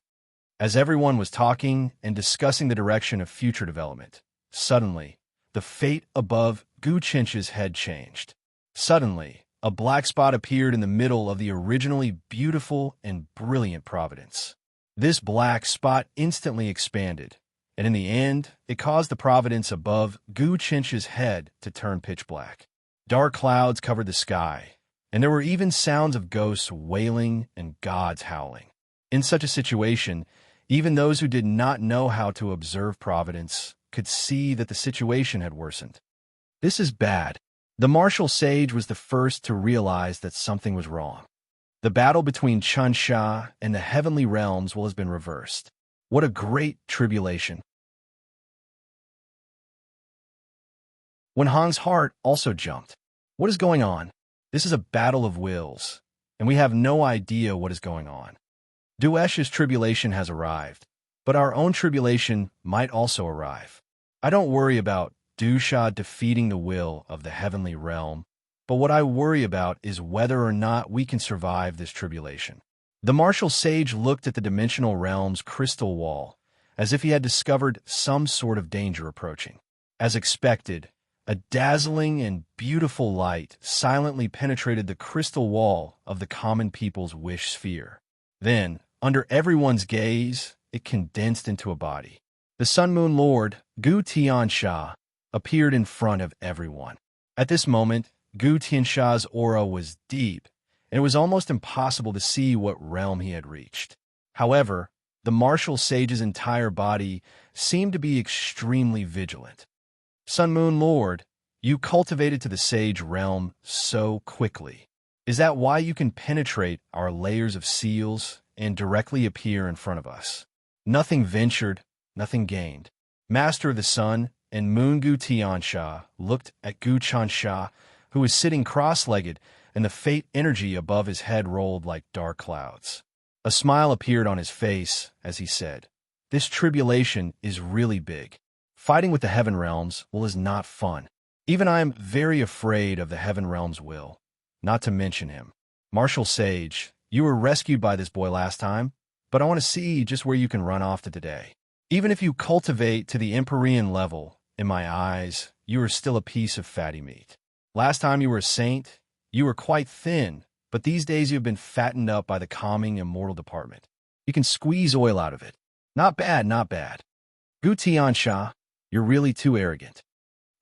As everyone was talking and discussing the direction of future development, suddenly, the fate above Gu Chinch's head changed. Suddenly, a black spot appeared in the middle of the originally beautiful and brilliant providence. This black spot instantly expanded, and in the end, it caused the providence above Gu Chinch's head to turn pitch black. Dark clouds covered the sky, and there were even sounds of ghosts wailing and gods howling. In such a situation, even those who did not know how to observe providence could see that the situation had worsened. This is bad. The martial sage was the first to realize that something was wrong. The battle between Chen Xia and the heavenly realms will have been reversed. What a great tribulation. Wen Hong's heart also jumped. What is going on? This is a battle of wills, and we have no idea what is going on. Duesh's tribulation has arrived, but our own tribulation might also arrive. I don't worry about Dusha defeating the will of the heavenly realm, but what I worry about is whether or not we can survive this tribulation. The martial sage looked at the dimensional realm's crystal wall, as if he had discovered some sort of danger approaching. As expected, a dazzling and beautiful light silently penetrated the crystal wall of the common people's wish sphere. Then, under everyone's gaze, it condensed into a body. The Sun Moon Lord, Gu Tiansha, appeared in front of everyone. At this moment, Gu Tiansha's aura was deep, and it was almost impossible to see what realm he had reached. However, the martial sage's entire body seemed to be extremely vigilant. Sun Moon Lord, you cultivated to the sage realm so quickly. Is that why you can penetrate our layers of seals and directly appear in front of us? Nothing ventured, nothing gained. Master of the Sun and Moon Gu Tiansha looked at Gu Chansha, who was sitting cross-legged, and the fate energy above his head rolled like dark clouds. A smile appeared on his face as he said, "This tribulation is really big. Fighting with the heaven realms, is not fun. Even I am very afraid of the heaven realm's will, not to mention him. Martial Sage, you were rescued by this boy last time, but I want to see just where you can run off to today. Even if you cultivate to the Empyrean level, in my eyes, you are still a piece of fatty meat. Last time you were a saint, you were quite thin, but these days you have been fattened up by the calming immortal department. You can squeeze oil out of it. Not bad, not bad. Gu Tiansha, you're really too arrogant."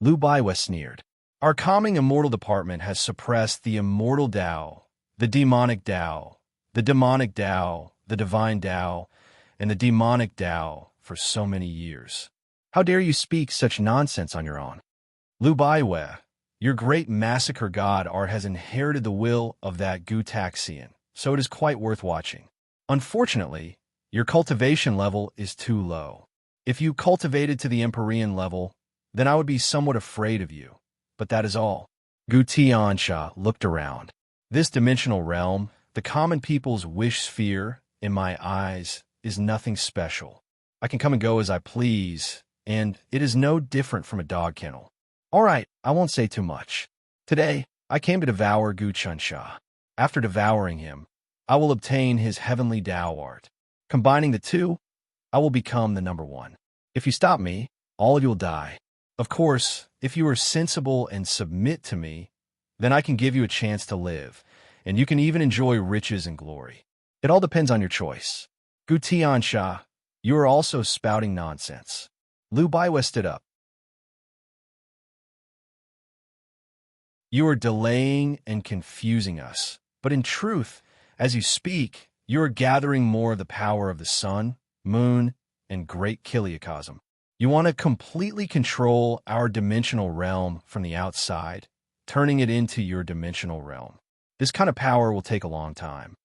Lu Baiwa sneered. "Our calming immortal department has suppressed the immortal Tao, the demonic Tao, the demonic Tao, the divine Tao, and the demonic Tao for so many years. How dare you speak such nonsense on your own? Lu Baiwa, your great massacre god art has inherited the will of that Gu Taxian, so it is quite worth watching. Unfortunately, your cultivation level is too low. If you cultivated to the Empyrean level, then I would be somewhat afraid of you, but that is all." Gu Tiansha looked around. This dimensional realm, the common people's wish sphere, in my eyes, is nothing special. I can come and go as I please, and it is no different from a dog kennel. All right, I won't say too much. Today, I came to devour Gu Chansha. After devouring him, I will obtain his heavenly Tao art. Combining the two, I will become the number one. If you stop me, all of you will die. Of course, if you are sensible and submit to me, then I can give you a chance to live, and you can even enjoy riches and glory. It all depends on your choice. Gu Tiansha, you are also spouting nonsense." Lu Baiwa stood up. "You are delaying and confusing us, but in truth, as you speak, you are gathering more of the power of the sun, moon, and great Kiliacosm. You want to completely control our dimensional realm from the outside, turning it into your dimensional realm. This kind of power will take a long time."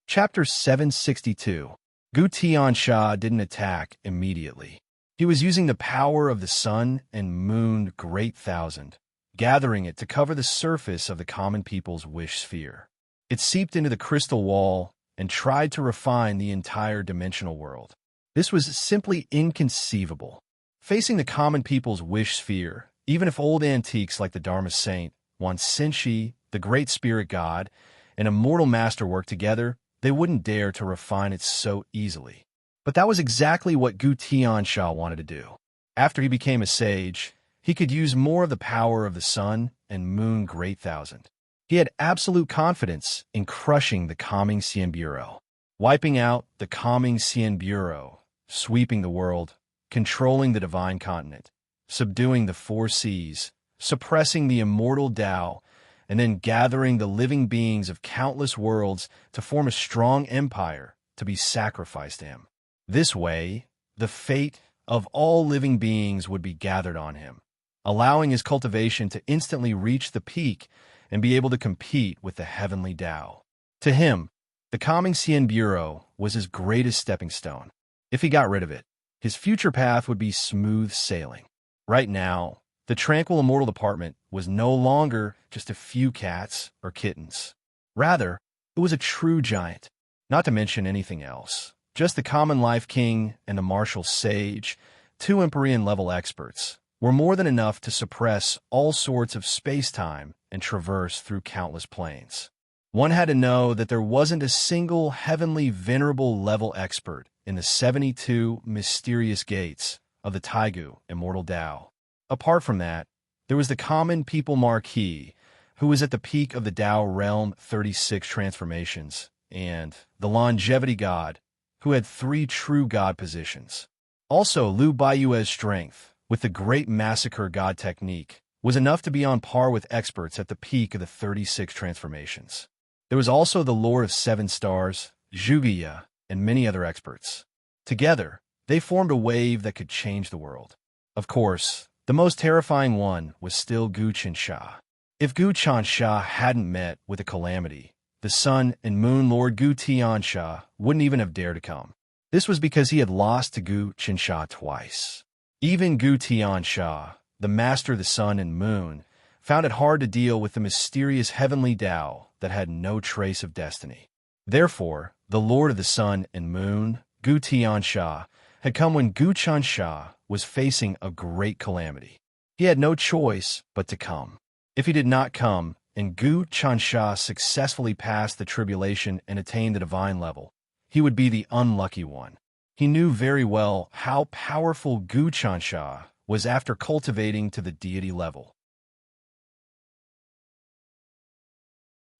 Chapter 762. Gu Tiansha didn't attack immediately. He was using the power of the sun and moon great thousand, gathering it to cover the surface of the common people's wish sphere. It seeped into the crystal wall and tried to refine the entire dimensional world. This was simply inconceivable. Facing the common people's wish sphere, even if old antiques like the Dharma Saint, Wan Senshi, the Great Spirit God, and Immortal Master worked together, they wouldn't dare to refine it so easily. But that was exactly what Gu Tiansha wanted to do. After he became a sage, he could use more of the power of the sun and moon great thousand. He had absolute confidence in crushing the calming Xian Bureau, wiping out the calming Xian Bureau, sweeping the world, controlling the divine continent, subduing the four seas, suppressing the immortal Tao, and then gathering the living beings of countless worlds to form a strong empire to be sacrificed to him. This way, the fate of all living beings would be gathered on him, allowing his cultivation to instantly reach the peak and be able to compete with the heavenly Tao. To him, the calming Xian Bureau was his greatest stepping stone. If he got rid of it, his future path would be smooth sailing. Right now, the tranquil immortal department was no longer just a few cats or kittens. Rather, it was a true giant. not to mention anything else. Just the common life king and the martial sage, two Empyrean-level experts, were more than enough to suppress all sorts of space-time and traverse through countless planes. One had to know that there wasn't a single heavenly venerable level expert in the 72 mysterious gates of the Taigu immortal Tao. Apart from that, there was the common people marquis, who was at the peak of the Tao realm 36 transformations, and the longevity god, who had 3 true god positions. Also, Liu Baiyue's strength, with the great massacre god technique, was enough to be on par with experts at the peak of the 36 transformations. There was also the Lord of 7 Stars, Zhuge, and many other experts. Together, they formed a wave that could change the world. Of course, the most terrifying one was still Gu Qinsha. If Gu Qinsha hadn't met with a calamity, the Sun and Moon Lord Gu Tiansha wouldn't even have dared to come. This was because he had lost to Gu Qinsha twice. Even Gu Tiansha, the master of the Sun and Moon, found it hard to deal with the mysterious heavenly Tao that had no trace of destiny. Therefore, the Lord of the Sun and Moon, Gu Tiansha, had come when Gu Qinsha was facing a great calamity. He had no choice but to come. If he did not come, and Gu Qinsha successfully passed the tribulation and attained the divine level, he would be the unlucky one. He knew very well how powerful Gu Qinsha was after cultivating to the deity level.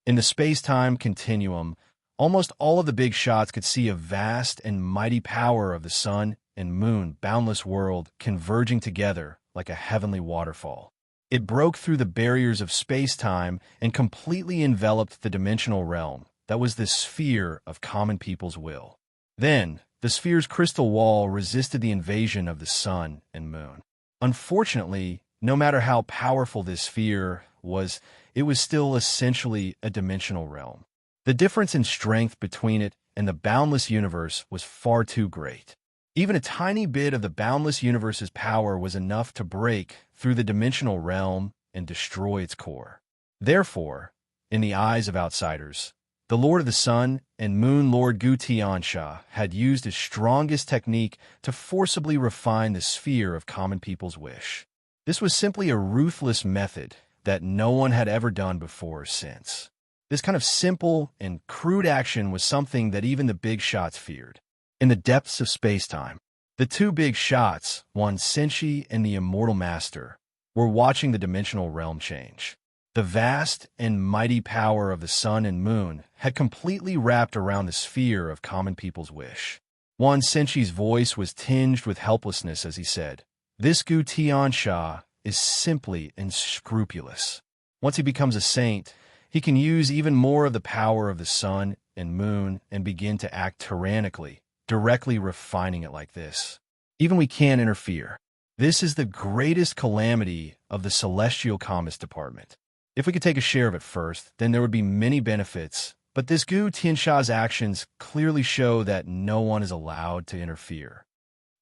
In the space-time continuum, almost all of the big shots could see a vast and mighty power of the Sun and Moon boundless world converging together like a heavenly waterfall. It broke through the barriers of space-time and completely enveloped the dimensional realm that was the sphere of common people's will. Then, the sphere's crystal wall resisted the invasion of the Sun and Moon. Unfortunately, no matter how powerful this sphere was, it was still essentially a dimensional realm. The difference in strength between it and the boundless universe was far too great. Even a tiny bit of the boundless universe's power was enough to break through the dimensional realm and destroy its core. Therefore, in the eyes of outsiders, the Lord of the Sun and Moon Lord Gu Tiansha had used his strongest technique to forcibly refine the sphere of common people's wish. This was simply a ruthless method that no one had ever done before or since. This kind of simple and crude action was something that even the big shots feared. In the depths of space-time, the two big shots, Wan Senshi and the Immortal Master, were watching the dimensional realm change. The vast and mighty power of the Sun and Moon had completely wrapped around the sphere of common people's wish. Wan Senshi's voice was tinged with helplessness as he said, "This Gu Tiansha is simply unscrupulous. Once he becomes a saint, he can use even more of the power of the Sun and Moon and begin to act tyrannically, directly refining it like this. Even we can't interfere. This is the greatest calamity of the Celestial Commerce Department. If we could take a share of it first, then there would be many benefits, but this Gu Tiansha's actions clearly show that no one is allowed to interfere.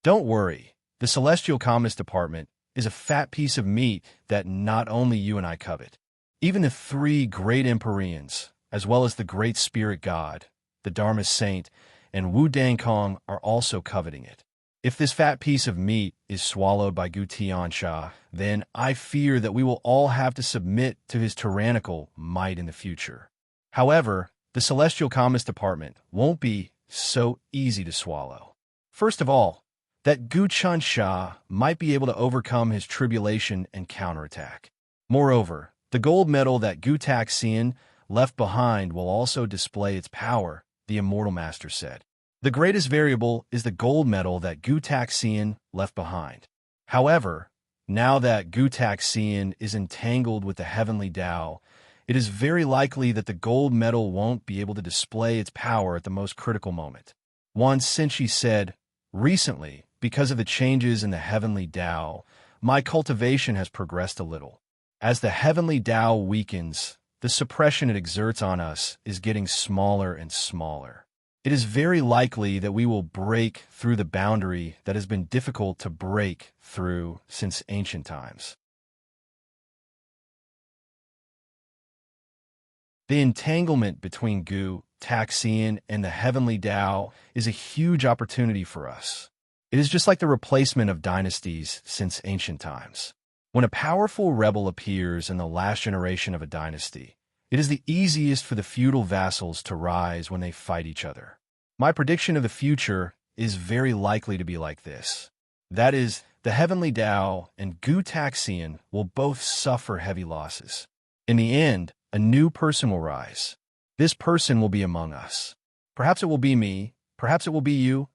Don't worry, the Celestial Commerce Department is a fat piece of meat that not only you and I covet. Even the 3 great Empyreans, as well as the great spirit god, the Dharma saint, and Wu Dangkong are also coveting it. If this fat piece of meat is swallowed by Gu Tiansha, then I fear that we will all have to submit to his tyrannical might in the future. However, the Celestial Commerce Department won't be so easy to swallow. First of all, that Gu Tiansha might be able to overcome his tribulation and counterattack. Moreover, the gold medal that Gu Taxian left behind will also display its power, the Immortal Master said. The greatest variable is the gold medal that Gu Taxian left behind. However, now that Gu Taxian is entangled with the heavenly Tao, it is very likely that the gold medal won't be able to display its power at the most critical moment. Wan Senshi said, "Recently, because of the changes in the heavenly Tao, my cultivation has progressed a little. As the heavenly Tao weakens, the suppression it exerts on us is getting smaller and smaller. It is very likely that we will break through the boundary that has been difficult to break through since ancient times." The entanglement between Gu Taxian, and the heavenly Tao is a huge opportunity for us. It is just like the replacement of dynasties since ancient times. When a powerful rebel appears in the last generation of a dynasty, it is the easiest for the feudal vassals to rise when they fight each other. My prediction of the future is very likely to be like this. That is, the heavenly Tao and Gu Taxian will both suffer heavy losses. In the end, a new person will rise. This person will be among us. Perhaps it will be me, perhaps it will be you,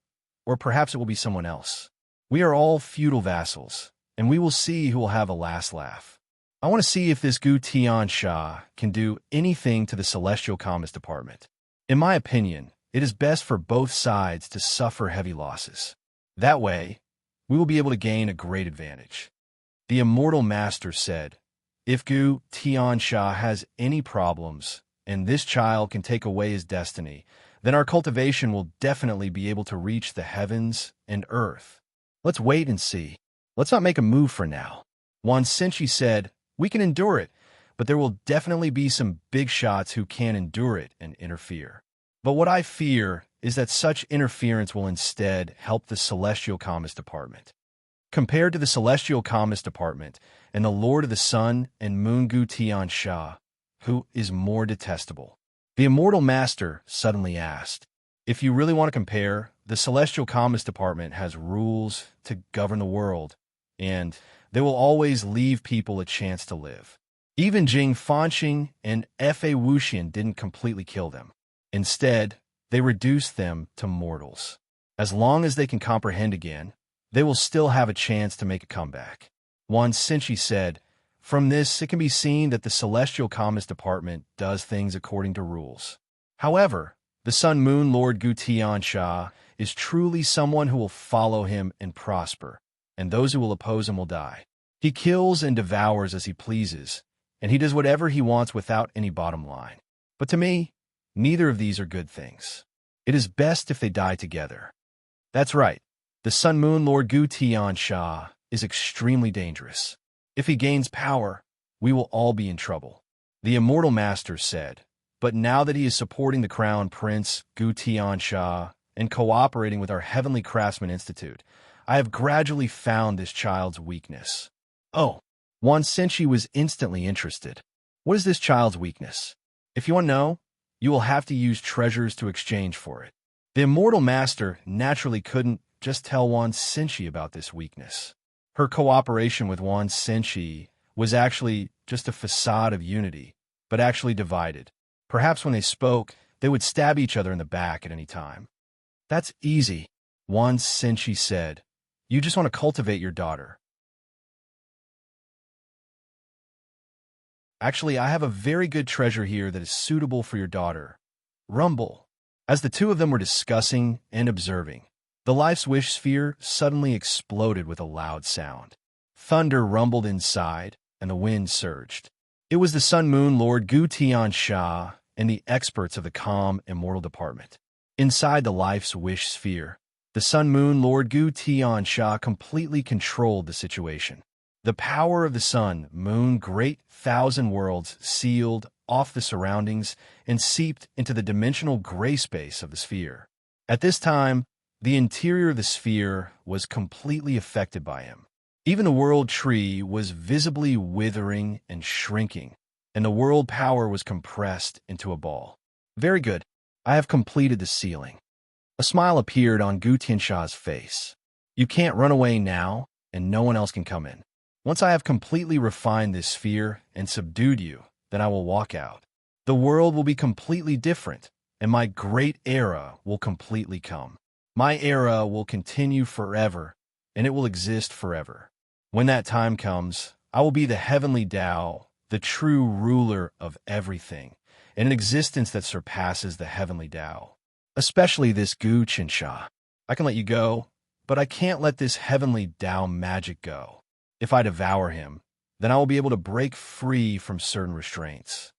or perhaps it will be someone else. We are all feudal vassals, and we will see who will have a last laugh. I want to see if this Gu Tian Sha can do anything to the Celestial Commerce Department. In my opinion, it is best for both sides to suffer heavy losses. That way, we will be able to gain a great advantage. The Immortal Master said, if Gu Tian Sha has any problems, and this child can take away his destiny, then our cultivation will definitely be able to reach the heavens and earth. Let's wait and see. Let's not make a move for now. Wan Xinchi said, we can endure it, but there will definitely be some big shots who can't endure it and interfere. But what I fear is that such interference will instead help the Celestial Commerce Department. Compared to the Celestial Commerce Department and the Lord of the Sun and Moon Gu Tian Sha, who is more detestable? The Immortal Master suddenly asked, if you really want to compare, the Celestial Commerce Department has rules to govern the world, and they will always leave people a chance to live. Even Jing Fanxing and Fa Wuxian didn't completely kill them. Instead, they reduced them to mortals. As long as they can comprehend again, they will still have a chance to make a comeback. Wan Xinchi said, from this, it can be seen that the Celestial Commerce Department does things according to rules. However, the Sun Moon Lord Gu Tian Sha is truly someone who will follow him and prosper, and those who will oppose him will die. He kills and devours as he pleases, and he does whatever he wants without any bottom line. But to me, neither of these are good things. It is best if they die together. That's right. The Sun Moon Lord Gu Tian Sha is extremely dangerous. If he gains power, we will all be in trouble. The Immortal Master said, but now that he is supporting the Crown Prince Gu Tian Sha and cooperating with our Heavenly Craftsman Institute, I have gradually found this child's weakness. Oh, Wan Xinchi was instantly interested. What is this child's weakness? If you want to know, you will have to use treasures to exchange for it. The Immortal Master naturally couldn't just tell Wan Xinchi about this weakness. Her cooperation with Wan Xinchi was actually just a facade of unity, but actually divided. Perhaps when they spoke, they would stab each other in the back at any time. That's easy, Wan Xinchi said. You just want to cultivate your daughter. Actually, I have a very good treasure here that is suitable for your daughter. Rumble. As the two of them were discussing and observing, the Life's Wish sphere suddenly exploded with a loud sound. Thunder rumbled inside, and the wind surged. It was the Sun Moon Lord Gu Tian Sha and the experts of the Calm Immortal Department. Inside the Life's Wish sphere, the Sun Moon Lord Gu Tian Sha completely controlled the situation. The power of the Sun Moon Great Thousand Worlds sealed off the surroundings and seeped into the dimensional gray space of the sphere. At this time, the interior of the sphere was completely affected by him. Even the world tree was visibly withering and shrinking, and the world power was compressed into a ball. Very good. I have completed the sealing. A smile appeared on Gu Tiansha's face. You can't run away now, and no one else can come in. Once I have completely refined this sphere and subdued you, then I will walk out. The world will be completely different, and my great era will completely come. My era will continue forever, and it will exist forever. When that time comes, I will be the heavenly Tao, the true ruler of everything, and an existence that surpasses the heavenly Tao. Especially this Gu Tiansha. I can let you go, but I can't let this heavenly Tao magic go. If I devour him, then I will be able to break free from certain restraints.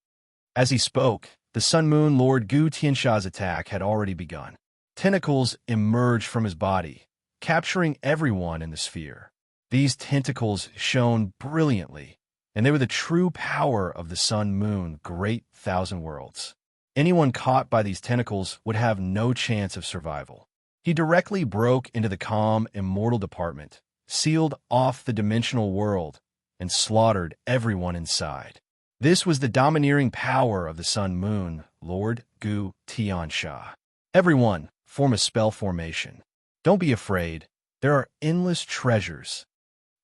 As he spoke, the Sun Moon Lord Gu Tiansha's attack had already begun. Tentacles emerged from his body, capturing everyone in the sphere. These tentacles shone brilliantly, and they were the true power of the Sun Moon Great Thousand Worlds. Anyone caught by these tentacles would have no chance of survival. He directly broke into the calm, immortal department, sealed off the dimensional world, and slaughtered everyone inside. This was the domineering power of the Sun Moon, Lord Gu Tiansha. Everyone, form a spell formation. Don't be afraid. There are endless treasures.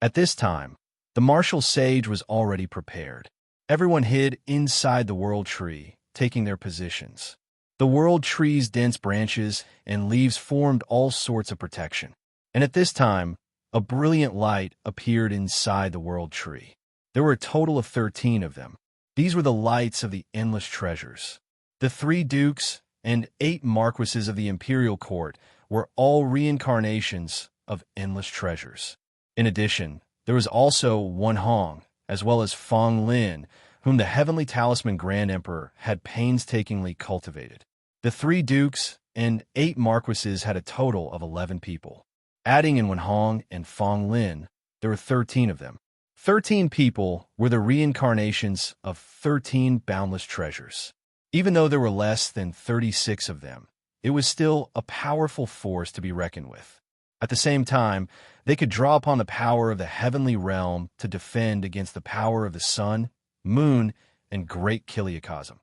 At this time, the martial sage was already prepared. Everyone hid inside the world tree, taking their positions. The world tree's dense branches and leaves formed all sorts of protection. And at this time, a brilliant light appeared inside the world tree. There were a total of 13 of them. These were the lights of the endless treasures. The 3 dukes and 8 marquises of the imperial court were all reincarnations of endless treasures. In addition, there was also Wen Hong, as well as Fong Lin, whom the Heavenly Talisman Grand Emperor had painstakingly cultivated. The 3 dukes and 8 marquises had a total of 11 people. Adding in Wen Hong and Fong Lin, there were 13 of them. 13 people were the reincarnations of 13 boundless treasures. Even though there were less than 36 of them, it was still a powerful force to be reckoned with. At the same time, they could draw upon the power of the heavenly realm to defend against the power of the sun, moon, and great Kiliakosm.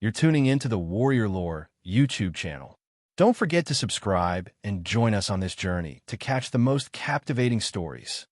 You're tuning into the Warrior Lore YouTube channel. Don't forget to subscribe and join us on this journey to catch the most captivating stories.